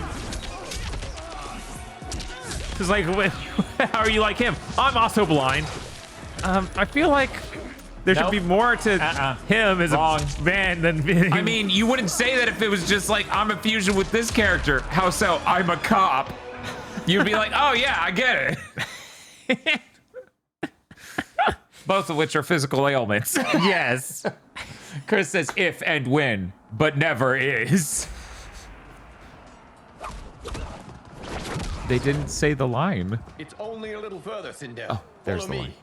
It's like, how are you like him? I'm also blind. I feel like there should be more to him as a man than being... I mean, you wouldn't say that if it was just like, I'm a fusion with this character. How so? I'm a cop. You'd be like, oh yeah, I get it. Both of which are physical ailments. Yes. Chris says if and when, but never is. They didn't say the line. It's only a little further, Cinder. Oh, there's Follow the me. line.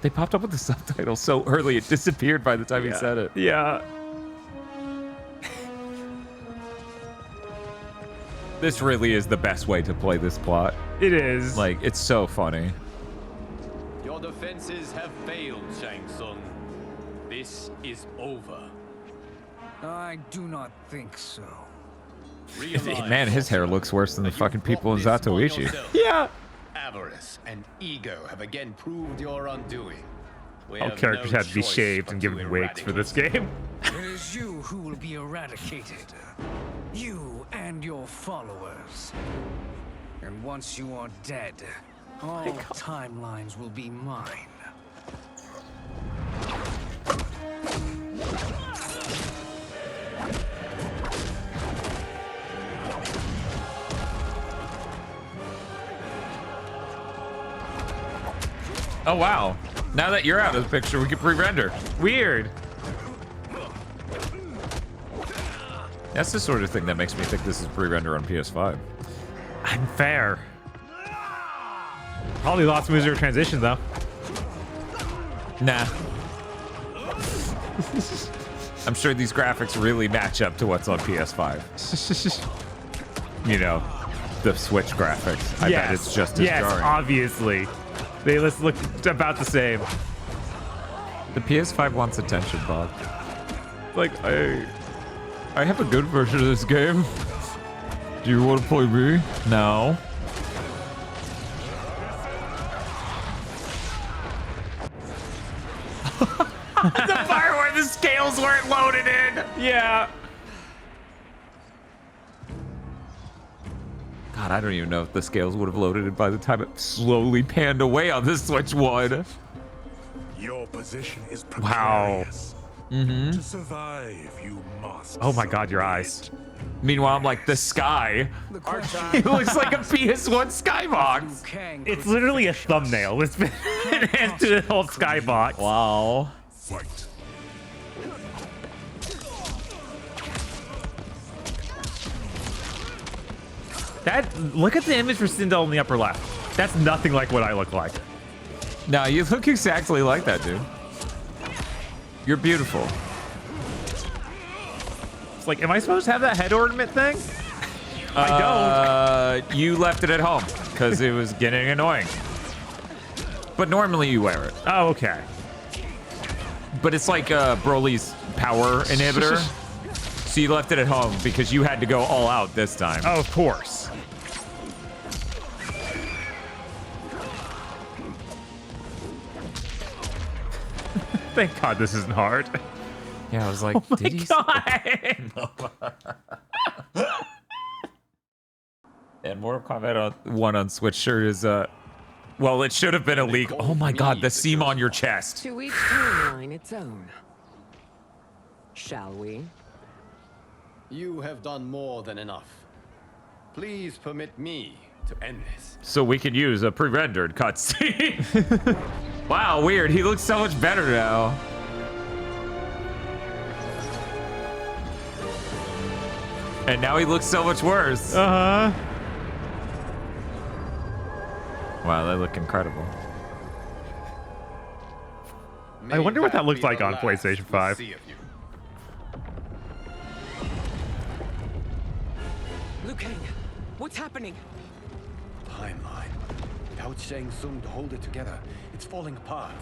They popped up with the subtitles so early it disappeared by the time he said it. Yeah. This really is the best way to play this plot. It is. Like, it's so funny. Your defenses have failed, Shang Tsung. This is over. I do not think so. Man, his hair looks worse than the fucking people in Zatoichi. Yeah. Avarice and ego have again proved your undoing. We All have characters no have to be choice shaved but and to given wigs for this game. It is you who will be eradicated. You and your followers. And once you are dead, all timelines will be mine. Oh, wow. Now that you're out of the picture, we can pre-render. Weird. That's the sort of thing that makes me think this is pre-render on PS5. Unfair. Probably lost moves or transition though. Nah. I'm sure these graphics really match up to what's on PS5. You know, the Switch graphics. I bet it's just as jarring. Obviously. They look about the same. The PS5 wants attention, Bob. Like, I have a good version of this game. Do you want to play me? No. The part where the scales weren't loaded in. Yeah. God, I don't even know if the scales would have loaded in by the time it slowly panned away on the Switch 1. Your position is Wow. precarious. Mm-hmm. To survive, you must. Oh my God, your eyes. Meanwhile, I'm like, the sky. It looks like a PS1 skybox. It's literally a thumbnail. It's been enhanced to the whole skybox. Wow. Fight. Look at the image for Sindel in the upper left. That's nothing like what I look like. No, you look exactly like that, dude. You're beautiful. It's like, am I supposed to have that head ornament thing? I don't. You left it at home because it was getting annoying. But normally you wear it. Oh, okay. But it's like Broly's power inhibitor. So you left it at home because you had to go all out this time. Oh, of course. Thank God this isn't hard. Yeah, I was like, oh my did he? God. And Mortal Kombat 1 on Switch sure is well, it should have been a leak. Oh my God, the seam on your chest. To each timeline its own. Shall we? You have done more than enough. Please permit me to end this. So we can use a pre-rendered cutscene. Wow, weird. He looks so much better now. And now he looks so much worse. Uh-huh. Wow, they look incredible. I wonder what that looks like on PlayStation 5. Liu Kang, what's happening? Timeline. Without Shang Tsung to hold it together, it's falling apart.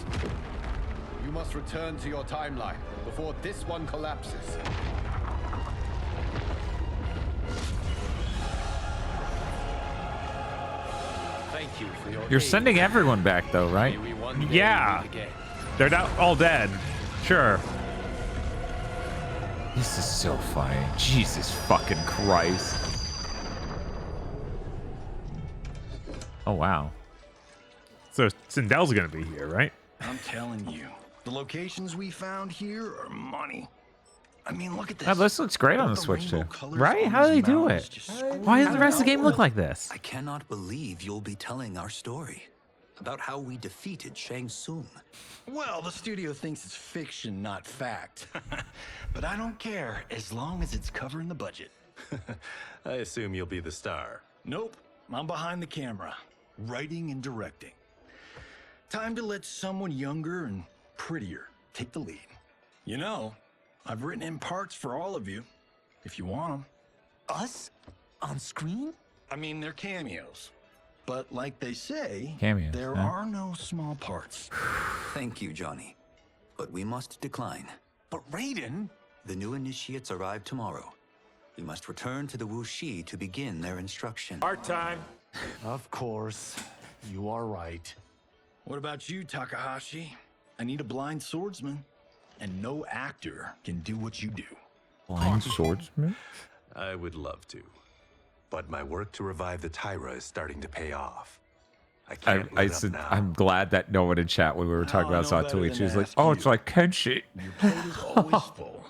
You must return to your timeline before this one collapses. Thank you for your You're aid. sending everyone back though, right? May we one day Yeah. meet again. They're not all dead. Sure. This is so funny. Jesus fucking Christ. Oh, wow. So Sindel's gonna be here, right? I'm telling you, the locations we found here are money. I mean, look at this. Oh, this looks great on the Switch too. Right? How do they do it? Why does the rest of the game look like this? I cannot believe you'll be telling our story. about how we defeated Shang Tsung. Well, the studio thinks it's fiction, not fact. But I don't care, as long as it's covering the budget. I assume you'll be the star. Nope, I'm behind the camera, writing and directing. Time to let someone younger and prettier take the lead. You know, I've written in parts for all of you, if you want them. Us? On screen? I mean, they're cameos. But like they say, Cameos, there huh? are no small parts. Thank you, Johnny. But we must decline. But Raiden? The new initiates arrive tomorrow. We must return to the Wuxi to begin their instruction. Part time. Of course. You are right. What about you, Takahashi? I need a blind swordsman. And no actor can do what you do. Blind swordsman? I would love to. But my work to revive the Tyra is starting to pay off. I can't I let up said, now. I'm glad that no one in chat when we were talking about know Saw better tweet, than she was to like, ask "Oh, you. it's like Kenshi." Your plate is always full.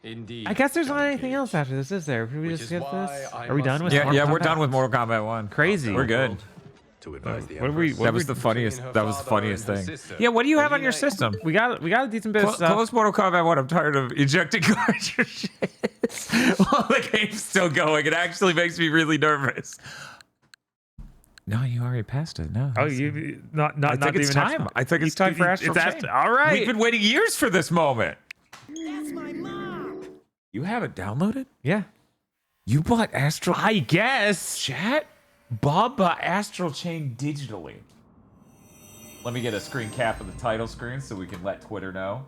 Indeed. I guess there's not anything else after this, is there? Should we Which just is get why this? I Are we must done with Yeah, Mortal yeah, we're Kombat? done with Mortal Kombat 1. Crazy. We're good. To advise the What are we? Empress. What That are was we- the what are we- funniest. That was the funniest father and thing. her sister. Yeah, what do you have on your Reunite. system? We got a decent bit of stuff. Close Mortal Kombat 1. I'm tired of ejecting cartridges while the game's still going. It actually makes me really nervous. No, you already passed it. No. Oh, you not I think it's even time. I think it's time for Astral Chain. All right. We've been waiting years for this moment. That's my mom. You have it downloaded? Yeah. You bought Astral I guess. Chat? Bob bought Astral Chain digitally. Let me get a screen cap of the title screen so we can let Twitter know.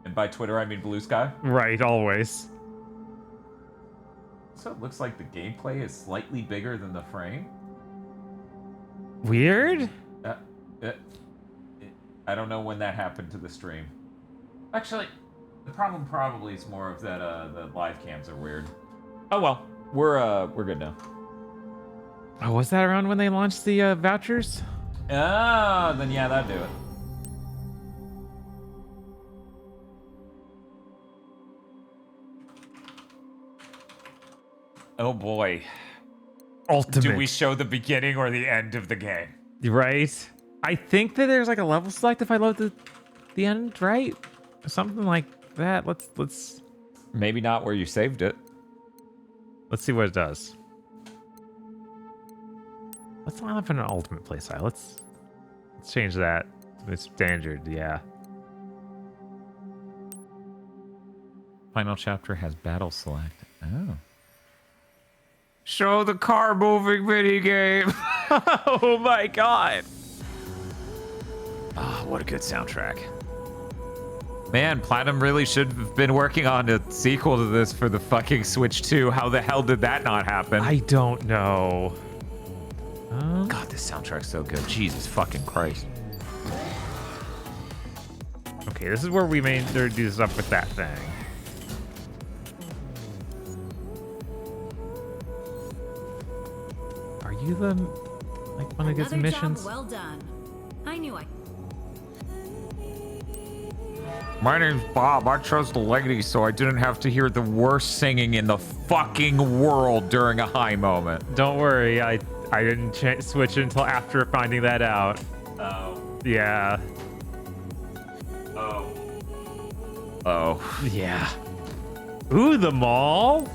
And by Twitter, I mean Blue Sky. Right, always. So it looks like the gameplay is slightly bigger than the frame. Weird. I don't know when that happened to the stream. Actually, the problem probably is more of that the live cams are weird. Oh well, we're good now. Oh, was that around when they launched the vouchers? Oh, then yeah, that'd do it. Oh boy. Ultimate. Do we show the beginning or the end of the game? Right. I think that there's like a level select if I load the end, right? Something like that. Let's Maybe not where you saved it. Let's see what it does. Let's line up in an ultimate playstyle. Let's change that to standard. Yeah. Final chapter has battle select. Oh. Show the car moving minigame. Oh my god. Ah, what a good soundtrack. Man, Platinum really should have been working on a sequel to this for the fucking Switch 2. How the hell did that not happen? I don't know. God, this soundtrack's so good. Jesus fucking Christ. Okay, this is where we may do stuff with that thing. Are you the one that gets Another missions? job well done. I knew I. My name's Bob. I chose the lady so I didn't have to hear the worst singing in the fucking world during a high moment. Don't worry, I didn't switch it until after finding that out. Oh. Yeah. Oh. Oh. Yeah. Ooh, the mall.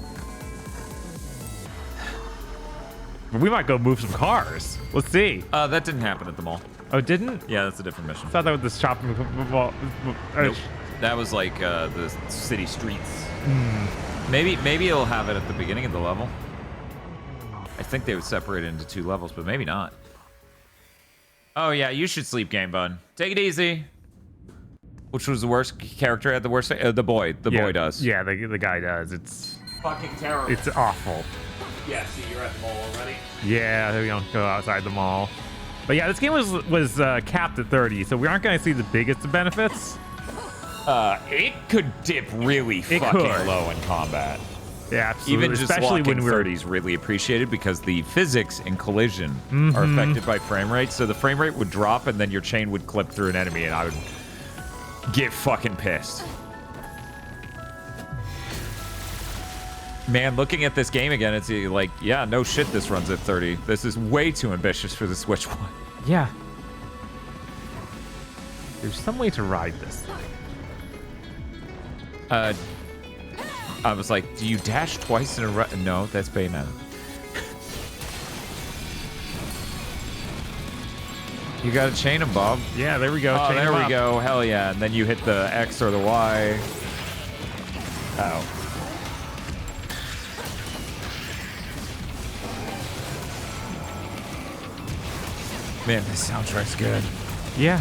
We might go move some cars. Let's see. That didn't happen at the mall. Oh, it didn't? Yeah, that's a different mission. I thought that was the shopping mall. Nope. That was like the city streets. Hmm. Maybe it'll have it at the beginning of the level. I think they would separate it into 2 levels, but maybe not. Oh yeah, you should sleep, Game Bun. Take it easy. Which was the worst character at the worst? The boy. The boy does. Yeah, the guy does. It's fucking terrible. It's awful. Yeah, see, you're at the mall already. Yeah, we don't go outside the mall. But yeah, this game was capped at 30, so we aren't going to see the biggest of benefits. It could dip really fucking low in combat. Yeah, absolutely. Even just especially when we're 30s really appreciated because the physics in collision are Mhm. affected by frame rate. So the frame rate would drop and then your chain would clip through an enemy and I would get fucking pissed. Man, looking at this game again, it's like, yeah, no shit, this runs at 30. This is way too ambitious for the Switch One. Yeah. There's some way to ride this. I was like, do you dash twice in a row? No, that's Bayonetta. You gotta chain him, Bob. Yeah, there we go. Oh, chain there him we up. go. Hell yeah. And then you hit the X or the Y. Oh. Man, this soundtrack's good. Yeah.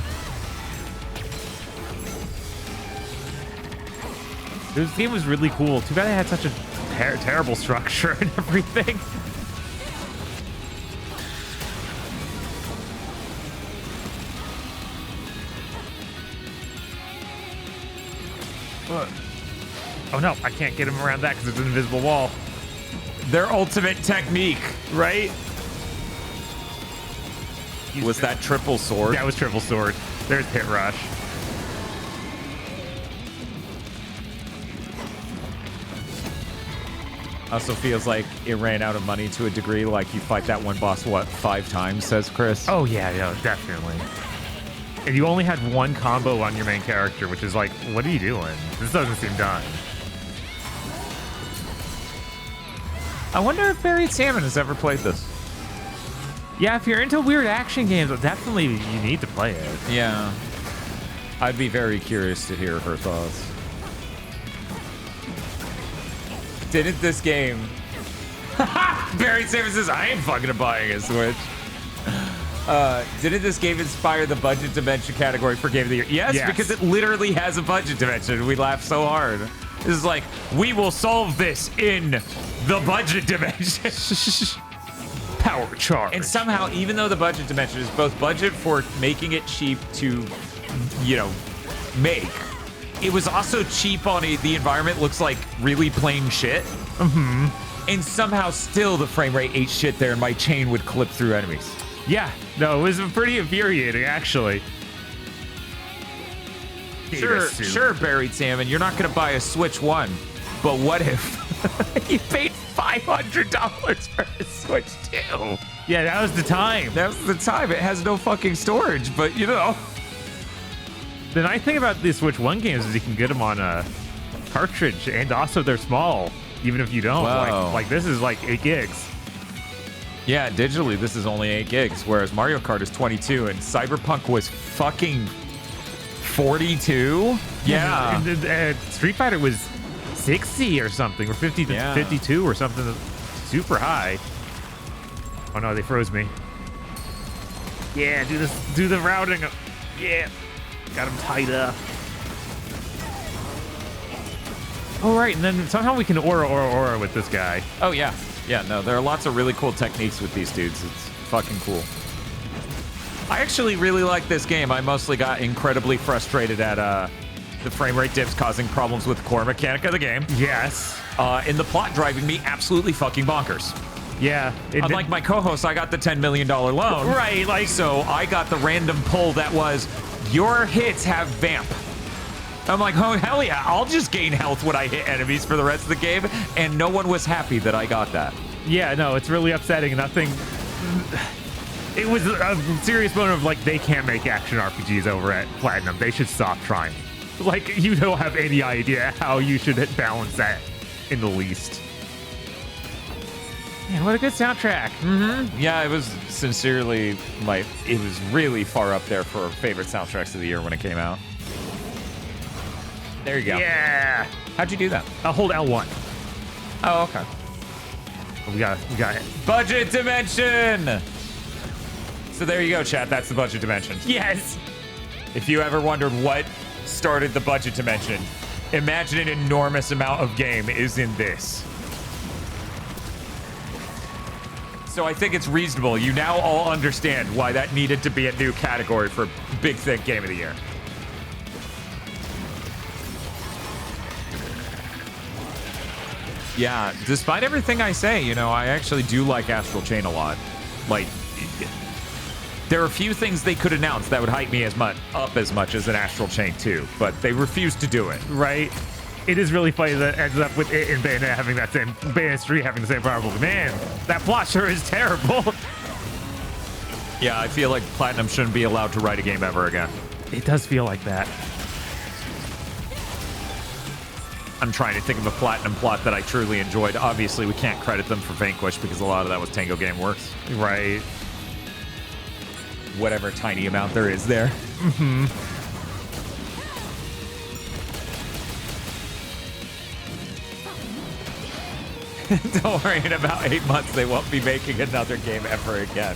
This game was really cool. Too bad it had such a terrible structure and everything. Oh no, I can't get him around that because there's an invisible wall. Their ultimate technique, right? Was that triple sword? That was triple sword. There's Pit Rush. Also feels like it ran out of money to a degree. Like you fight that one boss, what, 5 times, says Chris? Oh yeah, definitely. And you only had one combo on your main character, which is like, what are you doing? This doesn't seem done. I wonder if Buried Salmon has ever played this. Yeah, if you're into weird action games, definitely you need to play it. Yeah. I'd be very curious to hear her thoughts. Didn't this game... Buried Salmon says, I ain't fucking buying a Switch. Didn't this game inspire the budget dimension category for Game of the Year? Yes, because it literally has a budget dimension. We laughed so hard. This is like, we will solve this in the budget dimension. Power charge. And somehow, even though the budget dimension is both budget for making it cheap to, you know, make, it was also cheap on it. The environment looks like really plain shit. Mm-hmm. And somehow still the frame rate ate shit there and my chain would clip through enemies. Yeah, no, it was pretty infuriating, actually. Sure, Buried Salmon, you're not going to buy a Switch 1, but what if you paid $500 for a Switch 2? Yeah, that was the time. That was the time. It has no fucking storage, but you know. The nice thing about the Switch 1 games is you can get them on a cartridge, and also they're small, even if you don't. Wow. Like this is like 8 gigs. Yeah, digitally, this is only 8 gigs, whereas Mario Kart is 22, and Cyberpunk was fucking 42? Yeah. And Street Fighter was 60 or something, or 50 to 52 or something super high. Oh no, they froze me. Yeah, do the routing. Yeah, got him tied up. All right, and then somehow we can aura with this guy. Oh yeah. Yeah, no, there are lots of really cool techniques with these dudes. It's fucking cool. I actually really like this game. I mostly got incredibly frustrated at the frame rate dips causing problems with the core mechanic of the game. Yes. And the plot driving me absolutely fucking bonkers. Yeah. Unlike my co-host, I got the $10 million loan. Right, like... So I got the random pull that was, your hits have vamp. I'm like, oh, hell yeah, I'll just gain health when I hit enemies for the rest of the game, and no one was happy that I got that. Yeah, no, it's really upsetting. Nothing... It was a serious moment of, like, they can't make action RPGs over at Platinum. They should stop trying. Like, you don't have any idea how you should balance that in the least. Man, what a good soundtrack. Mm-hmm. Yeah, it was sincerely, like, it was really far up there for favorite soundtracks of the year when it came out. There you go. Yeah. How'd you do that? I'll hold L1. Oh, okay. We got it. Budget dimension. So there you go, chat. That's the budget dimension. Yes. If you ever wondered what started the budget dimension, imagine an enormous amount of game is in this. So I think it's reasonable. You now all understand why that needed to be a new category for Big Thick Game of the Year. Yeah, despite everything I say, you know, I actually do like Astral Chain a lot. Like, there are a few things they could announce that would hype me up as much as an Astral Chain 2, but they refused to do it. Right. it is really funny that it ends up with it and Bayonetta having that same Bayonetta 3 having the same problem. Man, that plot sure is terrible. Yeah, I feel like Platinum shouldn't be allowed to write a game ever again. It does feel like that. I'm trying to think of a Platinum plot that I truly enjoyed. Obviously, we can't credit them for Vanquish because a lot of that was Tango Gameworks. Right. Whatever tiny amount there is there. Mm-hmm. Don't worry, in about 8 months, they won't be making another game ever again.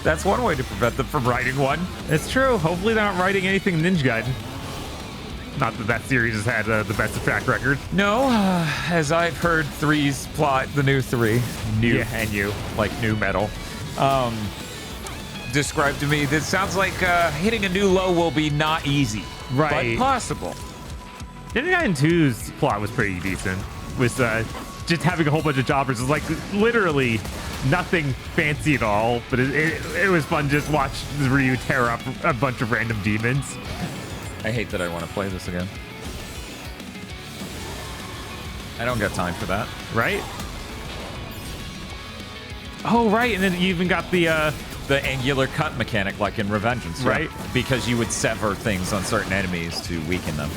That's one way to prevent them from writing one. It's true. Hopefully they're not writing anything Ninja Gaiden. Not that that series has had the best track record. No, as I've heard 3's plot, the new 3, and you, like new metal, described to me, this sounds like hitting a new low will be not easy, right? But possible. Ninja Gaiden 2's plot was pretty decent. With just having a whole bunch of jobbers. It's like literally nothing fancy at all, but it was fun just watch Ryu tear up a bunch of random demons. I hate that I want to play this again. I don't got time for that. Right? Oh, right. And then you even got the angular cut mechanic like in Revengeance. Right. Yeah. Because you would sever things on certain enemies to weaken them.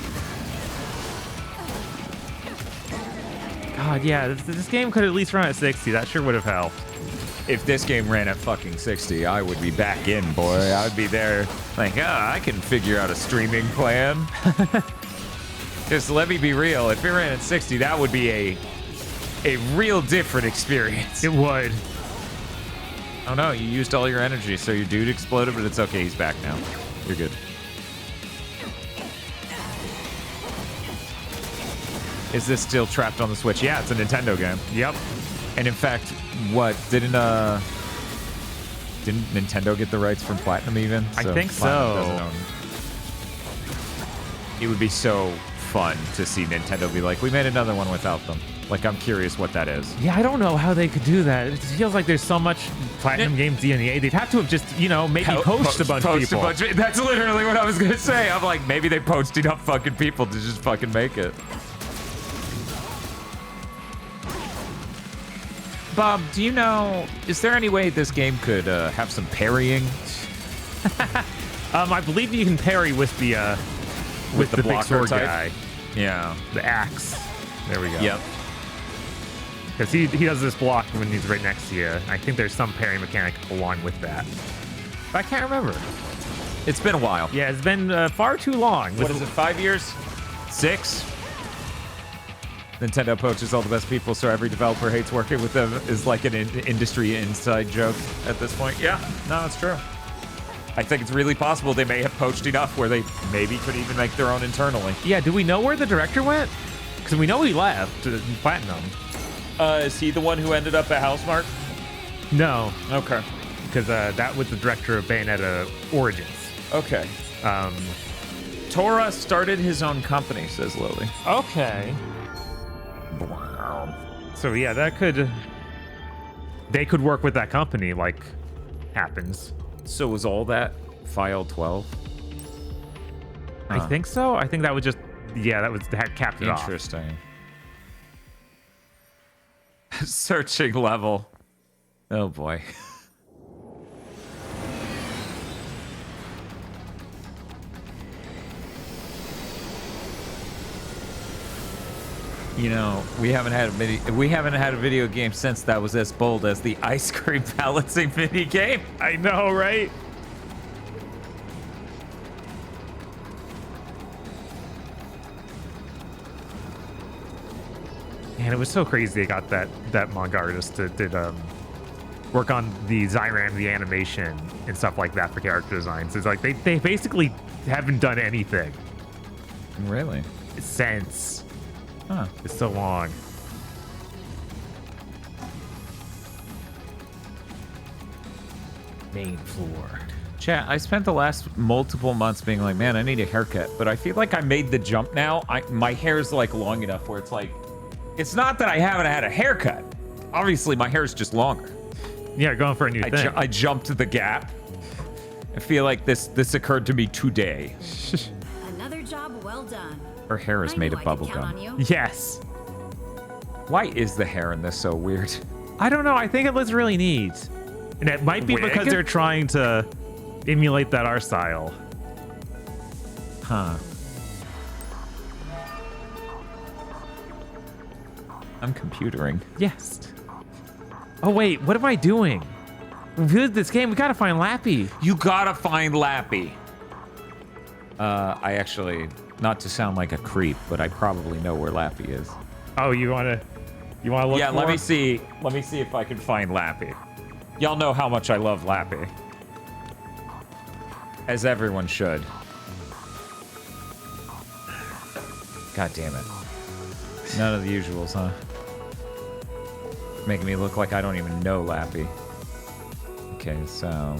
God, yeah. This game could at least run at 60. That sure would have helped. If this game ran at fucking 60, I would be back in, boy. I'd be there like, I can figure out a streaming plan. Just let me be real. If it ran at 60, that would be a real different experience. It would. Oh no, you used all your energy, so your dude exploded, but it's okay. He's back now. You're good. Is this still trapped on the Switch? Yeah, it's a Nintendo game. Yep. And in fact, what didn't Nintendo get the rights from Platinum even? I think Platinum so. doesn't own it. It would be so fun to see Nintendo be like, we made another one without them. Like, I'm curious what that is. Yeah, I don't know how they could do that. It feels like there's so much Platinum games DNA. They'd have to have just, maybe poached a bunch of people. That's literally what I was going to say. I'm like, maybe they poached enough fucking people to just fucking make it. Bob, do you know, is there any way this game could have some parrying? I believe you can parry with the big blocker sword type guy. Yeah. The axe. There we go. Yep. Because he does this block when he's right next to you. I think there's some parry mechanic along with that. But I can't remember. It's been a while. Yeah, it's been far too long. What is it, 5 years? 6? Nintendo poaches all the best people, so every developer hates working with them is like an industry inside joke at this point. Yeah, no, it's true. I think it's really possible they may have poached enough where they maybe could even make their own internally. Yeah, do we know where the director went? Because we know he left Platinum. Is he the one who ended up at Housemarque? No. Okay. Because that was the director of Bayonetta Origins. Okay. Tora started his own company, says Lily. Okay. So yeah, they could work with that company like happens. So was all that file 12? I think so. I think that was just, that capped it off. Interesting. Searching level. Oh boy. You know, we haven't had a video game since that was as bold as the ice cream balancing mini game. I know, right? And it was so crazy they got that manga artist to work on the Zyram, the animation, and stuff like that for character designs. It's like they basically haven't done anything. Really? Since. Huh. It's so long. Main floor. Chat, I spent the last multiple months being like, man, I need a haircut. But I feel like I made the jump now. My hair's like long enough where it's like, it's not that I haven't had a haircut. Obviously, my hair's just longer. Yeah, going for a new thing. I jumped the gap. I feel like this occurred to me today. Another job well Well done. Her hair is made of bubblegum. Yes. Why is the hair in this so weird? I don't know. I think it looks really neat. And it might be Wig? because they're trying to emulate that art style. Huh. I'm computering. Yes. Oh, wait. What am I doing? We played this game. We gotta find Lappy. You gotta find Lappy. I actually, not to sound like a creep, but I probably know where Lappy is. Oh, you wanna look? Yeah, for let me him? see. Let me see if I can find Lappy. Y'all know how much I love Lappy. As everyone should. God damn it. None of the usuals, huh? Making me look like I don't even know Lappy. Okay, so...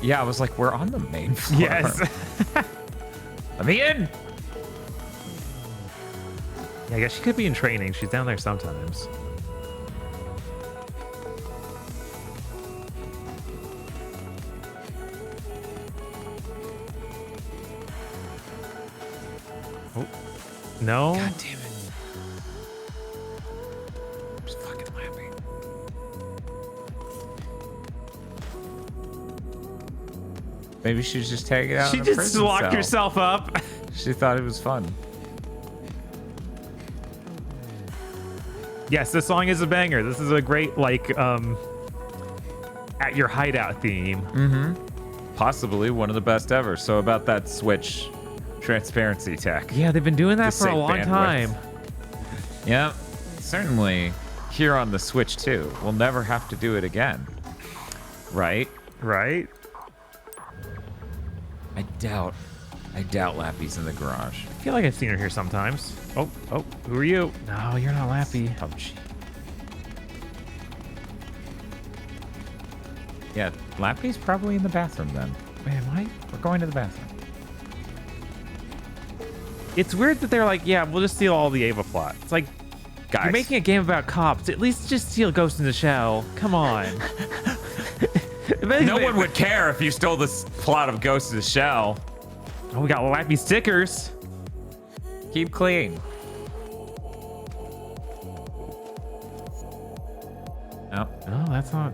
yeah, I was like, we're on the main floor. Yes. Let me in! Yeah, I guess she could be in training. She's down there sometimes. Oh, no. God damn it. Just fucking Lappy. Maybe she was just taking it out. She in a just prison locked cell. herself up. She thought it was fun. Yes, this song is a banger. This is a great, like, at your hideout theme. Mm-hmm. Possibly one of the best ever. So about that Switch transparency tech. Yeah, they've been doing that To for a save long bandwidth. time. Yeah, certainly here on the Switch too. We'll never have to do it again. Right? Right? I doubt Lappy's in the garage. I feel like I've seen her here sometimes. Oh, who are you? No, you're not Lappy. PUBG. Yeah, Lappy's probably in the bathroom then. Wait, am I? We're going to the bathroom. It's weird that they're like, yeah, we'll just steal all the Ava plot. It's like, guys, you're making a game about cops. At least just steal Ghost in the Shell. Come on. No one would care if you stole this plot of Ghost in the Shell. Oh, we got Lappy stickers. Keep clean. Oh. No, that's not.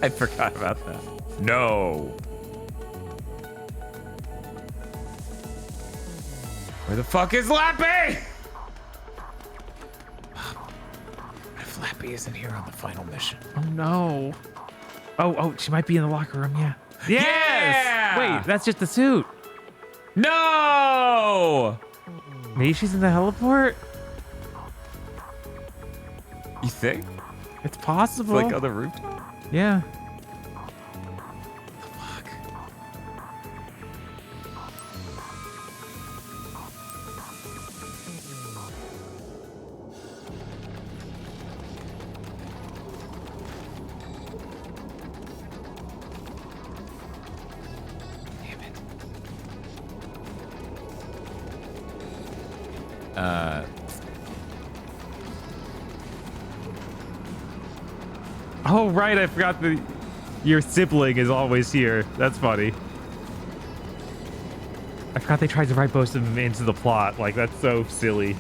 I forgot about that. No. Where the fuck is Lappy? If Lappy isn't here on the final mission. Oh, no. Oh, she might be in the locker room, yeah. Yes! Yeah! Wait, that's just the suit. No! Maybe she's in the heliport? You think? It's possible. Like on the rooftop? Yeah. Fuck. Damn it. Oh, right. I forgot that your sibling is always here. That's funny. I forgot they tried to write both of them into the plot. Like, that's so silly.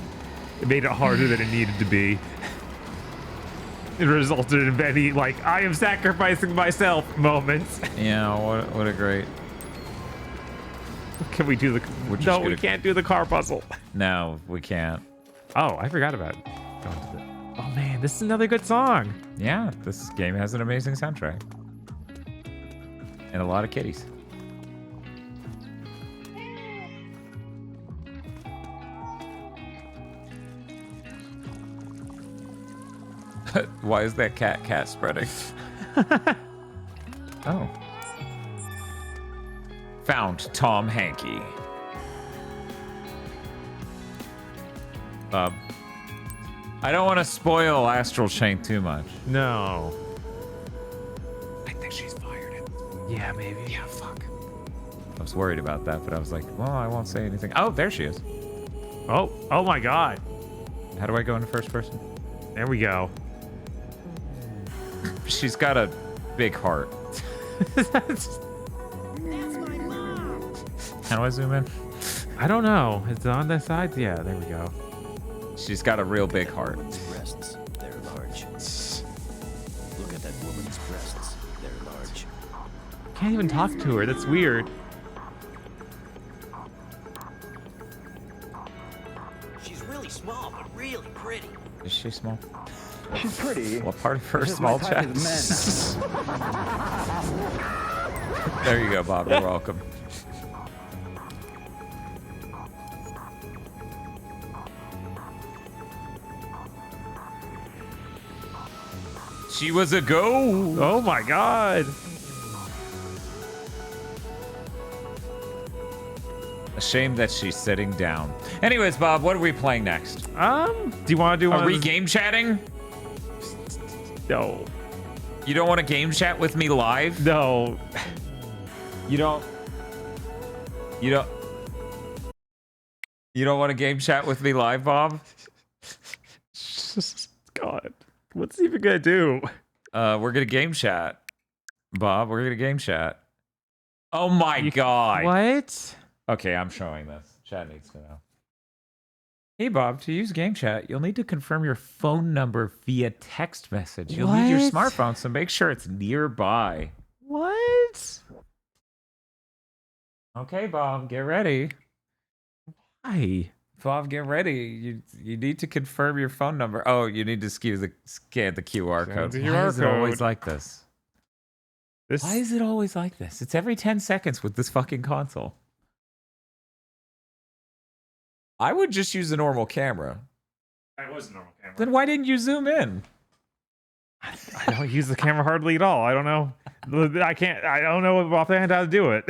It made it harder than it needed to be. It resulted in many, like, I am sacrificing myself moments. Yeah, what a great... Can we do the... No, we can't do the car puzzle. No, we can't. Oh, I forgot about going to the... Oh, man, this is another good song. Yeah, this game has an amazing soundtrack. And a lot of kitties. Why is that cat spreading? Oh. Found Tom Hankey. I don't want to spoil Astral Chain too much. No. I think she's fired it. Yeah, maybe. Yeah, fuck. I was worried about that, but I was like, well, I won't say anything. Oh, there she is. Oh my God. How do I go into first person? There we go. she's got a big heart. How do I zoom in? I don't know. It's on the side. Yeah, there we go. She's got a real big heart. Breasts, they're large. Look at that woman's breasts, they're large. Can't even talk to her. That's weird. She's really small, but really pretty. Is she small? She's pretty. What part of her This is small my type chest? of men. There you go, Bob. You're welcome. She was a ghost. Oh my god. A shame that she's sitting down. Anyways, Bob, what are we playing next? Do you want to do one? Are we game chatting? No. You don't want to game chat with me live? No. You don't want to game chat with me live, Bob? God. What's he even gonna do? We're gonna game chat. Bob, we're gonna game chat. Oh my god. What? Okay, I'm showing this. Chat needs to know. Hey Bob, to use game chat, you'll need to confirm your phone number via text message. You'll need your smartphone, so make sure it's nearby. What? Okay, Bob, get ready. Why? Bob, get ready. You need to confirm your phone number. Oh, you need to scan the QR code. Why is it always like this? Why is it always like this? It's every 10 seconds with this fucking console. I would just use a normal camera. That was a normal camera. Then why didn't you zoom in? I don't use the camera hardly at all. I don't know. I don't know offhand how to do it.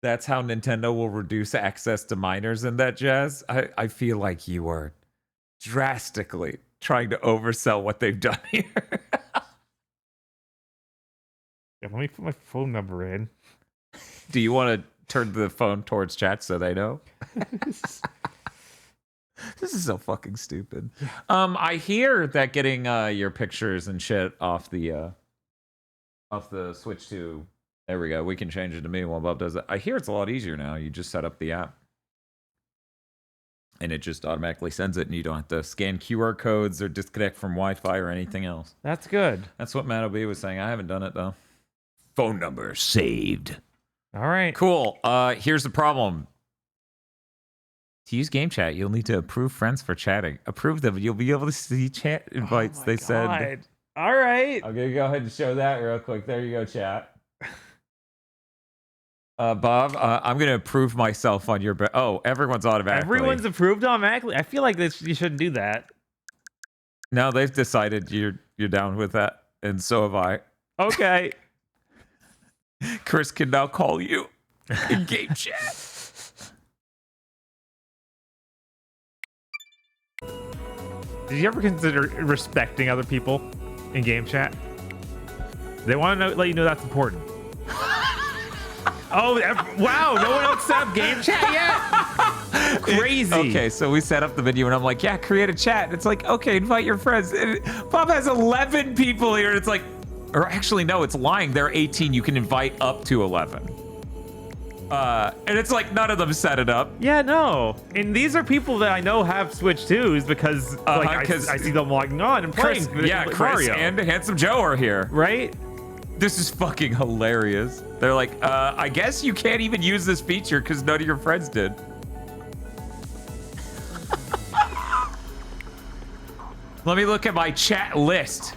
That's how Nintendo will reduce access to minors and that jazz. I feel like you are drastically trying to oversell what they've done here. Yeah, let me put my phone number in. Do you want to turn the phone towards chat so they know? This is so fucking stupid. I hear that getting your pictures and shit off the Switch 2. There we go. We can change it to me while Bob does it. I hear it's a lot easier now. You just set up the app. And it just automatically sends it, and you don't have to scan QR codes or disconnect from Wi-Fi or anything else. That's good. That's what Matt OB was saying. I haven't done it, though. Phone number saved. All right. Cool. Here's the problem. To use game chat, you'll need to approve friends for chatting. Approve them, and you'll be able to see chat invites. They said. All right. I'm gonna go ahead and show that real quick. There you go, chat. Bob, I'm gonna approve myself on your. Oh, everyone's automatically. Everyone's approved automatically. I feel like you shouldn't do that. No, they've decided you're down with that, and so have I. Okay. Chris can now call you in game chat. Did you ever consider respecting other people in game chat? They want to let you know that's important. Oh, wow. No one else set up game chat yet? Crazy. Okay, so we set up the video, and I'm like, yeah, create a chat. It's like, okay, invite your friends. And Bob has 11 people here. And it's like, or actually, no, it's lying. There are 18. You can invite up to 11. And it's like, none of them set it up. Yeah, no. And these are people that I know have Switch 2s because I see them logging on and playing. Chris Mario. And Handsome Joe are here. Right? This is fucking hilarious. They're like, I guess you can't even use this feature because none of your friends did. Let me look at my chat list.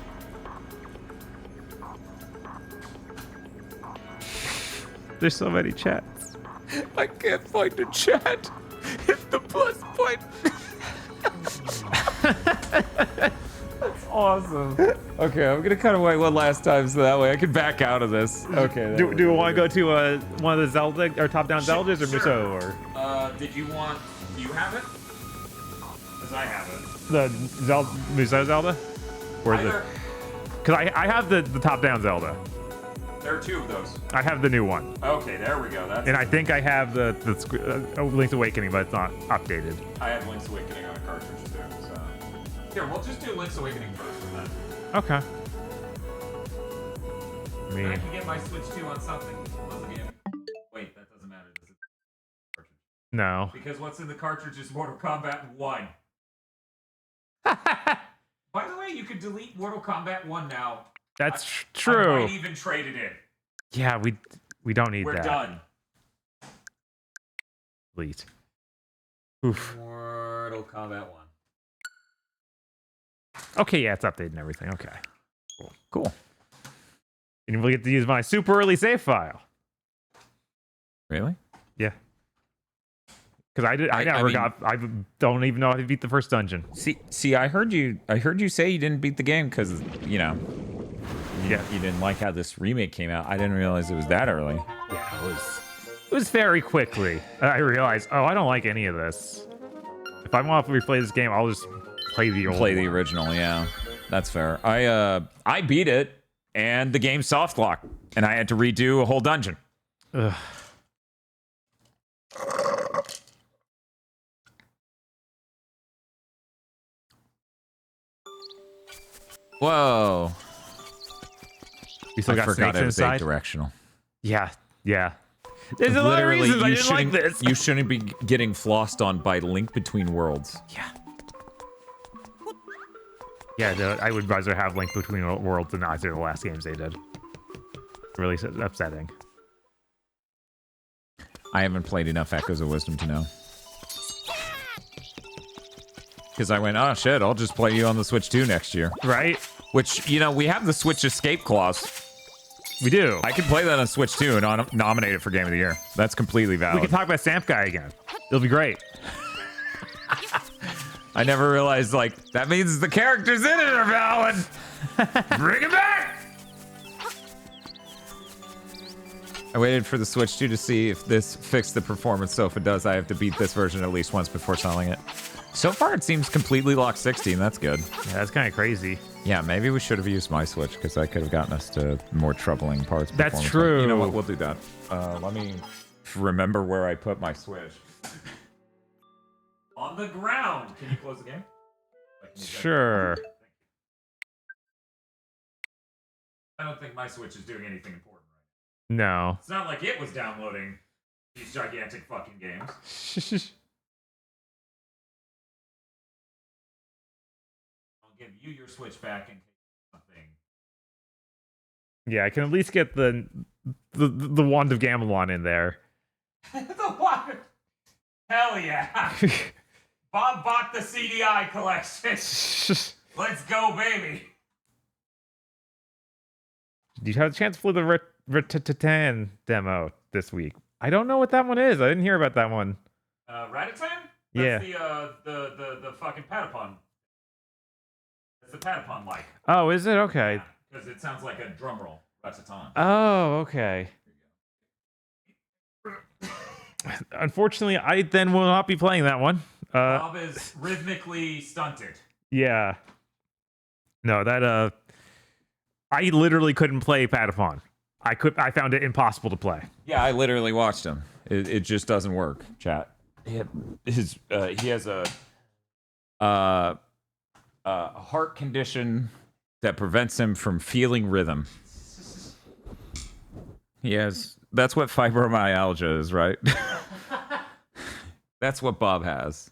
There's so many chats. I can't find a chat. Hit the plus point. That's awesome. Okay, I'm gonna cut away one last time so that way I can back out of this. Okay. Do we want to go to one of the Zelda or top-down Zeldas or Musou or? Do you have it? Because I have it. The Musou Zelda? Or is it? Because I have the top-down Zelda. There are 2 of those. I have the new one. Okay, there we go. That's. And I think I have the Link's Awakening, but it's not updated. I have Link's Awakening on a cartridge too. So here, we'll just do Link's Awakening first, and then. Okay. I can get my Switch 2 on something. Wait, that doesn't matter. This is cartridge. No. Because what's in the cartridge is Mortal Kombat 1. By the way, you could delete Mortal Kombat 1 now. That's true. I might even trade it in. Yeah, we don't need We're that. done. Delete. Oof. Mortal Kombat 1. Okay, yeah, it's updated and everything. Okay. Cool. And we'll get to use my super early save file. Really? Yeah. Because I don't even know how to beat the first dungeon. See, I heard you say you didn't beat the game because, you know, you didn't like how this remake came out. I didn't realize it was that early. Yeah, it was very quickly. I realized, oh, I don't like any of this. If I want to replay this game, I'll just play the original. Yeah, that's fair. I beat it, and the game soft locked, and I had to redo a whole dungeon. Ugh. Whoa. You still got snakes inside? Directional. Yeah. There's a lot of reasons I didn't like this. You shouldn't be getting flossed on by Link Between Worlds. Yeah. Yeah, I would rather have Link Between Worlds than either of the last games they did. Really upsetting. I haven't played enough Echoes of Wisdom to know. Because I went, oh shit, I'll just play you on the Switch 2 next year. Right? Which, you know, we have the Switch escape clause. We do. I can play that on Switch 2 and nominate it for Game of the Year. That's completely valid. We can talk about Samp Guy again. It'll be great. I never realized, like, that means the characters in it are valid. Bring it back! I waited for the Switch 2 to see if this fixed the performance, so if it does, I have to beat this version at least once before selling it. So far, it seems completely locked 60, and that's good. Yeah, that's kind of crazy. Yeah, maybe we should have used my Switch, because that could have gotten us to more troubling parts. That's true. You know what? We'll do that. Let me remember where I put my Switch. On the ground! Can you close the game? Sure. I don't think my Switch is doing anything important right now. No. It's not like it was downloading these gigantic fucking games. I'll give you your Switch back in case something. Yeah, I can at least get the Wand of Gamelon in there. The Wand. Hell yeah! Bob bought the CDI collection. Let's go, baby. Do you have a chance for the Ratatan demo this week? I don't know what that one is. I didn't hear about that one. Ratatan? Yeah. That's the fucking Patapon. It's the Patapon like. Oh, is it? Okay. Because it sounds like a drum roll. Ratatan. Oh, okay. Unfortunately, I then will not be playing that one. Bob is rhythmically stunted. Yeah. No, that I literally couldn't play Patapon. I found it impossible to play. Yeah, I literally watched him. It just doesn't work, chat. He has a heart condition that prevents him from feeling rhythm. That's what fibromyalgia is, right? That's what Bob has.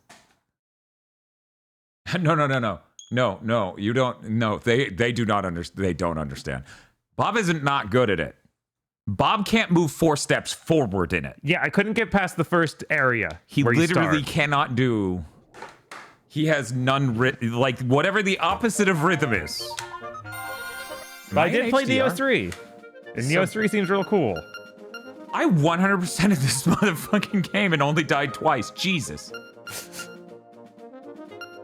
No, you don't. No, they do not understand. They don't understand. Bob isn't not good at it. Bob can't move 4 steps forward in it. Yeah, I couldn't get past the first area. He literally cannot do. He has none. Like whatever the opposite of rhythm is. But I did play Neo 3, and Neo 3 seems real cool. I 100%ed this motherfucking game and only died twice. Jesus.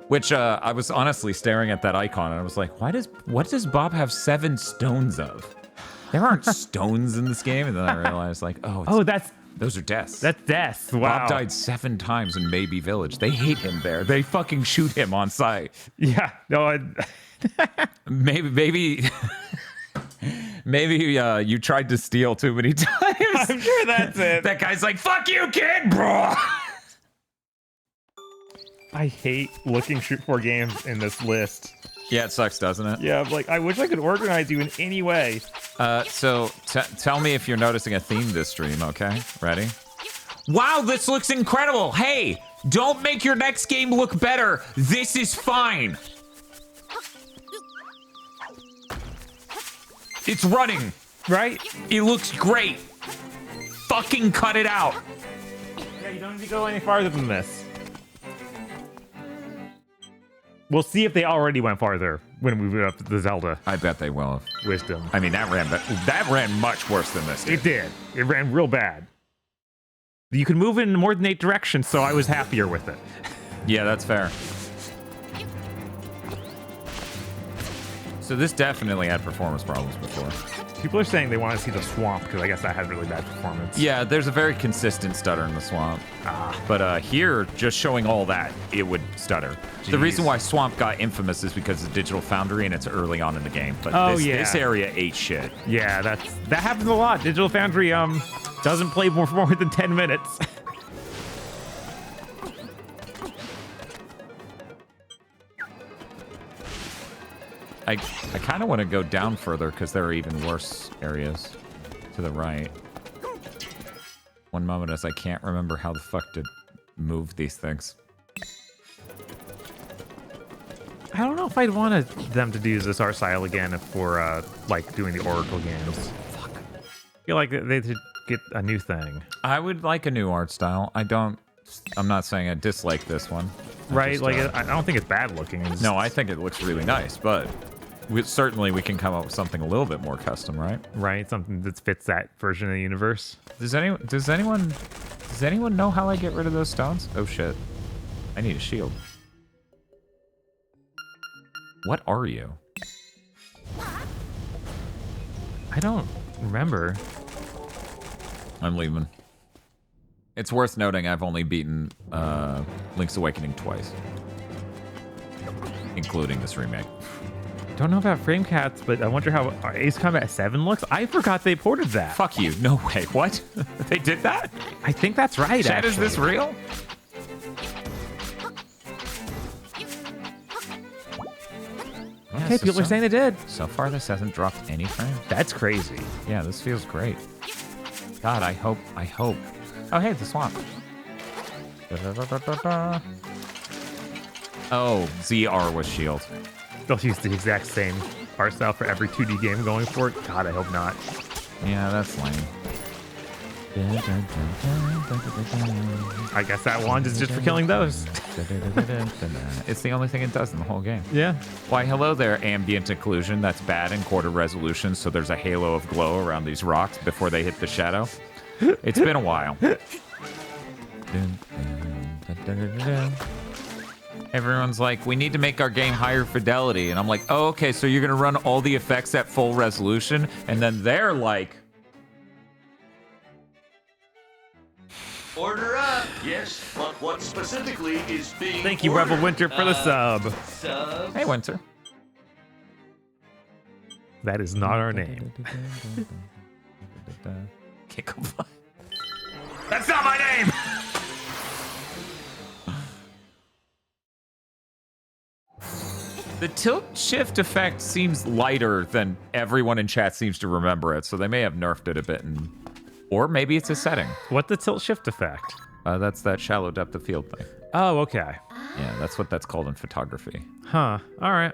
Which I was honestly staring at that icon and I was like, what does Bob have 7 stones of? There aren't stones in this game. And then I realized like, those are deaths. That's death. Wow. Bob died 7 times in Maybe Village. They hate him there. They fucking shoot him on sight. Yeah. No. maybe Maybe you tried to steal too many times. I'm sure that's it. That guy's like, fuck you, kid, bro. I hate looking for games in this list. Yeah, it sucks, doesn't it? Yeah, like, I wish I could organize you in any way. So tell me if you're noticing a theme this stream, okay? Ready? Wow, this looks incredible. Hey, don't make your next game look better. This is fine. It's running, right? It looks great. Fucking cut it out. Yeah, you don't need to go any farther than this. We'll see if they already went farther when we went up to the Zelda. I bet they will have. Wisdom. I mean, that ran much worse than this did. It did. It ran real bad. You could move in more than 8 directions, so I was happier with it. Yeah, that's fair. So this definitely had performance problems before. People are saying they want to see the swamp because I guess that had really bad performance. Yeah, there's a very consistent stutter in the swamp. But here, just showing all that, it would stutter. Jeez. The reason why Swamp got infamous is because of Digital Foundry and it's early on in the game. But this area ate shit. Yeah, that happens a lot. Digital Foundry doesn't play for more than 10 minutes. I kind of want to go down further because there are even worse areas to the right. One moment as I can't remember how the fuck to move these things. I don't know if I'd want them to use this art style again for like doing the Oracle games. Fuck. I feel like they should get a new thing. I would like a new art style. I'm not saying I dislike this one. Right? I don't think it's bad looking. No, I think it looks really nice, but certainly we can come up with something a little bit more custom, right? Right, something that fits that version of the universe. Does anyone know how I get rid of those stones? Oh shit. I need a shield. What are you? I don't remember. I'm leaving. It's worth noting I've only beaten Link's Awakening twice. Including this remake. Don't know about frame cats, but I wonder how Ace Combat 7 looks. I forgot they ported that. Fuck you. No way. What? They did that? I think that's right, Chad, is this real? Okay, people are saying they did. So far, this hasn't dropped any frames. That's crazy. Yeah, this feels great. God, I hope. Oh, hey, the swamp. Oh, ZR was shield. They'll use the exact same art style for every 2D game going for it. God, I hope not. Yeah, that's lame. I guess that wand is just for killing those. It's the only thing it does in the whole game. Yeah. Why, hello there, ambient occlusion. That's bad in quarter resolution, so there's a halo of glow around these rocks before they hit the shadow. It's been a while. Everyone's like, we need to make our game higher fidelity. And I'm like, oh, okay, so you're going to run all the effects at full resolution? And then they're like... Order up! Yes, but what specifically is being Thank you, ordered? Rebel Winter, for the sub. Hey, Winter. That is not our name. That's not my name! The tilt shift effect seems lighter than everyone in chat seems to remember it, so they may have nerfed it a bit, or maybe it's a setting. What's the tilt shift effect? That's that shallow depth of field thing. Oh, okay. Yeah, that's what that's called in photography. Huh. All right.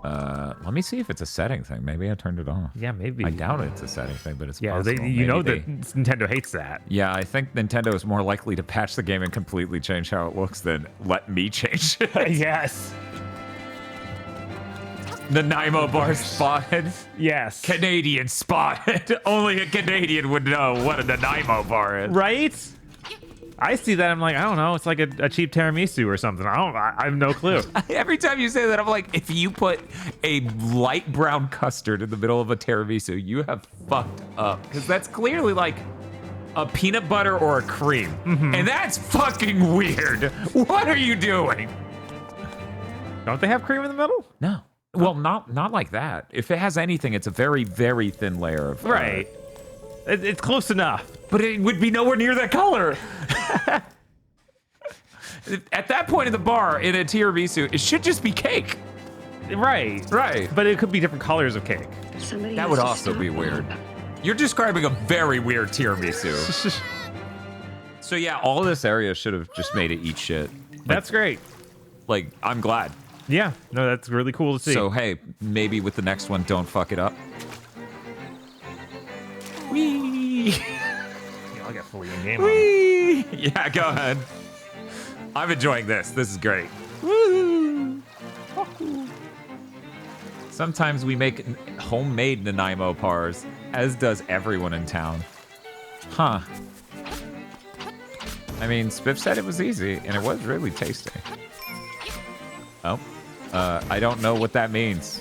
Let me see if it's a setting thing. Maybe I turned it off. Yeah, maybe. I doubt it's a setting thing, but it's yeah. possible. That Nintendo hates that. Yeah, I think Nintendo is more likely to patch the game and completely change how it looks than let me change it. Yes. Nanaimo bar spotted. Yes. Canadian spotted. Only a Canadian would know what a Nanaimo bar is. Right? I see that. I'm like, I don't know. It's like a cheap tiramisu or something. I have no clue. Every time you say that, I'm like, if you put a light brown custard in the middle of a tiramisu, you have fucked up. Because that's clearly like a peanut butter or a cream. Mm-hmm. And that's fucking weird. What are you doing? Don't they have cream in the middle? No. Well, not like that. If it has anything, it's a very, very thin layer of... Right. It's close enough. But it would be nowhere near that color. At that point in the bar, in a tiramisu, it should just be cake. Right. Right. But it could be different colors of cake. That would also be weird. You're describing a very weird tiramisu. So yeah, all of this area should have just made it eat shit. That's great. Like, I'm glad. Yeah, no, that's really cool to see. So hey, maybe with the next one, don't fuck it up. Whee! Yeah, I'll get fully in game. Whee! Yeah, go ahead. I'm enjoying this. This is great. Woo! Sometimes we make homemade Nanaimo pars, as does everyone in town. Huh. I mean, Spiff said it was easy, and it was really tasty. Oh. I don't know what that means.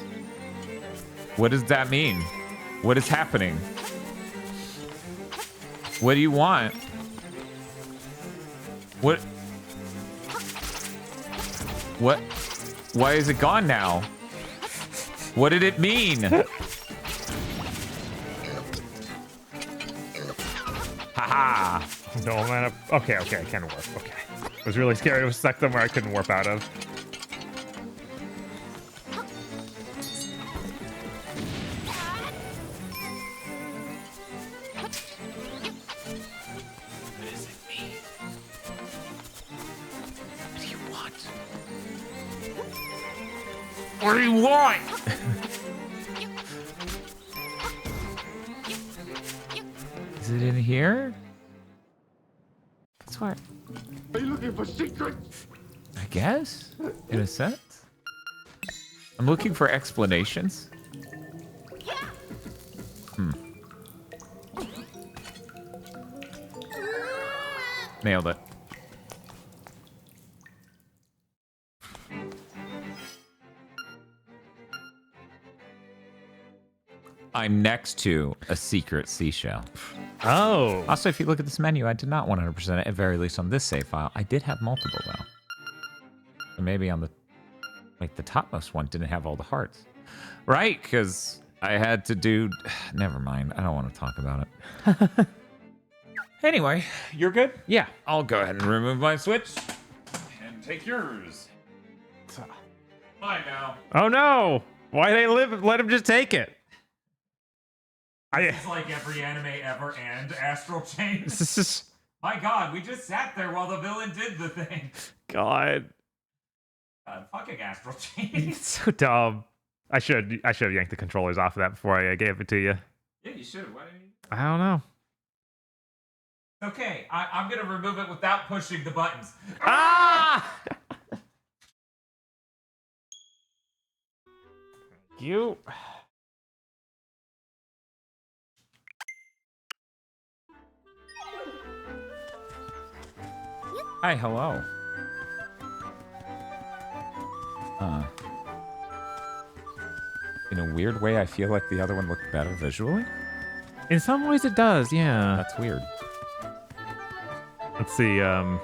What does that mean? What is happening? What do you want? What? What? Why is it gone now? What did it mean? Haha. No, man. Okay, I can warp. Okay. I was really scared. I was stuck somewhere I couldn't warp out of. What do you want? Is it in here? That's why. Are you looking for secrets? I guess, in a sense. I'm looking for explanations. Nailed it. I'm next to a secret seashell. Oh. Also, if you look at this menu, I did not 100% it, at very least on this save file. I did have multiple, though. Or maybe on the, like, the topmost one didn't have all the hearts. Right, because I had to do... Never mind. I don't want to talk about it. Anyway, you're good? Yeah. I'll go ahead and remove my switch. And take yours. Bye now. Oh, no. Why they live? Let him just take it. It's like every anime ever and Astral Chain. My God, we just sat there while the villain did the thing. God. Fucking Astral Chain. It's so dumb. I should have yanked the controllers off of that before I gave it to you. Yeah, you should. Why didn't you? I don't know. Okay, I'm gonna remove it without pushing the buttons. Ah! You. Hi, hello. In a weird way, I feel like the other one looked better visually. In some ways it does, yeah. That's weird. Let's see, how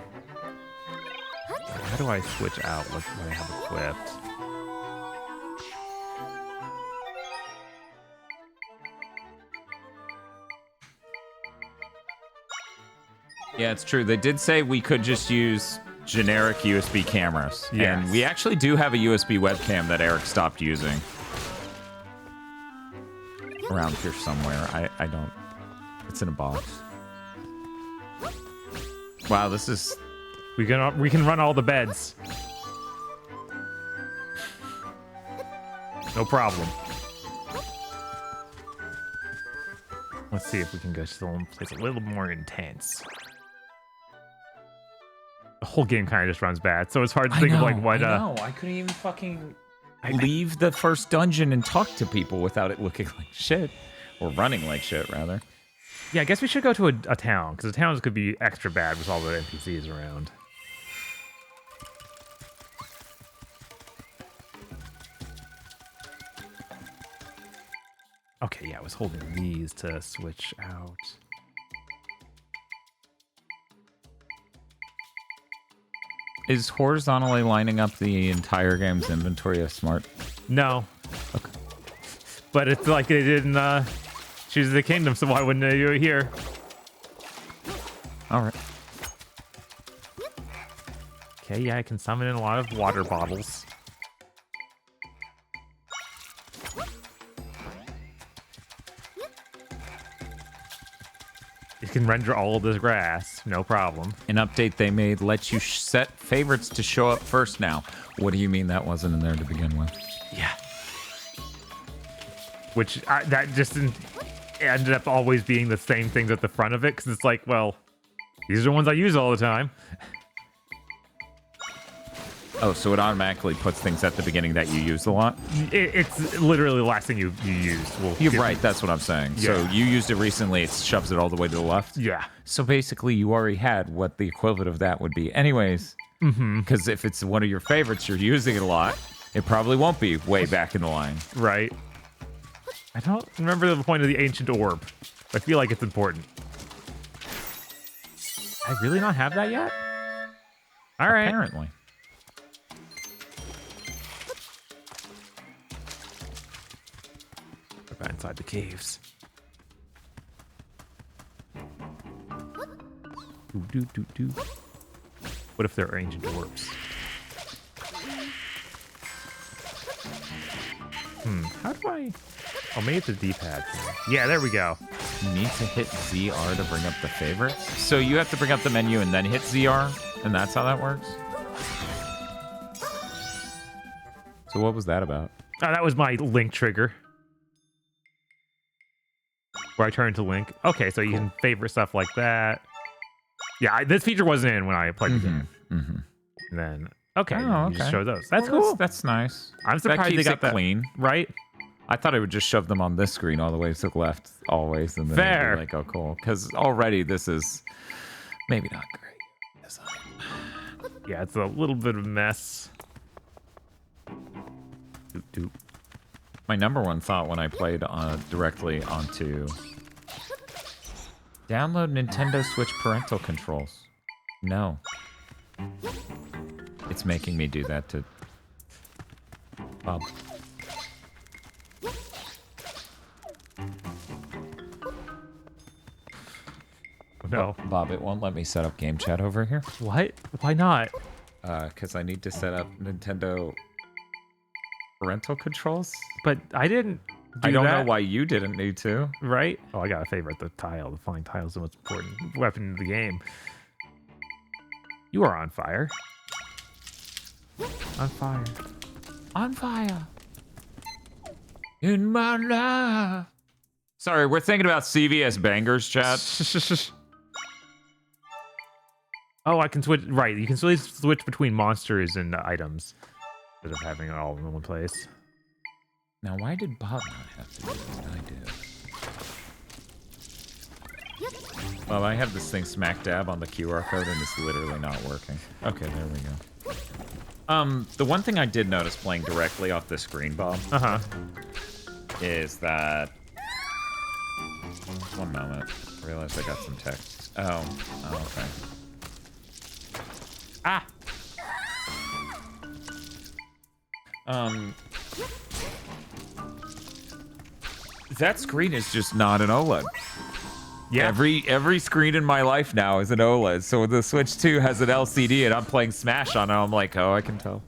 do I switch out what I have equipped? Yeah, it's true. They did say we could just use generic USB cameras. Yes. And we actually do have a USB webcam that Eric stopped using. Around here somewhere. I don't... It's in a box. Wow, this is... We can run all the beds. No problem. Let's see if we can go to someplace a little more intense. The whole game kind of just runs bad, so it's hard to think of like what. I know. I couldn't even fucking leave the first dungeon and talk to people without it looking like shit, or running like shit rather. Yeah, I guess we should go to a town because the towns could be extra bad with all the NPCs around. Okay, yeah, I was holding these to switch out. Is horizontally lining up the entire game's inventory a smart? No. Okay. But it's like they didn't choose the kingdom, so why wouldn't they do it here? All right. Okay, yeah, I can summon in a lot of water bottles. You can render all of this grass, no problem. An update they made lets you set favorites to show up first now. What do you mean that wasn't in there to begin with? Yeah. Which, that just ended up always being the same things at the front of it, because it's like, well, these are the ones I use all the time. Oh, so it automatically puts things at the beginning that you use a lot? It's literally the last thing you used. Well, You're right, that's what I'm saying. Yeah. So you used it recently, it shoves it all the way to the left? Yeah. So basically you already had what the equivalent of that would be. Anyways, because if it's one of your favorites, you're using it a lot, it probably won't be way back in the line. Right. I don't remember the point of the ancient orb. I feel like it's important. I really not have that yet? All right. Apparently. Back inside the caves. What if they're ancient orbs? How do I... Oh, maybe it's a D-pad thing. Yeah, there we go. You need to hit ZR to bring up the favorites? So you have to bring up the menu and then hit ZR? And that's how that works? So what was that about? Oh, that was my link trigger. Where I turn to Link. Okay, so you can favorite stuff like that. Yeah, this feature wasn't in when I played the game. And then, okay, you just show those. That's cool. That's nice. I'm surprised they got that clean. Right? I thought it would just shove them on this screen all the way to the left, always, and then Fair. it'd be like, oh, cool. Because already this is maybe not great design. Yeah, it's a little bit of a mess. My number one thought when I played directly onto download Nintendo Switch parental controls. No. It's making me do that to Bob. No. Bob, it won't let me set up game chat over here. What? Why not? Because I need to set up Nintendo parental controls. But I didn't I don't know why you didn't need to. Right? Oh, I gotta favorite the tile. The flying tile is the most important weapon in the game. You are on fire. On fire. On fire. In my life. Sorry, we're thinking about CVS bangers, chat. Oh, I can switch. Right, you can switch between monsters and items instead of having it all in one place. Now, why did Bob not have to do what I did? Well, I have this thing smack dab on the QR code and it's literally not working. Okay, there we go. The one thing I did notice playing directly off the screen, Bob, is that... One moment. I realized I got some text. Oh, okay. Ah! That screen is just not an OLED. Yeah. Every screen in my life now is an OLED. So the Switch 2 has an LCD and I'm playing Smash on it. I'm like, oh, I can tell.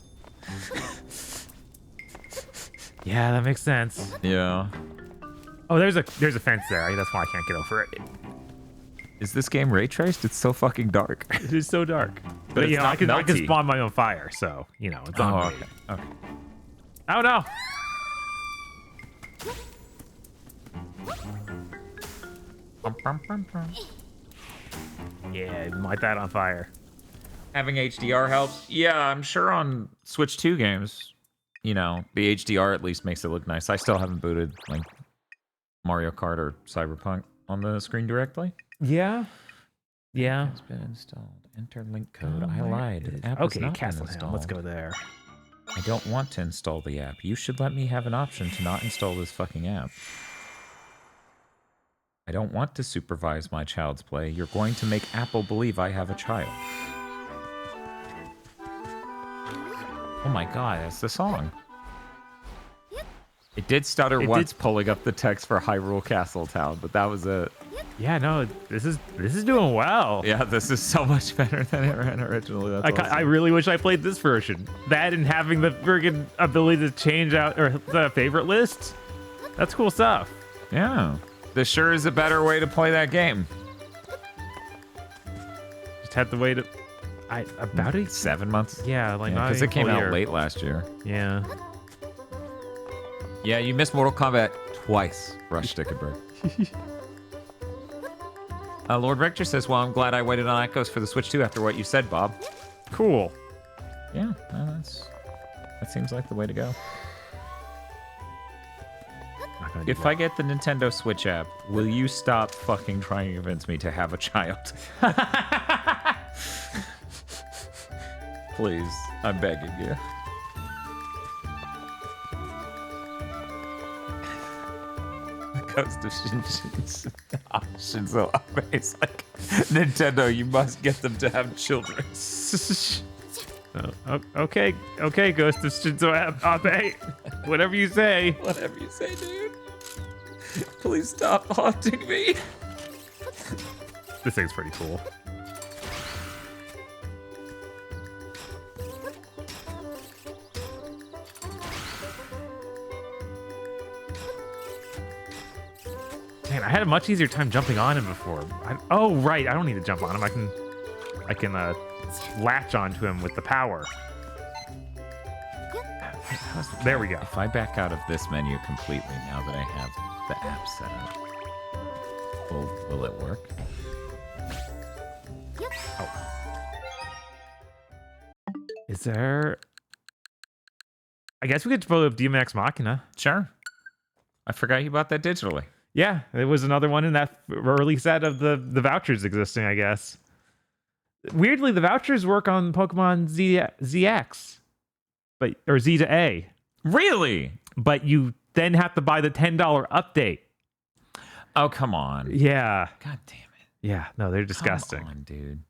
Yeah, that makes sense. Yeah. Oh, there's a fence there. That's why I can't get over it. Is this game ray traced? It's so fucking dark. It is so dark. But you it's know, not I can melty. spawn my own fire, so you know it's on me. Okay. Oh no! Yeah, light that on fire. Having HDR helps. Yeah, I'm sure on Switch 2 games, you know, the HDR at least makes it look nice. I still haven't booted like Mario Kart or Cyberpunk on the screen directly. Yeah. Yeah. It's been installed. Enter link code. I lied. The app Okay, has not been Castle Hill. installed. Let's go there. I don't want to install the app. You should let me have an option to not install this fucking app. I don't want to supervise my child's play. You're going to make Apple believe I have a child. Oh my god, that's the song. It did stutter once pulling up the text for Hyrule Castle Town, but that was it. Yeah, no, this is doing well. Yeah, this is so much better than it ran originally. That's awesome. I really wish I played this version. That and having the friggin' ability to change out or the favorite list. That's cool stuff. Yeah, this sure is a better way to play that game. Just had to wait about 7 months. Yeah, like not because even it came a full out year. late last year. Yeah. Yeah, you missed Mortal Kombat twice, Rush Stickenberg. Lord Rector says, well, I'm glad I waited on Echoes for the Switch 2 after what you said, Bob. Cool. Yeah, that seems like the way to go. If I get the Nintendo Switch app, will you stop fucking trying to convince me to have a child? Please, I'm begging you. Ghost of Shinzo Abe is like, Nintendo, you must get them to have children. Okay, Ghost of Shinzo Abe. Whatever you say. Whatever you say, dude. Please stop haunting me. This thing's pretty cool. Man, I had a much easier time jumping on him before. Oh, right. I don't need to jump on him. I can latch onto him with the power. There we go. If I back out of this menu completely now that I have the app set up, will it work? Oh. Is there... I guess we could pull up DMX Machina. Sure. I forgot you bought that digitally. Yeah, it was another one in that early set of the vouchers existing, I guess. Weirdly, the vouchers work on Pokemon ZX, or Z to A. Really? But you then have to buy the $10 update. Oh, come on. Yeah. God damn it. Yeah, no, they're disgusting. Come on, dude.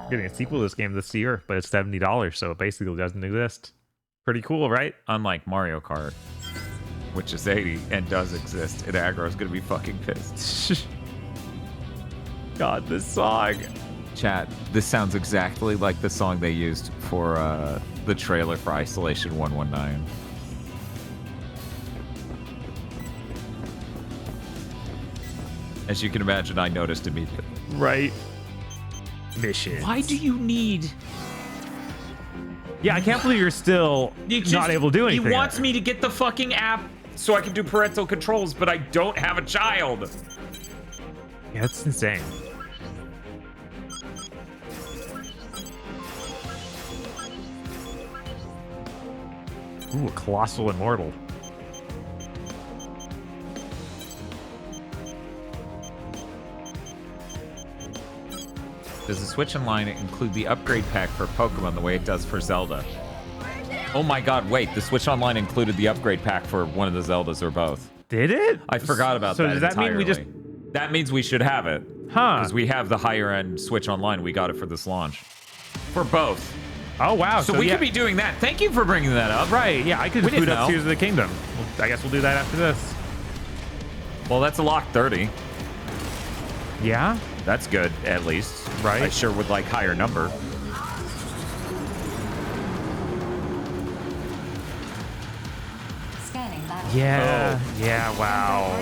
Getting a sequel to this game this year, but it's $70, so it basically doesn't exist. Pretty cool, right? Unlike Mario Kart, which is 80 and does exist, and Agro's gonna be fucking pissed. God, this song. Chat, this sounds exactly like the song they used for the trailer for Isolation 119. As you can imagine, I noticed immediately. Right. Mission. Why do you need... Yeah, I can't believe you're still not able to do anything. He wants me to get the fucking app so I can do parental controls, but I don't have a child. Yeah, that's insane. Ooh, a Colossal Immortal. Does the Switch Online include the upgrade pack for Pokemon the way it does for Zelda? Oh my god, wait, the Switch Online included the upgrade pack for one of the Zeldas or both. Did it? I forgot about that. So does that mean we just... That means we should have it. Huh. Because we have the higher end Switch Online. We got it for this launch. For both. Oh, wow. So we could be doing that. Thank you for bringing that up. Right, yeah, I could boot up Tears of the Kingdom. Well, I guess we'll do that after this. Well, that's a lock 30. Yeah? That's good, at least. Right. I sure would like higher number. Yeah, yeah, wow.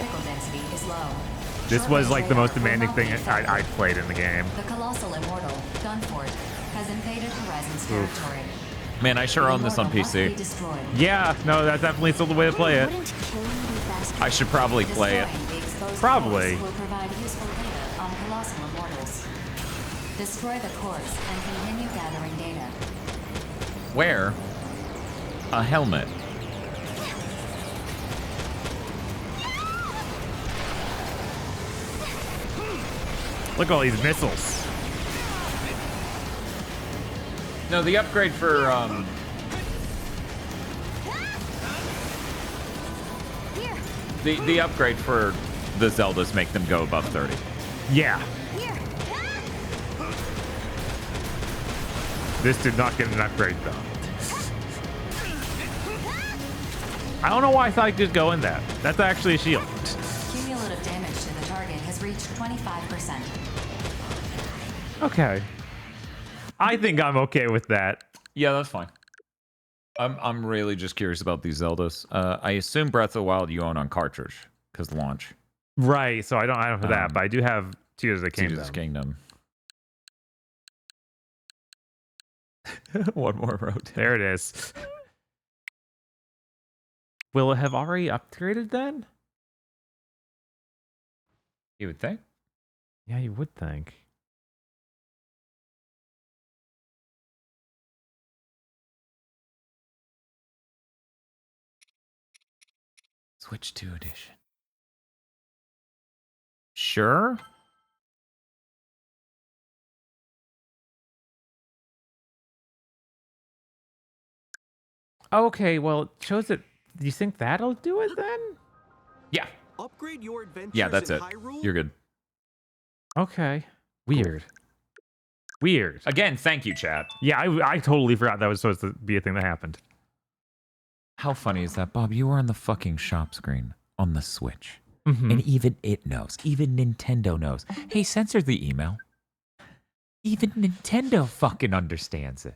This was like the most demanding thing I'd played in the game. The Colossal Immortal, Gunfort, has invaded Horizon's territory. Man, I sure own this on PC. Yeah, no, that's definitely still the way to play it. I should probably play it. Probably. Will provide useful data on Colossal Immortals. Destroy the corpse and continue gathering data. Wear a helmet. Look at all these missiles. No, the upgrade for The upgrade for the Zeldas make them go above 30. Yeah. This did not get an upgrade though. I don't know why I thought I could just go in that. That's actually a shield. Cumulative damage to the target has reached 25%. Okay. I think I'm okay with that. Yeah, that's fine. I'm really just curious about these Zeldas. I assume Breath of the Wild you own on cartridge because launch. Right, so I don't have that, but I do have Tears of the Kingdom. Tears of the Kingdom. One more road. There it is. Will it have already upgraded then? You would think. Yeah, you would think. Switch 2 edition. Sure. Okay, well, it shows that. Do you think that'll do it then? Yeah. Upgrade your adventures Yeah, that's in it. Hyrule? You're good. Okay. Weird. Weird. Again, thank you, chat. Yeah, I totally forgot that was supposed to be a thing that happened. How funny is that, Bob? You were on the fucking shop screen on the Switch. Mhm. And even it knows. Even Nintendo knows. Hey, censor the email. Even Nintendo fucking understands it.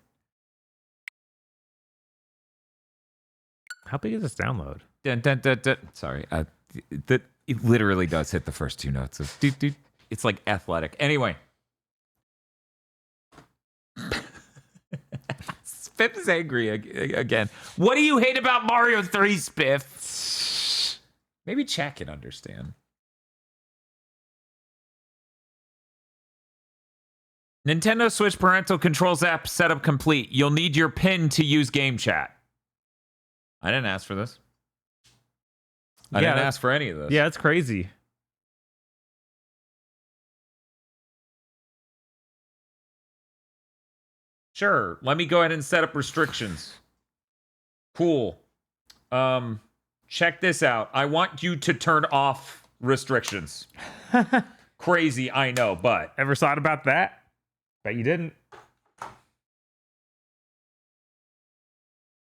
How big is this download? Dun, dun, dun, dun. Sorry. It literally does hit the first two notes of doot, doot. It's like athletic. Anyway. Spiff is angry again. What do you hate about Mario 3, Spiff? Maybe chat can understand. Nintendo Switch parental controls app setup complete. You'll need your PIN to use game chat. I didn't ask for this. I didn't ask for any of this. Yeah, it's crazy. Sure. Let me go ahead and set up restrictions. Cool. Check this out. I want you to turn off restrictions. Crazy, I know, but... Ever thought about that? Bet you didn't.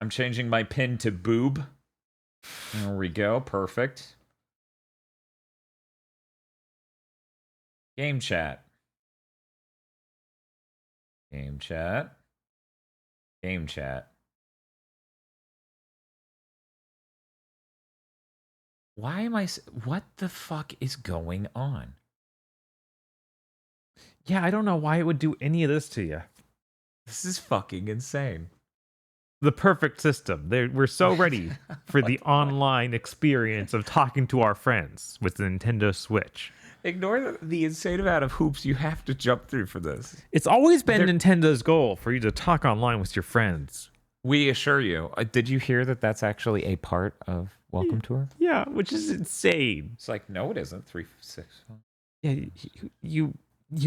I'm changing my pin to boob. There we go. Perfect. Game chat. Game chat. Game chat. Why am I... What the fuck is going on? Yeah, I don't know why it would do any of this to you. This is fucking insane. The perfect system. We're so ready for the online experience of talking to our friends with the Nintendo Switch. Ignore the insane amount of hoops you have to jump through for this. It's always been Nintendo's goal for you to talk online with your friends. We assure you. Did you hear that that's actually a part of Welcome Tour? Yeah, which is insane. It's like, no, it isn't. 3, 6. Yeah, you've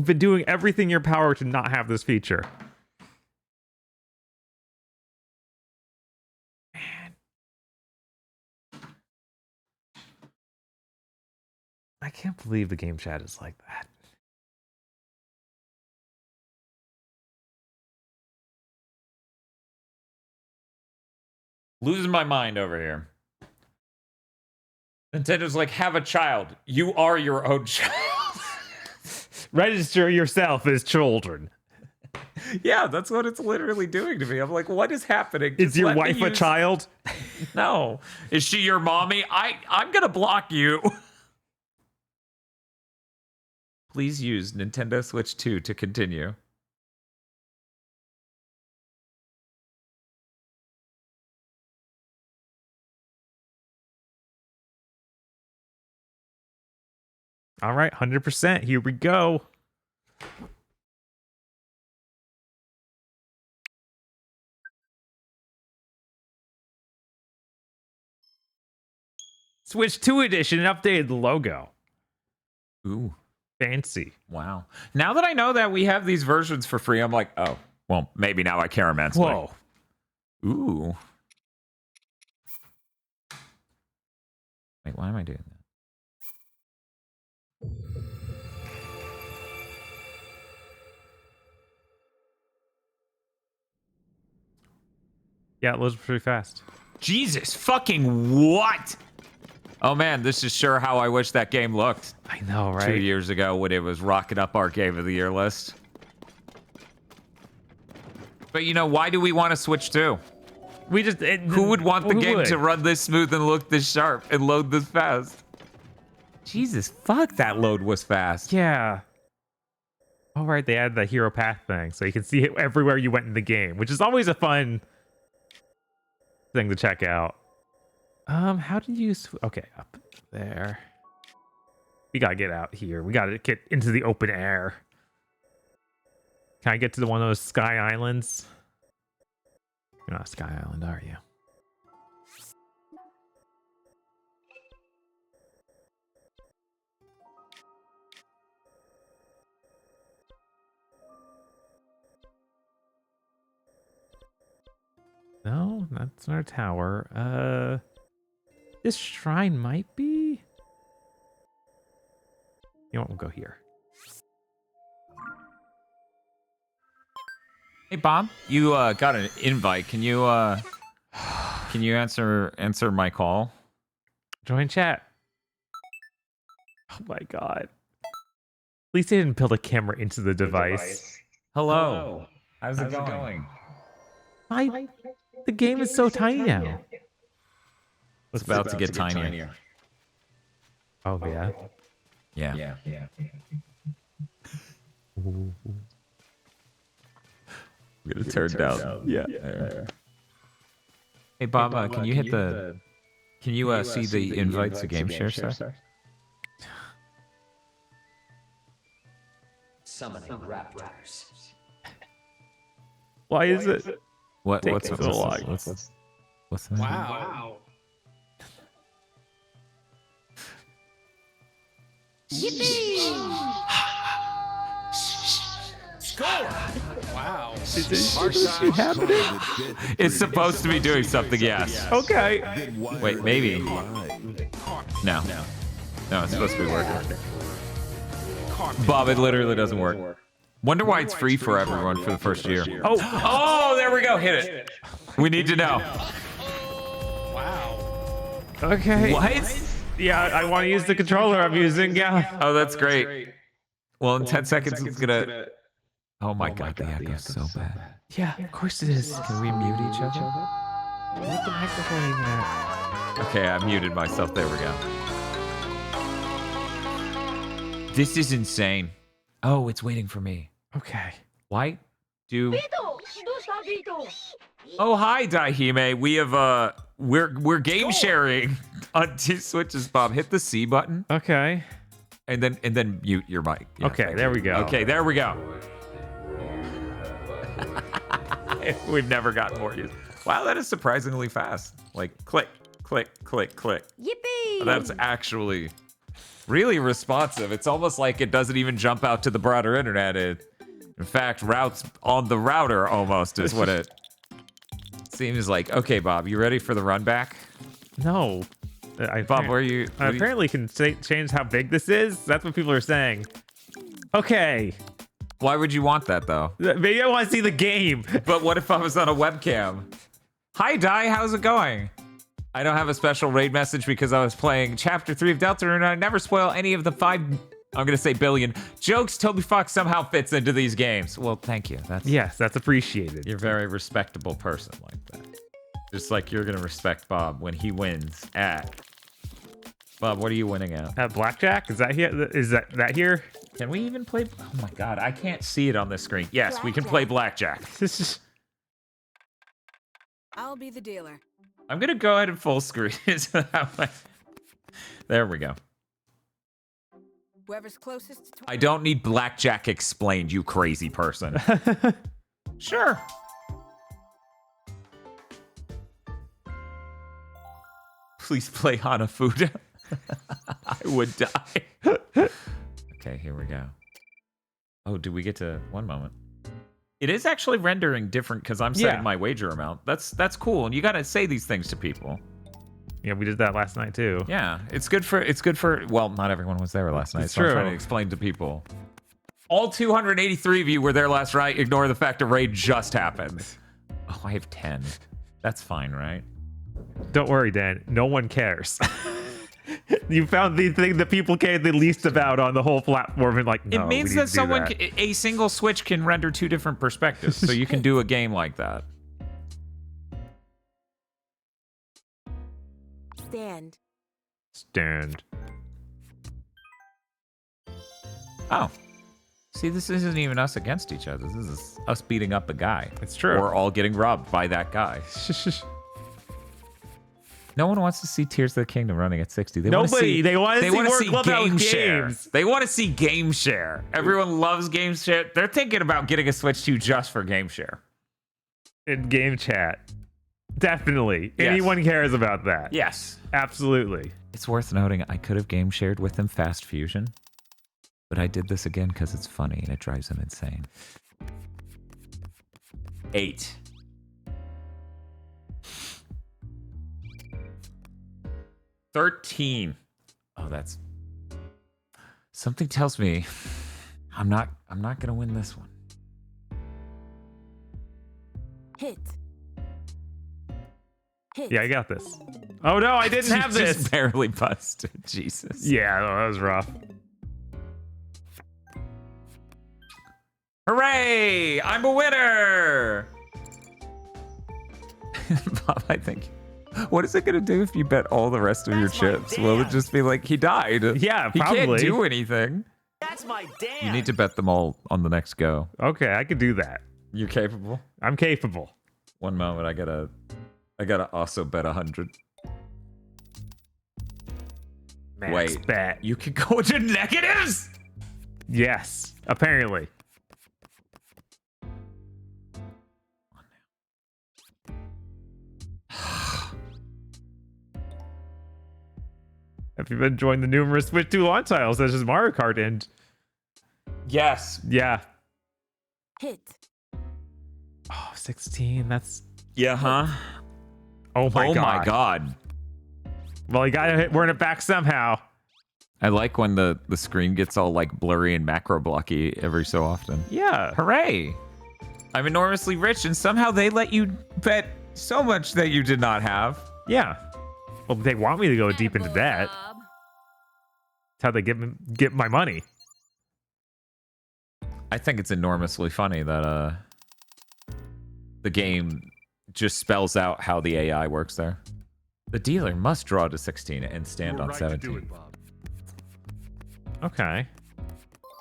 been doing everything in your power to not have this feature. Man. I can't believe the game chat is like that. Losing my mind over here. Nintendo's like, have a child. You are your own child. Register yourself as children. Yeah, that's what it's literally doing to me. I'm like, what is happening? Is your wife a child? No. Is she your mommy? I'm gonna block you. Please use Nintendo Switch 2 to continue. All right, 100%. Here we go. Switch 2 edition updated the logo. Ooh. Fancy. Wow. Now that I know that we have these versions for free, I'm like, oh, well, maybe now I care immensely. Whoa. Ooh. Wait, why am I doing that? Yeah, it loads pretty fast. Jesus fucking what? Oh man, this is sure how I wish that game looked. I know, right? 2 years ago when it was rocking up our Game of the Year list. But you know, why do we want to Switch 2? We just... Who would want the game to run this smooth and look this sharp and load this fast? Jesus, fuck, that load was fast. Yeah. All right, they added the hero path thing, so you can see it everywhere you went in the game, which is always a fun thing to check out. How do you... Okay, up there. We gotta get out here. We gotta get into the open air. Can I get to one of those sky islands? You're not a sky island, are you? No, that's our tower. This shrine might be. You know what? We'll go here. Hey Bob, you got an invite. Can you answer my call? Join chat. Oh my god. At least they didn't build a camera into the device. Hello. How's it going? The game is so tiny now. It's about to get tinier. Oh yeah. Yeah. Ooh. I'm gonna turn down. Yeah. Hey Bob, can you hit the? Can you see the invites to game share, sir? Summoning raptors. Why is it? What's so long? What's that? Wow. Yippee! Score! Wow. It's supposed to be doing something, yes. Okay. Wait, maybe. No, it's supposed to be working. Bob, it literally doesn't work. Wonder why it's free for everyone for the first year. Oh, there we go. Hit it. We need to know. Wow. Okay. What? Yeah, I want to use the controller I'm using. Yeah. Oh, that's great. Well, in 10 seconds, it's gonna. Oh my god, the echo's so bad. Yeah, of course it is. Can we mute each other? What the microphone even at? Okay, I muted myself. There we go. This is insane. Oh, it's waiting for me. Okay. Why do... Oh, hi, Daihime. We have, we're game sharing on 2 switches, Bob. Hit the C button. Okay. And then mute your mic. Yeah, okay, there we go. Okay, there we go. We've never gotten more use. Wow, that is surprisingly fast. Like, click, click, click, click. Yippee! That's actually really responsive. It's almost like it doesn't even jump out to the broader internet. It, in fact, routes on the router almost is what it seems like. Okay, Bob, you ready for the run back? No. Bob, where are you? I apparently can change how big this is. That's what people are saying. Okay. Why would you want that, though? Maybe I want to see the game. But what if I was on a webcam? Hi, Di, how's it going? I don't have a special raid message because I was playing Chapter 3 of Delta, and I never spoil any of the 5, I'm going to say billion, jokes Toby Fox somehow fits into these games. Well, thank you. Yes, that's appreciated. You're a very respectable person like that. Just like you're going to respect Bob when he wins at... Bob, what are you winning at? At blackjack? Is that here? Is that here? Can we even play? Oh my god, I can't see it on the screen. Yes, we can play blackjack. This is. I'll be the dealer. I'm gonna go ahead and full screen. There we go. Whoever's closest to... I don't need blackjack explained, you crazy person. Sure. Please play Hanafuda. I would die. Okay, here we go. Oh, do we get to... One moment. It is actually rendering different because I'm setting my wager amount. That's cool, and you gotta say these things to people. Yeah, we did that last night too. Yeah, it's good for well, not everyone was there last night, It's so I'm true. trying to explain to people. All 283 of you were there last night. Ignore the fact a raid just happened. Oh, I have 10. That's fine, right? Don't worry, Dan. No one cares. You found the thing that people care the least about on the whole platform, and like, no, It means we need that to do someone, that. a single switch can render two different perspectives, so you can do a game like that. Stand. Oh. See, this isn't even us against each other. This is us beating up a guy. It's true. We're all getting robbed by that guy. No one wants to see Tears of the Kingdom running at 60. They wanna Nobody. see, They want to see wanna more see Clubhouse game share. games. They want to see game share. Everyone loves game share. They're thinking about getting a Switch 2 just for game share. In game chat. Definitely. Yes. Anyone cares about that. Yes. Absolutely. It's worth noting I could have game shared with them Fast Fusion, but I did this again because it's funny and it drives them insane. 8. $13. Oh, that's... Something tells me I'm not gonna win this one. Hit. Yeah, I got this. Oh no, I didn't have this. Just barely busted. Jesus. Yeah, no, that was rough. Hooray! I'm a winner! Bob, I think... What is it going to do if you bet all the rest of your chips? Will it just be like, he died? Yeah, He probably. can't do anything. That's my dad. You need to bet them all on the next go. Okay, I could do that. You're capable? I'm capable. One moment, I gotta also bet 100. Max Wait, bet. you can go into negatives? Yes, apparently. Have you been enjoying the numerous Switch 2 launch titles such as Mario Kart and... Yes. Yeah. Hit. Oh, 16, that's... Yeah, huh? Oh my god. my god. Well, you gotta run it back somehow. I like when the screen gets all like blurry and macro blocky every so often. Yeah. Hooray! I'm enormously rich and somehow they let you bet so much that you did not have. Yeah. Well, they want me to go deep into that. That's how they get my money. I think it's enormously funny that the game just spells out how the AI works there. The dealer must draw to 16 and stand on 17. Okay.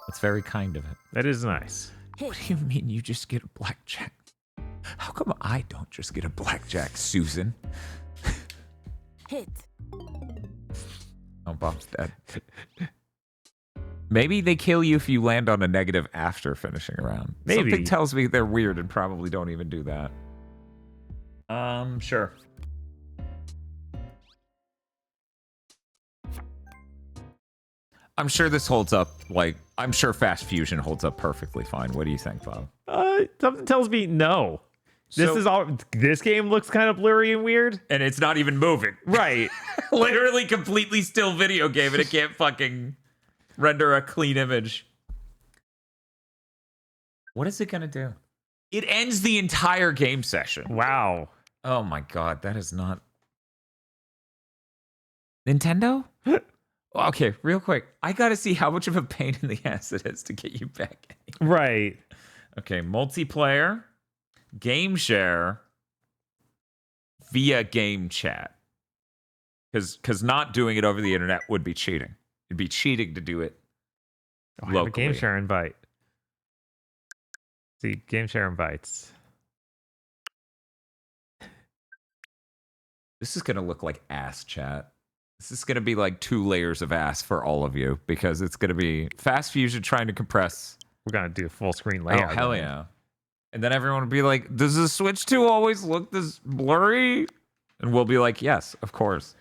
That's very kind of it. That is nice. What do you mean you just get a blackjack? How come I don't just get a blackjack, Susan? Hit. Oh, Bob's dead. Maybe they kill you if you land on a negative after finishing a round. Maybe. Something tells me they're weird and probably don't even do that. Sure. I'm sure this holds up, like, I'm sure Fast Fusion holds up perfectly fine. What do you think, Bob? Something tells me no. This game looks kind of blurry and weird. And it's not even moving. Right. Literally completely still video game and it can't fucking render a clean image. What is it gonna do? It ends the entire game session. Wow. Oh my god, that is not... Nintendo? Okay, real quick. I gotta see how much of a pain in the ass it is to get you back. Right. Okay, multiplayer, game share, via game chat. Because not doing it over the internet would be cheating. It'd be cheating to do it I have locally. a game share invite. See, game share invites. This is gonna look like ass chat. This is gonna be like 2 layers of ass for all of you because it's gonna be Fast Fusion trying to compress. We're gonna do a full screen layout. Oh hell yeah! And then everyone would be like, "Does the Switch 2 always look this blurry?" And we'll be like, "Yes, of course."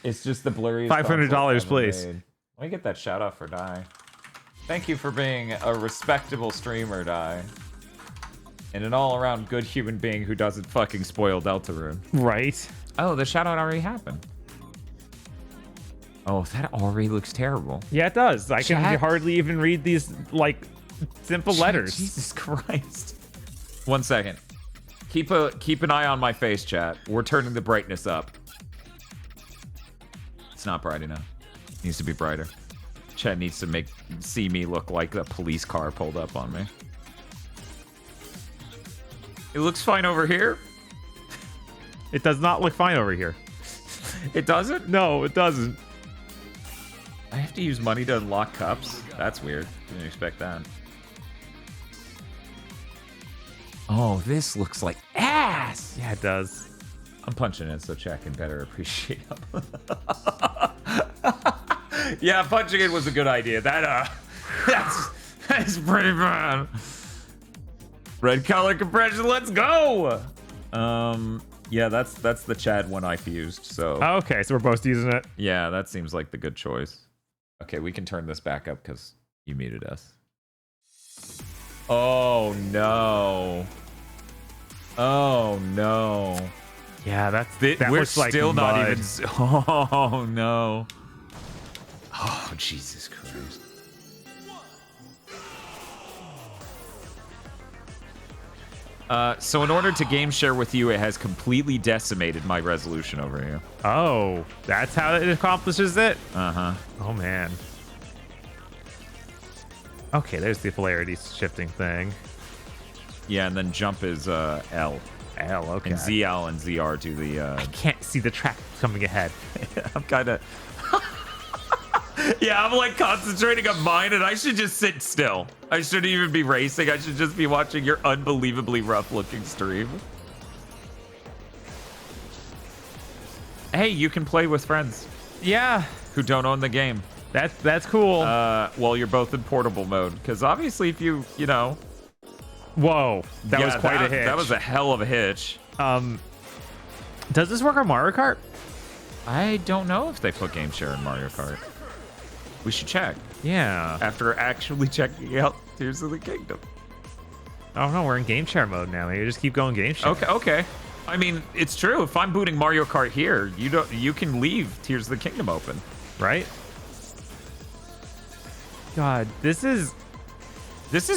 It's just the blurry. $500, please. Let me get that shout out for Die. Thank you for being a respectable streamer, Die. And an all-around good human being who doesn't fucking spoil Deltarune. Right. Oh, the shout out already happened. Oh, that already looks terrible. Yeah, it does. I can Chat. hardly even read these like simple letters. Jesus Christ. 1 second. Keep an eye on my face, chat. We're turning the brightness up. It's not bright enough. It needs to be brighter. Chat needs to see me look like a police car pulled up on me. It looks fine over here. It does not look fine over here. It doesn't? No, it doesn't. I have to use money to unlock cups? That's weird. Didn't expect that. Oh, this looks like ass! Yeah, it does. I'm punching it so chat can better appreciate them. Yeah, punching it was a good idea. That's pretty bad. Red color compression, let's go! Yeah, that's the Chad one I fused, so... Okay, so we're both using it? Yeah, that seems like the good choice. Okay, we can turn this back up because you muted us. Oh, no. Oh, no. Yeah, that we're looks like still not mud. even... Oh, no. Oh, Jesus Christ. So in order to game share with you, it has completely decimated my resolution over here. Oh, that's how it accomplishes it? Uh-huh. Oh, man. Okay, there's the polarity shifting thing. Yeah, and then jump is L. L, okay. And ZL and ZR do the... I can't see the track coming ahead. I'm kind of... Yeah, I'm like concentrating on mine, and I should just sit still. I shouldn't even be racing. I should just be watching your unbelievably rough-looking stream. Hey, you can play with friends. Yeah. Who don't own the game. That's cool. Well, you're both in portable mode, because obviously if you know... Whoa, that was quite a hitch. That was a hell of a hitch. Does this work on Mario Kart? I don't know if they put game share in Mario Kart. We should check. Yeah. After actually checking out Tears of the Kingdom. Oh no, we're in game share mode now. Maybe just keep going game share. Okay. I mean, it's true. If I'm booting Mario Kart here, you can leave Tears of the Kingdom open, right? God, this is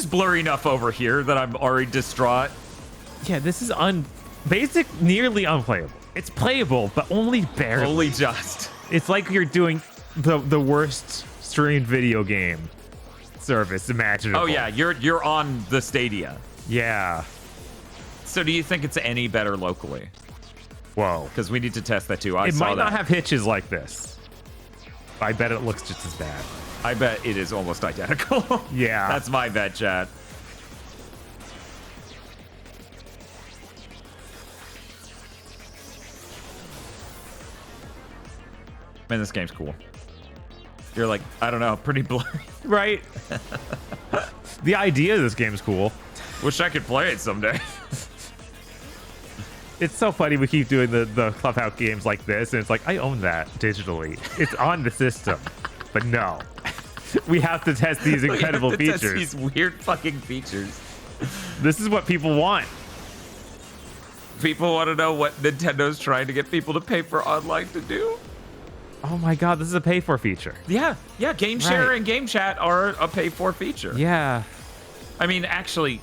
blurry enough over here that I'm already distraught. Yeah, this is nearly unplayable. It's playable, but only barely. Only just. It's like you're doing the worst streamed video game service imaginable. Oh yeah, you're on the Stadia. Yeah. So do you think it's any better locally? Whoa. Because we need to test that too. It might not have hitches like this. I bet it looks just as bad. I bet it is almost identical. Yeah. That's my bet, chat. Man, this game's cool. You're like, I don't know, pretty blurry. Right? The idea of this game's cool. Wish I could play it someday. It's so funny we keep doing the Clubhouse games like this, and it's like, I own that digitally. It's on the system. But no. We have to test these incredible features. Test these weird fucking features. This is what people want. People want to know what Nintendo's trying to get people to pay for online to do. Oh my god, this is a pay-for feature. Yeah, game share and game chat are a pay-for feature. Yeah. I mean, actually,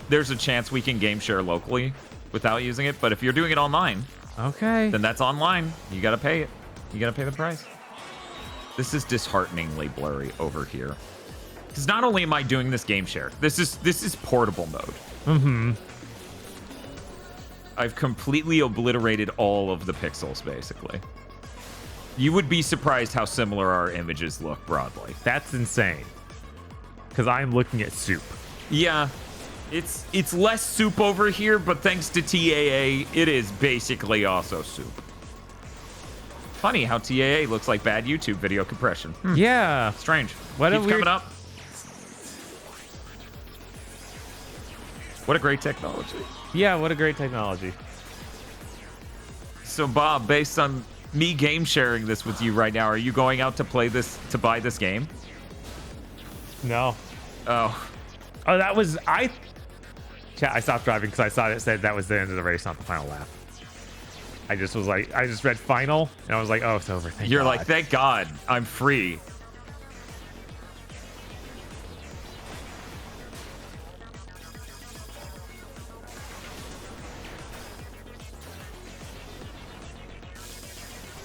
there's a chance we can game share locally without using it, but if you're doing it online, okay, then that's online. You gotta pay it. You gotta pay the price. This is dishearteningly blurry over here. Because not only am I doing this game share, this is portable mode. Mm-hmm. I've completely obliterated all of the pixels, basically. You would be surprised how similar our images look broadly. That's insane. Because I'm looking at soup. Yeah, it's less soup over here, but thanks to TAA, it is basically also soup. Funny how TAA looks like bad YouTube video compression. Yeah. Strange. What Keeps coming up. What a great technology. Yeah, what a great technology. So Bob, based on me game sharing this with you right now, are you going out to play this, to buy this game? No. Oh, that was I stopped driving because I saw it said that was the end of the race, not the final lap. I just was like, I just read final, and I was like, oh, it's over. Thank You're God. like, thank God, I'm free.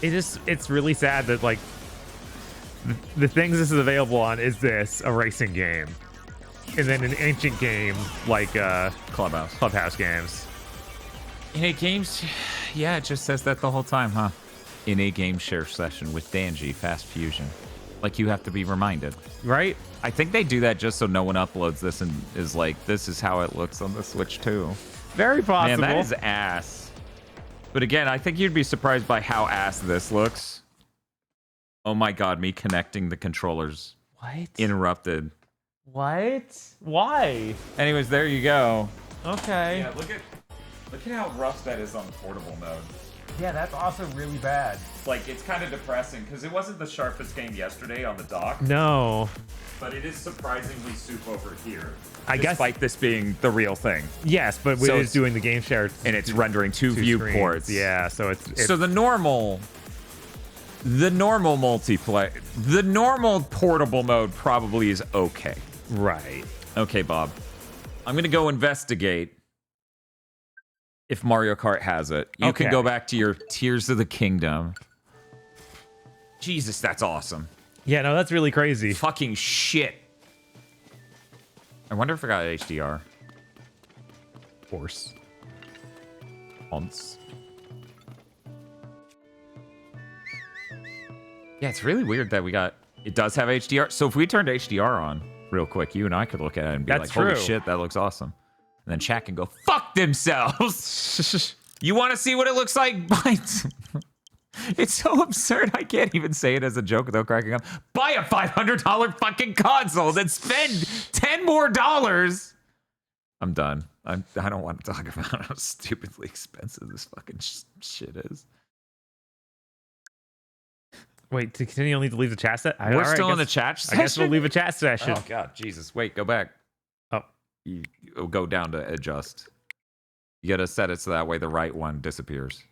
It's really sad that like the things this is available on is this, a racing game, and then an ancient game like Clubhouse games. In-a games, yeah, it just says that the whole time, huh? In-a game share session with Danji, Fast Fusion. Like you have to be reminded, right? I think they do that just so no one uploads this and is like, this is how it looks on the Switch too. Very possible. Man, that is ass. But again, I think you'd be surprised by how ass this looks. Oh my God, me connecting the controllers. What? Interrupted. What? Why? Anyways, there you go. Okay. Yeah, look at how rough that is on portable mode. Yeah, that's also really bad. Like, it's kind of depressing because it wasn't the sharpest game yesterday on the dock. No. But it is surprisingly soup over here. I guess, despite this being the real thing. Yes, but So it is doing the game share, and it's rendering two viewports. Screens. Yeah, so it's so the normal multiplayer, the normal portable mode probably is okay. Right. Okay, Bob. I'm gonna go investigate if Mario Kart has it. You can go back to your Tears of the Kingdom. Jesus, that's awesome. Yeah, no, that's really crazy. Fucking shit. I wonder if I got HDR. Of course. Once. Yeah, it's really weird that it does have HDR. So if we turned HDR on real quick, you and I could look at it and be like, holy shit, that looks awesome. And then chat can go, fuck themselves. You want to see what it looks like? It's so absurd. I can't even say it as a joke without cracking up. Buy a $500 fucking console, then spend $10 more. I'm done. I don't want to talk about how stupidly expensive this fucking shit is. Wait, to continue, you'll need to leave the chat set? We're still in the chat session? I guess we'll leave a chat session. Oh, God. Jesus. Wait, go back. Oh. You'll go down to adjust. You got to set it so that way the right one disappears.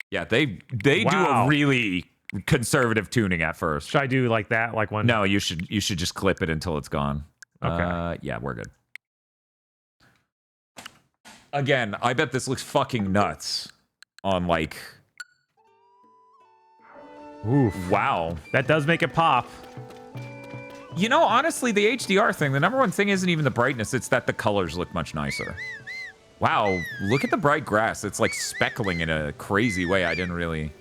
Yeah, they do a really conservative tuning at first. Should I do like that? Like one? No, you should just clip it until it's gone. Okay. Yeah, we're good. Again, I bet this looks fucking nuts on like... Oof. Wow. That does make it pop. You know, honestly, the HDR thing, the number one thing isn't even the brightness, it's that the colors look much nicer. Wow, look at the bright grass. It's like speckling in a crazy way I didn't really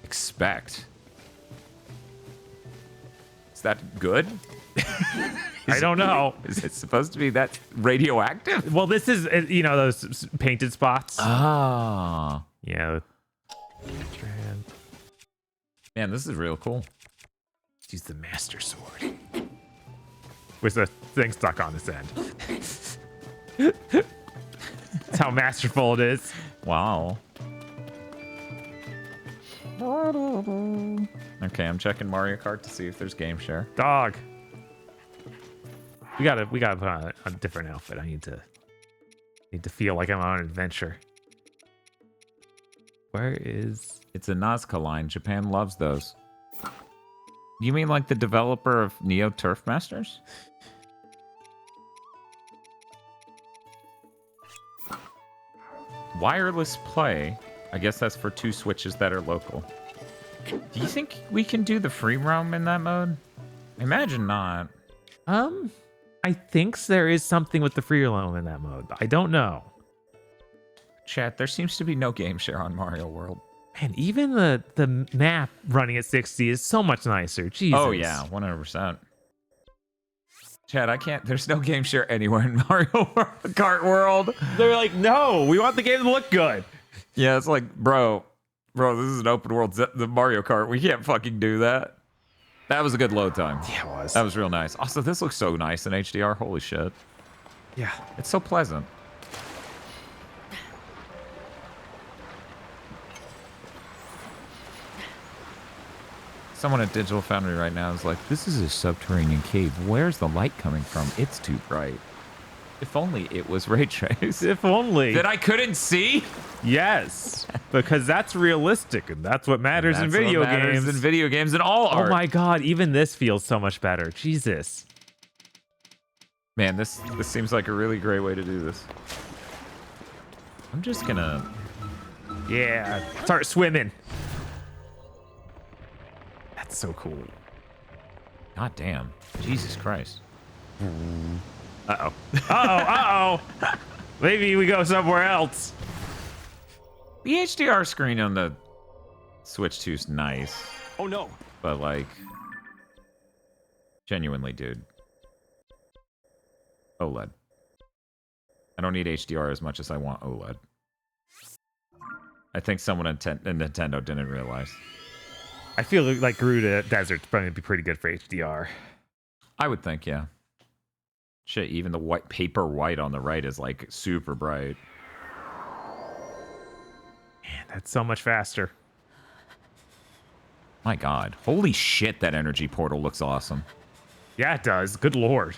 expect. Is that good? I don't know. Is it supposed to be that radioactive? Well, this is, you know, those painted spots. Ah. Yeah. Man, this is real cool. Use the Master Sword. With the thing stuck on this end. That's how masterful it is. Wow. Okay, I'm checking Mario Kart to see if there's game share. Dog. We gotta put on a different outfit. I need to feel like I'm on an adventure. Where is... It's a Nazca line. Japan loves those. You mean like the developer of Neo Turf Masters? Wireless play. I guess that's for 2 Switches that are local. Do you think we can do the free roam in that mode? Imagine not. I think there is something with the free roam in that mode. I don't know. Chat, there seems to be no game share on Mario World. Man, even the map running at 60 is so much nicer. Jesus. Oh yeah, 100%. Chad, I can't. There's no game share anywhere in Mario Kart World. They're like, no, we want the game to look good. Yeah, it's like, bro, this is an open world, the Mario Kart. We can't fucking do that. That was a good load time. Yeah, it was. That was real nice. Also, this looks so nice in HDR. Holy shit. Yeah. It's so pleasant. Someone at Digital Foundry right now is like, this is a subterranean cave. Where's the light coming from? It's too bright. If only it was ray traced. If only. That I couldn't see? Yes, because that's realistic, and that's what matters in video games. In video games and all art. Oh my god, even this feels so much better. Jesus. Man, this seems like a really great way to do this. I'm just gonna... Yeah, start swimming. That's so cool. God damn. Jesus Christ. Uh-oh. Uh-oh. Maybe we go somewhere else. The HDR screen on the Switch 2's nice. Oh no. But like, genuinely, dude. OLED. I don't need HDR as much as I want OLED. I think someone in Nintendo didn't realize. I feel like Gerudo Desert's probably be pretty good for HDR. I would think, yeah. Shit, even the white paper white on the right is like super bright. Man, that's so much faster. My god. Holy shit, that energy portal looks awesome. Yeah, it does. Good lord.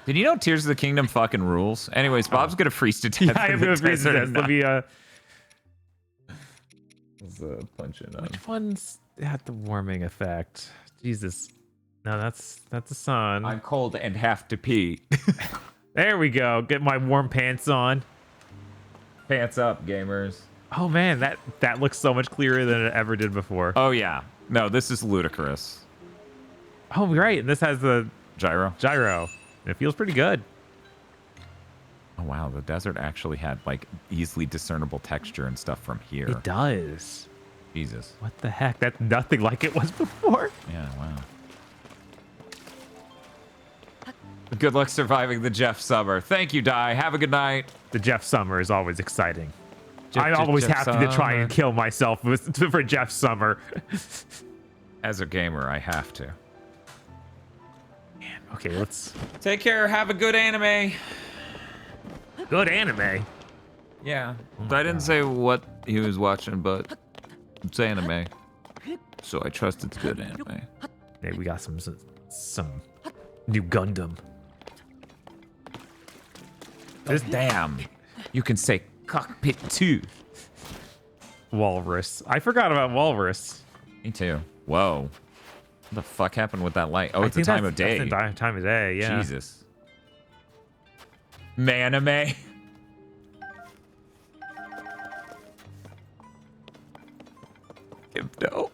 Did you know Tears of the Kingdom fucking rules? Anyways, Bob's gonna freeze to death. Yeah, I'm gonna freeze to death. Let me, Let's punch it on. Which one's had the warming effect? Jesus. No, that's the sun. I'm cold and have to pee. There we go. Get my warm pants on. Pants up, gamers. Oh man, that looks so much clearer than it ever did before. Oh yeah. No, this is ludicrous. Oh right, and this has the gyro. It feels pretty good. Oh wow, the desert actually had like easily discernible texture and stuff from here. It does. Jesus. What the heck? That's nothing like it was before. Yeah, wow. Good luck surviving the Jeff Summer. Thank you, Di. Have a good night. The Jeff Summer is always exciting. I always have to try and kill myself for Jeff Summer. As a gamer, I have to. Man, okay, let's... Take care. Have a good anime. Good anime? Yeah. I didn't say what he was watching, but it's anime. So I trust it's good anime. Hey, we got some new Gundam. This damn. You can say cockpit 2. Walrus. I forgot about Walrus. Me too. Whoa. What the fuck happened with that light? Oh, it's a time of day. It's a time of day, yeah. Jesus. Manime. Gimdo.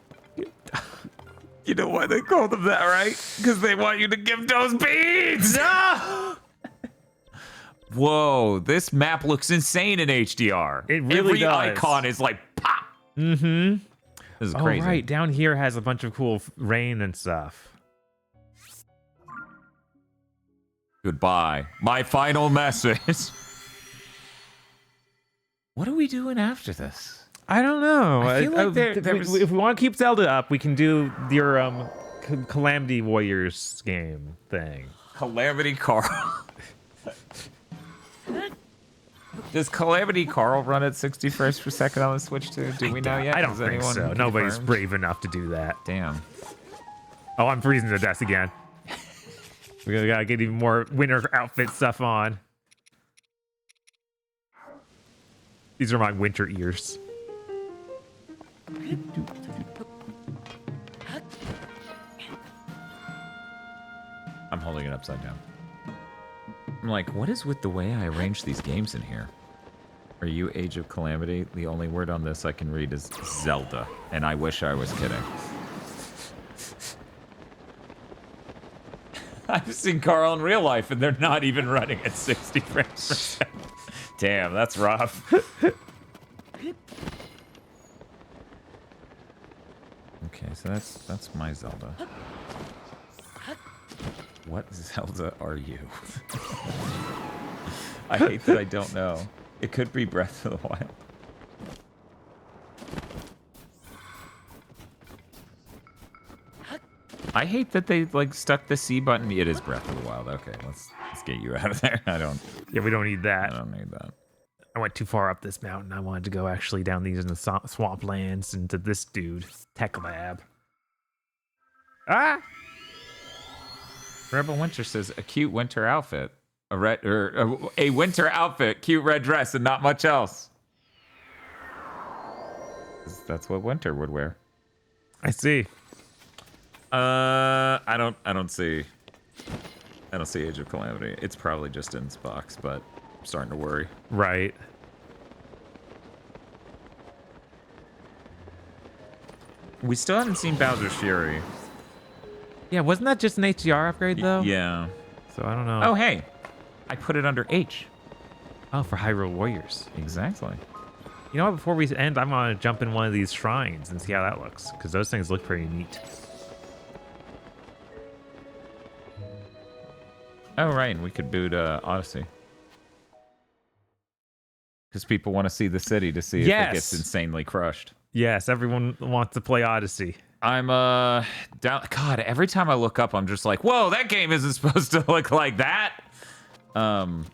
You know why they call them that, right? Because they want you to give those beads! No! Whoa, this map looks insane in HDR. It really Every does. icon is like pop. Mm-hmm. This is crazy. Oh, right. Down here has a bunch of cool rain and stuff. Goodbye. My final message. What are we doing after this? I don't know. I feel like if we want to keep Zelda up, we can do your Calamity Warriors game thing. Calamity Carl. Does Calamity Carl run at 60 frames per second on the Switch too? Do we know yet? I don't think so. Nobody's brave enough to do that. Damn. Oh, I'm freezing to death again. We gotta get even more winter outfit stuff on. These are my winter ears. I'm holding it upside down. I'm like, what is with the way I arrange these games in here? Are you Age of Calamity? The only word on this I can read is Zelda, and I wish I was kidding. I've seen Carl in real life, and they're not even running at 60 frames per second. Damn, that's rough. Okay, so that's my Zelda. What Zelda are you? I hate that I don't know. It could be Breath of the Wild. I hate that they like stuck the C button. It is Breath of the Wild. Okay, let's get you out of there. I don't. Yeah, we don't need that. I don't need that. I went too far up this mountain. I wanted to go actually down these in the swamplands and to this dude, Tech Lab. Ah! Rebel Winter says a cute winter outfit. a winter outfit, cute red dress, and not much else. That's what winter would wear. I see. I don't see Age of Calamity. It's probably just in this box, but I'm starting to worry. Right. We still haven't seen Bowser's Fury. Yeah, wasn't that just an HDR upgrade though? Yeah. So I don't know. Oh hey, I put it under H. Oh, for Hyrule Warriors. Exactly. You know what? Before we end, I'm gonna jump in one of these shrines and see how that looks, because those things look pretty neat. Oh right, and we could boot Odyssey. Because people want to see the city to see if it gets insanely crushed. Yes, everyone wants to play Odyssey. I'm down. God, every time I look up, I'm just like, whoa, that game isn't supposed to look like that. I'm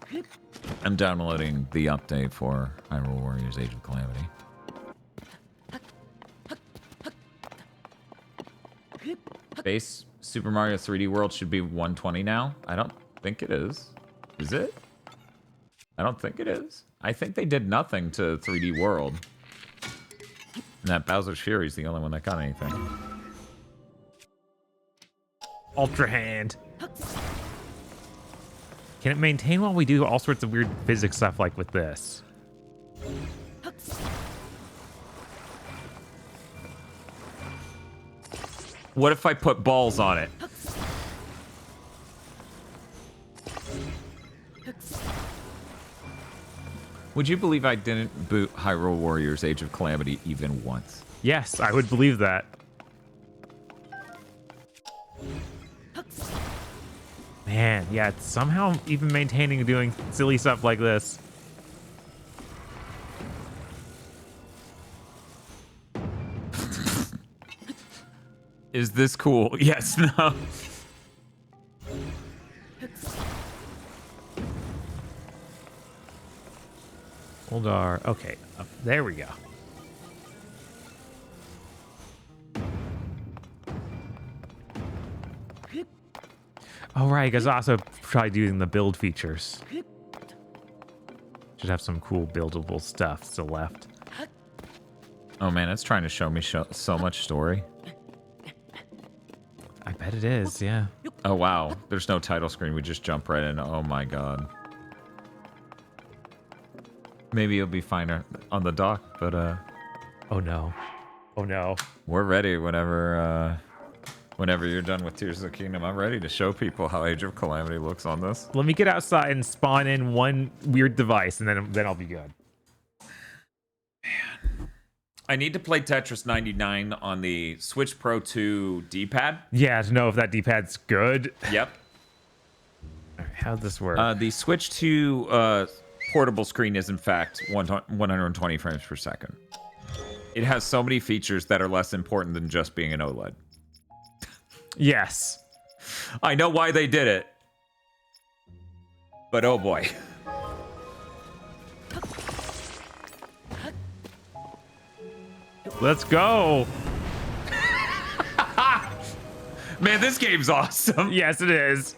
downloading the update for Hyrule Warriors Age of Calamity. Base Super Mario 3D World should be 120 now. I don't think it is. Is it? I don't think it is. I think they did nothing to 3D World. And that Bowser's Fury is the only one that got anything. Ultra Hand. Can it maintain while we do all sorts of weird physics stuff like with this? What if I put balls on it? Would you believe I didn't boot Hyrule Warriors Age of Calamity even once? Yes, I would believe that. Man, yeah, it's somehow even maintaining and doing silly stuff like this. Is this cool? Yes, no. Hold our... Okay, there we go. Oh, right, because I also tried using the build features. Should have some cool buildable stuff still left. Oh man, it's trying to show me so much story. I bet it is, yeah. Oh wow, there's no title screen. We just jump right in. Oh my god. Maybe you'll be fine on the dock, but oh no. Oh no. We're ready whenever you're done with Tears of the Kingdom. I'm ready to show people how Age of Calamity looks on this. Let me get outside and spawn in one weird device, and then I'll be good. Man. I need to play Tetris 99 on the Switch Pro 2 D-pad. Yeah, to know if that D-pad's good. Yep. All right, how'd this work? The Switch 2 portable screen is in fact 120 frames per second. It has so many features that are less important than just being an OLED. Yes. I know why they did it. But oh boy. Let's go. Man, this game's awesome. Yes, it is.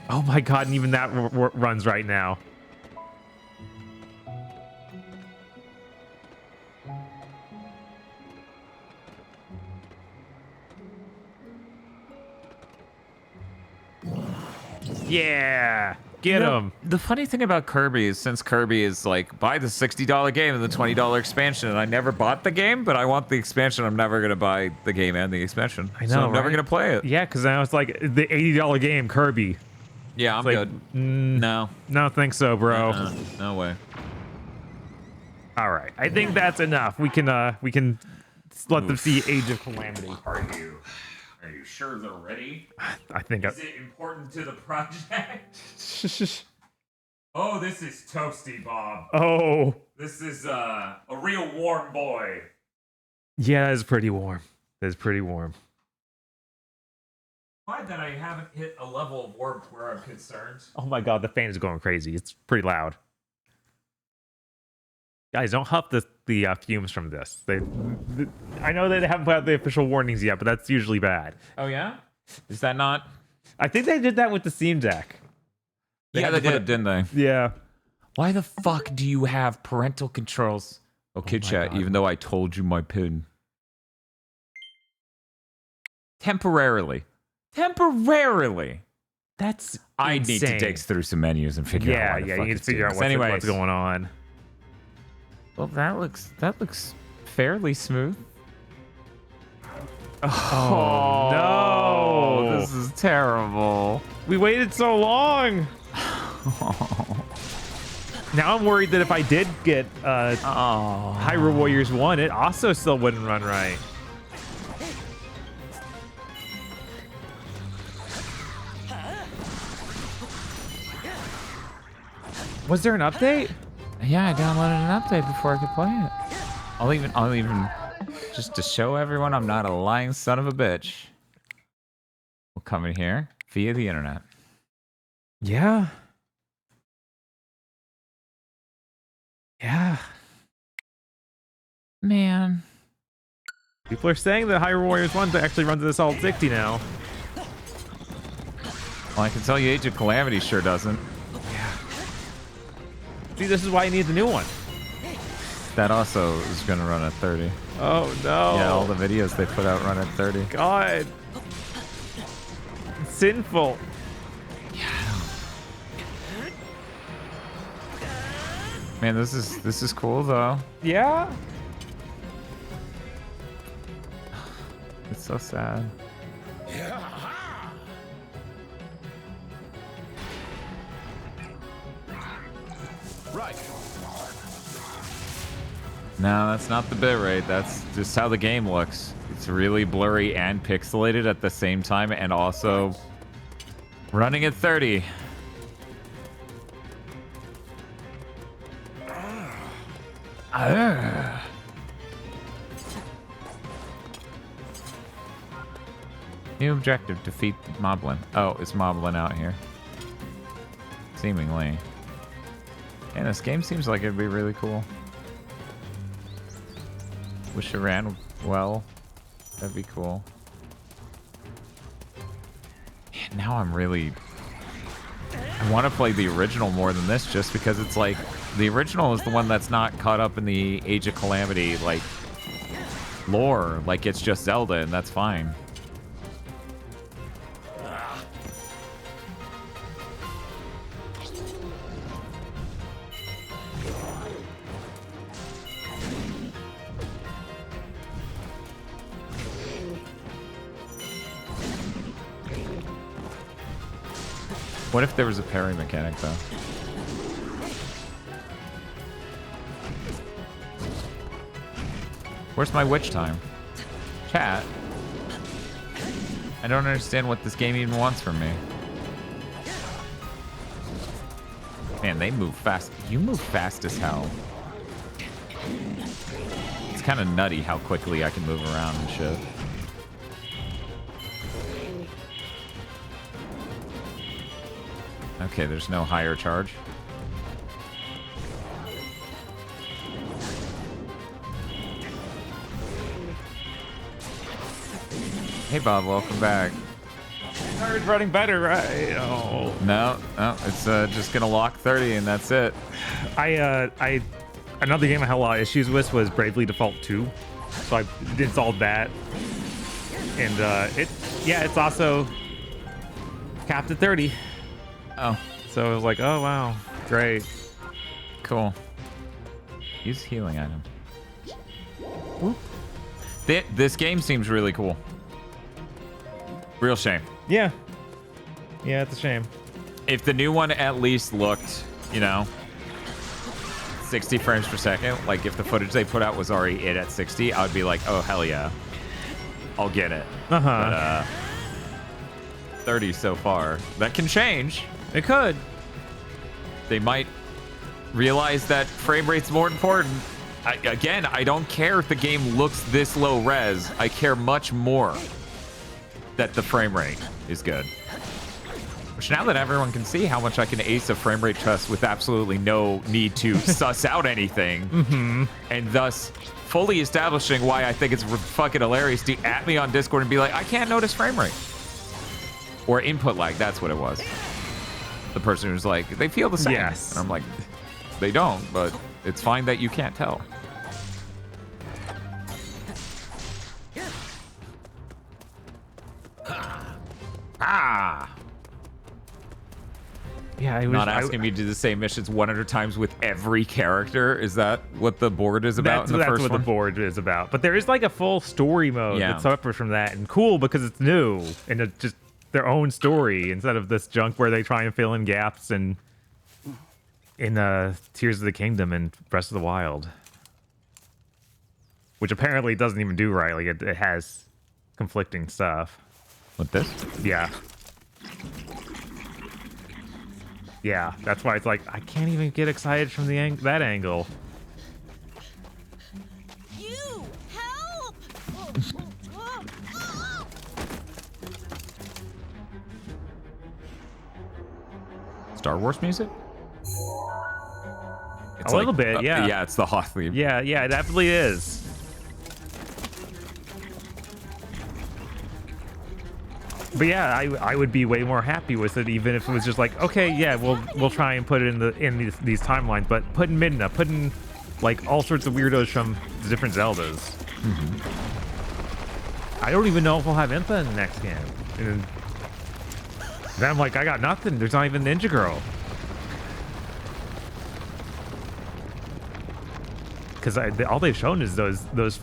Oh my god, and even that runs right now. Yeah, get him. The funny thing about Kirby is, since Kirby is like, buy the $60 game and the $20 expansion, and I never bought the game, but I want the expansion. I'm never gonna buy the game and the expansion. I know, so I'm never gonna play it. Yeah, because now it's like the $80 game, Kirby. Yeah, I'm like, good. No, no, think so, bro. No way. All right, I think that's enough. We can let them see Age of Calamity. Are you sure they're ready? I think. Is it important to the project? Oh, this is toasty, Bob. Oh. This is a real warm boy. Yeah, that is pretty warm. That is pretty warm. Glad that I haven't hit a level of warmth where I'm concerned. Oh my god, the fan is going crazy. It's pretty loud. Guys, don't huff the fumes from this. I know they haven't put out the official warnings yet, but that's usually bad. Oh yeah? Is that not I think they did that with the Steam Deck. Yeah, they did, didn't they? Yeah. Why the fuck do you have parental controls? Okay, chat, even though I told you my PIN. Temporarily. That's I need to dig through some menus and figure out why the fuck you need to it's figure doing out this. what's going on. Well, that looks fairly smooth. Oh, no. This is terrible. We waited so long. Now I'm worried that if I did get Hyrule Warriors 1, it also still wouldn't run right. Was there an update? Yeah, I downloaded an update before I could play it. I'll even just to show everyone I'm not a lying son of a bitch. We'll come in here via the internet. Yeah. Yeah. Man. People are saying that Hyrule Warriors 1 actually runs this all 60 now. Well, I can tell you Age of Calamity sure doesn't. See, this is why you need the new one. That also is going to run at 30. Oh, no. Yeah, all the videos they put out run at 30. God. It's sinful. Man, this is cool, though. Yeah? It's so sad. Right. No, that's not the bitrate. That's just how the game looks. It's really blurry and pixelated at the same time, and also running at 30. New objective, defeat Moblin. Oh, is Moblin out here? Seemingly. And this game seems like it'd be really cool. Wish it ran well. That'd be cool. Man, now I'm really... I want to play the original more than this, just because it's like... The original is the one that's not caught up in the Age of Calamity, like, lore. Like, it's just Zelda, and that's fine. What if there was a parry mechanic, though? Where's my witch time? Chat. I don't understand what this game even wants from me. Man, they move fast. You move fast as hell. It's kind of nutty how quickly I can move around and shit. Okay, there's no higher charge. Hey Bob, welcome back. It's running better, right? Oh. No, it's just gonna lock 30 and that's it. Another game I had a lot of issues with was Bravely Default 2, so I installed that, and it's also capped at 30. Oh, so it was like, oh wow, great, cool. Use healing item. Whoop. This game seems really cool. Real shame. Yeah, it's a shame. If the new one at least looked, 60 frames per second, like if the footage they put out was already at 60, I would be like, oh hell yeah, I'll get it. But 30 so far. That can change. It could. They might realize that frame rate's more important. Again, I don't care if the game looks this low res. I care much more that the frame rate is good. Which now that everyone can see how much I can ace a frame rate test with absolutely no need to suss out anything, and thus fully establishing why I think it's fucking hilarious to at me on Discord and be like, I can't notice frame rate. Or input lag, that's what it was. The person who's like, they feel the same. Yes. And I'm like, they don't, but it's fine that you can't tell. Ah! Yeah, I was not asking me to do the same missions 100 times with every character. Is that what the board is about? That's what the board is about. But there is like a full story mode that's separate from that, and cool because it's new and it's just their own story instead of this junk where they try and fill in gaps and in Tears of the Kingdom and Breath of the Wild, which apparently doesn't even do right. Like it has conflicting stuff. With this? Yeah. Yeah, that's why it's like I can't even get excited from the that angle. You help! Star Wars music? It's a little bit, yeah. Yeah, it's the Hoth theme. Yeah, it definitely is. But yeah, I would be way more happy with it, even if it was just like, okay, yeah, we'll try and put it in these timelines, but put in Midna, put in like all sorts of weirdos from the different Zeldas. I don't even know if we'll have Impa in the next game. And then I'm like, I got nothing. There's not even Ninja Girl. Because all they've shown is those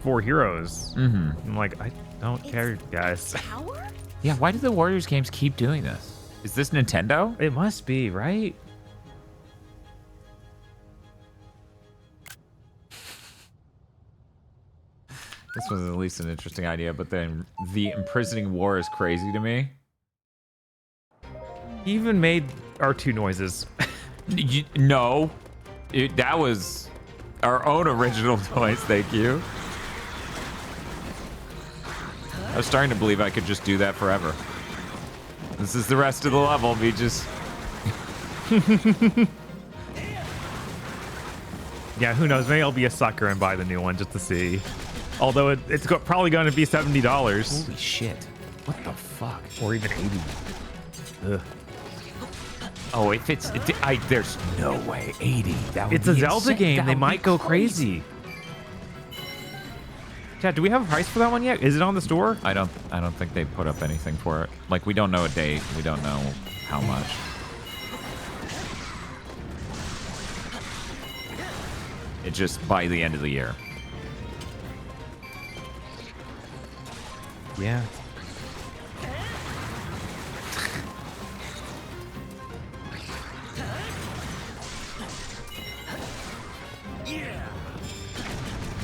four heroes. I'm like, I don't care, guys. Yeah, why do the Warriors games keep doing this? Is this Nintendo? It must be, right? This was at least an interesting idea, but then the imprisoning war is crazy to me. He even made R2 noises. No. That was our own original noise, thank you. I was starting to believe I could just do that forever. This is the rest of the level, me just... Yeah, who knows? Maybe I'll be a sucker and buy the new one just to see. Although it's probably going to be $70. Holy shit. What the fuck? Or even 80. Ugh. Oh, if it's... there's no way. 80. That would It's a be Zelda insane. game. That They would might be go crazy. Chat, do we have a price for that one yet? Is it on the store? I don't think they put up anything for it. Like, we don't know a date. We don't know how much. It's just by the end of the year. Yeah.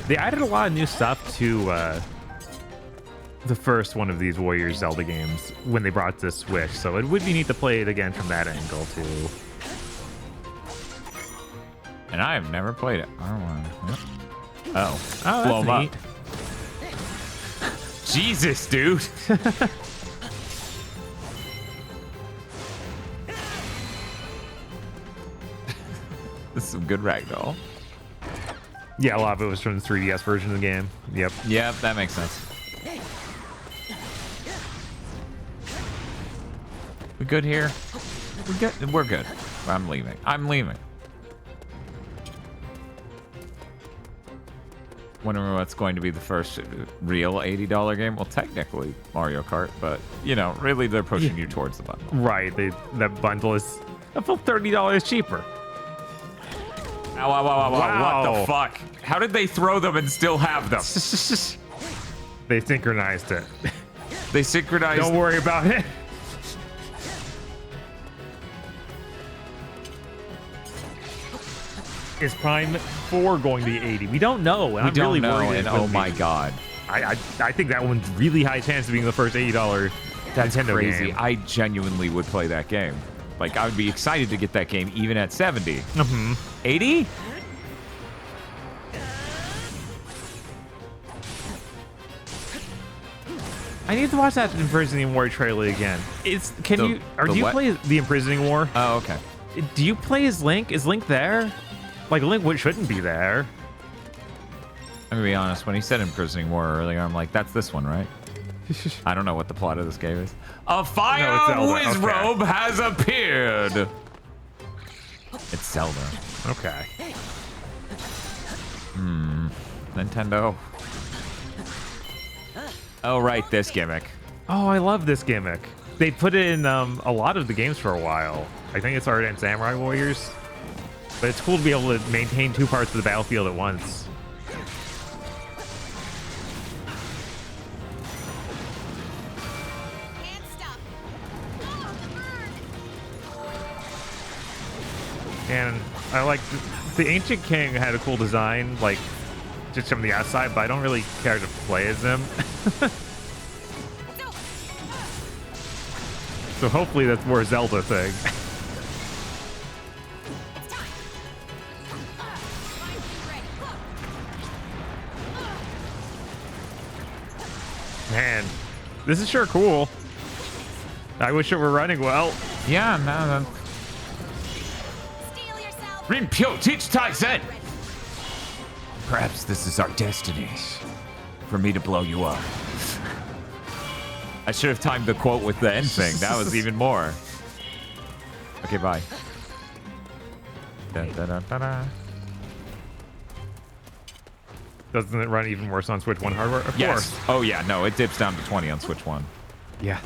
They added a lot of new stuff to the first one of these Warriors Zelda games when they brought to Switch, so it would be neat to play it again from that angle too. And I have never played it. I don't want to. Oh, that's neat. Jesus, dude. This is some good ragdoll. Yeah, a lot of it was from the 3DS version of the game. Yep. Yep, that makes sense. We good here? We're good. I'm leaving. I'm leaving. Wondering what's going to be the first real $80 game. Well, technically Mario Kart, but you know, really they're pushing you towards the bundle. Right. That bundle is a full $30 cheaper. Ow, ow, ow, ow, Wow. What the fuck? How did they throw them and still have them? They synchronized it. They synchronized. Don't worry about it. Is Prime 4 going to be 80? We don't know. And We don't really know, worried and it would oh my be. god. I think that one's really high chance of being the first $80 That's Nintendo crazy. game. I genuinely would play that game. Like, I would be excited to get that game even at 70. 80? I need to watch that Imprisoning War trailer again. Do you what? play the Imprisoning War? Oh, okay. Do you play as Link? Is Link there? Like, Link shouldn't be there. I'm gonna be honest, when he said Imprisoning War earlier, I'm like, that's this one, right? I don't know what the plot of this game is. A fire No, it's Zelda. whiz Okay. robe has appeared. It's Zelda. Okay. Nintendo. Oh, right, this gimmick. Oh, I love this gimmick. They put it in a lot of the games for a while. I think it started in Samurai Warriors. But it's cool to be able to maintain 2 parts of the battlefield at once. And I like the Ancient King had a cool design, like just from the outside, but I don't really care to play as him. So hopefully that's more a Zelda thing. Man, this is sure cool. I wish it were running well. Yeah, no. Rinpyo, teach Tai-Zen! Perhaps this is our destiny. For me to blow you up. I should have timed the quote with the end thing. That was even more. Okay, bye. Da-da-da-da-da. Doesn't it run even worse on Switch 1 hardware? Of Yes. course. Oh, yeah. No, it dips down to 20 on Switch 1. Yeah.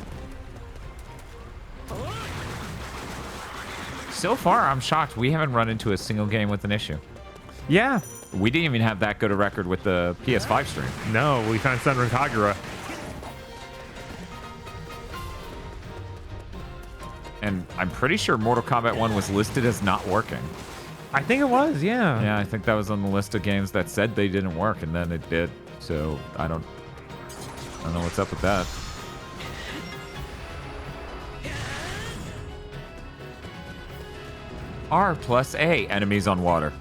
So far, I'm shocked we haven't run into a single game with an issue. Yeah. We didn't even have that good a record with the PS5 stream. No, we found Senran Kagura. And I'm pretty sure Mortal Kombat 1 was listed as not working. I think it was, yeah. Yeah, I think that was on the list of games that said they didn't work, and then it did. So I don't know what's up with that. R plus A, enemies on water.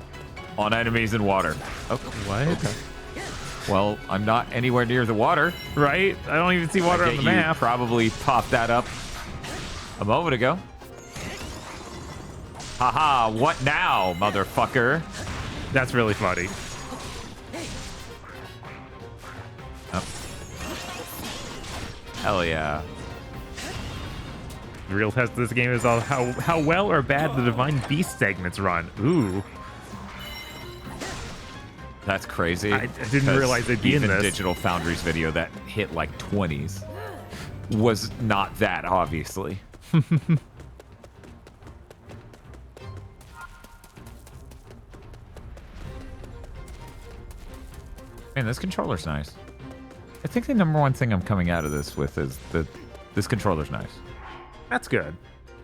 On enemies in water. Oh, what? Okay. Well, I'm not anywhere near the water. Right? I don't even see water on the map. Probably popped that up a moment ago. Haha, what now, motherfucker? That's really funny. Oh. Hell yeah. The real test of this game is how well or bad the Divine Beast segments run. Ooh. That's crazy. I didn't realize they'd be in even this. Digital Foundry's video that hit like 20s was not that, obviously. Man, this controller's nice. I think the number one thing I'm coming out of this with is that this controller's nice. That's good.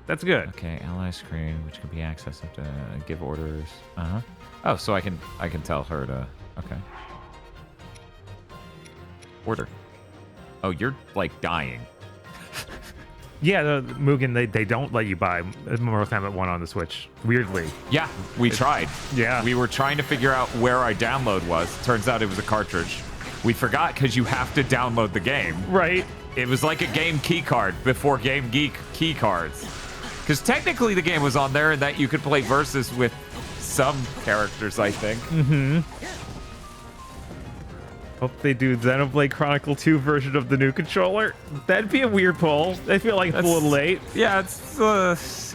That's good. Okay, ally screen, which can be accessed to give orders. Uh-huh. Oh, so I can tell her to... Okay. Order. Oh, you're, like, dying. Yeah, Mugen, they don't let you buy Mortal Kombat 1 on the Switch. Weirdly. Yeah, we tried. Yeah. We were trying to figure out where our download was. Turns out it was a cartridge. We forgot because you have to download the game. Right. It was like a game key card before Game Geek key cards. Because technically the game was on there and that you could play versus with some characters, I think. Mm-hmm. Hope they do Xenoblade Chronicle 2 version of the new controller. That'd be a weird pull. I feel like it's a little late. Yeah, it's...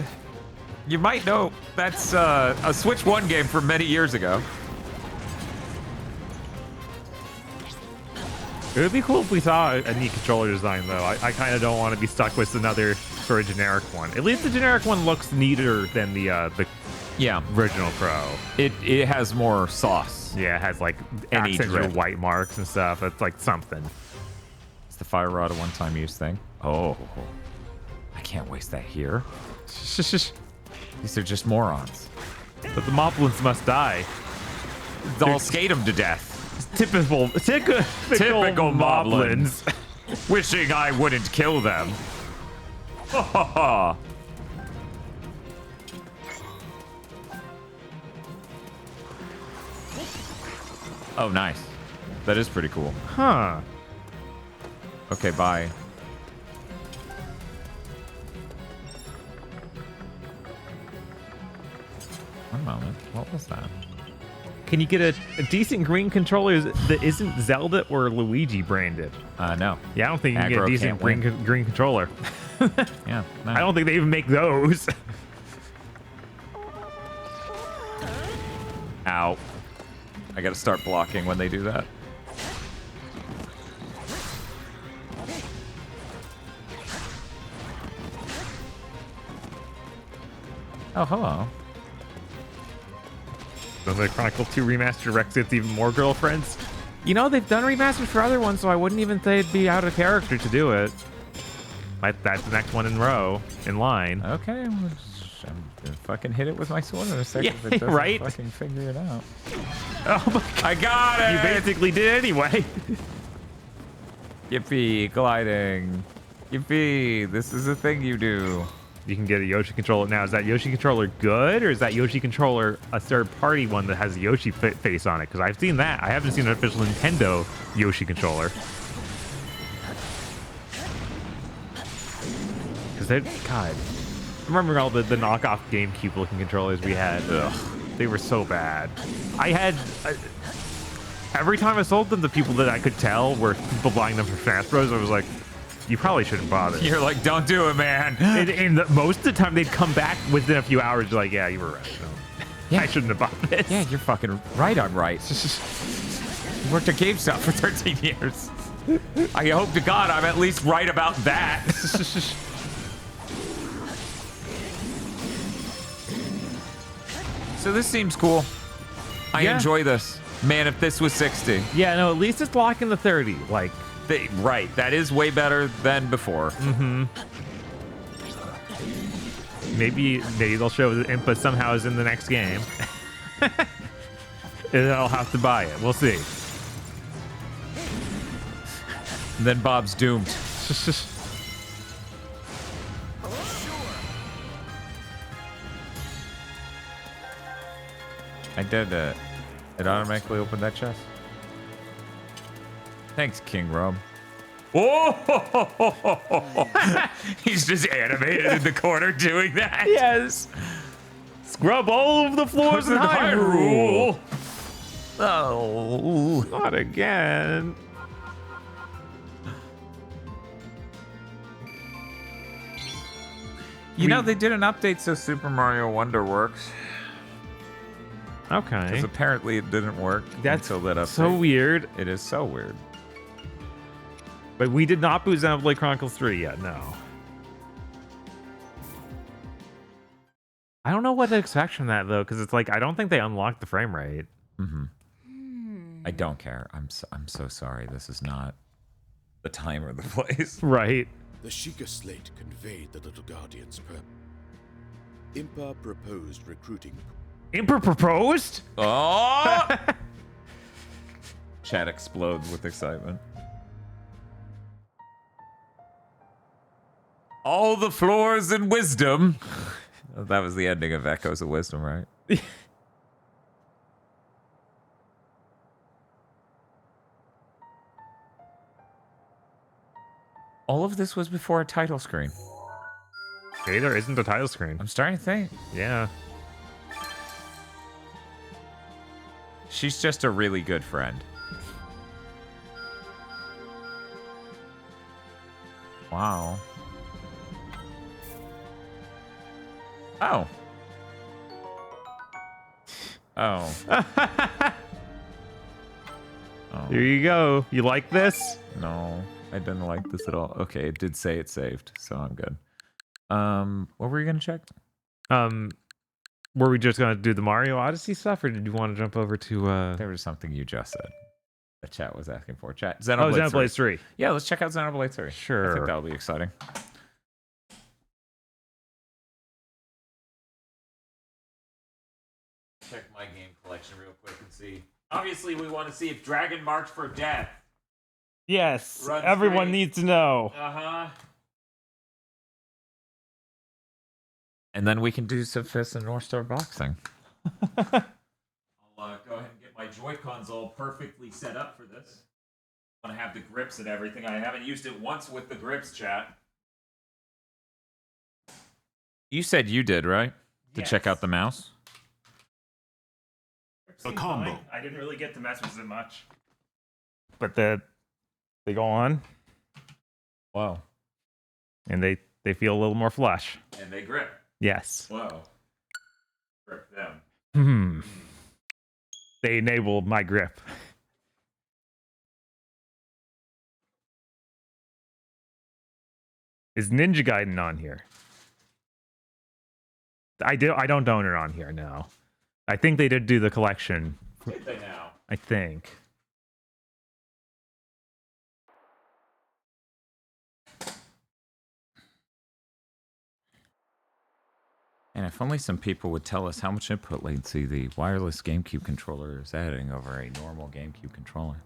you might know that's a Switch 1 game from many years ago. It would be cool if we saw a neat controller design, though. I kind of don't want to be stuck with another sort of generic one. At least the generic one looks neater than the original Pro. It has more sauce. Yeah, it has like Any accents or drip. white marks and stuff. It's like something. Is the fire rod a one-time use thing? Oh, I can't waste that here. These are just morons. But the Moblins must die. I'll skate them to death. Typical Moblins. Wishing I wouldn't kill them. Ha ha ha. Oh, nice. That is pretty cool. Huh. Okay, bye. One moment. What was that? Can you get a decent green controller that isn't Zelda or Luigi branded? No. Yeah, I don't think you can get Aggro a decent can't green controller. Yeah. No. I don't think they even make those. Ow. I gotta start blocking when they do that. Oh, hello. Xenoblade Chronicles 2 Remastered Rex gets even more girlfriends. You know, they've done remasters for other ones, so I wouldn't even say it'd be out of character to do it. That's the next one in line. Okay, I'm gonna fucking hit it with my sword in a second. Yeah, if it doesn't right? fucking figure it out. Oh my god. I got it! You basically did anyway. Yippee, gliding. Yippee, this is a thing you do. You can get a Yoshi controller. Now, is that Yoshi controller good, or is that Yoshi controller a third-party one that has a Yoshi face on it? Because I've seen that. I haven't seen an official Nintendo Yoshi controller. Because God, I remember all the knockoff GameCube-looking controllers we had. Ugh, they were so bad. I had... every time I sold them to people that I could tell were people buying them for Smash Bros, I was like, you probably shouldn't bother. You're like, don't do it, man. And most of the time, they'd come back within a few hours, like, yeah, you were right. No. Yeah. I shouldn't have bought this. Yeah, you're fucking right. I'm right. You worked at GameStop for 13 years. I hope to God I'm at least right about that. So this seems cool. I enjoy this. Man, if this was 60. Yeah, no, at least it's blocking the 30. Like, right, that is way better than before. Mm-hmm. Maybe they'll show that Impa somehow is in the next game. And I'll have to buy it. We'll see. And then Bob's doomed. I did it. It automatically opened that chest. Thanks, King Rob. Oh! He's just animated in the corner doing that. Yes. Scrub all of the floors in Hyrule. Oh, not again. You know, they did an update so Super Mario Wonder works. Okay. Because apparently it didn't work until that update. So weird. It is so weird. But we did not boot Xenoblade Chronicles 3 yet, no. I don't know what to expect from that, though, because it's like, I don't think they unlocked the frame rate. Mm-hmm. I don't care. I'm so sorry. This is not the time or the place. Right. The Sheikah Slate conveyed the little guardian's purpose. Impa proposed recruiting. Impa proposed? Oh! Chat explodes with excitement. All the floors in wisdom. That was the ending of Echoes of Wisdom, right? All of this was before a title screen. Okay, there isn't a title screen. I'm starting to think. Yeah. She's just a really good friend. Wow. Oh. Oh. Oh. Here you go. You like this? No, I didn't like this at all. Okay, it did say it saved, so I'm good. What were you gonna check? Were we just gonna do the Mario Odyssey stuff, or did you want to jump over to There was something you just said. The chat was asking for. Chat. Xenoblade 3. Yeah, let's check out Xenoblade 3. Sure. I think that'll be exciting. Check my game collection real quick and see. Obviously, we want to see if Dragon March for Death. Yes, Runs everyone great. needs to know. Uh-huh. And then we can do some Fist and North Star boxing. I'll go ahead and get my Joy-Cons all perfectly set up for this. I want to have the grips and everything. I haven't used it once with the grips, chat. You said you did, right? To check out the mouse? A combo. I didn't really get to mess with it much. But they go on. Wow. And they feel a little more flush. And they grip. Yes. Whoa. Grip them. They enable my grip. Is Ninja Gaiden on here? I don't own it on here, no. I think they did do the collection. Did they now? I think. And if only some people would tell us how much input latency the wireless GameCube controller is adding over a normal GameCube controller.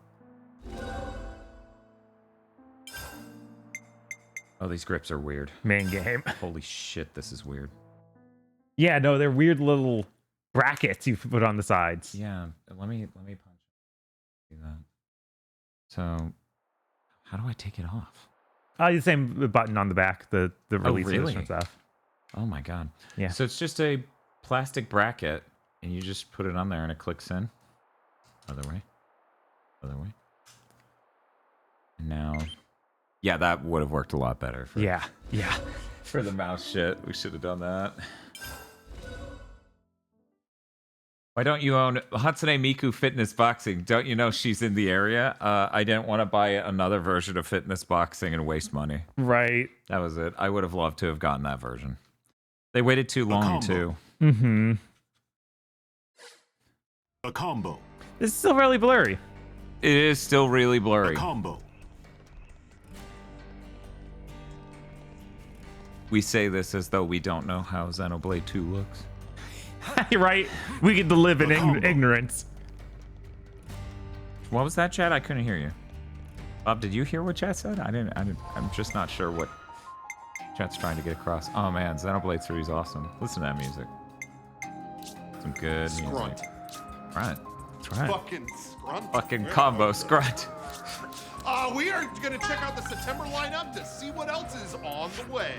Oh, these grips are weird. Main game. Holy shit, this is weird. Yeah, no, they're weird little brackets you put on the sides. Yeah, let me punch. See that. So, how do I take it off? The same button on the back, the release really? and stuff. Oh my god. Yeah. So it's just a plastic bracket, and you just put it on there, and it clicks in. Other way. Other way. And now, yeah, that would have worked a lot better. For, yeah. For the mouse shit, we should have done that. Why don't you own Hatsune Miku Fitness Boxing? Don't you know she's in the area? I didn't want to buy another version of Fitness Boxing and waste money. Right. That was it. I would have loved to have gotten that version. They waited too long, too. Mm-hmm. A combo. This is still really blurry. It is still really blurry. A combo. We say this as though we don't know how Xenoblade 2 looks. Right? We get to live in ignorance. What was that, chat? I couldn't hear you. Bob, did you hear what chat said? I didn't. I'm just not sure what chat's trying to get across. Oh man, Xenoblade 3 is awesome. Listen to that music. Some good music. Scrunt. Right. That's right. Fucking scrunt. Fucking combo scrunt. We are gonna check out the September lineup to see what else is on the way.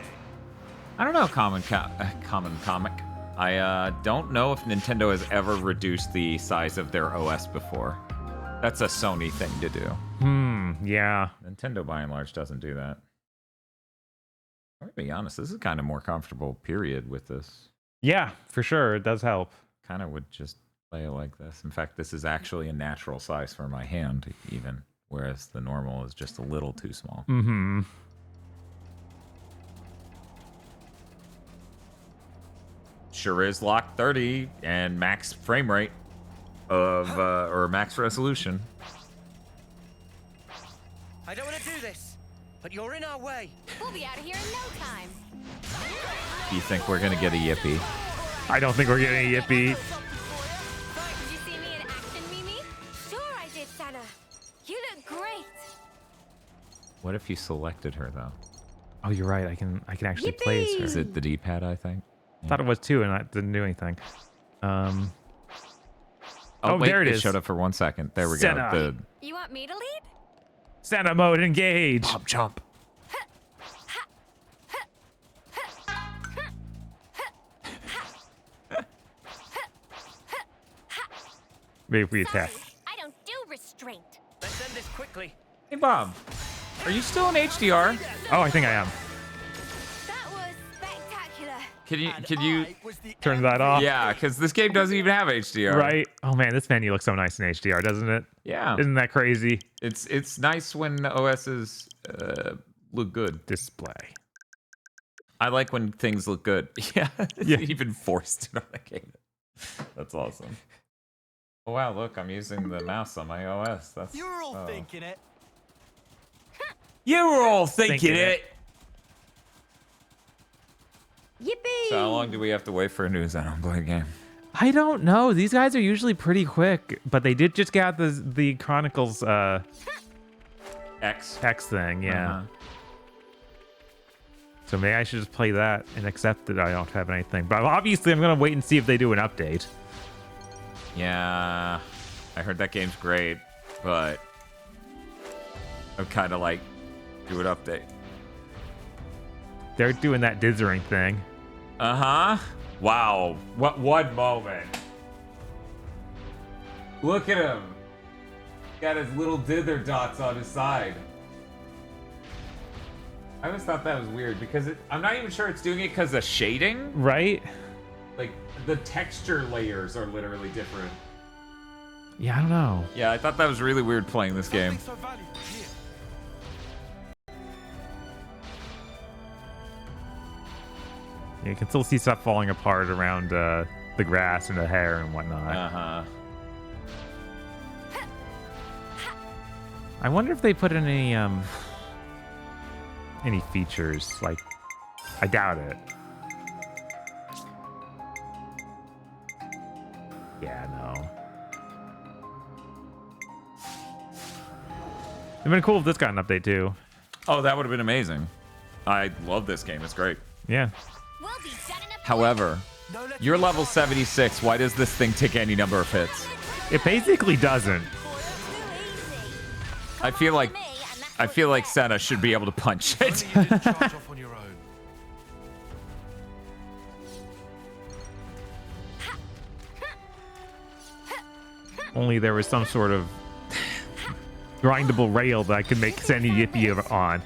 I don't know, common comic. I don't know if Nintendo has ever reduced the size of their OS before. That's a Sony thing to do. Yeah. Nintendo, by and large, doesn't do that. I'm gonna be honest, this is kind of more comfortable, period, with this. Yeah, for sure. It does help. Kind of would just play it like this. In fact, this is actually a natural size for my hand, even, whereas the normal is just a little too small. Mm-hmm. Sure is locked 30 and max frame rate of, or max resolution. I don't want to do this, but you're in our way. We'll be out of here in no time. Do you think we're gonna get a yippee? I don't think we're getting a yippee. Did you see me in action, Mimi? Sure I did, Sana. You look great. What if you selected her though? Oh, you're right. I can actually play as her. Is it the D-pad? I think. Yeah. Thought it was too, and I didn't do anything. Oh, wait, there it is. Showed up for 1 second. There we Senna. go. You want me to lead? Senna mode engage. Bob jump. Maybe we attack. I don't do restraint. Let's end this quickly. Hey Bob, are you still in HDR? Oh, I think I am. That was spectacular. Can you turn that off? Yeah, because this game doesn't even have HDR. Right. Oh man, this menu looks so nice in HDR, doesn't it? Yeah. Isn't that crazy? It's nice when OSs look good. Display. I like when things look good. Yeah. Yeah. Even forced it on a game. That's awesome. Oh wow, look, I'm using the mouse on my OS. That's You were all thinking it. You were all thinking it. Yippee! So how long do we have to wait for a new Xenoblade game? I don't know. These guys are usually pretty quick, but they did just get out the Chronicles X thing, yeah. So maybe I should just play that and accept that I don't have anything. But obviously, I'm gonna wait and see if they do an update. Yeah, I heard that game's great, but I'm kind of like, do an update. They're doing that dithering thing. Uh-huh. Wow. What one moment. Look at him. Got his little dither dots on his side. I always thought that was weird because I'm not even sure it's doing it because of shading. Right? Like, the texture layers are literally different. Yeah, I don't know. Yeah, I thought that was really weird playing this game. Yeah, you can still see stuff falling apart around the grass and the hair and whatnot. Uh-huh. I wonder if they put in any features. Like, I doubt it. Yeah, no. It'd been cool if this got an update too. Oh, that would have been amazing. I love this game. It's great. Yeah. However, you're level 76. Why does this thing take any number of hits? It basically doesn't. I feel like Senna should be able to punch it. Only there was some sort of grindable rail that I could make Sandy Yippee on.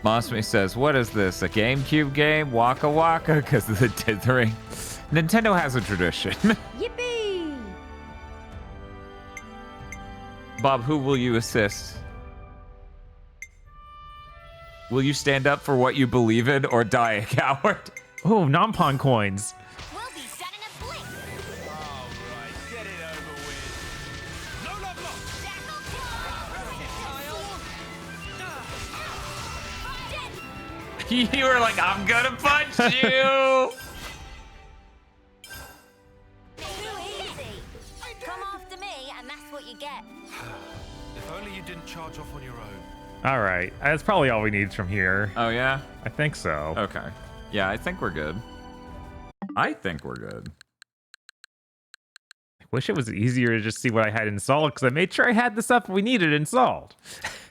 Mosme says, what is this, a GameCube game? Waka Waka? Because of the dithering. Nintendo has a tradition. Yippee! Bob, who will you assist? Will you stand up for what you believe in or die a coward? Oh, Nampon coins. You were like, I'm gonna punch you! Come after me, and that's what you get. If only you didn't charge off on your own. All right, that's probably all we need from here. Oh, yeah? I think so. Okay. Yeah, I think we're good. I think we're good. I wish it was easier to just see what I had installed, because I made sure I had the stuff we needed installed.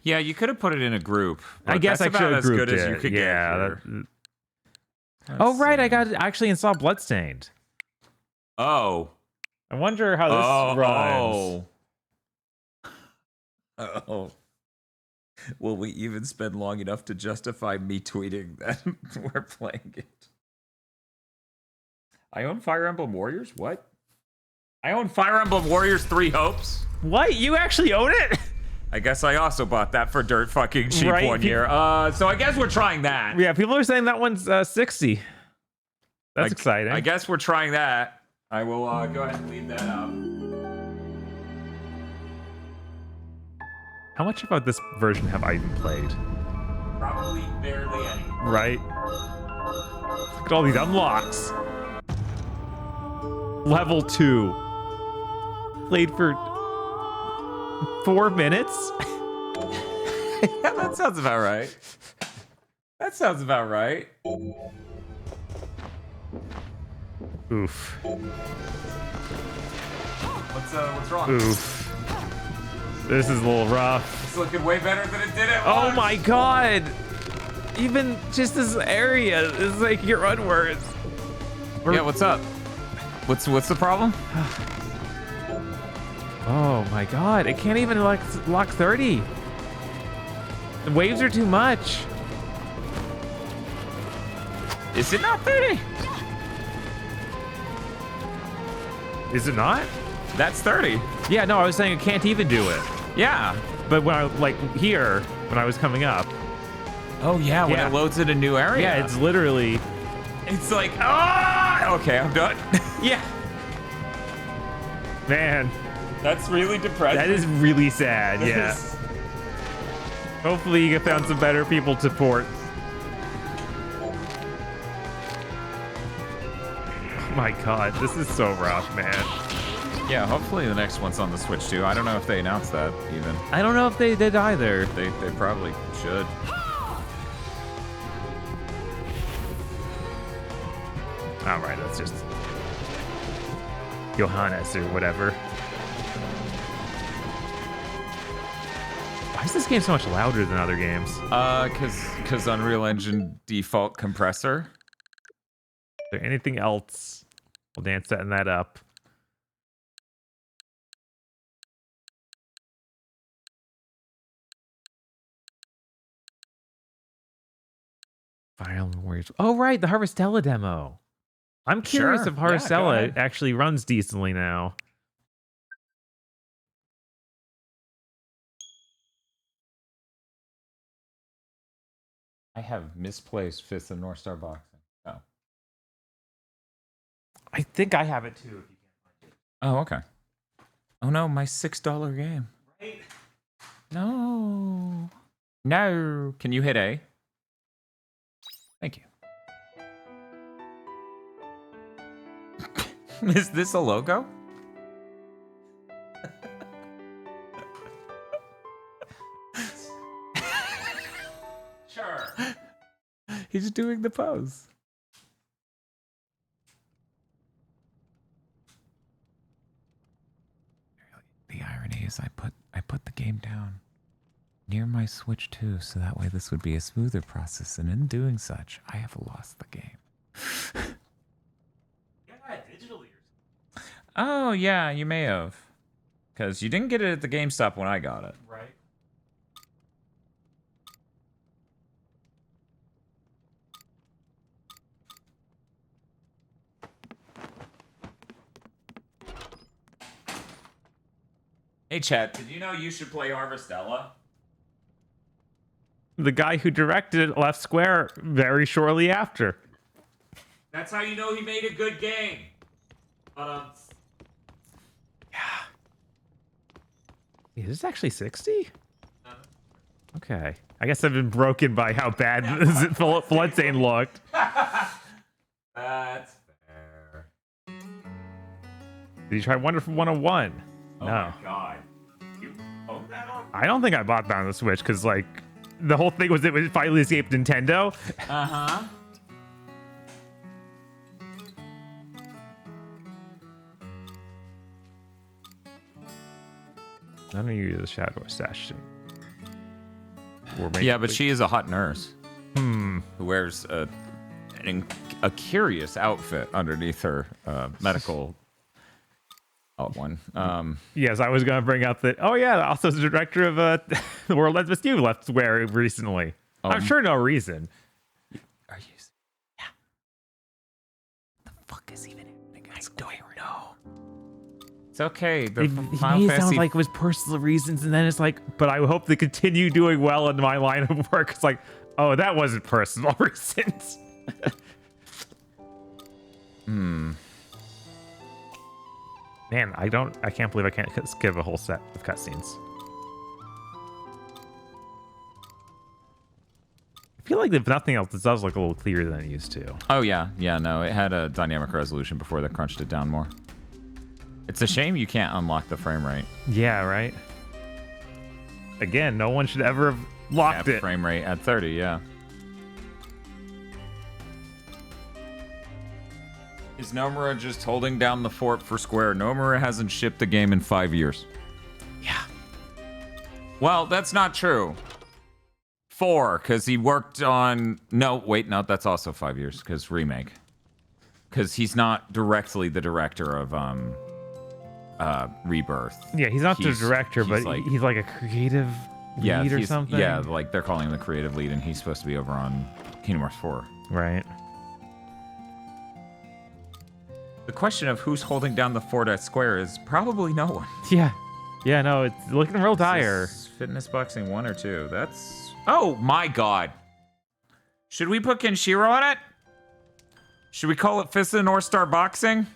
Yeah, you could have put it in a group. I guess I that's should about have as grouped good as it. you could Yeah. get here. Oh, right, I actually installed Bloodstained. Oh. I wonder how this runs. Oh. Will we even spend long enough to justify me tweeting that we're playing it? I own Fire Emblem Warriors? What? I own Fire Emblem Warriors 3 Hopes? What? You actually own it? I guess I also bought that for dirt fucking cheap Right, one year. So I guess we're trying that. Yeah, people are saying that one's 60. That's exciting. I guess we're trying that. I will go ahead and leave that up. How much about this version have I even played? Probably barely any. Right? Look at all these unlocks. Level 2. Played for 4 minutes? Yeah, that sounds about right. That sounds about right. Oof. What's wrong? Oof. This is a little rough. It's looking way better than it did at Oh once. my god! Even just this area is like your unwords. Yeah, what's up? What's the problem? Oh my god, it can't even lock 30. The waves are too much. Is it not 30? Is it not? That's 30. Yeah, no, I was saying it can't even do it. Yeah. But when I, like, here, when I was coming up. Oh, yeah, when it loads in a new area. Yeah, it's literally... It's like, ah! Okay, I'm done. Yeah. Man. That's really depressing. That is really sad, yeah. Hopefully you found some better people to port. Oh my god, this is so rough, man. Yeah, hopefully the next one's on the Switch too. I don't know if they announced that even. I don't know if they did either. They probably should. Alright, let's just... Johannes or whatever. Why is this game so much louder than other games? Cause Unreal Engine default compressor. there anything else? Well, Dan's setting that up. Fire Emblem Warriors. Oh, right, the Harvestella demo. I'm curious Sure. if Yeah, go Harvestella ahead. actually runs decently now. I have misplaced Fist of North Star Boxing. Oh. I think I have it too. If you can't find it. Oh, okay. Oh no, my $6 game. Right. No. No. Can you hit A? Thank you. Is this a logo? Sure. He's doing the pose. The irony is I put the game down near my Switch too, so that way this would be a smoother process, and in doing such, I have lost the game. Oh, yeah, you may have. Because you didn't get it at the GameStop when I got it. Right. Hey, chat, did you know you should play Harvestella? The guy who directed it left Square very shortly after. That's how you know he made a good game. Is this actually 60? Okay. I guess I've been broken by how bad Bloodstain looked. That's fair. Did you try Wonderful 101? Oh No. my god. You own that on? I don't think I bought that on the Switch because, like, the whole thing was it would finally escape Nintendo. Uh-huh. None of you the Shadow Assassin. Yeah, but she is a hot nurse. Hmm. Who wears a curious outfit underneath her medical one. Yes, I was going to bring up that. Oh yeah, also the director of The World Ends With You left Square recently. I'm sure no reason. Are you? Yeah. The fuck is even happening? I don't know. It's okay. The It Final made it Fantasy sound like it was personal reasons, and then it's like, but I hope they continue doing well in my line of work. It's like, oh, that wasn't personal reasons. Man, I can't believe I can't skip a whole set of cutscenes. I feel like if nothing else, this does look a little clearer than it used to. Oh yeah, no, it had a dynamic resolution before they crunched it down more. It's a shame you can't unlock the frame rate. Yeah, right. Again, no one should ever have locked it. Frame rate at 30, yeah. Is Nomura just holding down the fort for Square? Nomura hasn't shipped the game in 5 years. Yeah. Well, that's not true. 4, because he worked on... No, that's also 5 years, because remake. Because he's not directly the director of Rebirth. Yeah, he's not the director, but he's like a creative lead or something. Yeah, like they're calling him the creative lead, and he's supposed to be over on Kingdom Hearts 4. Right. The question of who's holding down the fort at Square is probably no one. Yeah. Yeah, no, it's looking real dire. Fitness Boxing 1 or 2. That's... Oh, my God. Should we put Kenshiro on it? Should we call it Fist of the North Star Boxing?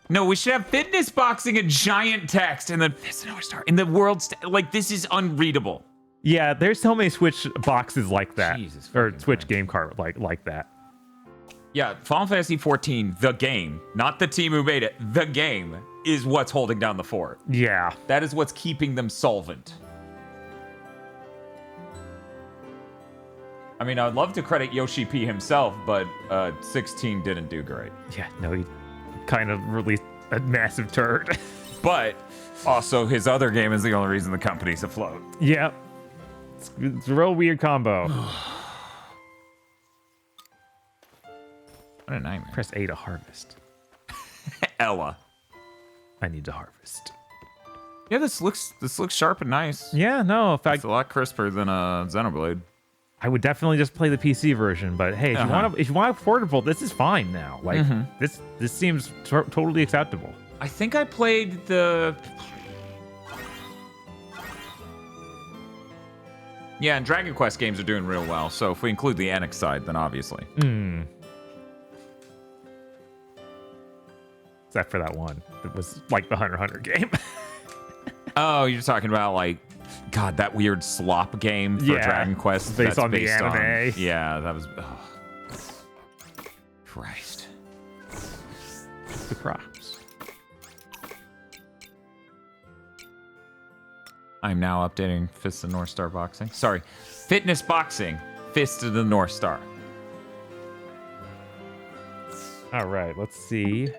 No, we should have Fitness Boxing in giant text and then Fist of the North Star in the world. Like, this is unreadable. Yeah, there's so many Switch boxes like that. Jesus or Switch game card like that. Yeah, Final Fantasy 14, the game, not the team who made it, the game is what's holding down the fort. Yeah. That is what's keeping them solvent. I mean, I'd love to credit Yoshi P himself, but 16 didn't do great. Yeah, no, he kind of released a massive turd. But also, his other game is the only reason the company's afloat. Yeah. It's a real weird combo. What a nightmare. Press A to harvest. Ella. I need to harvest. Yeah, this looks sharp and nice. Yeah, no, if It's a lot crisper than a Xenoblade. I would definitely just play the PC version, but hey, if you want portable, this is fine now. Like this seems totally acceptable. I think I played the. Yeah, and Dragon Quest games are doing real well. So if we include the Enix side, then obviously. Except for that one. It was like the Hunter x Hunter game. Oh, you're talking about like, God, that weird slop game for Dragon Quest based on the anime. Yeah, that was. Oh. Christ. The props. I'm now updating Fist of the North Star Boxing. Sorry, Fitness Boxing, Fist of the North Star. All right, let's see.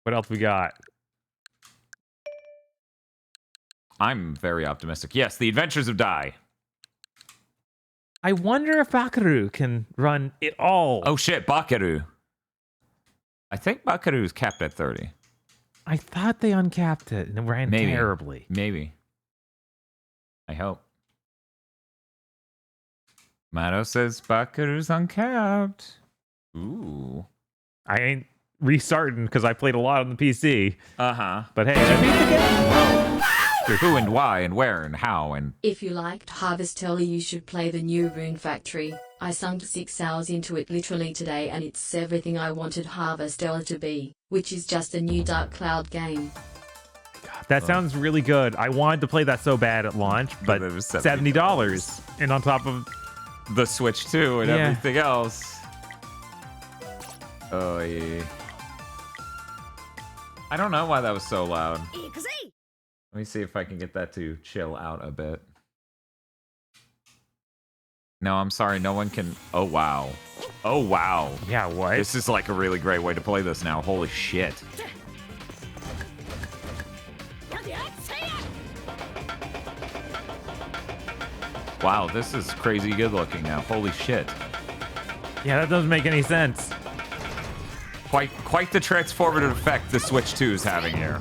What else we got? I'm very optimistic. Yes, The Adventures of Dai. I wonder if Bakaru can run it all. Oh shit, Bakaru. I think Bakaru is capped at 30. I thought they uncapped it and it ran terribly. Maybe. I hope. Mato says Bakaru's uncapped. Ooh. I ain't restarting because I played a lot on the PC. Uh-huh. But hey, did you beat the game? Who and why and where and how and... If you liked Harvestella, you should play the new Rune Factory. I sunk 6 hours into it literally today and it's everything I wanted Harvestella to be, which is just a new Dark Cloud game. That sounds really good. I wanted to play that so bad at launch, but it was $70. And on top of the Switch 2 and everything else. Oh, yeah. I don't know why that was so loud. Let me see if I can get that to chill out a bit. No, I'm sorry. No one can... Oh, wow. Oh, wow. Yeah, what? This is like a really great way to play this now. Holy shit. Wow, this is crazy good looking now. Holy shit. Yeah, that doesn't make any sense. Quite the transformative effect the Switch 2 is having here.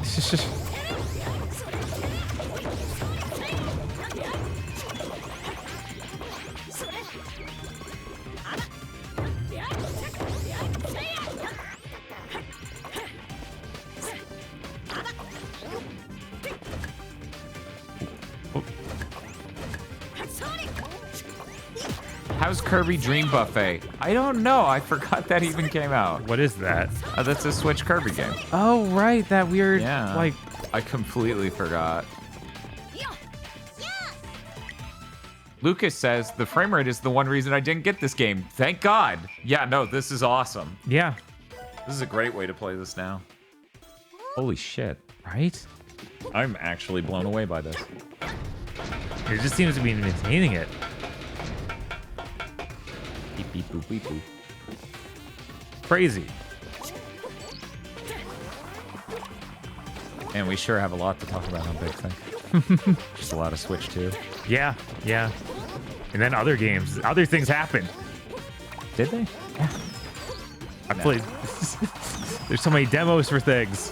How's Kirby Dream Buffet? I don't know. I forgot that even came out. What is that? That's a Switch Kirby game. Oh, right. That weird, like... I completely forgot. Lucas says, the frame rate is the one reason I didn't get this game. Thank God. Yeah, no, this is awesome. Yeah. This is a great way to play this now. Holy shit. Right? I'm actually blown away by this. It just seems to be maintaining it. Beep, beep, boop, beep, boop. Crazy. And we sure have a lot to talk about on Big Thing. Just a lot of Switch 2. Yeah, yeah. And then other games, other things happened. Did they? Yeah. I played. There's so many demos for things.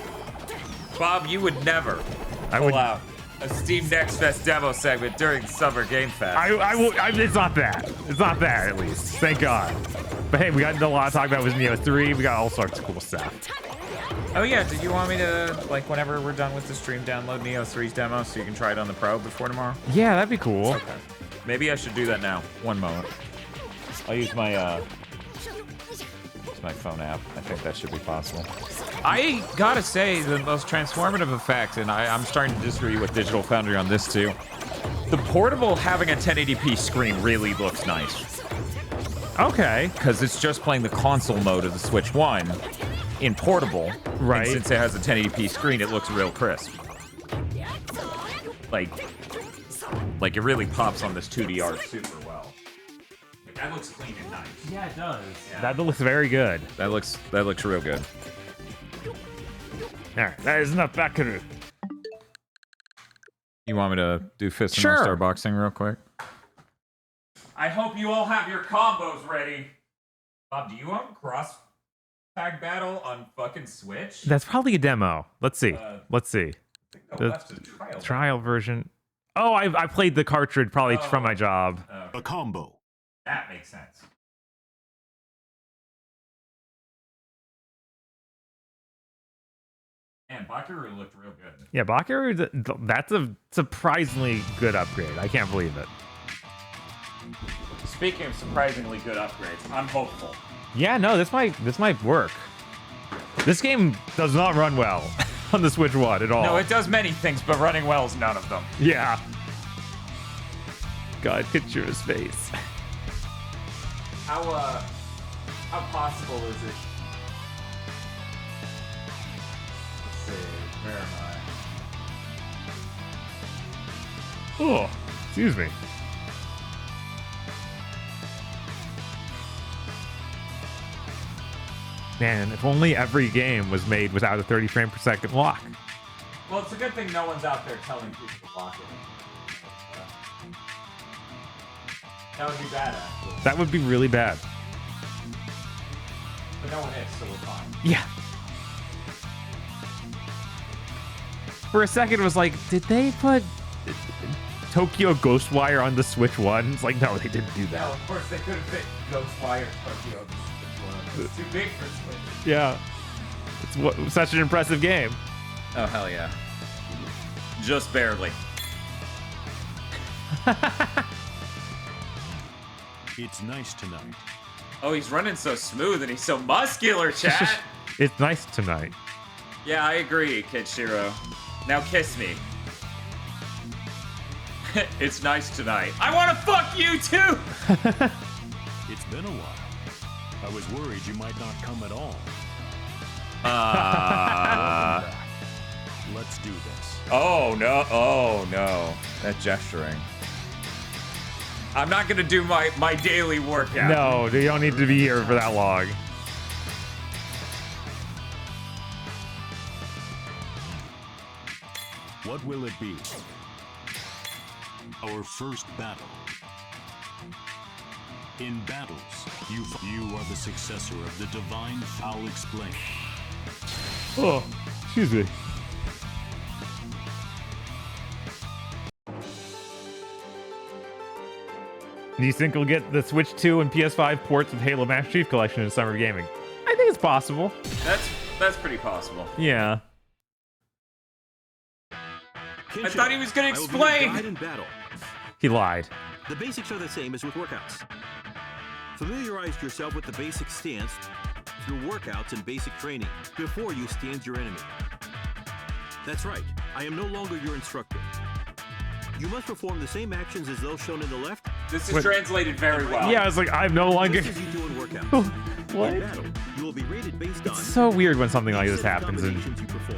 Bob, you would never pull out a Steam Next Fest demo segment during Summer Game Fest. It's not that. It's not that, at least. Thank God. But hey, we got a lot to talk about with Neo 3. We got all sorts of cool stuff. Oh yeah, did you want me to, like, whenever we're done with the stream, download Neo 3's demo so you can try it on the Pro before tomorrow? Yeah, that'd be cool. Okay. Maybe I should do that now. One moment. I'll use my phone app. I think that should be possible. I gotta say, the most transformative effect, and I'm starting to disagree with Digital Foundry on this too, the portable having a 1080p screen really looks nice. Okay. Because it's just playing the console mode of the Switch 1 in portable. Right. And since it has a 1080p screen, it looks real crisp. Like it really pops on this 2D art super well. Like, that looks clean and nice. Yeah, it does. Yeah. That looks very good. That looks real good. All right, that is enough Bakaru. You want me to do Fist and Sure. All-Star Boxing real quick? I hope you all have your combos ready. Bob, do you own Tag battle on fucking Switch? That's probably a demo. Let's see. Let's see. That's a trial. Trial version. Oh, I played the cartridge probably from my job. A combo. That makes sense. Man, Bakiru looked real good. Yeah, Bakiru, that's a surprisingly good upgrade. I can't believe it. Speaking of surprisingly good upgrades, I'm hopeful. Yeah, no, this might work. This game does not run well on the Switch 1 at all. No, it does many things, but running well is none of them. Yeah. God, picture his face. How possible is it? Let's see, where am I? Oh, excuse me. Man, if only every game was made without a 30 frame per second lock. Well, it's a good thing no one's out there telling people to lock it. That would be bad, actually. That would be really bad. But no one is, so we're fine. Yeah. For a second, it was like, did they put Tokyo Ghostwire on the Switch 1? It's like, no, they didn't do that. No, of course they could have fit Ghostwire Tokyo on the Switch 1. It's too big for Switch. Yeah. It's such an impressive game. Oh, hell yeah. Just barely. It's nice tonight. Oh, he's running so smooth and he's so muscular, chat. It's nice tonight. Yeah, I agree, Kidshiro. Now kiss me. It's nice tonight. I want to fuck you too! It's been a while. I was worried you might not come at all. Let's do this. Oh no. That gesturing. I'm not gonna do my daily workout. No, you don't need to be here for that long. What will it be? Our first battle. In battles, you are the successor of the divine. I'll explain. Oh, excuse me. Do you think we'll get the Switch 2 and PS5 ports of Halo Master Chief Collection in Summer Gaming? I think it's possible. That's pretty possible. Yeah. I thought he was gonna explain. In battle. He lied. The basics are the same as with workouts. Familiarize yourself with the basic stance through workouts and basic training before you stand your enemy. That's right, I am no longer your instructor. You must perform the same actions as those shown in the left. This is translated very well. Yeah, I was like, I'm no longer. Just as you do in workouts. What? In battle, you will be rated based on. It's so weird when something like this happens in 2024.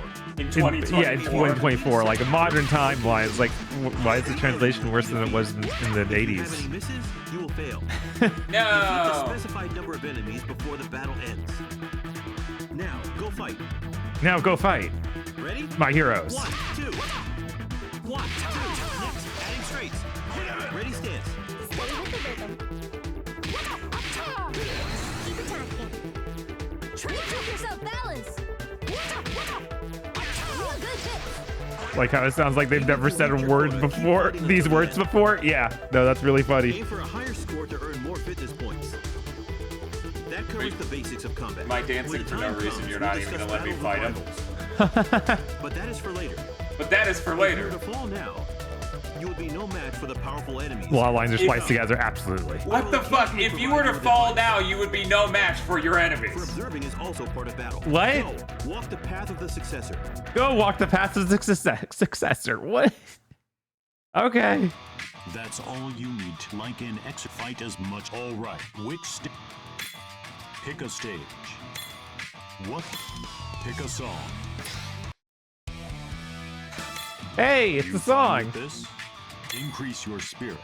Yeah, in 2024, like a modern timeline. It's like, why is the translation worse than it was in the 80s? If any misses, you will fail. No. Defeat the specified number of enemies before the battle ends. Now, go fight. Now go fight. Ready? My heroes. 1, 2. 1, 2. Next, adding straights. Ready, stance. Stay with the rhythm. Keep attacking. Try to keep yourself balanced. Real good hit. Like how it sounds like they've never said these words before. Yeah, no, that's really funny. Aim for a higher score to earn more fitness points. That covers the basics of combat. Am I dancing for no reason? You're not even gonna let me fight him. But that is for later. But that is for later. If you were to fall now, you would be no match for the powerful enemies. Law lines are spliced together, absolutely. What the fuck? If you were to fall now, you would be no match for your enemies. For observing is also part of battle. What? Go, walk the path of the successor. Go walk the path of the successor. What? Okay. That's all you need to like in fight as much. All right. Which pick a stage. What? Pick a song. Hey, it's the song. This? Increase your spirit.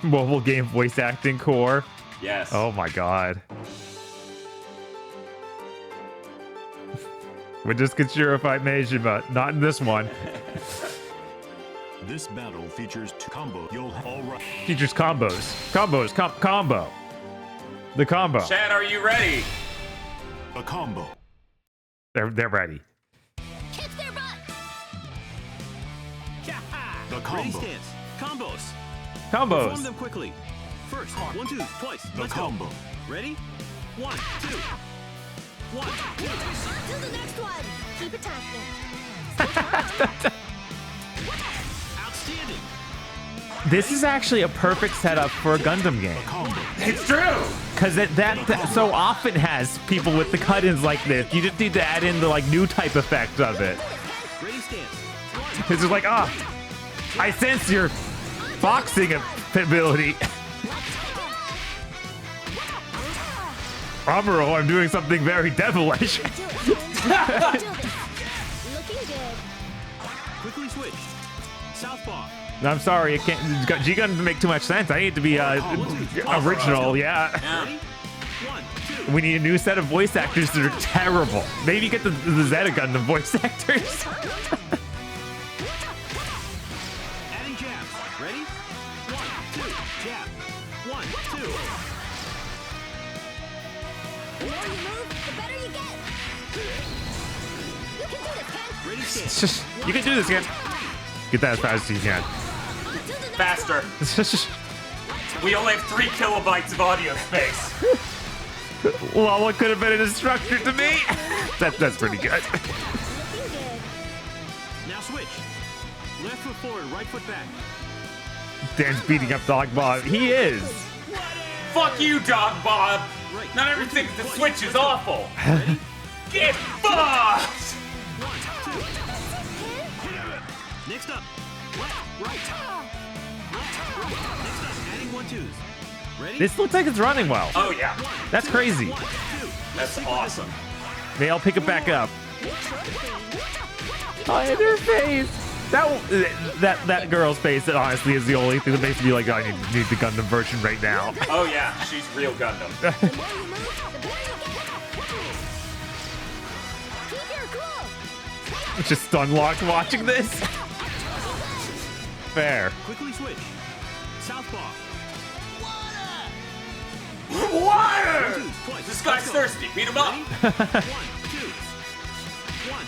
Mobile game voice acting core. Yes. Oh my god. We just could surefy Majima, not in this one. This battle features 2 combos. You'll all right. Features combos. Combo. The combo. Chad, are you ready? A combo. They're ready. Kick their butt. The Ready combo. stance. Combos. Combos. Perform them quickly. First, 1, 2, twice. The Let's combo. go. Ready? 1, 2. 1, 2. On to the next one. Keep attacking. Outstanding. This is actually a perfect setup for a Gundam game. It's true. Because that so often has people with the cut-ins like this. You just need to add in the like new type effect of it. Ready stance. It's just like, I sense your boxing ability. Amuro, I'm doing something very devilish. Looking good. Quickly switch. Southpaw. I'm sorry, it can't. G-Gun doesn't make too much sense. I need to be original, yeah. Ready? 1, 2. We need a new set of voice actors that are terrible. Maybe get the Zeta Gundam voice actors. Adding jabs. Ready? 1, 2. Jab. 1, 2. The more you move, the better you get. You can do this, Ken. Ready stance. It's just, you can do this, again. Get that as fast as you can. Faster. We only have 3 kilobytes of audio space. Well, what could have been an instructor to me? That's pretty good. Now switch. Left foot forward, right foot back. Dan's beating up Dog Bob. He is. Fuck you, Dog Bob. Not everything the Switch is awful. Get fucked. 1, 2. Next up. Left, right. Left, right. Next up, adding 1, 2s. Ready? This looks like it's running well. Oh, yeah. That's crazy. That's awesome. Maybe I'll pick it back up. Oh, in her face. That girl's face, honestly, is the only thing that makes me like, I need the Gundam version right now. Oh, yeah. She's real Gundam. Just stun-locked watching this. Fair. Quickly switch. Southpaw. Water! This guy's thirsty. Beat him up. 1, 2. 1,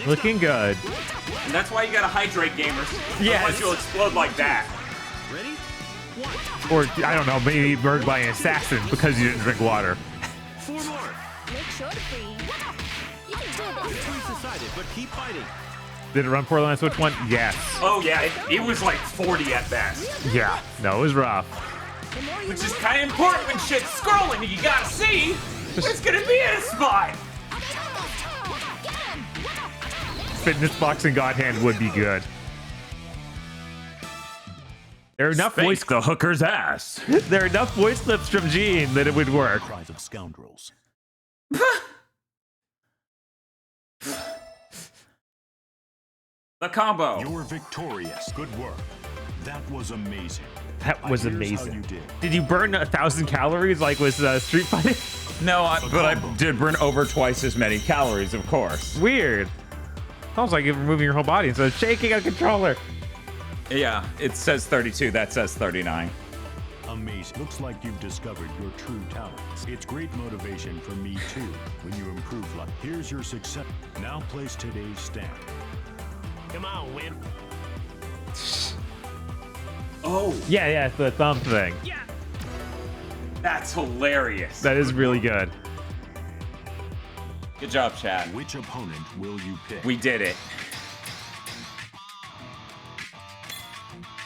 2. Looking good. And that's why you gotta hydrate, gamers. Yes. Otherwise you'll explode like that. Ready? Or, I don't know, maybe murdered by an assassin because you didn't drink water. 4 more. Make sure to breathe. You can do this. Victory's decided, but keep fighting. Did it run poorly on Switch 1? Yes. Oh, yeah. It was like 40 at best. Yeah. No, it was rough. Which is kind of important when shit's scrolling. You gotta see it's gonna be in a spot. Fitness boxing God Hand would be good. There are enough voice the hooker's ass. There are enough voice clips from Gene that it would work. Cries of scoundrels. The combo. You're victorious. Good work. That was amazing. That was Here's how amazing. you did. Did you burn 1,000 calories like was Street Fighter? No, but I did burn over twice as many calories, of course. Weird. Sounds like you're moving your whole body instead of shaking a controller. Yeah, it says 32. That says 39. Amazing. Looks like you've discovered your true talents. It's great motivation for me too when you improve life. Here's your success. Now place today's stamp. Come on, wimp. Oh. Yeah, it's the thumb thing. Yeah. That's hilarious. That is really good. Good job, Chad. Which opponent will you pick? We did it.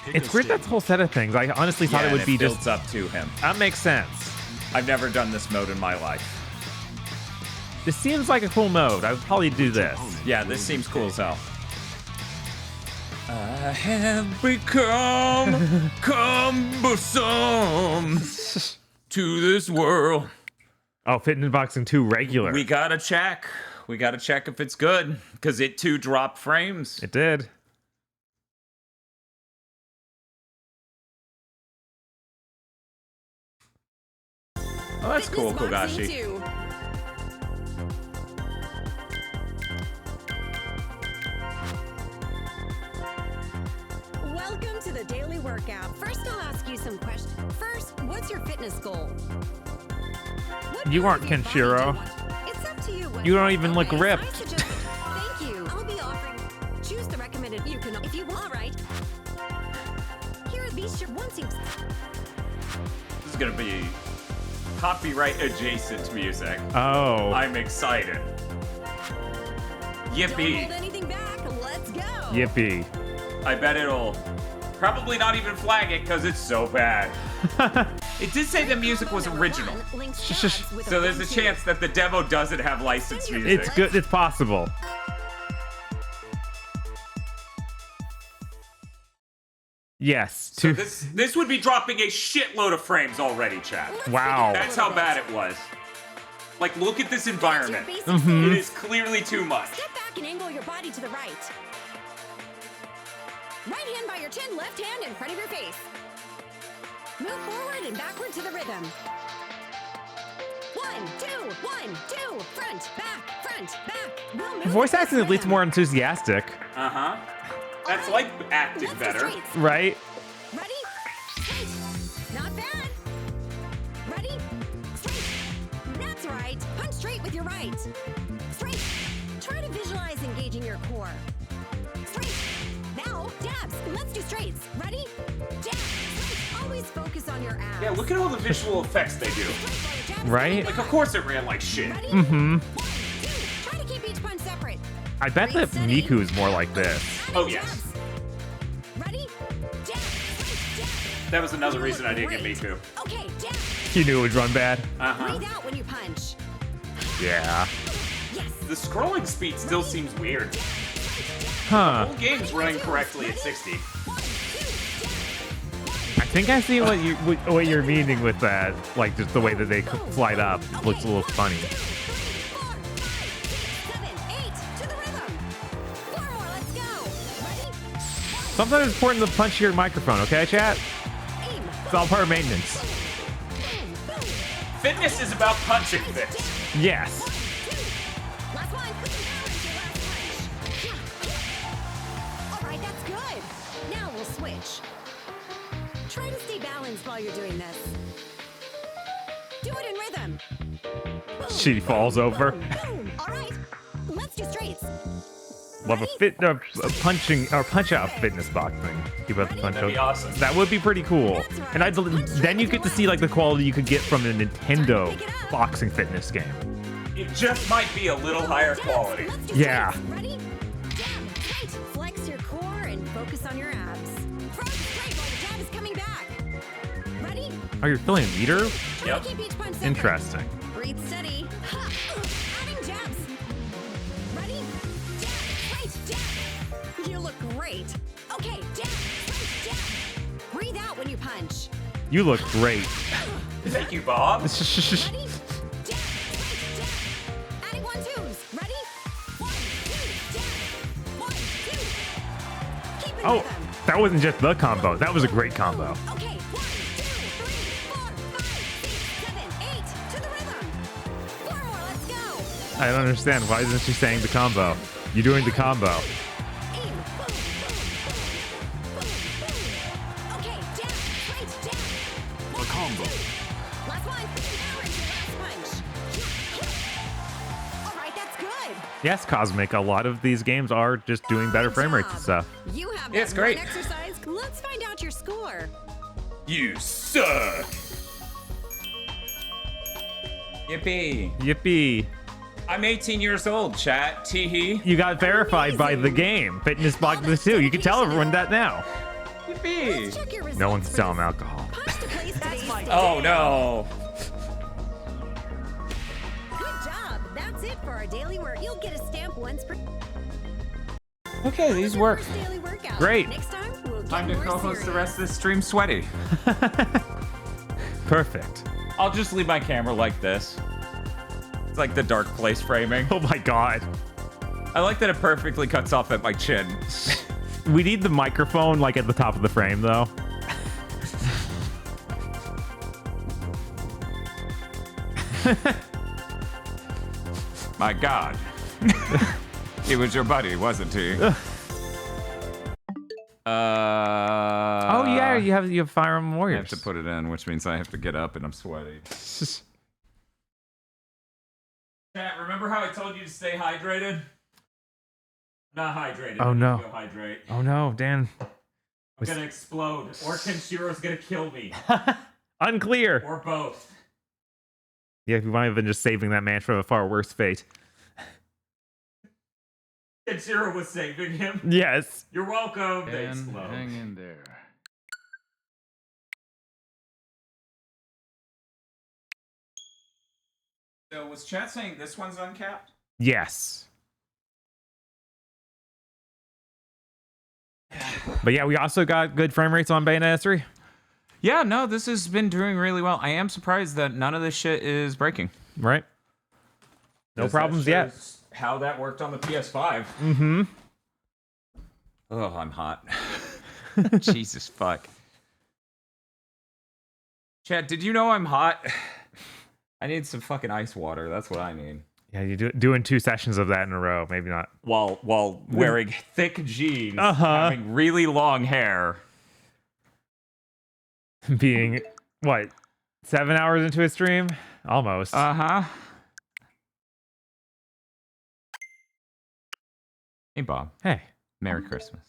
It's weird, that whole set of things. I honestly thought it would be builds just... up to him. That makes sense. I've never done this mode in my life. This seems like a cool mode. I would probably do this. Yeah, this seems cool as hell. I have become cumbersome to this world. Oh, Fitness Boxing 2 regular. We gotta check. We gotta check if it's good, because it too dropped frames. It did. Oh, that's cool, Kogashi. Welcome to the daily workout. First, I'll ask you some questions. First, what's your fitness goal? You aren't Kenshiro. It's up to you. You don't even look ripped. Thank you. I'll be offering. Choose the recommended. You can if you want. All right. Here are these one seems. This is gonna be copyright adjacent music. Oh. I'm excited. Yippee. Don't hold anything back. Let's go. Yippee. I bet it'll probably not even flag it because it's so bad. It did say the music was original. So there's a chance that the demo doesn't have licensed music. It's good. It's possible. Yes. So this would be dropping a shitload of frames already, chat. Wow. That's how bad it was. Like, look at this environment. Mhm. It is clearly too much. Step back and angle your body to the right. Right hand by your chin, left hand in front of your face. Move forward and backward to the rhythm. 1, 2, 1, 2, front, back. We'll move Voice acting at least more enthusiastic. Uh-huh. That's like acting better. Right? Ready? Straight. Not bad. Ready? Straight. That's right. Punch straight with your right. Straight. Try to visualize engaging your core. Straight. Now, dabs. Let's do straights. Ready? Jab. Straight. Always focus on your abs. Yeah, look at all the visual effects they do. Right? Like, of course it ran like shit. Mm-hmm. Try to keep each punch separate. I bet that Miku is more like this. Oh, yes. Ready? Jab. Straight. That was another reason I didn't get Miku. Okay, jab. You knew it would run bad. Uh-huh. Breathe out when you punch. Yeah. The scrolling speed still seems weird. Huh. The whole game's running correctly at 60. I think I see what you're meaning with that. Like, just the way that they slide up looks a little funny. Sometimes it's important to punch your microphone, okay, chat? It's all part of maintenance. Fitness is about punching things. Yes. Last one. All right, that's good. Now we'll switch. Try to stay balanced while you're doing this. Do it in rhythm. She falls over. Boom. All right, let's do straights. Love a punch out fitness box thing. Keep up the punch That'd be out. awesome. That would be pretty cool. And then you get to see like the quality you could get from a Nintendo boxing fitness game. It just might be a little higher quality. Yeah. Ready? Jab. Straight. Flex your core and focus on your abs. Front straight while the jab is coming back. Ready? Oh, you're filling a meter? Yep. Keep each punch separate. Interesting. Breathe steady. Ha. Adding jabs. Ready? Jab. Straight. Jab. You look great. Okay, jab. Straight. Jab. Breathe out when you punch. You look great. Thank you, Bob. Ready? Jab. Straight. Jab. Adding 1-2s. Ready? 1, 2. Jab. 1, 2. Keep it Oh, rhythm. that wasn't just the combo. That was a great combo. Okay, 1, 2, 3, 4, 5, 6, 7, 8. To the rhythm. 4 more, let's go. I don't understand. Why isn't she saying the combo? You're doing the combo. Aim. Boom, boom, boom, boom. Okay, jab, straight, jab. A combo. Last one. Power into your last punch. All right, that's good. Yes, Cosmic, a lot of these games are just doing better frame rates and stuff. You have Yeah, it's great. one exercise. Let's find out your score. You suck. Yippee. Yippee. I'm 18 years old, chat. Tee-hee. You got verified by the game. Fitness Box 2. You can tell everyone that now. Yippee. Check your results. No one's selling alcohol. Punch to place today's state. Oh, no. Good job. That's it for our daily work. You'll get a stamp once per Okay, these work. daily workout. Great. Next time, we'll get Time to more co-host the serious. rest of this stream sweaty. Perfect. I'll just leave my camera like this. It's like the dark place framing. Oh my god. I like that it perfectly cuts off at my chin. We need the microphone like at the top of the frame though. My god. He was your buddy, wasn't he? Oh yeah, you have Fire Emblem I Warriors. have to put it in, which means I have to get up and I'm sweaty. Chat, remember how I told you to stay hydrated? Not hydrated. Oh no. Go hydrate. Oh no, Dan. I'm gonna explode, or Kenshiro's gonna kill me. Unclear. Or both. Yeah, we might have been just saving that man from a far worse fate. Kenshiro was saving him. Yes. You're welcome. They And explode. hang in there. So was chat saying this one's uncapped? Yes. But yeah, we also got good frame rates on Bayonetta 3. Yeah, no, this has been doing really well. I am surprised that none of this shit is breaking. Right. No problems yet. How that worked on the PS5. Mm-hmm. Oh, I'm hot. Jesus fuck. Chat, did you know I'm hot? I need some fucking ice water. That's what I need. Yeah, you're doing 2 sessions of that in a row. Maybe not. While wearing thick jeans, having really long hair. Being, what, 7 hours into a stream? Almost. Uh-huh. Hey, Bob. Hey. Merry Christmas.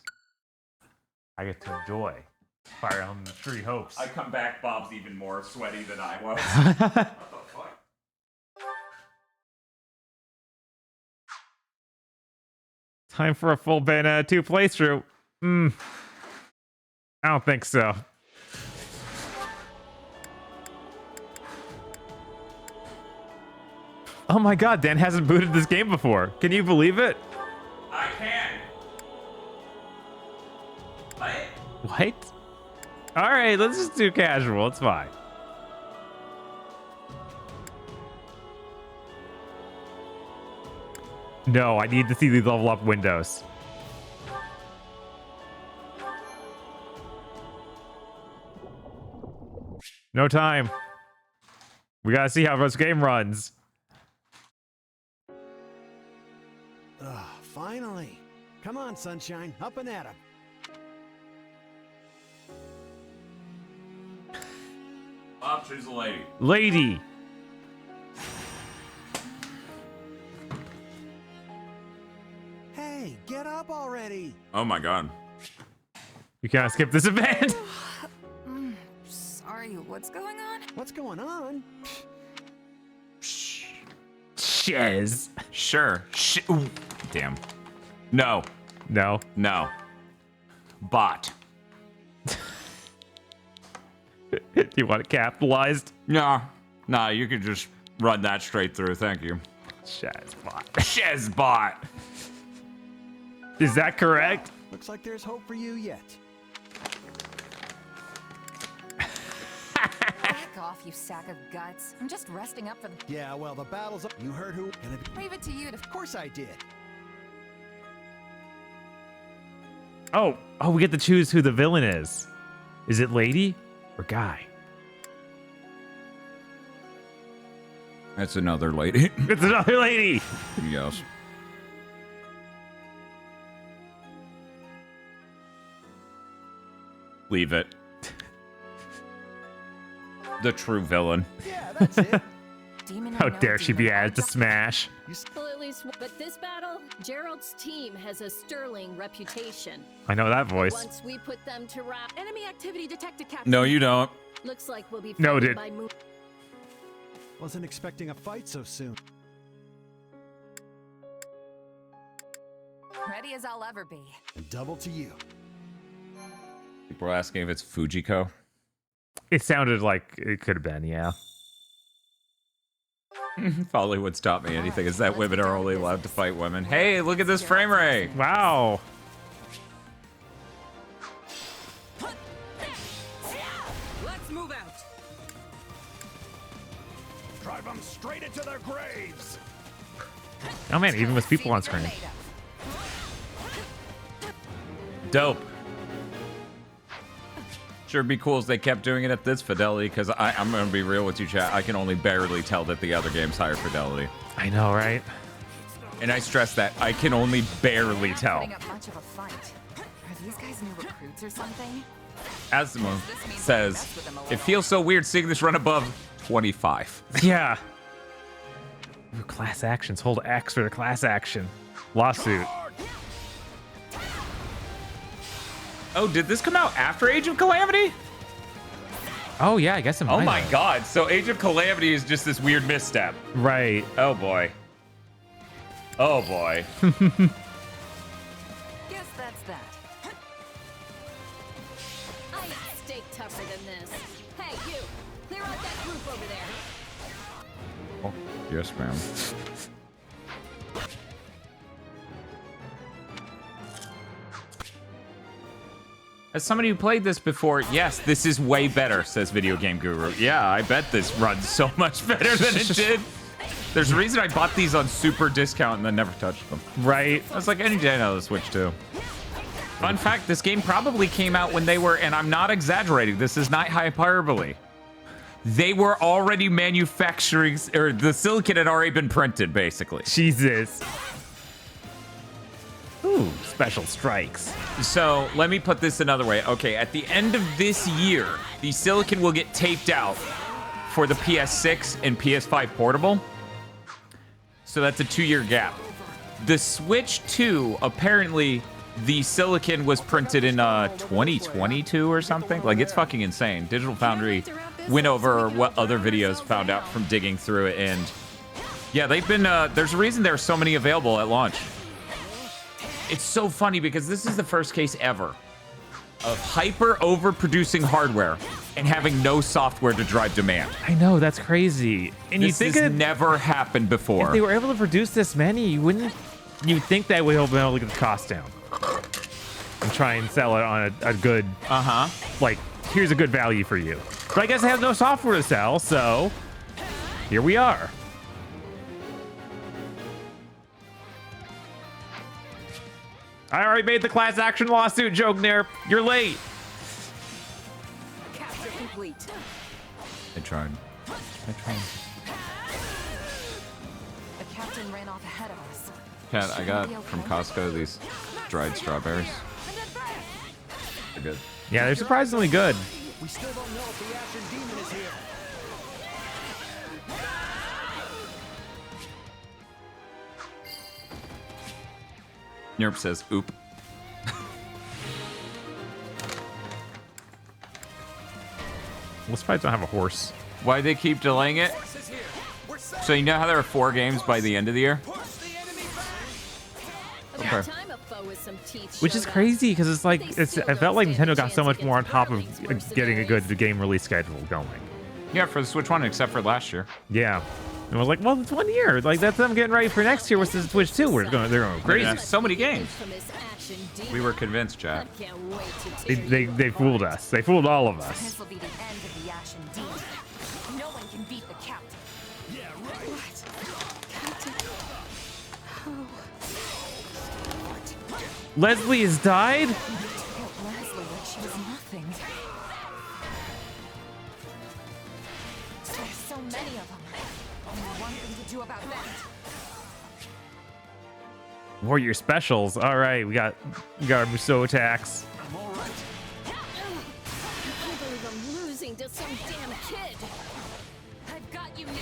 I get to enjoy Fire Emblem Three Hopes. I come back, Bob's even more sweaty than I was. What the fuck? Time for a full Bayonetta 2 playthrough. I don't think so. Oh my god, Dan hasn't booted this game before. Can you believe it? I can. What? Alright, let's just do casual. It's fine. No, I need to see these level up windows. No time. We gotta see how this game runs. Finally. Come on, Sunshine. Up and at 'em. Bob, choose a lady. Lady. Hey, get up already. Oh my god. You can't skip this event. Sorry, what's going on? What's going on? Shiz. Sure. Ooh. Damn. No. No. No. Bot. You want it capitalized? No. Nah, you could just run that straight through. Thank you. Shazbot. Shazbot. Is that correct? Looks like there's hope for you yet. Back off, you sack of guts. I'm just resting up for the... Yeah, well, the battle's up. You heard who? Leave it to you to... Of course I did. Oh, we get to choose who the villain is. Is it lady or guy? That's another lady. It's another lady. Yes. Leave it. The true villain. Yeah, that's it. How dare she be added to Smash? Well, at least, but this battle, Gerald's team has a sterling reputation. I know that voice. Once we put them to rout, enemy activity detected, Captain. No, you don't. Looks like we'll be Noted. by move. Wasn't expecting a fight so soon. Ready as I'll ever be. And double to you. People are asking if it's Fujiko. It sounded like it could have been, yeah. Folly would stop me anything is that women are only allowed to fight women. Hey, look at this frame rate. Wow. Let's move out. Drive them straight into their graves. Oh man, even with people on screen. Dope. Sure, it'd be cool if they kept doing it at this fidelity, because I'm going to be real with you, chat. I can only barely tell that the other game's higher fidelity. I know, right? And I stress that. I can only barely tell. Putting up much of a fight. Are these guys new recruits or something? Asimo says, it feels so weird seeing this run above 25. Yeah. Ooh, class actions. Hold X for the class action. Lawsuit. Oh, did this come out after Age of Calamity? Oh, yeah, I guess it might. Oh my have. god, so Age of Calamity is just this weird misstep. Right. Oh boy. Oh boy. Guess that's that. I eat steak tougher than this. Hey, you! Clear out that group over there. Oh, yes, ma'am. As somebody who played this before, yes, this is way better, says Video Game Guru. Yeah, I bet this runs so much better than it did. There's a reason I bought these on super discount and then never touched them. Right. I was like, any day now, the Switch 2. Fun fact, this game probably came out when they were, and I'm not exaggerating, this is not hyperbole. They were already manufacturing, or the silicon had already been printed, basically. Jesus. Ooh, special strikes. So let me put this another way. Okay, at the end of this year, the silicon will get taped out for the PS6 and PS5 portable. So that's a 2-year gap. The Switch 2, apparently the silicon was printed in 2022 or something. Like, it's fucking insane. Digital Foundry went over what other videos found out from digging through it, and yeah, they've been, there's a reason there are so many available at launch. It's so funny because this is the first case ever of hyper overproducing hardware and having no software to drive demand. I know, that's crazy. And this has never happened before. If they were able to produce this many, you'd think that would have been able to get the cost down and try and sell it on a good, like, here's a good value for you. But I guess they have no software to sell, so here we are. I already made the class action lawsuit joke there. You're late. Capture complete. I tried. The captain ran off ahead of us. Cat, I got from Costco these dried strawberries. They're good. Yeah, they're surprisingly good. We still don't know if the Ashen Demon is here. Nerp says, oop. Let's fight don't have a horse. Why they keep delaying it? So you know how there are 4 games by the end of the year? Okay. Which is crazy because it's like I felt like Nintendo got so much more on top of getting a good game release schedule going. Yeah, for the Switch 1, except for last year. Yeah. And I was like, well, it's 1 year. Like, that's them getting ready for next year. What's the Switch 2? They're going crazy. Yeah, so many games. We were convinced, Chad. They fooled us. They fooled all of us. This will be the end of the Ashen Demon. No one can beat the captain. Yeah, right. What? Captain? Oh. Leslie has died? Killed Leslie like she was nothing. There's so many of them. Only one thing to do about that. Warrior specials. All right, we got our Musou attacks. I'm all right. I can't believe I'm losing to some damn kid. I've got you now.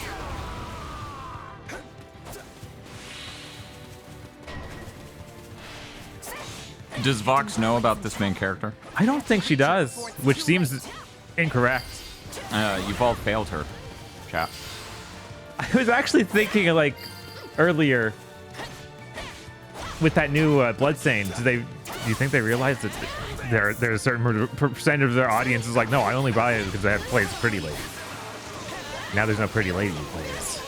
Does Vox know about this main character? I don't think she does, which seems incorrect. You've all failed her, chat. I was actually thinking, like, earlier with that new Bloodstain. Do you think they realized that there's a certain percentage of their audience is like, no, I only buy it because I have to play as a pretty lady. Now there's no pretty lady who plays.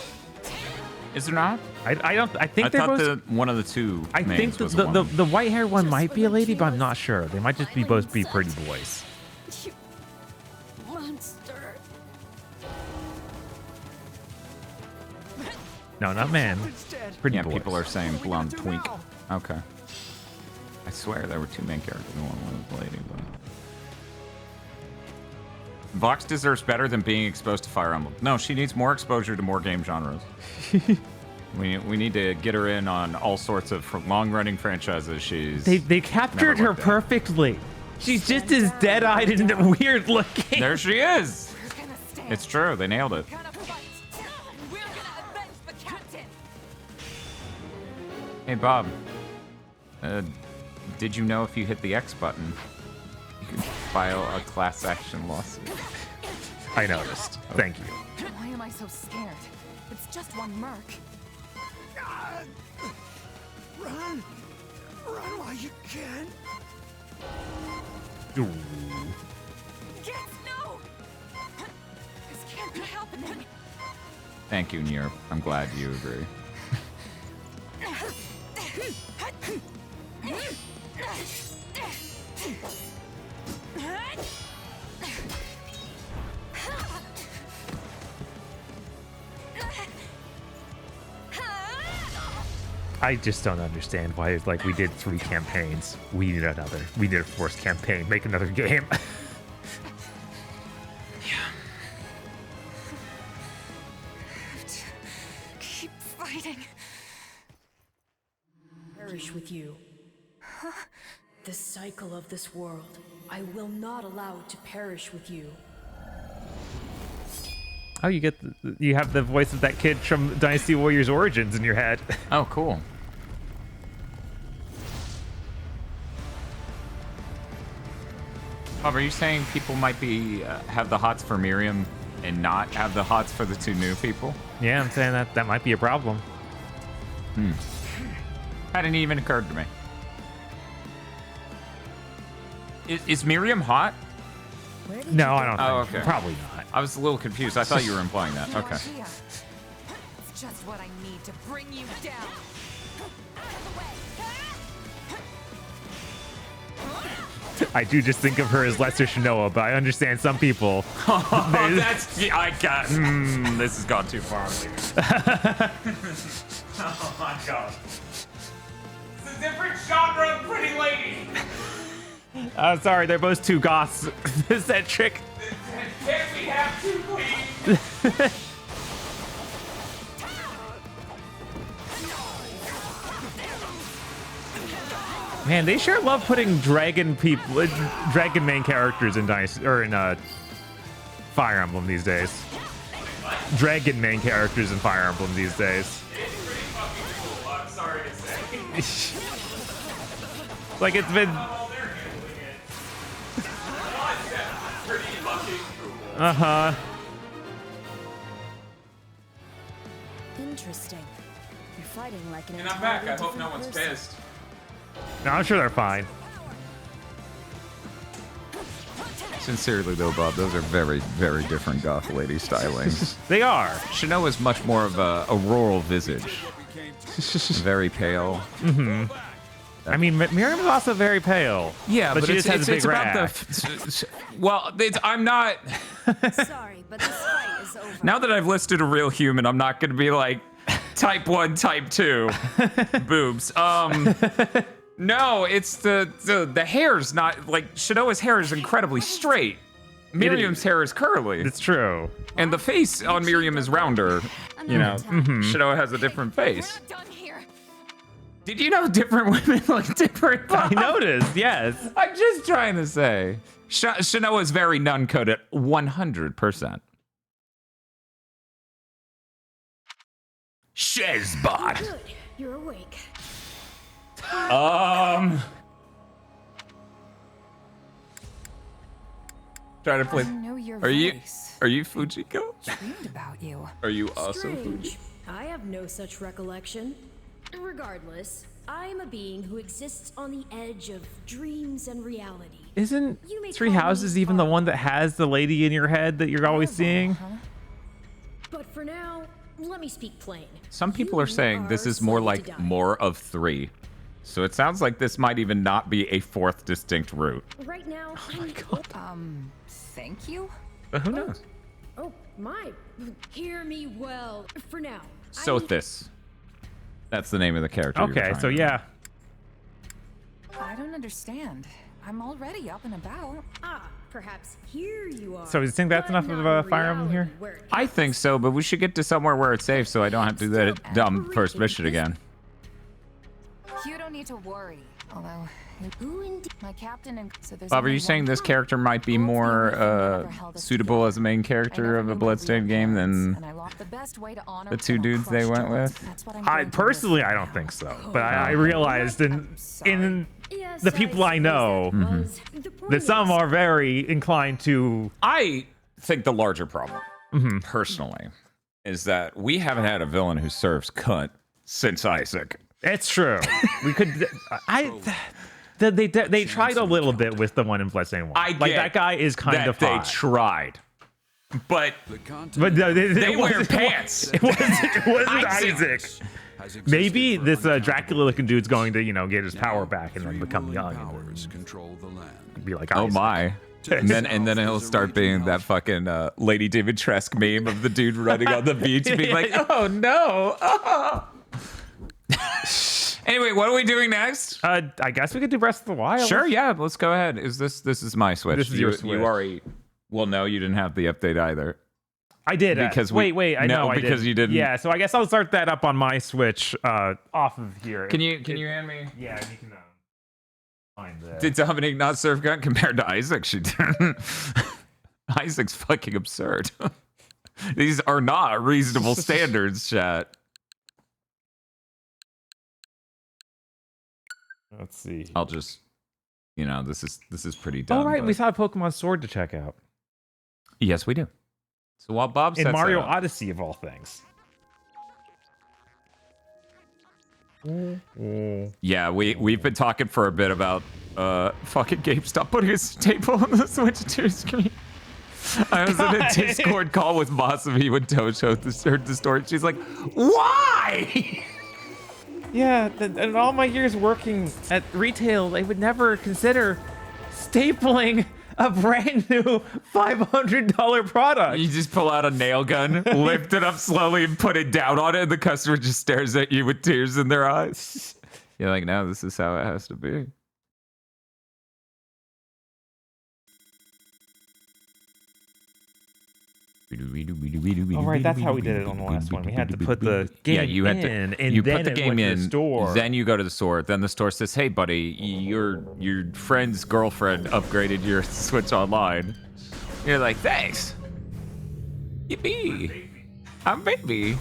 Is there not? I think they're both. One of the two. I think the white hair one might be a lady, but I'm not sure. They might just be both be pretty boys. You monster. No, not man. Pretty boys. People are saying blonde twink. Okay. I swear there were 2 main characters and one was a lady, but Vox deserves better than being exposed to Fire Emblem. No, she needs more exposure to more game genres. we need to get her in on all sorts of long-running franchises. They captured her perfectly. She's just as dead-eyed and weird looking. There she is. It's true. They nailed it. Hey, Bob. Did you know if you hit the X button, you can file a class action lawsuit? I noticed. Thank you. Why am I so scared? It's just one merc. Run! Run while you can! Ooh. Yes, no! This can't be happening. Thank you, Nier. I'm glad you agree. I just don't understand why it's like we did 3 campaigns. We need another. We need a 4th campaign. Make another game. Keep fighting. Perish with you. The cycle of this world. I will not allow it to perish with you. Oh, you have the voice of that kid from Dynasty Warriors Origins in your head. Oh, cool. Bob, are you saying people might be have the hots for Miriam and not have the hots for the 2 new people? Yeah, I'm saying that might be a problem. Hadn't even occurred to me. Is Miriam hot? No, I don't think. Oh, okay. Probably not. I was a little confused. I thought you were implying that. Okay. It's just what I need to bring you down. I do just think of her as lesser Shinoa, but I understand some people. That's I got. This has gone too far. Oh my god. It's a different genre of pretty lady. Sorry, they're both 2 goths. Is that trick? Can't we have 2 queens? Man, they sure love putting dragon main characters in Dynasty or in Fire Emblem these days. Dragon main characters in Fire Emblem these days. It's pretty fucking cool. I'm sorry to say. Like it's been. Pretty fucking cool. Uh-huh. Interesting. You're fighting like an And I'm back. I hope no one's pissed. No, I'm sure they're fine. Sincerely though, Bob, those are very, very different goth lady stylings. They are. Shinoa is much more of a rural visage. Very pale. Mm-hmm. I mean, Miriam is also very pale. Yeah, but she it's, just has a big about rack. well, I'm not. Sorry, but this fight is over. Now that I've listed a real human, I'm not going to be like type 1, type 2 boobs. No, it's the hair's not like Shinoa's hair is incredibly straight. Miriam's hair is curly. It's true. And the face on Miriam is rounder. You know, Shinoa has a different face. Did you know different women look different? I noticed, yes. I'm just trying to say. Shinoa is very nun-coded, 100%. Shezbot. Good. You're awake. Try to play. I know your Are you voice. Fujiko? Dreamed about you. Are you also Strange. Fujiko? I have no such recollection. Regardless, I am a being who exists on the edge of dreams and reality. Isn't You may Three call me Houses even the one that has the lady in your head that you're always seeing? But for now, let me speak plain. Some people are saying this is more like more of 3. So it sounds like this might even not be a 4th distinct route. Right now, Thank you? But who knows? Oh, my. Hear me well. For now. Sothis. That's the name of the character. you were Okay, trying so to- yeah. I don't understand. I'm already up and about. Perhaps here you are. So do you think that's enough of a Fire Emblem here? I think so, but we should get to somewhere where it's safe so I don't have to do that dumb first mission again. You don't need to worry. Although, My captain and so there's Bob, are only you saying one this character might be more suitable as a main character of a Bloodstained game than the two dudes they went with? I personally, I don't think so. But I realized in the people I know that some are very inclined to. I think the larger problem, personally, is that we haven't had a villain who serves cunt since Isaac. It's true. We could. They tried a little bit with the one in Bloodstained 1. Like that guy is kind of hot. They tried, but no, they wear pants. It wasn't Isaac. Maybe this Dracula-looking dude's going to, get his power back and then become young. And be like, oh my. And then he'll start being that fucking Lady Dimitrescu meme of the dude running on the beach and being like, oh no. Oh. Anyway, what are we doing next? I guess we could do Breath of the Wild. Sure, yeah, let's go ahead. This is my Switch. This is your Switch. You already. Well, no, you didn't have the update either. I did. Because wait. I know. because I did. You didn't. Yeah, so I guess I'll start that up on my Switch off of here. Can you hand me? Yeah, you can find that. Did Dominique not serve gun compared to Isaac? She didn't. Isaac's fucking absurd. These are not reasonable standards, chat. Let's see. I'll just, this is pretty dumb. All right, but... we saw a Pokemon Sword to check out. Yes, we do. So while Bob sets in Mario that up, Odyssey of all things. Yeah, we've been talking for a bit about fucking GameStop putting a staple on the Switch 2 screen. I was in a Discord call with Masami when Tosho heard the story. She's like, why? Yeah, in all my years working at retail, they would never consider stapling a brand new $500 product. You just pull out a nail gun, lift it up slowly, and put it down on it, and the customer just stares at you with tears in their eyes. You're like, no, this is how it has to be. All right, that's how we did it on the last one. We had to put the game in, and you then put the game it went in, to the store. Then you go to the store. Then the store says, "Hey, buddy, your friend's girlfriend upgraded your Switch Online." You're like, "Thanks, yippee, I'm baby."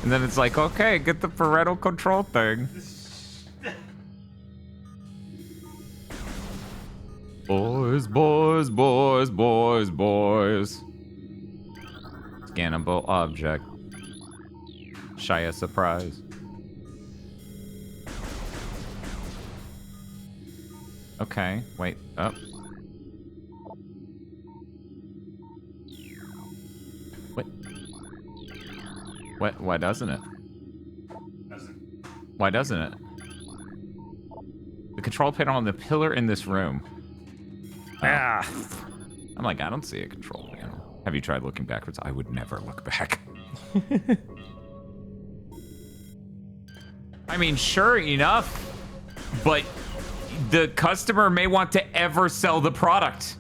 And then it's like, "Okay, get the parental control thing." Boys, boys, boys, boys, boys. Scannable object. Shia surprise. Okay, wait, up. What? Why doesn't it? Why doesn't it? The control panel on the pillar in this room. I'm like, I don't see a control panel. Have you tried looking backwards? I would never look back. I mean, sure enough, but the customer may want to ever sell the product.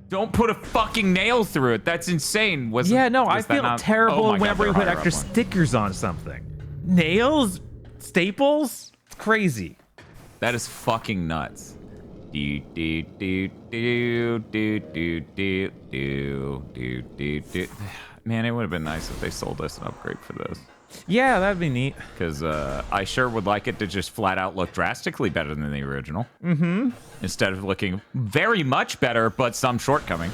Don't put a fucking nail through it. That's insane. I feel terrible whenever we put extra stickers on something. Nails? Staples? It's crazy. That is fucking nuts. Man, it would have been nice if they sold us an upgrade for this. Yeah, that'd be neat. Because I sure would like it to just flat out look drastically better than the original. Instead of looking very much better, but some shortcomings.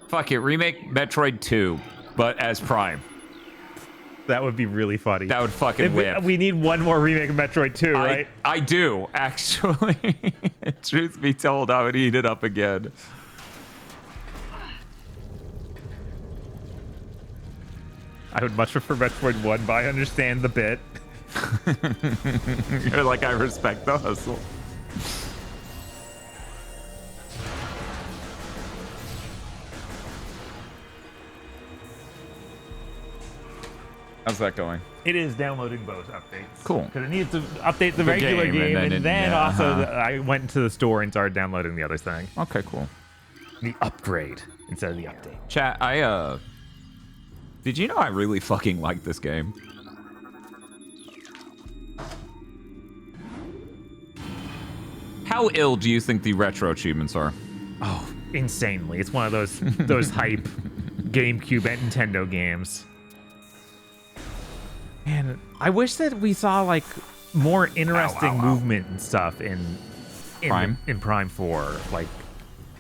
Fuck it, remake Metroid 2, but as Prime. That would be really funny. That would fucking whip. We need one more remake of Metroid 2, right? I do, actually. Truth be told, I would eat it up again. I would much prefer Metroid 1, but I understand the bit. You're like, I respect the hustle. How's that going? It is downloading those updates. Cool. Because it needs to update the regular game, and then also I went into the store and started downloading the other thing. Okay, cool. The upgrade instead of the update. Chat, Did you know I really fucking like this game? How ill do you think the retro achievements are? Oh, insanely. It's one of those hype GameCube and Nintendo games. Man, I wish that we saw like more interesting movement and stuff in Prime 4. Like,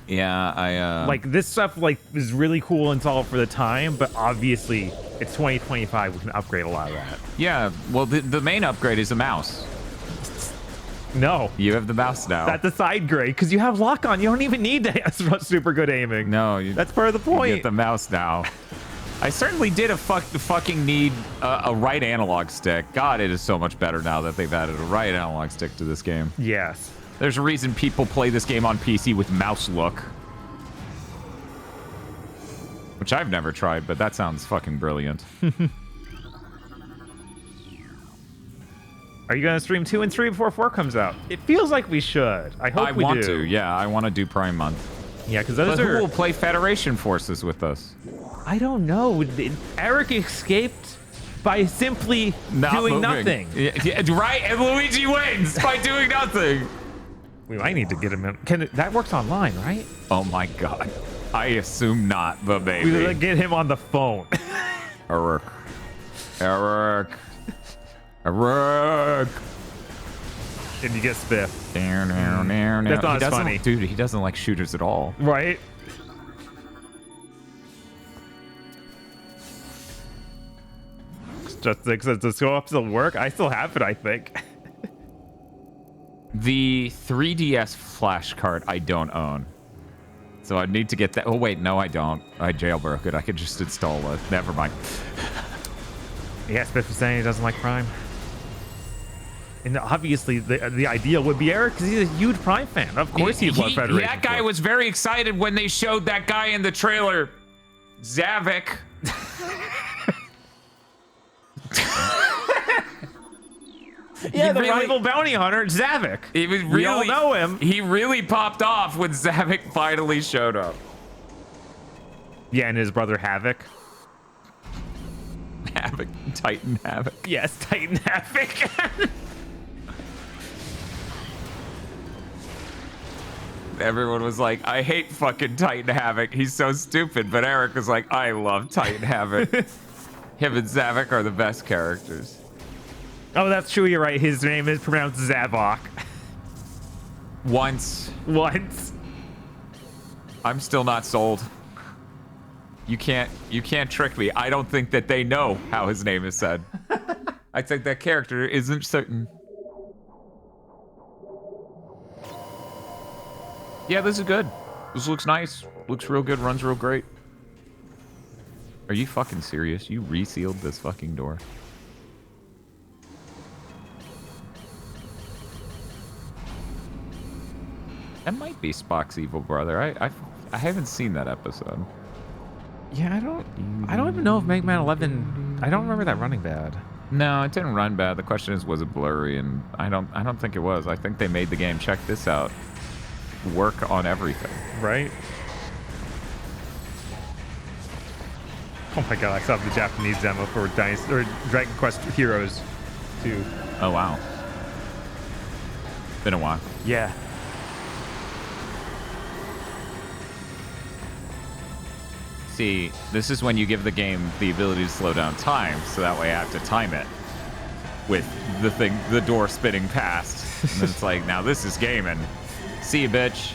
yeah, like this stuff like is really cool and solid for the time, but obviously it's 2025. We can upgrade a lot of that. Yeah, well, the main upgrade is a mouse. No, you have the mouse now. That's a side grade because you have lock on. You don't even need to have super good aiming. No, that's part of the point. You get the mouse now. I certainly did fucking need a right analog stick. God, it is so much better now that they've added a right analog stick to this game. Yes. There's a reason people play this game on PC with mouse look. Which I've never tried, but that sounds fucking brilliant. Are you going to stream 2 and 3 before 4 comes out? It feels like we should. I hope we do. I want to, yeah. I want to do Prime Month. Yeah, because those who will play Federation Forces with us? I don't know. Eric escaped by simply doing nothing. Yeah, right? And Luigi wins by doing nothing. We might need to get him in. That works online, right? Oh my god. I assume not, but maybe. We gotta get him on the phone. Eric. And you get spiffed. That's not as funny. Dude, he doesn't like shooters at all. Right? Just let's go up to work. I still have it, I think. The 3DS flash card I don't own. So I need to get that. Oh, wait, no, I don't. I jailbroke it. I could just install it. Never mind. Yeah, Spiff is saying he doesn't like Prime. And obviously, the ideal would be Eric because he's a huge Prime fan. Of course he'd love Federation. That guy was very excited when they showed that guy in the trailer. Zavik. Yeah, the rival bounty hunter, Zavik. We all know him. He really popped off when Zavik finally showed up. Yeah, and his brother Havoc. Havoc, Titan Havoc. Yes, Titan Havoc. Everyone was like, I hate fucking Titan Havoc. He's so stupid. But Eric was like, I love Titan Havoc. Him and Zavik are the best characters. Oh, that's true. You're right. His name is pronounced Zavok. Once. I'm still not sold. You can't trick me. I don't think that they know how his name is said. I think that character isn't certain. Yeah, this is good. This looks nice. Looks real good. Runs real great. Are you fucking serious? You resealed this fucking door. That might be Spock's evil brother. I haven't seen that episode. Yeah, I don't even know if Mega Man 11. I don't remember that running bad. No, it didn't run bad. The question is, was it blurry? And I don't think it was. I think they made the game. Check this out. Work on everything. Right? Oh my god, I saw the Japanese demo for Dragon Quest Heroes 2. Oh wow. Been a while. Yeah. See, this is when you give the game the ability to slow down time, so that way I have to time it with the door spinning past. And then it's like, now this is gaming. See you, bitch.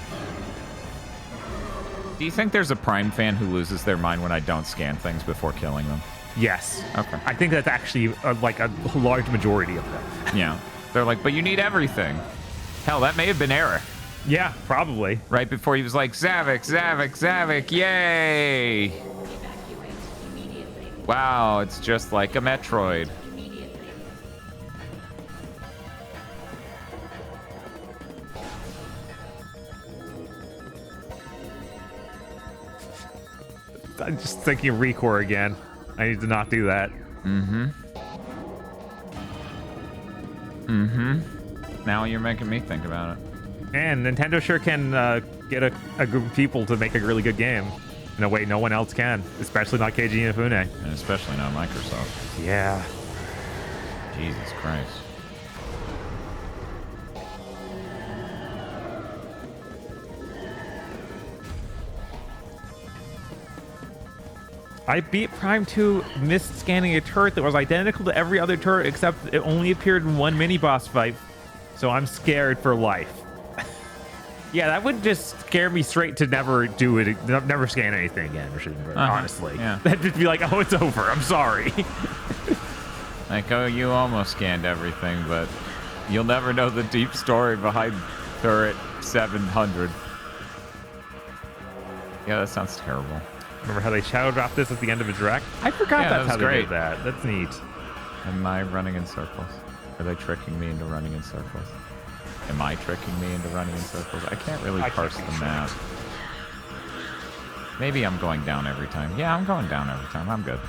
Do you think there's a Prime fan who loses their mind when I don't scan things before killing them? Yes. Okay. I think that's actually like a large majority of them. Yeah. They're like, but you need everything. Hell, that may have been Eric. Yeah, probably. Right before he was like, Zavik, yay! Wow, it's just like a Metroid. I'm just thinking of Recore again. I need to not do that. Now you're making me think about it. And Nintendo sure can get a group of people to make a really good game. No way, no one else can, especially not KG Inafune. And especially not Microsoft. Yeah. Jesus Christ. I beat Prime 2 missed scanning a turret that was identical to every other turret except it only appeared in one mini-boss fight, so I'm scared for life. Yeah, that would just scare me straight to never do it, never scan anything again, honestly. Yeah. That'd just be like, oh, it's over, I'm sorry. Like, oh, you almost scanned everything, but you'll never know the deep story behind turret 700. Yeah, that sounds terrible. Remember how they shadow dropped this at the end of a direct? I forgot Yeah, that's that how was they great. did that. That's neat. Am I running in circles? Are they tricking me into running in circles? Am I tricking me into running in circles? I can't really parse the map. Maybe I'm going down every time. Yeah, I'm going down every time. I'm good.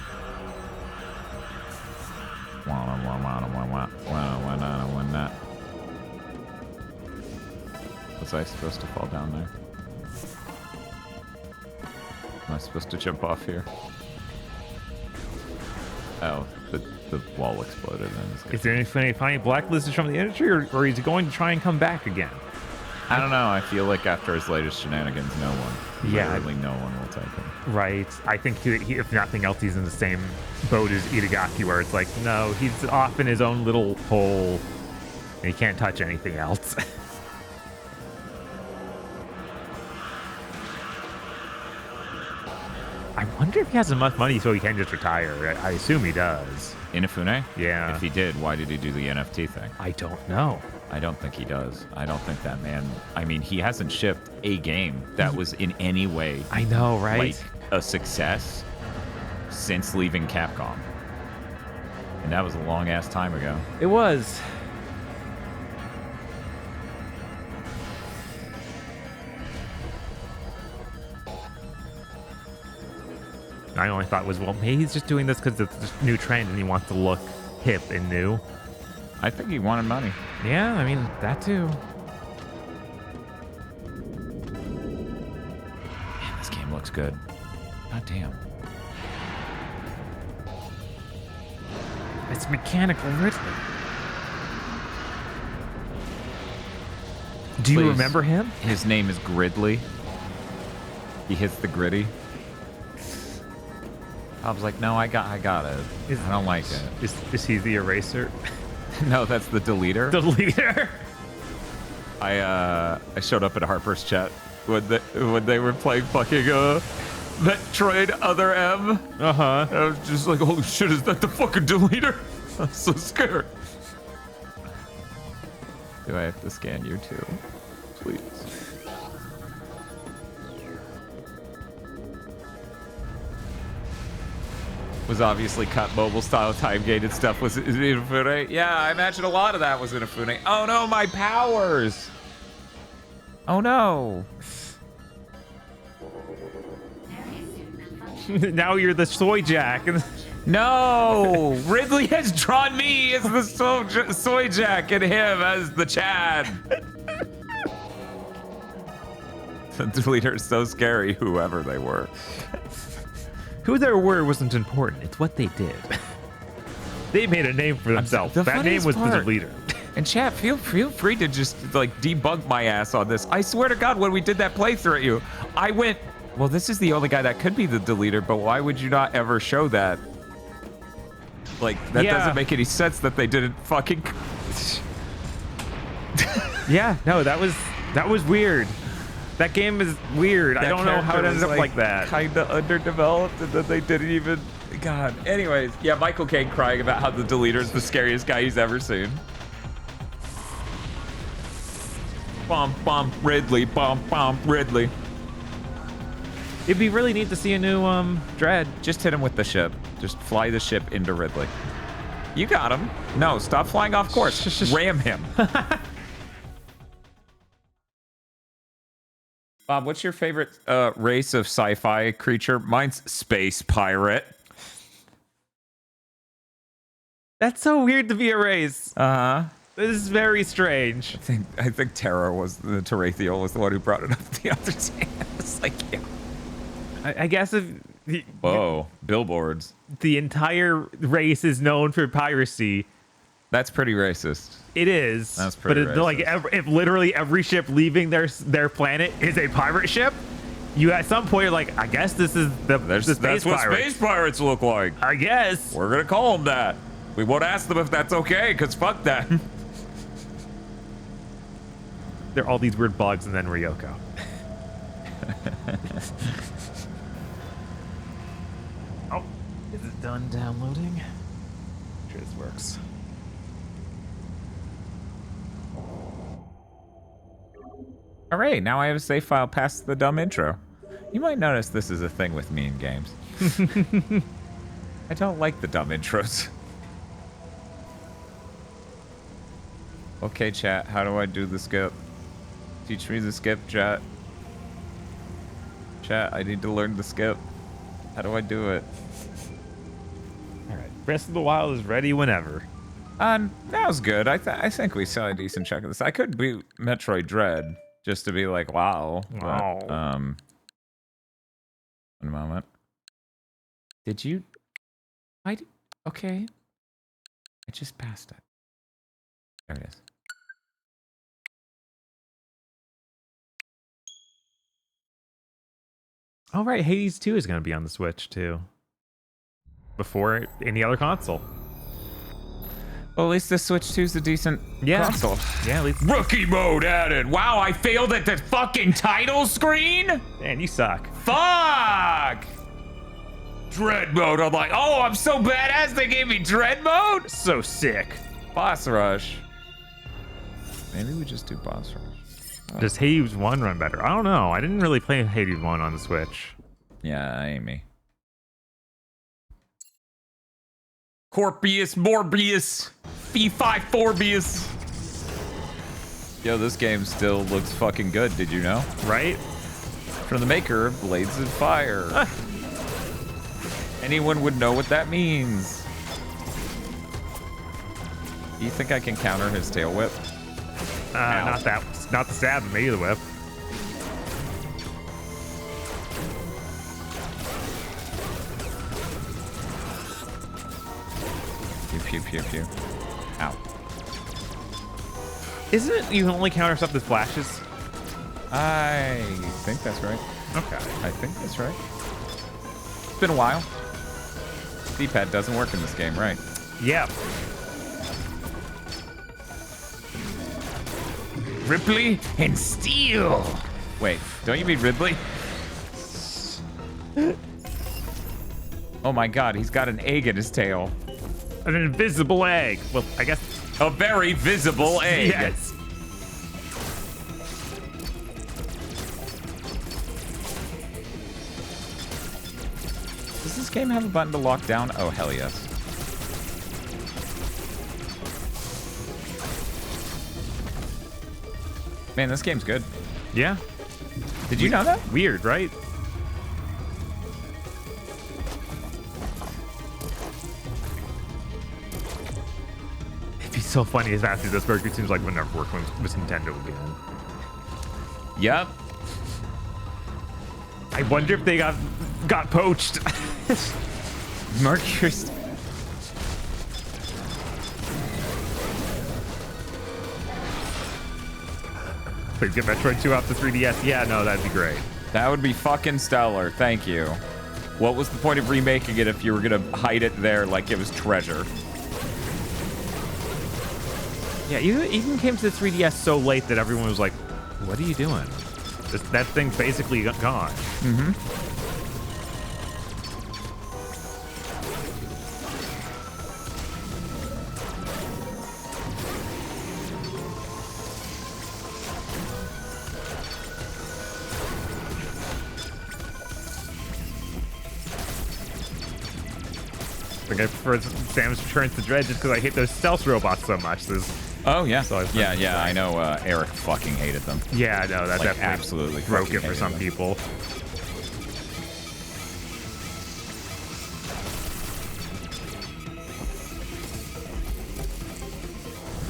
Was I supposed to fall down there? Am I supposed to jump off here? Oh, the wall exploded. Is there anything finding blacklisted from the industry, or is he going to try and come back again? I don't know. I feel like after his latest shenanigans, no one, Yeah. literally no one will take him. Right. I think, if nothing else, he's in the same boat as Itagaki, where it's like, no, he's off in his own little hole, and he can't touch anything else. I wonder if he has enough money so he can just retire. I assume he does. Inafune? Yeah. If he did, why did he do the NFT thing? I don't know. I don't think he does. I don't think that man... I mean, he hasn't shipped a game that was in any way... I know, right? Like, a success since leaving Capcom. And that was a long-ass time ago. It was. My only thought was, well, maybe he's just doing this because it's a new trend and he wants to look hip and new. I think he wanted money. Yeah, I mean, that too. Man, this game looks good. God damn. It's mechanical Ridley. Do you remember him? His name is Gridley. He hits the gritty. I was like, no, I got it. I don't like it. Is he the eraser? No, that's the deleter. Deleter? I showed up at Harper's chat when they were playing fucking Metroid Other M. Uh-huh. I was just like, holy shit, is that the fucking deleter? I'm so scared. Do I have to scan you too? Please. Was obviously cut mobile style time gated stuff was Inafune. Yeah, I imagine a lot of that was Inafune. Oh no, my powers! Oh no! Now you're the soy jack. No! Ridley has drawn me as the soy jack and him as the Chad. The deleter is so scary, whoever they were. Who they were wasn't important. It's what they did. They made a name for themselves. That name was the deleter. And chat, feel free to just like debug my ass on this. I swear to God, when we did that playthrough at you, I went, well, this is the only guy that could be the deleter, but why would you not ever show that? Like, that doesn't make any sense that they didn't fucking... Yeah, no, that was weird. That game is weird. I don't know how it ended up like that. Kinda underdeveloped, and then they didn't even... God. Anyways, yeah, Michael Caine crying about how the deleter is the scariest guy he's ever seen. Bomb, bomb, Ridley. Bomb, bomb, Ridley. It'd be really neat to see a new Dread. Just hit him with the ship. Just fly the ship into Ridley. You got him. No, stop flying off course. Ram him. Bob, what's your favorite race of sci-fi creature? Mine's space pirate. That's so weird to be a race. Uh-huh. This is very strange. I think Terra was the Tarathiel was the one who brought it up the other day. I was like, yeah. I guess if Whoa, billboards. The entire race is known for piracy. That's pretty racist. It is. That's pretty racist. Like if literally every ship leaving their planet is a pirate ship, you at some point are like, I guess this is the space That's what pirates. space pirates look like. I guess. We're gonna call them that. We won't ask them if that's okay, because fuck that. There are all these weird bugs and then Ryoko. Oh, is it done downloading? Sure this works. All right, now I have a save file past the dumb intro. You might notice this is a thing with me in games. I don't like the dumb intros. Okay, chat, how do I do the skip? Teach me the skip, chat. Chat, I need to learn the skip. How do I do it? All right, Breath of the Wild is ready whenever. That was good. I think we saw a decent check of this. I could beat Metroid Dread just to be like, wow. Wow. But, one moment. Did you? Okay. I just passed it. There it is. Oh, right. Hades 2 is going to be on the Switch, too. Before any other console. Well, at least the Switch 2 is a decent console. Yeah, at least. Rookie mode added. Wow, I failed at the fucking title screen? Man, you suck. Fuck! Dread mode. I'm like, oh, I'm so badass they gave me Dread mode? So sick. Boss rush. Maybe we just do boss rush. Oh. Does Hades 1 run better? I don't know. I didn't really play Hades 1 on the Switch. Yeah, ain't me. Corpius, Morbius, Fee-Fi Forbius. Yo, this game still looks fucking good, did you know? Right? From the maker of Blades of Fire. Anyone would know what that means. You think I can counter his tail whip? Not that. Not the stab, maybe the whip. Pew, pew, pew, pew. Ow. Isn't it you can only counter stuff that flashes? I think that's right. Okay. I think that's right. It's been a while. D-pad doesn't work in this game, right? Yeah. Ripley and Steel. Wait, don't you mean Ridley? Oh my god, he's got an egg in his tail. An invisible egg. Well, I guess. A very visible egg. Yes. Does this game have a button to lock down? Oh, hell yes. Man, this game's good. Yeah. Did you know that? Weird, right? It'd be so funny as after this burger seems like we'll never work with Nintendo again. Yep. I wonder if they got poached. Mercury. Please get Metroid 2 off the 3DS. Yeah, no, that'd be great. That would be fucking stellar. Thank you. What was the point of remaking it if you were gonna hide it there like it was treasure? Yeah, you even came to the 3DS so late that everyone was like, what are you doing? That thing's basically gone. Mm-hmm. Like I prefer Samus Returns to Dread just because I hate those stealth robots so much. Oh yeah, so yeah. I know Eric fucking hated them. Yeah, no, that like, definitely absolutely broke it for some them. people.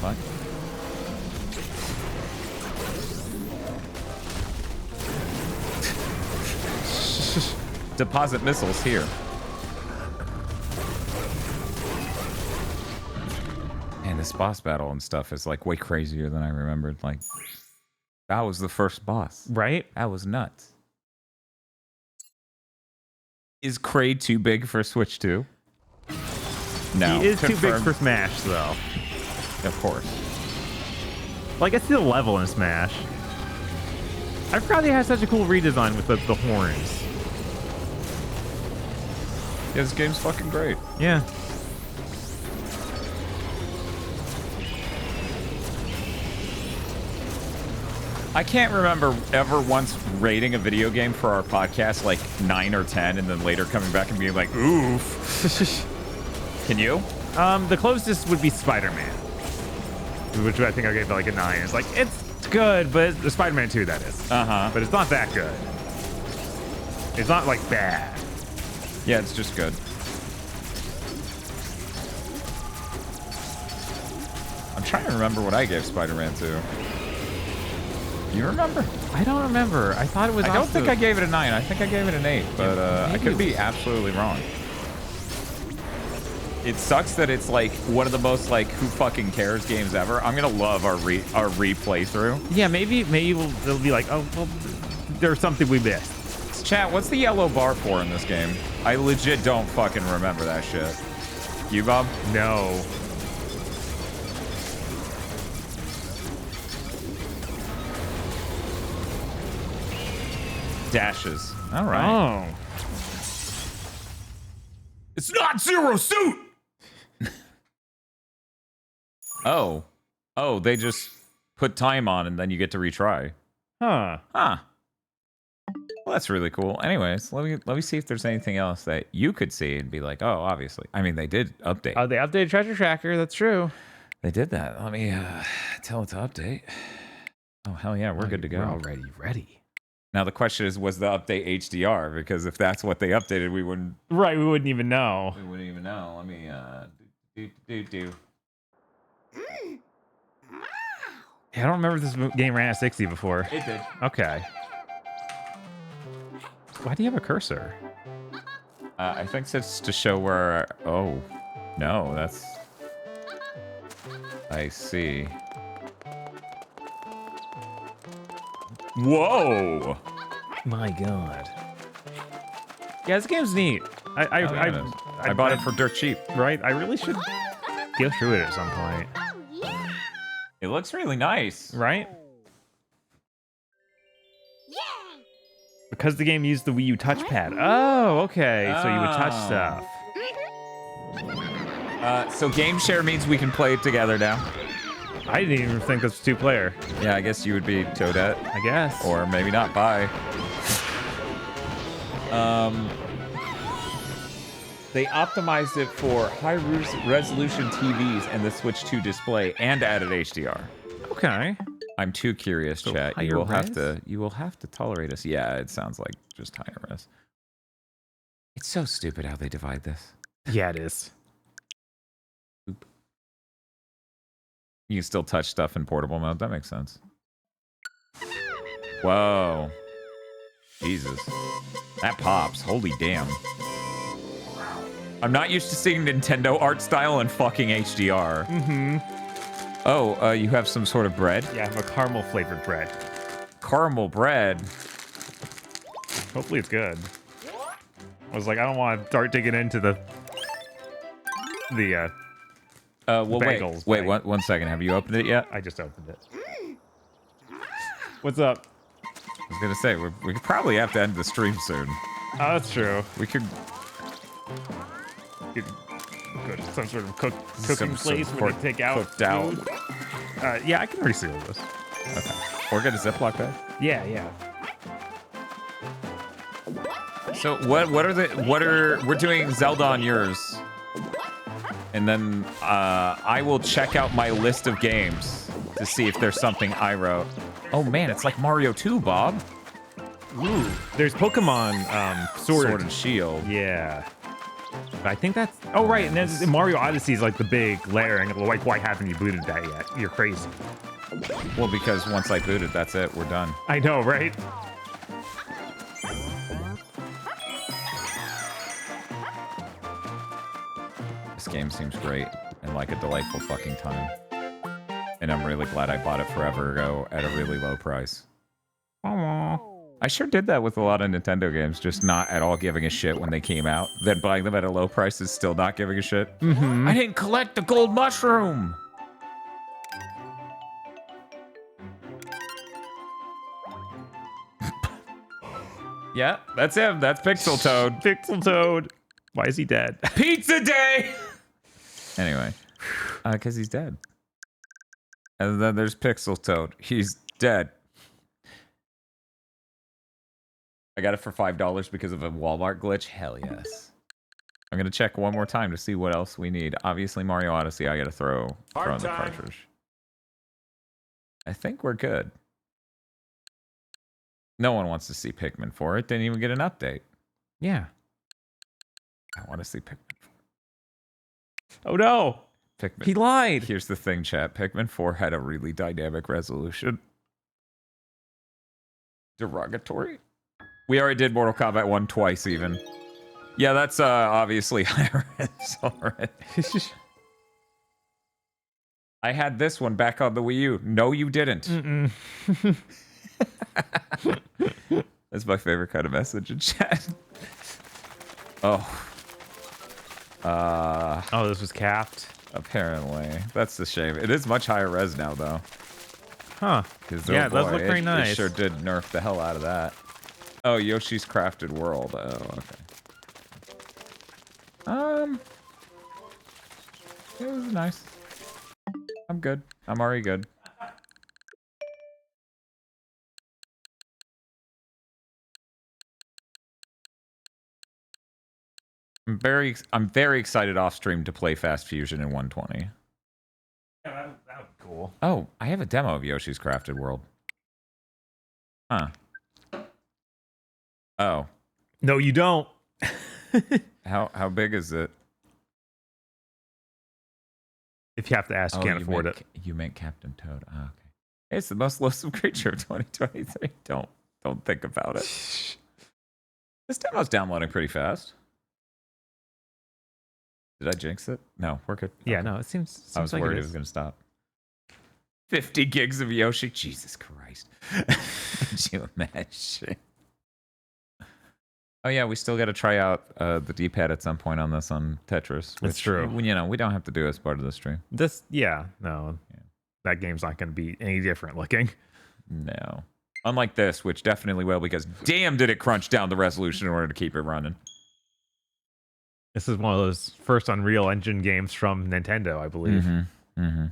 What? deposit missiles here. And this boss battle and stuff is like way crazier than I remembered. Like, that was the first boss. Right? That was nuts. Is Kraid too big for Switch 2? No. He is too big confirmed. for Smash, though. Of course. Like, it's still level in Smash. I forgot they had such a cool redesign with the horns. Yeah, this game's fucking great. Yeah. I can't remember ever once rating a video game for our podcast like 9 or 10 and then later coming back and being like, oof. Can you? The closest would be Spider-Man, which I think I gave like a 9. It's like, it's good, but the Spider-Man 2, that is. Uh-huh. But it's not that good. It's not like bad. Yeah, it's just good. I'm trying to remember what I gave Spider-Man 2. You remember? I don't remember. I thought it was. I don't think I gave it a 9. I think I gave it an 8, but I could be absolutely wrong. It sucks that it's like one of the most like who fucking cares games ever. I'm gonna love our replay through. Yeah, maybe they'll be like, oh, well, there's something we missed. Chat, what's the yellow bar for in this game? I legit don't fucking remember that shit. You, Bob? No. Dashes. All right. Oh. It's not Zero Suit! Oh. Oh, they just put time on and then you get to retry. Huh. Huh. Well, that's really cool. Anyways, let me see if there's anything else that you could see and be like, oh, obviously. I mean, they did update. Oh, they updated Treasure Tracker. That's true. They did that. Let me tell it to update. Oh, hell yeah, we're good to go. We're already ready. Now the question is, was the update HDR? Because if that's what they updated, we wouldn't. Right, we wouldn't even know. We wouldn't even know. Let me do. Yeah, I don't remember if this game ran at 60 before. It did. Okay. Why do you have a cursor? I think it's to show where. Oh, no, that's. I see. Whoa! My God. Yeah, this game's neat. I bought it for dirt cheap. Right? I really should go through it at some point. It looks really nice. Right? Because the game used the Wii U touchpad. Oh, okay. So you would touch stuff. So game share means we can play it together now. I didn't even think this was 2-player. Yeah, I guess you would be Toadette. I guess. Or maybe not. Bye. They optimized it for high-resolution TVs and the Switch 2 display and added HDR. Okay. I'm too curious, So chat. You higher will have to tolerate us. Yeah, it sounds like just higher res. It's so stupid how they divide this. Yeah, it is. Oop. You can still touch stuff in portable mode. That makes sense. Whoa. Jesus. That pops. Holy damn. I'm not used to seeing Nintendo art style and fucking HDR. Mm-hmm. Oh, you have some sort of bread? Yeah, I have a caramel flavored bread. Caramel bread? Hopefully it's good. I was like, I don't want to start digging into the well, bagels. Wait, one second. Have you opened it yet? I just opened it. What's up? I was gonna say, we could probably have to end the stream soon. Oh, that's true. We could go to some sort of cooking place where they take out cooked out. food. Yeah, I can reseal this. Okay. Or get a Ziploc bag. Yeah. So we're doing Zelda on yours, and then I will check out my list of games to see if there's something I wrote. Oh man, it's like Mario 2, Bob. Ooh, there's Pokemon Sword and Shield. Yeah. But I think that's... Oh, right, and then Mario Odyssey is like the big layering. Like, why haven't you booted that yet? You're crazy. Well, because once I booted, that's it. We're done. I know, right? This game seems great and like a delightful fucking time. And I'm really glad I bought it forever ago at a really low price. I sure did that with a lot of Nintendo games, just not at all giving a shit when they came out. Then buying them at a low price is still not giving a shit. Mm-hmm. I didn't collect the gold mushroom! Yeah, that's him. That's Pixel Toad. Pixel Toad. Why is he dead? Pizza Day! Anyway, because he's dead. And then there's Pixel Toad. He's dead. I got it for $5 because of a Walmart glitch. Hell yes. I'm gonna check one more time to see what else we need. Obviously, Mario Odyssey. I gotta throw in the cartridge. I think we're good. No one wants to see Pikmin 4. It didn't even get an update. Yeah. I want to see Pikmin 4. Oh no! Pikmin. He lied! Here's the thing, chat. Pikmin 4 had a really dynamic resolution. Derogatory. We already did Mortal Kombat 1 twice, even. Yeah, that's obviously higher res already. I had this one back on the Wii U. No, you didn't. Mm-mm. That's my favorite kind of message in chat. Oh. Oh, this was capped? Apparently. That's a shame. It is much higher res now, though. Huh. Yeah, it does look very nice. It sure did nerf the hell out of that. Oh, Yoshi's Crafted World. Oh, okay. It was nice. I'm good. I'm already good. I'm very excited off stream to play Fast Fusion in 120. Yeah, that would be cool. Oh, I have a demo of Yoshi's Crafted World. Huh. Oh. No, you don't. How big is it? If you have to ask, you can't afford it. You meant Captain Toad. Oh, okay. It's the most loathsome creature of 2023. Don't think about it. This demo's downloading pretty fast. Did I jinx it? No, we're good. Yeah, okay. no, it seems I was like worried it was going to stop. 50 gigs of Yoshi? Jesus Christ. Could you imagine? Oh yeah, we still got to try out the D-pad at some point on this on Tetris. That's true. You know, we don't have to do as part of the stream. That game's not going to be any different looking. No. Unlike this, which definitely will, because damn did it crunch down the resolution in order to keep it running. This is one of those first Unreal Engine games from Nintendo, I believe. Mm-hmm. Mm-hmm.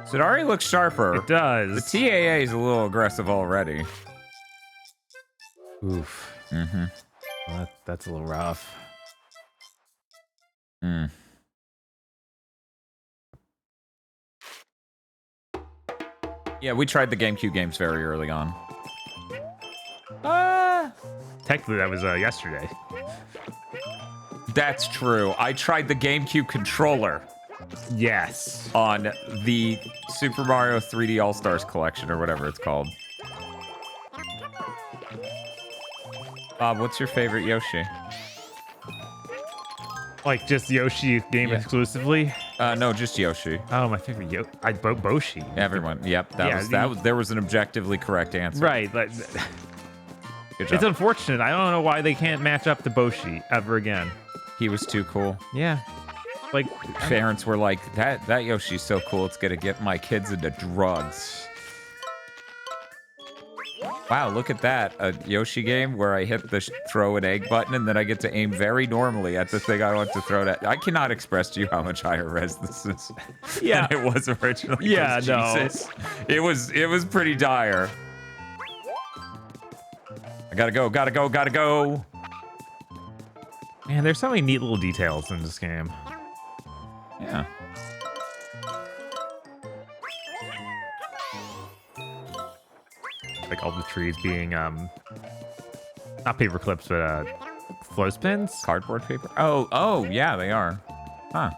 So it already looks sharper. It does. The TAA is a little aggressive already. Oof. Mm-hmm. Well, that's a little rough. Hmm. Yeah, we tried the GameCube games very early on. Technically, that was yesterday. That's true. I tried the GameCube controller. Yes. On the Super Mario 3D All-Stars collection, or whatever it's called. Bob, what's your favorite Yoshi? Like just Yoshi game exclusively? No, just Yoshi. Oh, my favorite Boshi. Everyone. Yep. There was an objectively correct answer. Right. Like, good job. It's unfortunate. I don't know why they can't match up to Boshi ever again. He was too cool. Yeah. Like parents were like, that Yoshi's so cool, it's gonna get my kids into drugs. Wow, look at that. A Yoshi game where I hit the throw an egg button and then I get to aim very normally at the thing I want to throw it at. I cannot express to you how much higher res this is than it was originally. Yeah, no. Jesus. It was pretty dire. I gotta go. Man, there's so many neat little details in this game. Yeah. Like all the trees being not paper clips, but clothespins? Cardboard paper? Oh, yeah, they are. Huh.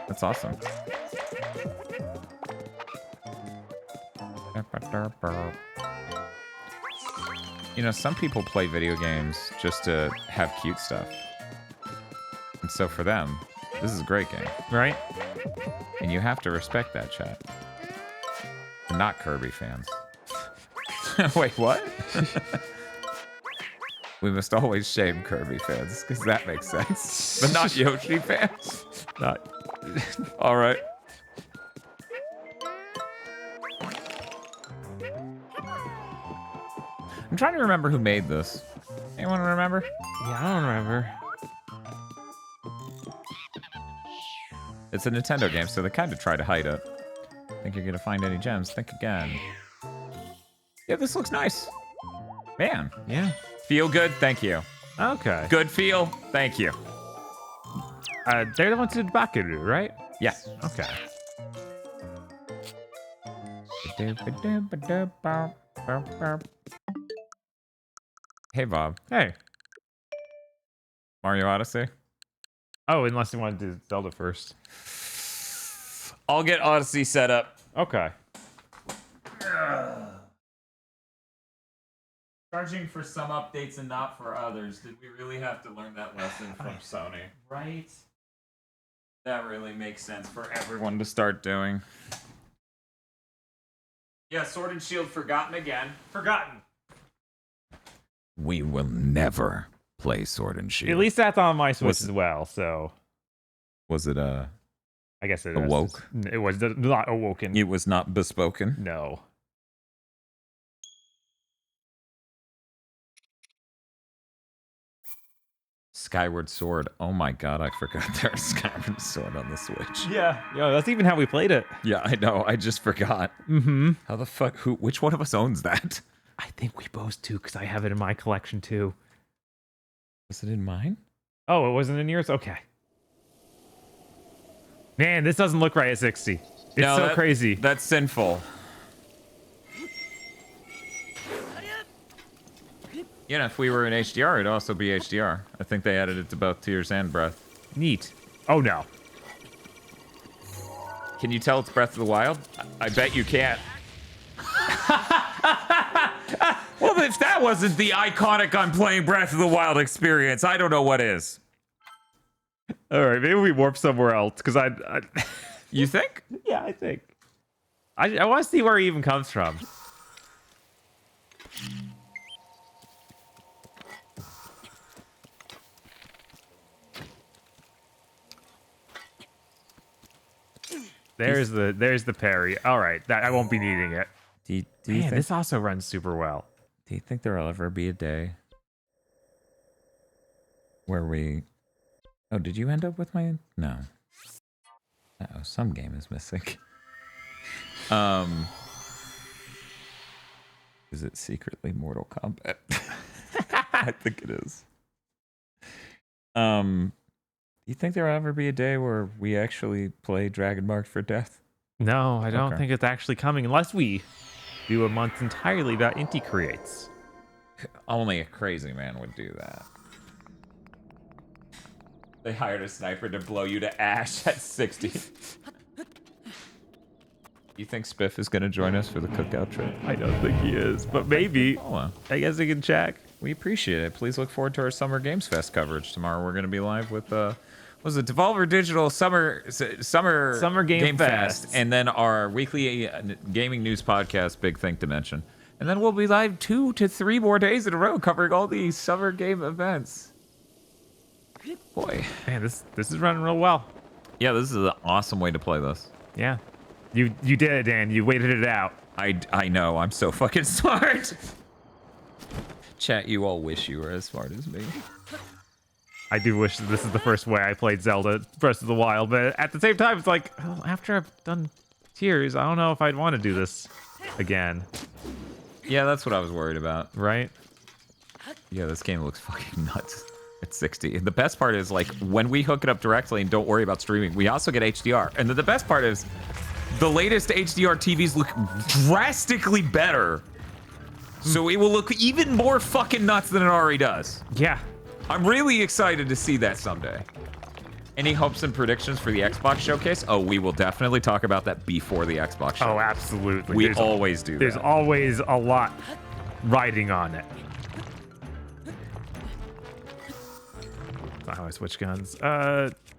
That's awesome. You know, some people play video games just to have cute stuff. And so for them, this is a great game. Right? And you have to respect that, chat. They're not Kirby fans. Wait, what? We must always shame Kirby fans, because that makes sense. But not Yoshi fans? Not. Alright. I'm trying to remember who made this. Anyone remember? Yeah, I don't remember. It's a Nintendo game, so they kind of try to hide it. Think you're gonna find any gems? Think again. Yeah, this looks nice. Man. Yeah. Feel good? Thank you. Okay. Good feel? Thank you. They're the ones who did Bakuru, right? Yeah. Okay. Hey, Bob. Hey. Mario Odyssey? Oh, unless you want to do Zelda first. I'll get Odyssey set up. Okay. Charging for some updates and not for others. Did we really have to learn that lesson from Sony? Right? That really makes sense for everyone to start doing. Yeah, Sword and Shield forgotten again. Forgotten. We will never play Sword and Shield. At least that's on my Switch as well, so... Was it, I guess it awoke? It was not awoken. It was not bespoken? No. Skyward Sword. Oh my god, I forgot there was Skyward Sword on the Switch. Yeah. Yo, that's even how we played it. Yeah, I know. I just forgot. Mm-hmm. How the fuck? Which one of us owns that? I think we both do, because I have it in my collection too. Was it in mine? Oh, it wasn't in yours? Okay. Man, this doesn't look right at 60. It's so crazy. That's sinful. You know, if we were in HDR, it'd also be HDR. I think they added it to both Tears and Breath. Neat. Oh, no. Can you tell it's Breath of the Wild? I bet you can't. Well, if that wasn't the iconic I'm playing Breath of the Wild experience, I don't know what is. All right, maybe we warp somewhere else, because I... You think? Yeah, I think. I want to see where he even comes from. There's the parry. All right, I won't be needing it. Do you Man, think this also runs super well. Do you think there'll ever be a day where we... Oh, did you end up with my... No. Uh-oh, some game is missing. Is it secretly Mortal Kombat? I think it is. Do you think there'll ever be a day where we actually play Dragon Marked for Death? No, I don't think it's actually coming unless we do a month entirely about Inti creates. Only a crazy man would do that. They hired a sniper to blow you to ash at 60. You think Spiff is going to join us for the cookout trip? I don't think he is, but maybe. Oh, well. I guess I can check. We appreciate it. Please look forward to our Summer Games Fest coverage tomorrow. We're going to be live with was it Devolver Digital Summer Game Fest, and then our weekly gaming news podcast, Big Think Dimension, and then we'll be live 2 to 3 more days in a row covering all these summer game events. Boy, man, this is running real well. Yeah, this is an awesome way to play this. Yeah, you did it, Dan. You waited it out. I know. I'm so fucking smart. Chat, you all wish you were as smart as me. I do wish that this is the first way I played Zelda Breath of the Wild, but at the same time, it's like, oh, after I've done Tears, I don't know if I'd want to do this again. Yeah, that's what I was worried about. Right? Yeah, this game looks fucking nuts at 60. And the best part is, like, when we hook it up directly and don't worry about streaming, we also get HDR. And then the best part is, the latest HDR TVs look drastically better. So it will look even more fucking nuts than it already does. Yeah. I'm really excited to see that someday. Any hopes and predictions for the Xbox showcase? Oh, we will definitely talk about that before the Xbox show. Oh, absolutely. We always do that. There's always a lot riding on it. I switch guns.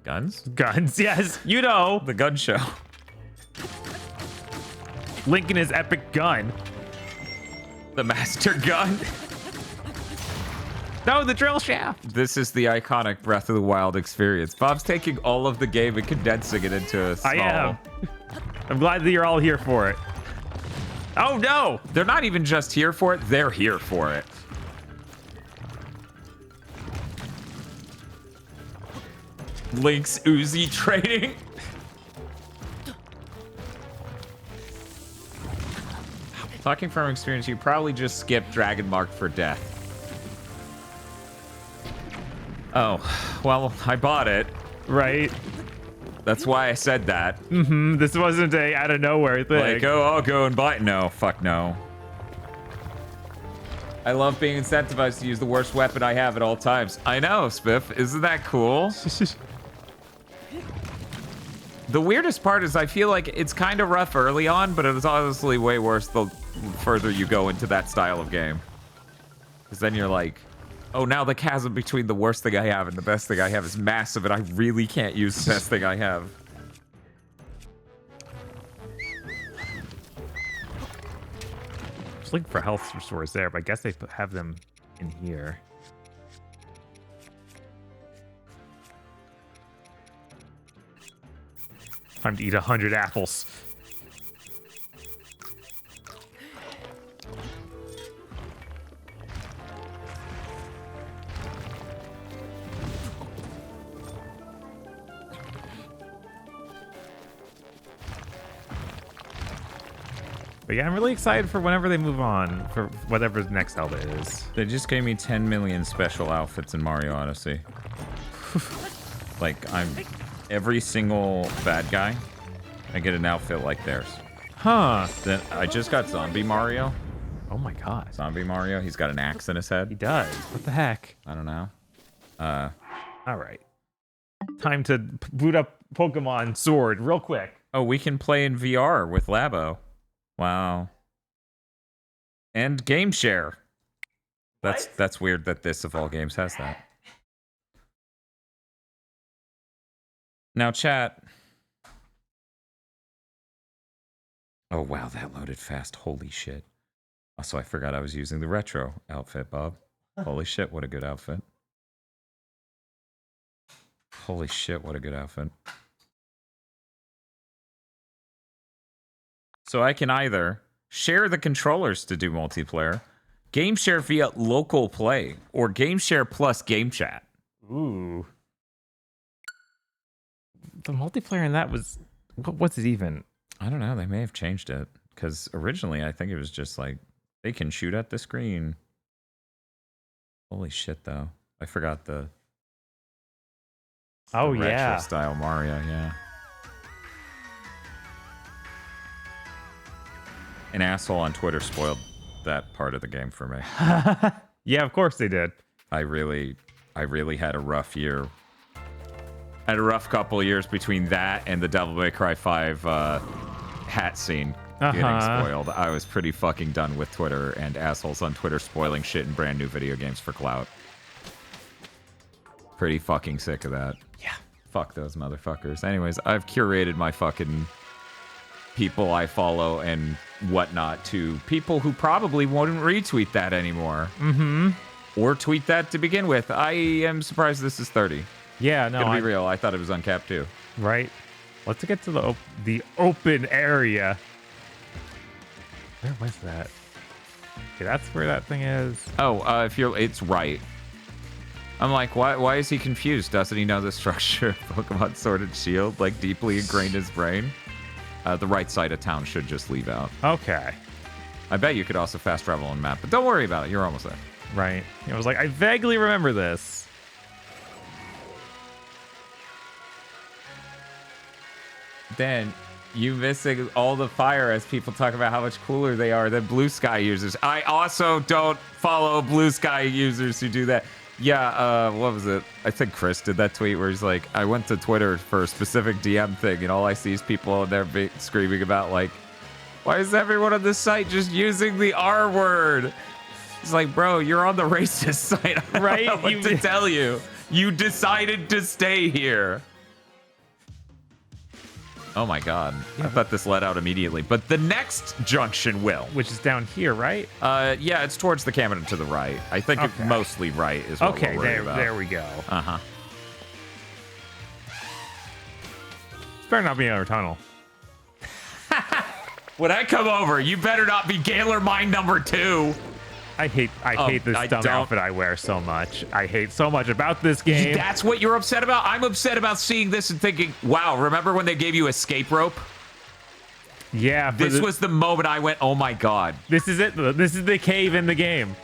Guns? Guns, yes. You know. The gun show. Lincoln is epic gun. The master gun. No, the drill shaft. This is the iconic Breath of the Wild experience. Bob's taking all of the game and condensing it into a small... I am. I'm glad that you're all here for it. Oh, no. They're not even just here for it. They're here for it. Link's Uzi training. Talking from experience, you probably just skipped Dragon Mark for death. Oh, well, I bought it. Right. That's why I said that. Mm-hmm. This wasn't a out of nowhere thing. Like, oh, I'll go and buy it. No, fuck no. I love being incentivized to use the worst weapon I have at all times. I know, Spiff. Isn't that cool? The weirdest part is I feel like it's kind of rough early on, but it's honestly way worse the further you go into that style of game. Because then you're like, oh, now the chasm between the worst thing I have and the best thing I have is massive, and I really can't use the best thing I have. Just looking for health restores there, but I guess they have them in here. Time to eat 100 apples. But yeah, I'm really excited for whenever they move on, for whatever the next Zelda is. They just gave me 10 million special outfits in Mario Odyssey. Like, every single bad guy, I get an outfit like theirs. Huh. Then I just got Zombie Mario. Oh my god. Zombie Mario. He's got an axe in his head. He does. What the heck? I don't know. All right. Time to boot up Pokemon Sword real quick. Oh, we can play in VR with Labo. Wow. And Game Share. That's weird that this of all games has that. Now, chat. Oh, wow, that loaded fast. Holy shit. Also, I forgot I was using the retro outfit, Bob. Holy shit, what a good outfit. Holy shit, what a good outfit. So I can either share the controllers to do multiplayer, game share via local play, or game share plus game chat. Ooh. The multiplayer in that was... What's it even? I don't know. They may have changed it. Because originally, I think it was just like, they can shoot at the screen. Holy shit, though. I forgot the... Oh, the yeah. retro-style Mario, yeah. An asshole on Twitter spoiled that part of the game for me. Yeah, of course they did. I really had a rough year. I had a rough couple of years between that and the Devil May Cry 5 hat scene getting spoiled. I was pretty fucking done with Twitter and assholes on Twitter spoiling shit in brand new video games for clout. Pretty fucking sick of that. Yeah. Fuck those motherfuckers. Anyways, I've curated my fucking people I follow and whatnot to people who probably wouldn't retweet that anymore. Mm-hmm. Or tweet that to begin with. I am surprised this is 30. Yeah, no. Gonna be real. I thought it was uncapped too. Right. Let's get to the open area. Where was that? Okay, that's where that thing is. Oh, it's right. I'm like, why is he confused? Doesn't he know the structure of Pokemon Sword and Shield, like, deeply ingrained in his brain? The right side of town should just leave out. Okay. I bet you could also fast travel on the map, but don't worry about it. You're almost there. Right. I was like, I vaguely remember this. Then you missing all the fire as people talk about how much cooler they are than Blue Sky users. I also don't follow Blue Sky users who do that. Yeah, what was it? I think Chris did that tweet where he's like, I went to Twitter for a specific DM thing, and all I see is people on there screaming about, like, why is everyone on this site just using the R word? It's like, bro, you're on the racist site. I don't know what to tell you. You decided to stay here. Oh my god. I thought this let out immediately. But the next junction will. Which is down here, right? Yeah, it's towards the camera to the right. I think it's mostly right is what we're worried about. There we go. Uh-huh. Better not be another tunnel. When I come over, you better not be Gaylor Mine number 2. I hate this dumb outfit I wear so much. I hate so much about this game. That's what you're upset about? I'm upset about seeing this and thinking, wow, remember when they gave you escape rope? Yeah. This was the moment I went, oh my god. This is it. This is the cave in the game.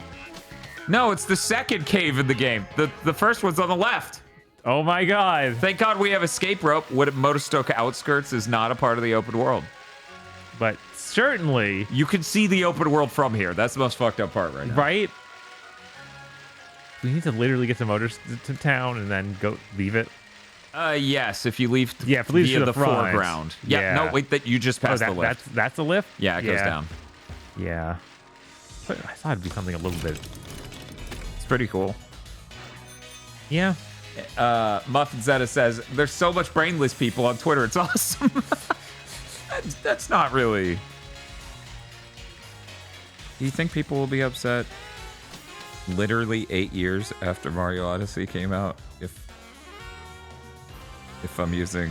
No, it's the second cave in the game. The first one's on the left. Oh my god. Thank god we have escape rope. What Motostoka Outskirts is not a part of the open world. But certainly you can see the open world from here. That's the most fucked up part right now. Right? We need to literally get the motors to town and then go leave it. Yes, if you leave if it leaves via to the front. foreground. Yeah, no, wait, that you just passed the lift. That's the lift? Yeah, it goes down. Yeah. But I thought it'd be something a little bit. It's pretty cool. Yeah. Muffin Zeta says, there's so much brainless people on Twitter. It's awesome. That's not really. Do you think people will be upset literally 8 years after Mario Odyssey came out if I'm using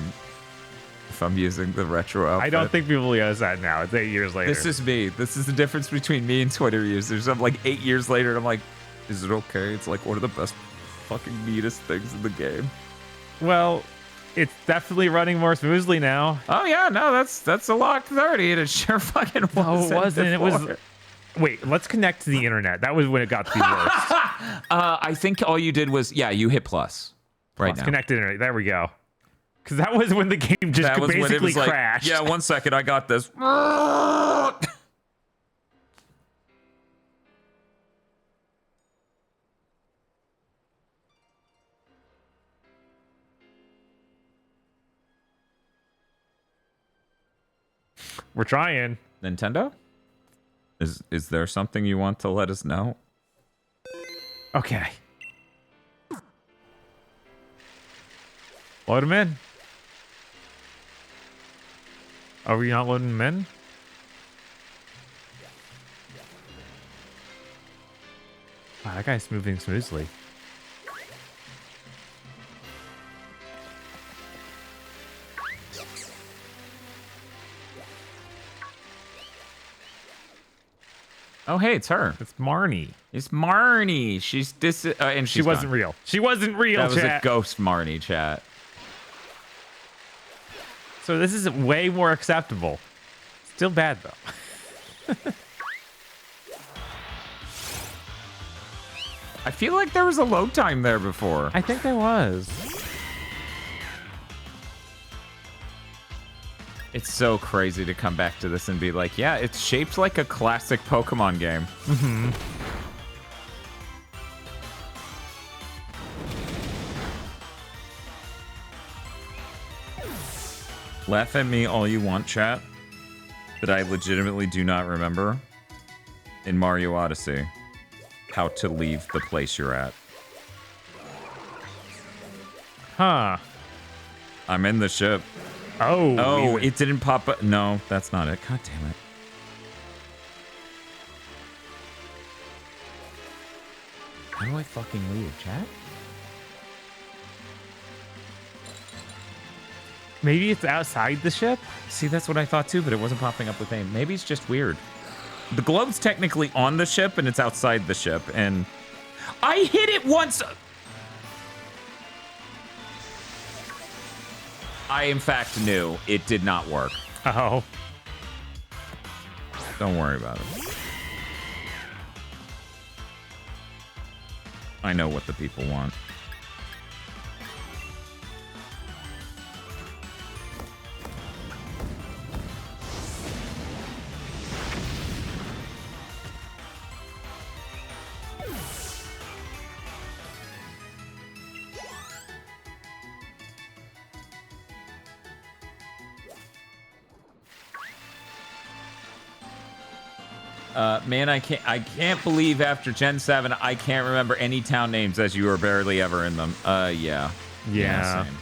the retro outfit? I don't think people will be upset now. It's 8 years later. This is me. This is the difference between me and Twitter users. I'm like 8 years later and I'm like, is it okay? It's like one of the best fucking neatest things in the game. Well, it's definitely running more smoothly now. Oh yeah, no, that's a locked 30, and it sure fucking wasn't. No, it wasn't. It was. Wait, let's connect to the internet. That was when it got to be worse. I think all you did was you hit plus right now. Connect to the internet. There we go. Because that was when the game just basically crashed. Yeah, 1 second, I got this. We're trying. Nintendo? Is there something you want to let us know? Okay. Load them in. Are we not loading them in? Wow, that guy's moving smoothly. Oh, hey, it's her. It's Marnie. It's Marnie. She's and she wasn't real. She wasn't real, That was chat. a ghost Marnie, chat. So this is way more acceptable. Still bad, though. I feel like there was a load time there before. I think there was. It's so crazy to come back to this and be like, yeah, it's shaped like a classic Pokemon game. Mm-hmm. Laugh at me all you want, chat, but I legitimately do not remember in Mario Odyssey how to leave the place you're at. Huh. I'm in the ship. Oh, it didn't pop up. No, that's not it. God damn it. How do I fucking leave, chat? Maybe it's outside the ship? See, that's what I thought too, but it wasn't popping up with aim. Maybe it's just weird. The globe's technically on the ship and it's outside the ship, and I hit it once. I, in fact, knew it did not work. Oh. Don't worry about it. I know what the people want. Man, I can't believe after Gen 7, I can't remember any town names as you were barely ever in them. Yeah. Yeah. Same.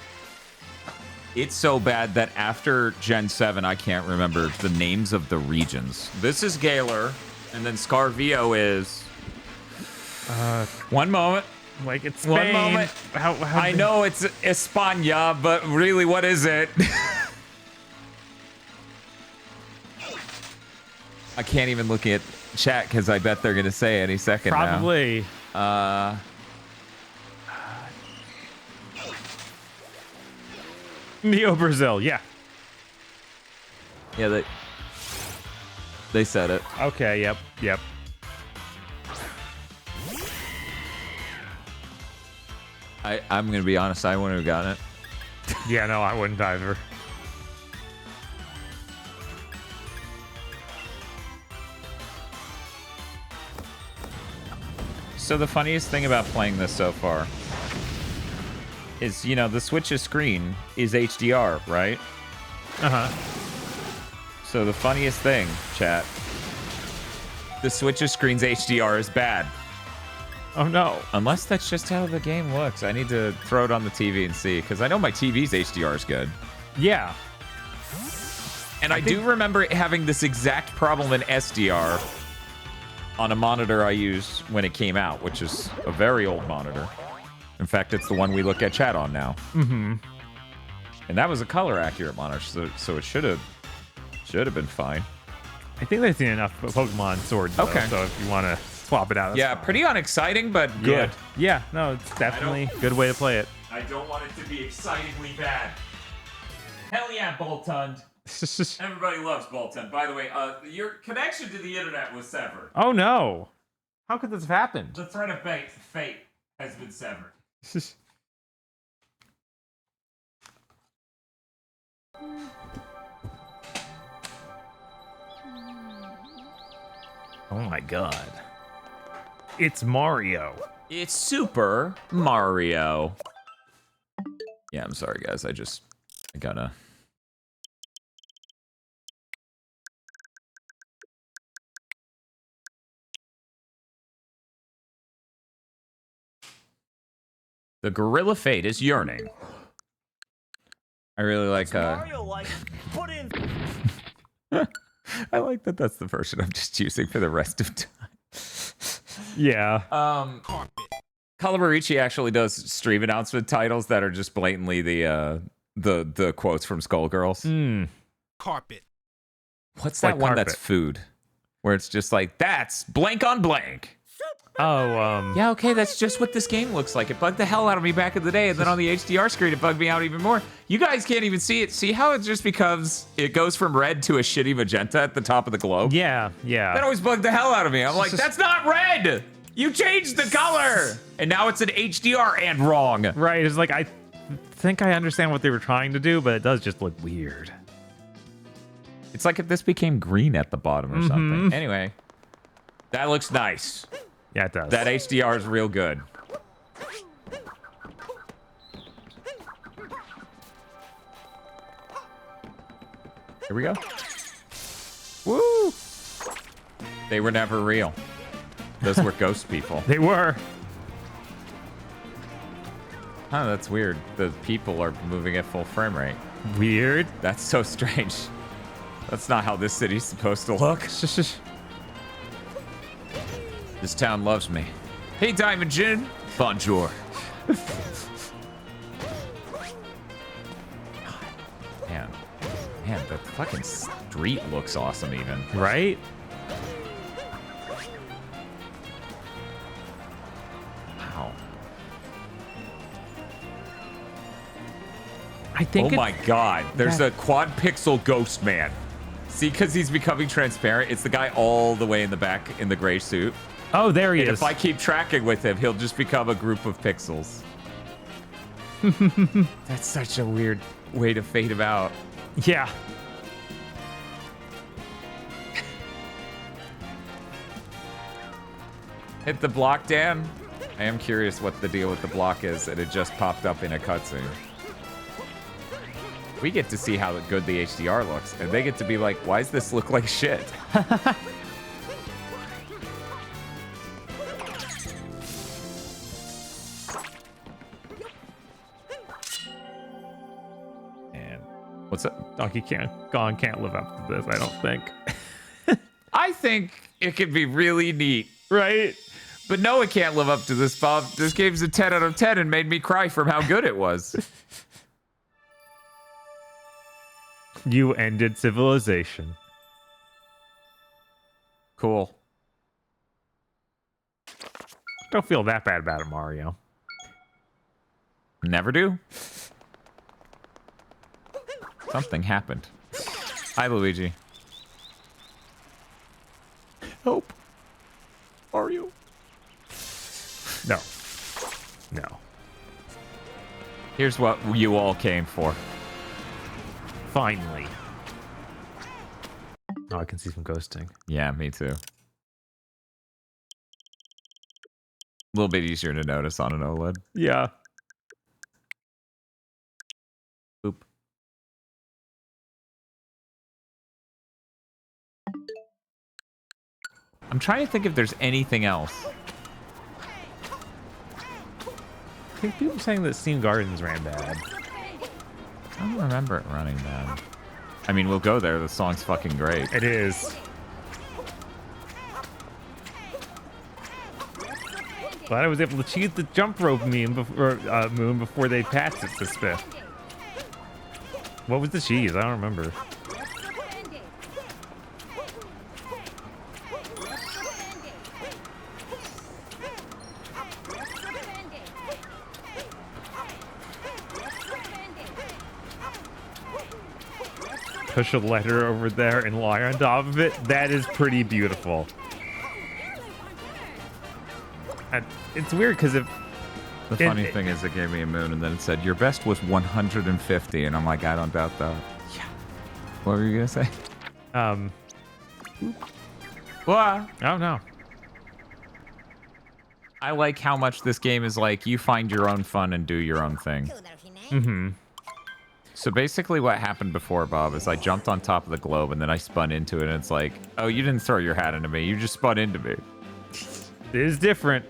It's so bad that after Gen 7, I can't remember the names of the regions. This is Galar, and then Scarvio is... one moment. Like, it's Spain. One moment. I know it's España, but really, what is it? I can't even look at chat because I bet they're going to say any second Probably. now. Neo Brazil, yeah. Yeah, they said it. Okay, yep. I'm going to be honest, I wouldn't have gotten it. Yeah, no, I wouldn't either. So the funniest thing about playing this so far is, you know, the Switch's screen is HDR, right? Uh-huh. So the funniest thing, chat, the Switch's screen's HDR is bad. Oh, no. Unless that's just how the game looks. I need to throw it on the TV and see, because I know my TV's HDR is good. Yeah. And I do remember having this exact problem in SDR on a monitor I used when it came out, which is a very old monitor. In fact, it's the one we look at chat on now. Mm-hmm. And that was a color accurate monitor, so it should have been fine. I think they've seen enough Pokemon swords, though, okay. So if you want to swap it out, yeah, fine. pretty unexciting, but good. Yeah, no, it's definitely a good way to play it. I don't want it to be excitingly bad. Hell yeah, Boltund. Everybody loves Boltund. By the way, your connection to the internet was severed. Oh no! How could this have happened? The thread of fate has been severed. Oh my god. It's Mario. It's Super Mario. Yeah, I'm sorry, guys. I gotta... The Gorilla Fate is yearning. I really like... Put in... I like that that's the version I'm just using for the rest of time. Yeah. Calabarici actually does stream announcement titles that are just blatantly the quotes from Skullgirls. Carpet. What's that Like one carpet. that's food? Where it's just like, that's blank on blank. Oh, yeah, okay, that's just what this game looks like. It bugged the hell out of me back in the day, and then on the HDR screen, it bugged me out even more. You guys can't even see it. See how it just becomes, it goes from red to a shitty magenta at the top of the globe? Yeah. That always bugged the hell out of me. I'm like, that's not red! You changed the color! And now it's an HDR and wrong. Right, it's like, I think I understand what they were trying to do, but it does just look weird. It's like if this became green at the bottom or something. Anyway, that looks nice. Yeah, it does. That HDR is real good. Here we go. Woo! They were never real. Those were ghost people. They were. Huh, that's weird. The people are moving at full frame rate. Weird. That's so strange. That's not how this city's supposed to look. This town loves me. Hey, Diamond Jin. Bonjour. Man, the fucking street looks awesome even. Right? Wow. I think oh my god, there's a quad pixel ghost man. See, because he's becoming transparent. It's the guy all the way in the back in the gray suit. Oh, there he and is. If I keep tracking with him, he'll just become a group of pixels. That's such a weird way to fade him out. Yeah. Hit the block, Dan. I am curious what the deal with the block is, and it just popped up in a cutscene. We get to see how good the HDR looks, and they get to be like, why does this look like shit? What's that? Donkey Kong can't live up to this, I don't think. I think it could be really neat. Right? But no, it can't live up to this, Bob. This game's a 10 out of 10 and made me cry from how good it was. You ended civilization. Cool. Don't feel that bad about it, Mario. Never do. Something happened. Hi, Luigi. Help. Mario. No. No. Here's what you all came for. Finally. Oh, I can see some ghosting. Yeah, me too. A little bit easier to notice on an OLED. Yeah. Oop. I'm trying to think if there's anything else. I think people are saying that Steam Gardens ran bad. I don't remember it running bad. I mean, we'll go there. The song's fucking great. It is. Glad I was able to cheat the jump rope meme before, moon before they passed it to Spiff. What was the cheese? I don't remember. Push a letter over there and lie on top of it. That is pretty beautiful. And it's weird because if the funny thing is, it gave me a moon, and then it said your best was 150, and I'm like, I don't doubt that. Yeah. What were you gonna say? What? Oh no. I like how much this game is like you find your own fun and do your own thing. Mm-hmm. So basically what happened before, Bob, is I jumped on top of the globe and then I spun into it, and it's like, oh, you didn't throw your hat into me. You just spun into me. It is different.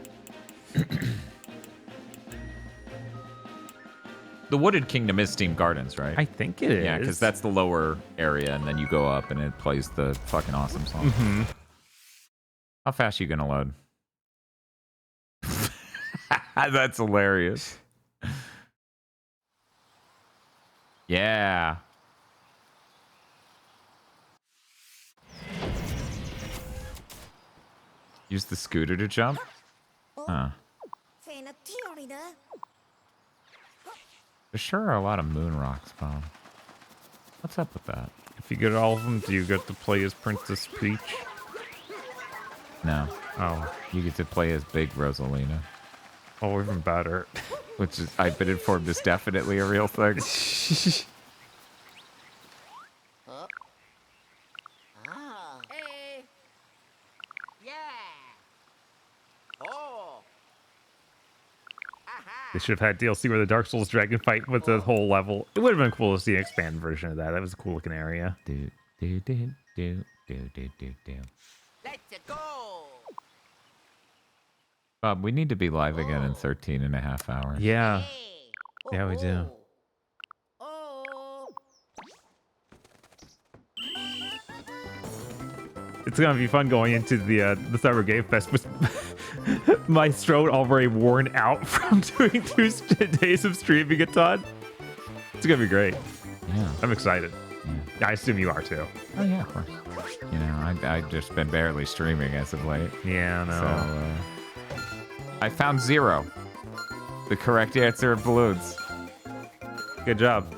The Wooded Kingdom is Steam Gardens, right? I think it is. Yeah, because that's the lower area, and then you go up and it plays the fucking awesome song. Mm-hmm. How fast are you gonna load? That's hilarious. Yeah. Use the scooter to jump? Huh. There sure are a lot of moon rocks, Bob. What's up with that? If you get all of them, do you get to play as Princess Peach? No. Oh. You get to play as Big Rosalina. Oh, even better. Which is, I've been informed, is definitely a real thing. They should have had DLC where the Dark Souls dragon fight with the whole level. It would have been cool to see an expanded version of that. That was a cool looking area. Let's go. Bob, we need to be live again in 13 and a half hours. Yeah. Yeah, we do. It's gonna be fun going into the Summer Game Fest with my throat already worn out from doing 2 days of streaming a ton. It's gonna be great. Yeah. I'm excited. Yeah. I assume you are too. Oh yeah, of course. You know, I've just been barely streaming as of late. Yeah, no. So, I found 0. The correct answer of balloons. Good job.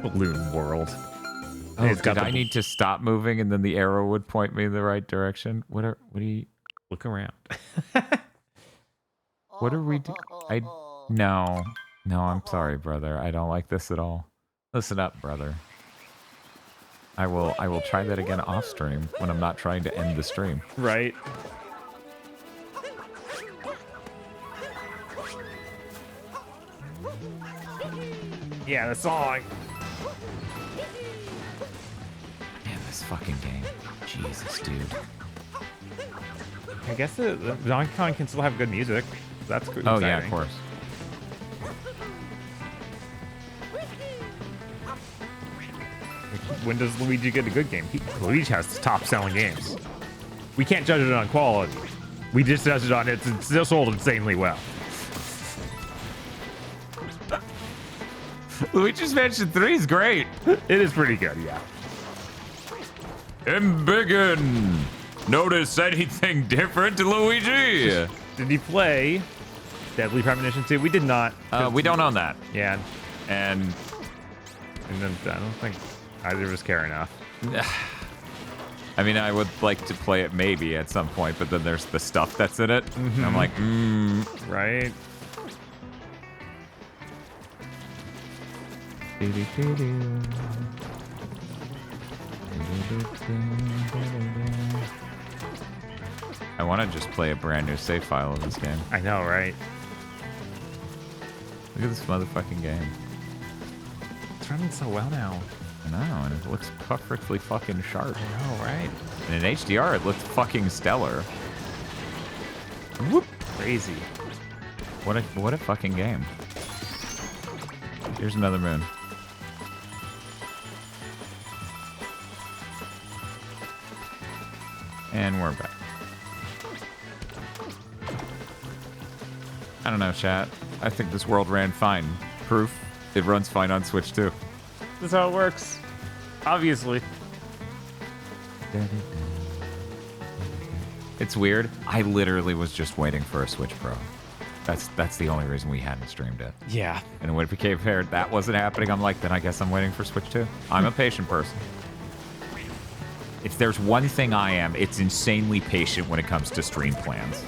Balloon World. Oh, did I need to stop moving and then the arrow would point me in the right direction? What do you... Look around. What are we doing? No, I'm sorry, brother. I don't like this at all. Listen up, brother. I will try that again off stream when I'm not trying to end the stream. Right. Yeah, the song. Man, this fucking game. Jesus, dude. I guess the Donkey Kong can still have good music. That's good. Oh, yeah, of course. when does Luigi get a good game? Luigi has the top selling games. We can't judge it on quality. We just judge it on it's still sold insanely well. Luigi's Mansion 3 is great. It is pretty good, yeah. Embiggen. Notice anything different, Luigi? Did he play Deadly Premonition 2? We did not. We don't own that. Yeah. And then I don't think either of us care enough. I mean, I would like to play it maybe at some point, but then there's the stuff that's in it. And I'm like, right. I want to just play a brand new save file of this game. I know, right? Look at this motherfucking game. It's running so well now. I know, and it looks perfectly fucking sharp. I know, right? And in HDR, it looked fucking stellar. Whoop! Crazy. What a fucking game. Here's another moon. And we're back. I don't know, chat. I think this world ran fine. Proof, it runs fine on Switch too. That's how it works. Obviously. It's weird. I literally was just waiting for a Switch Pro. That's the only reason we hadn't streamed it. Yeah. And when it became apparent that wasn't happening, I'm like, then I guess I'm waiting for Switch 2. I'm a patient person. If there's one thing I am, it's insanely patient when it comes to stream plans.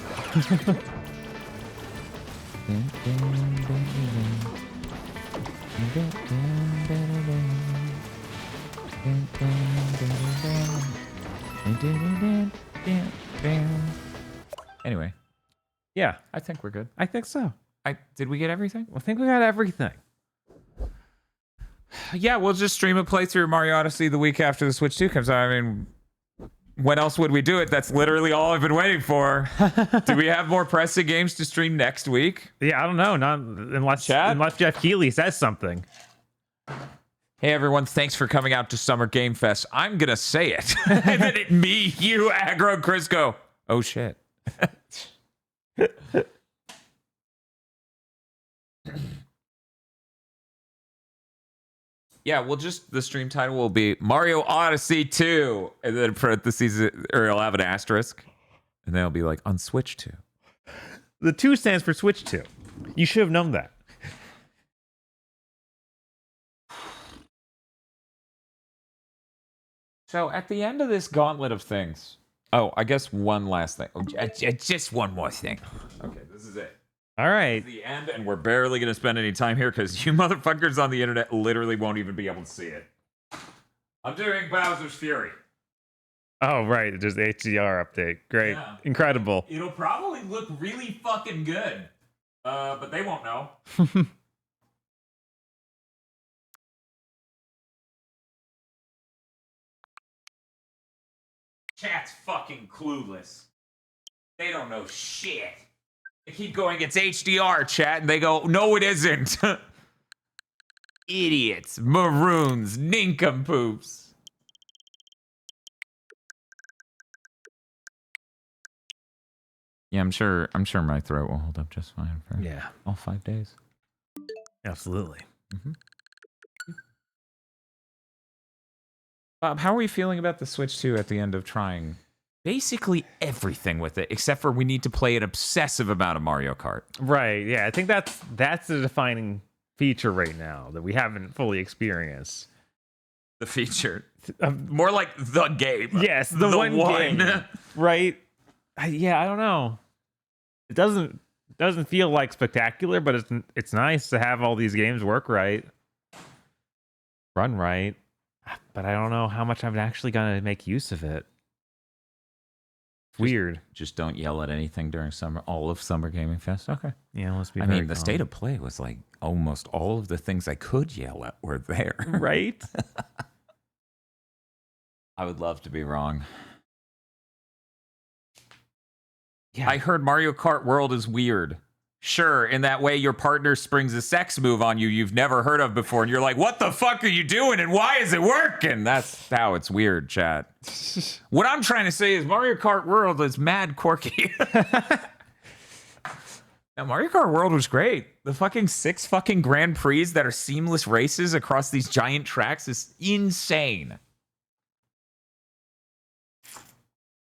Anyway. Yeah. I think we're good. I think so. Did we get everything? I think we got everything. Yeah, we'll just stream a playthrough of Mario Odyssey the week after the Switch 2 comes out. I mean, when else would we do it? That's literally all I've been waiting for. Do we have more pressing games to stream next week? Yeah, I don't know. Not unless Jeff Keighley says something. Hey everyone, thanks for coming out to Summer Game Fest. I'm gonna say it. And then me, you, Aggro, Chris go, oh shit. Yeah, the stream title will be Mario Odyssey 2. And then parentheses, or it'll have an asterisk. And then it'll be like, on Switch 2. The 2 stands for Switch 2. You should have known that. So at the end of this gauntlet of things. Oh, I guess one last thing. Just one more thing. Okay, this is it. All right. This is the end, and we're barely going to spend any time here because you motherfuckers on the internet literally won't even be able to see it. I'm doing Bowser's Fury. Oh, right. There's the HDR update. Great. Yeah. Incredible. It'll probably look really fucking good, but they won't know. Chat's fucking clueless. They don't know shit. They keep going, it's HDR, chat, and they go, no, it isn't. Idiots, maroons, nincompoops. Yeah, I'm sure my throat will hold up just fine for all 5 days. Absolutely. Mm-hmm. Bob, how are we feeling about the Switch 2 at the end of trying basically everything with it, except for we need to play an obsessive amount of Mario Kart? Right, yeah. I think that's the defining feature right now that we haven't fully experienced. The feature? More like the game. Yes, the one game. Right? Yeah, I don't know. It doesn't feel like spectacular, but it's nice to have all these games work right. Run right. But I don't know how much I'm actually going to make use of it. Weird. Just don't yell at anything during all of Summer Gaming Fest. Okay. Yeah, let's be I mean, the state of play was like almost all of the things I could yell at were there. Right? I would love to be wrong. Yeah. I heard Mario Kart World is weird. Sure, in that way your partner springs a sex move on you you've never heard of before, and you're like, what the fuck are you doing and why is it working? That's how it's weird, chat. What I'm trying to say is Mario Kart World is mad quirky. Now, Mario Kart World was great. The fucking 6 fucking Grand Prix that are seamless races across these giant tracks is insane.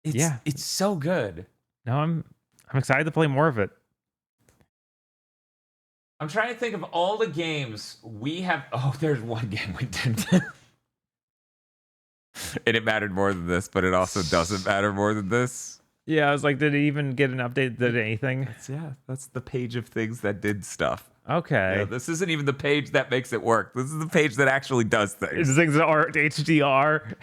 It's so good. No, I'm excited to play more of it. I'm trying to think of all the games we have. Oh, there's one game we didn't. And it mattered more than this, but it also doesn't matter more than this. Yeah, I was like, did it even get an update? Did anything? That's the page of things that did stuff. Okay. Yeah, this isn't even the page that makes it work. This is the page that actually does things. Is things that are HDR?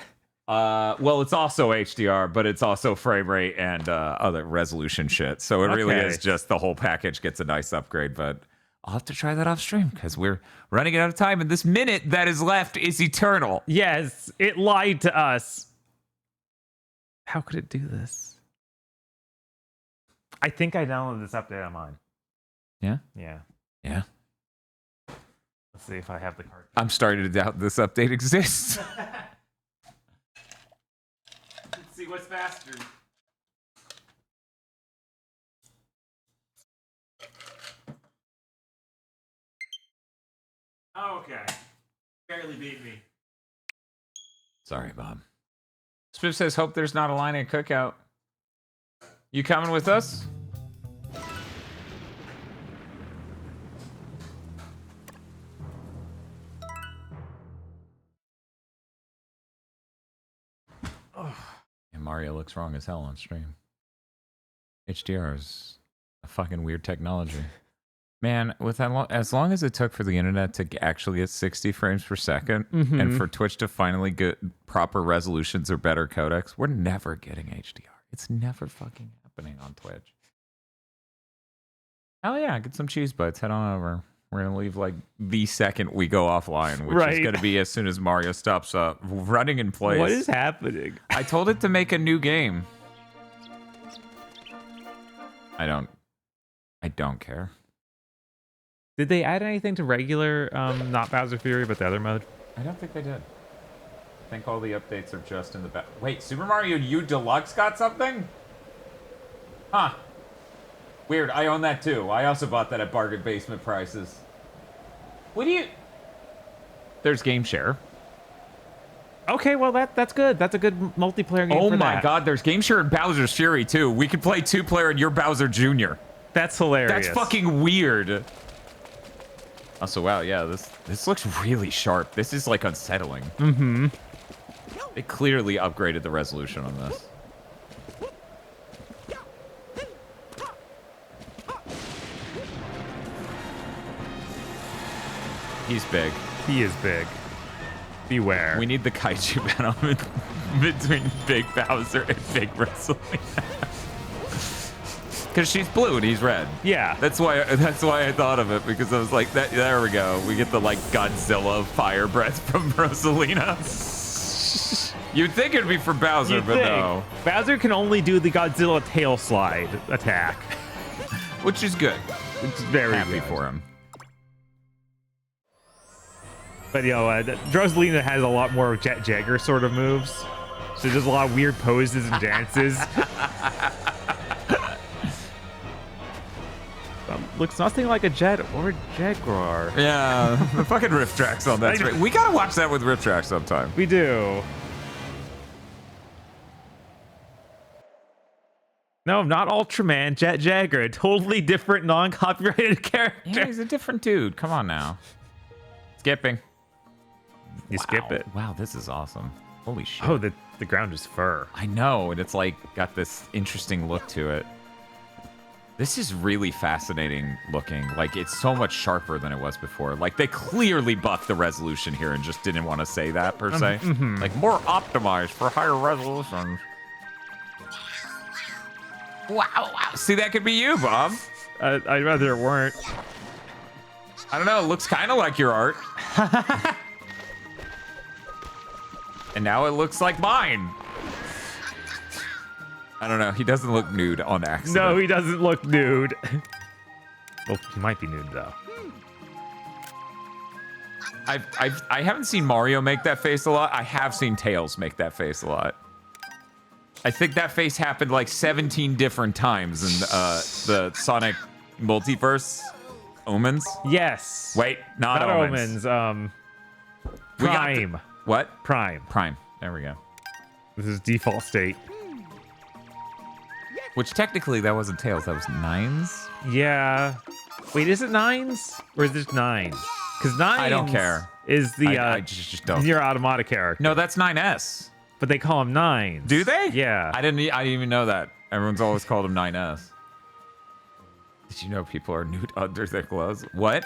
Well, it's also HDR, but it's also frame rate and other resolution shit. So it really is just the whole package gets a nice upgrade, but I'll have to try that off stream because we're running out of time, and this minute that is left is eternal. Yes, it lied to us. How could it do this? I think I downloaded this update on mine. Yeah? Yeah. Yeah. Let's see if I have the card. I'm starting to doubt this update exists. Let's see what's faster. Okay. Barely beat me. Sorry, Bob. Spiff says, hope there's not a line at Cookout. You coming with us? And Mario looks wrong as hell on stream. HDR is a fucking weird technology. Man, with as long as it took for the internet to actually get 60 frames per second and for Twitch to finally get proper resolutions or better codecs, we're never getting HDR. It's never fucking happening on Twitch. Hell yeah, get some cheese bites. Head on over. We're going to leave like the second we go offline, which is going to be as soon as Mario stops running in place. What is happening? I told it to make a new game. I don't care. Did they add anything to regular, not Bowser Fury, but the other mode? I don't think they did. I think all the updates are just in the back. Wait, Super Mario U Deluxe got something? Huh. Weird, I own that too. I also bought that at bargain basement prices. What do you... There's Game Share. Okay, well that's good. That's a good multiplayer game. Oh my god, there's Game Share in Bowser's Fury too. We could play 2-player and you're Bowser Jr. That's hilarious. That's fucking weird. Also, wow, yeah, this looks really sharp. This is like unsettling. Mm-hmm. They clearly upgraded the resolution on this. He's big. He is big. Beware. We need the kaiju battle between Big Bowser and Big Rosalina. Because she's blue and he's red. Yeah. That's why I thought of it, because I was like, there we go. We get the like Godzilla fire breath from Rosalina. You'd think it'd be for Bowser, but no. Bowser can only do the Godzilla tail slide attack. Which is good. It's very happy good for him. But you know, Rosalina has a lot more Jet Jagger sort of moves. So there's a lot of weird poses and dances. Looks nothing like a Jet or Jaguar. Yeah, the fucking riff tracks on that. We gotta watch that with riff tracks sometime. We do. No, not Ultraman, Jet Jagger. A totally different non-copyrighted character. Yeah, he's a different dude. Come on now. Skipping. You skip it. Wow, this is awesome. Holy shit. Oh, the ground is fur. I know, and it's like got this interesting look to it. This is really fascinating looking. Like, it's so much sharper than it was before. Like, they clearly buffed the resolution here and just didn't want to say that, per se. Mm-hmm. Like, more optimized for higher resolutions. Wow. See, that could be you, Bob. I'd rather it weren't. I don't know. It looks kind of like your art. And now it looks like mine. I don't know. He doesn't look nude on accident. No, he doesn't look nude. Well, he might be nude though. I haven't seen Mario make that face a lot. I have seen Tails make that face a lot. I think that face happened like 17 different times in the Sonic multiverse. Omens? Yes. Wait, not Omens. Prime. What? Prime. Prime. There we go. This is default state. Which technically that wasn't Tails, that was Nines? Yeah. Wait, is it Nines? Or is this Nines? Because Nines I don't care. Is the I just don't. Nier Automata character. No, that's 9S. But they call him Nines. Do they? Yeah. I didn't even know that. Everyone's always called him 9S. Did you know people are nude under their clothes? What?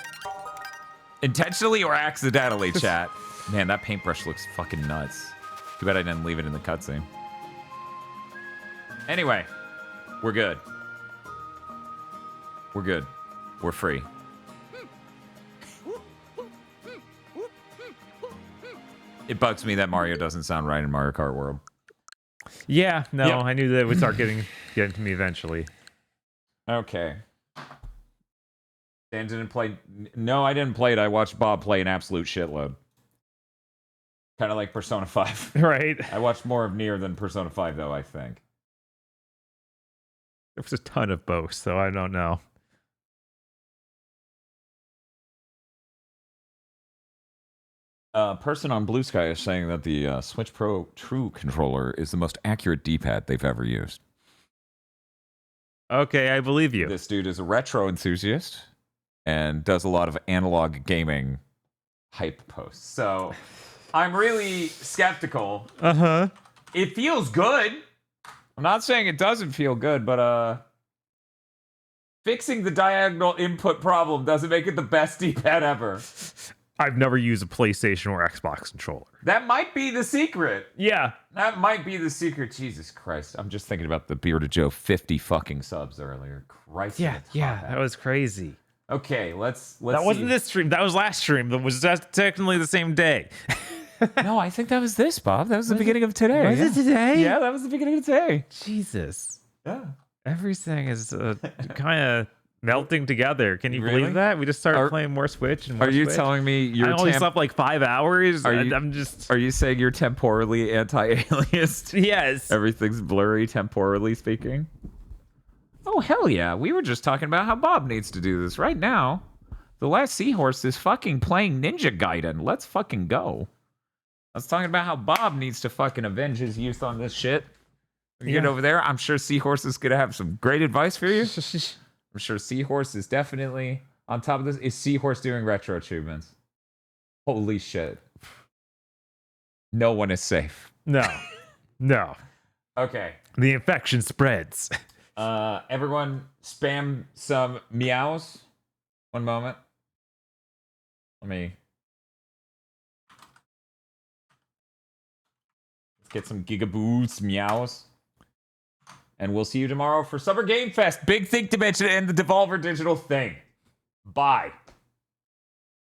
Intentionally or accidentally, chat? Man, that paintbrush looks fucking nuts. Too bad I didn't leave it in the cutscene. Anyway, we're good. We're good. We're free. It bugs me that Mario doesn't sound right in Mario Kart World. Yeah, no, Yep. I knew that it would start getting to me eventually. Okay. Dan didn't play. No, I didn't play it. I watched Bob play an absolute shitload. Kind of like Persona 5. Right. I watched more of Nier than Persona 5, though, I think. There was a ton of both, so I don't know. A person on Blue Sky is saying that the Switch Pro True controller is the most accurate D-pad they've ever used. Okay, I believe you. This dude is a retro enthusiast and does a lot of analog gaming hype posts. So I'm really skeptical. Uh-huh. It feels good. I'm not saying it doesn't feel good, but fixing the diagonal input problem doesn't make it the best D-pad ever. I've never used a PlayStation or Xbox controller. That might be the secret. Yeah. That might be the secret. Jesus Christ. I'm just thinking about the Bearded Joe 50 fucking subs earlier. Christ. Yeah, that was crazy. Okay, let's That wasn't this stream. That was last stream. That was technically the same day. No, I think that was this, Bob. That was the beginning of today. Was it today? Yeah, that was the beginning of today. Jesus. Yeah. Everything is kind of melting together. Can you Really? believe that? We just started playing more Switch and more Are you Switch. telling me you're I only slept like 5 hours? I'm just... Are you saying you're temporally anti-alienist? Yes. Everything's blurry, temporally speaking? Oh, hell yeah. We were just talking about how Bob needs to do this right now. The last seahorse is fucking playing Ninja Gaiden. Let's fucking go. I was talking about how Bob needs to fucking avenge his youth on this shit. Get over there. I'm sure Seahorse is going to have some great advice for you. I'm sure Seahorse is definitely on top of this. Is Seahorse doing retro achievements? Holy shit. No one is safe. No. No. Okay. The infection spreads. Everyone spam some meows. One moment. Let's get some GigaBoots meows. And we'll see you tomorrow for Summer Game Fest. Big Think Dimension and the Devolver Digital thing. Bye.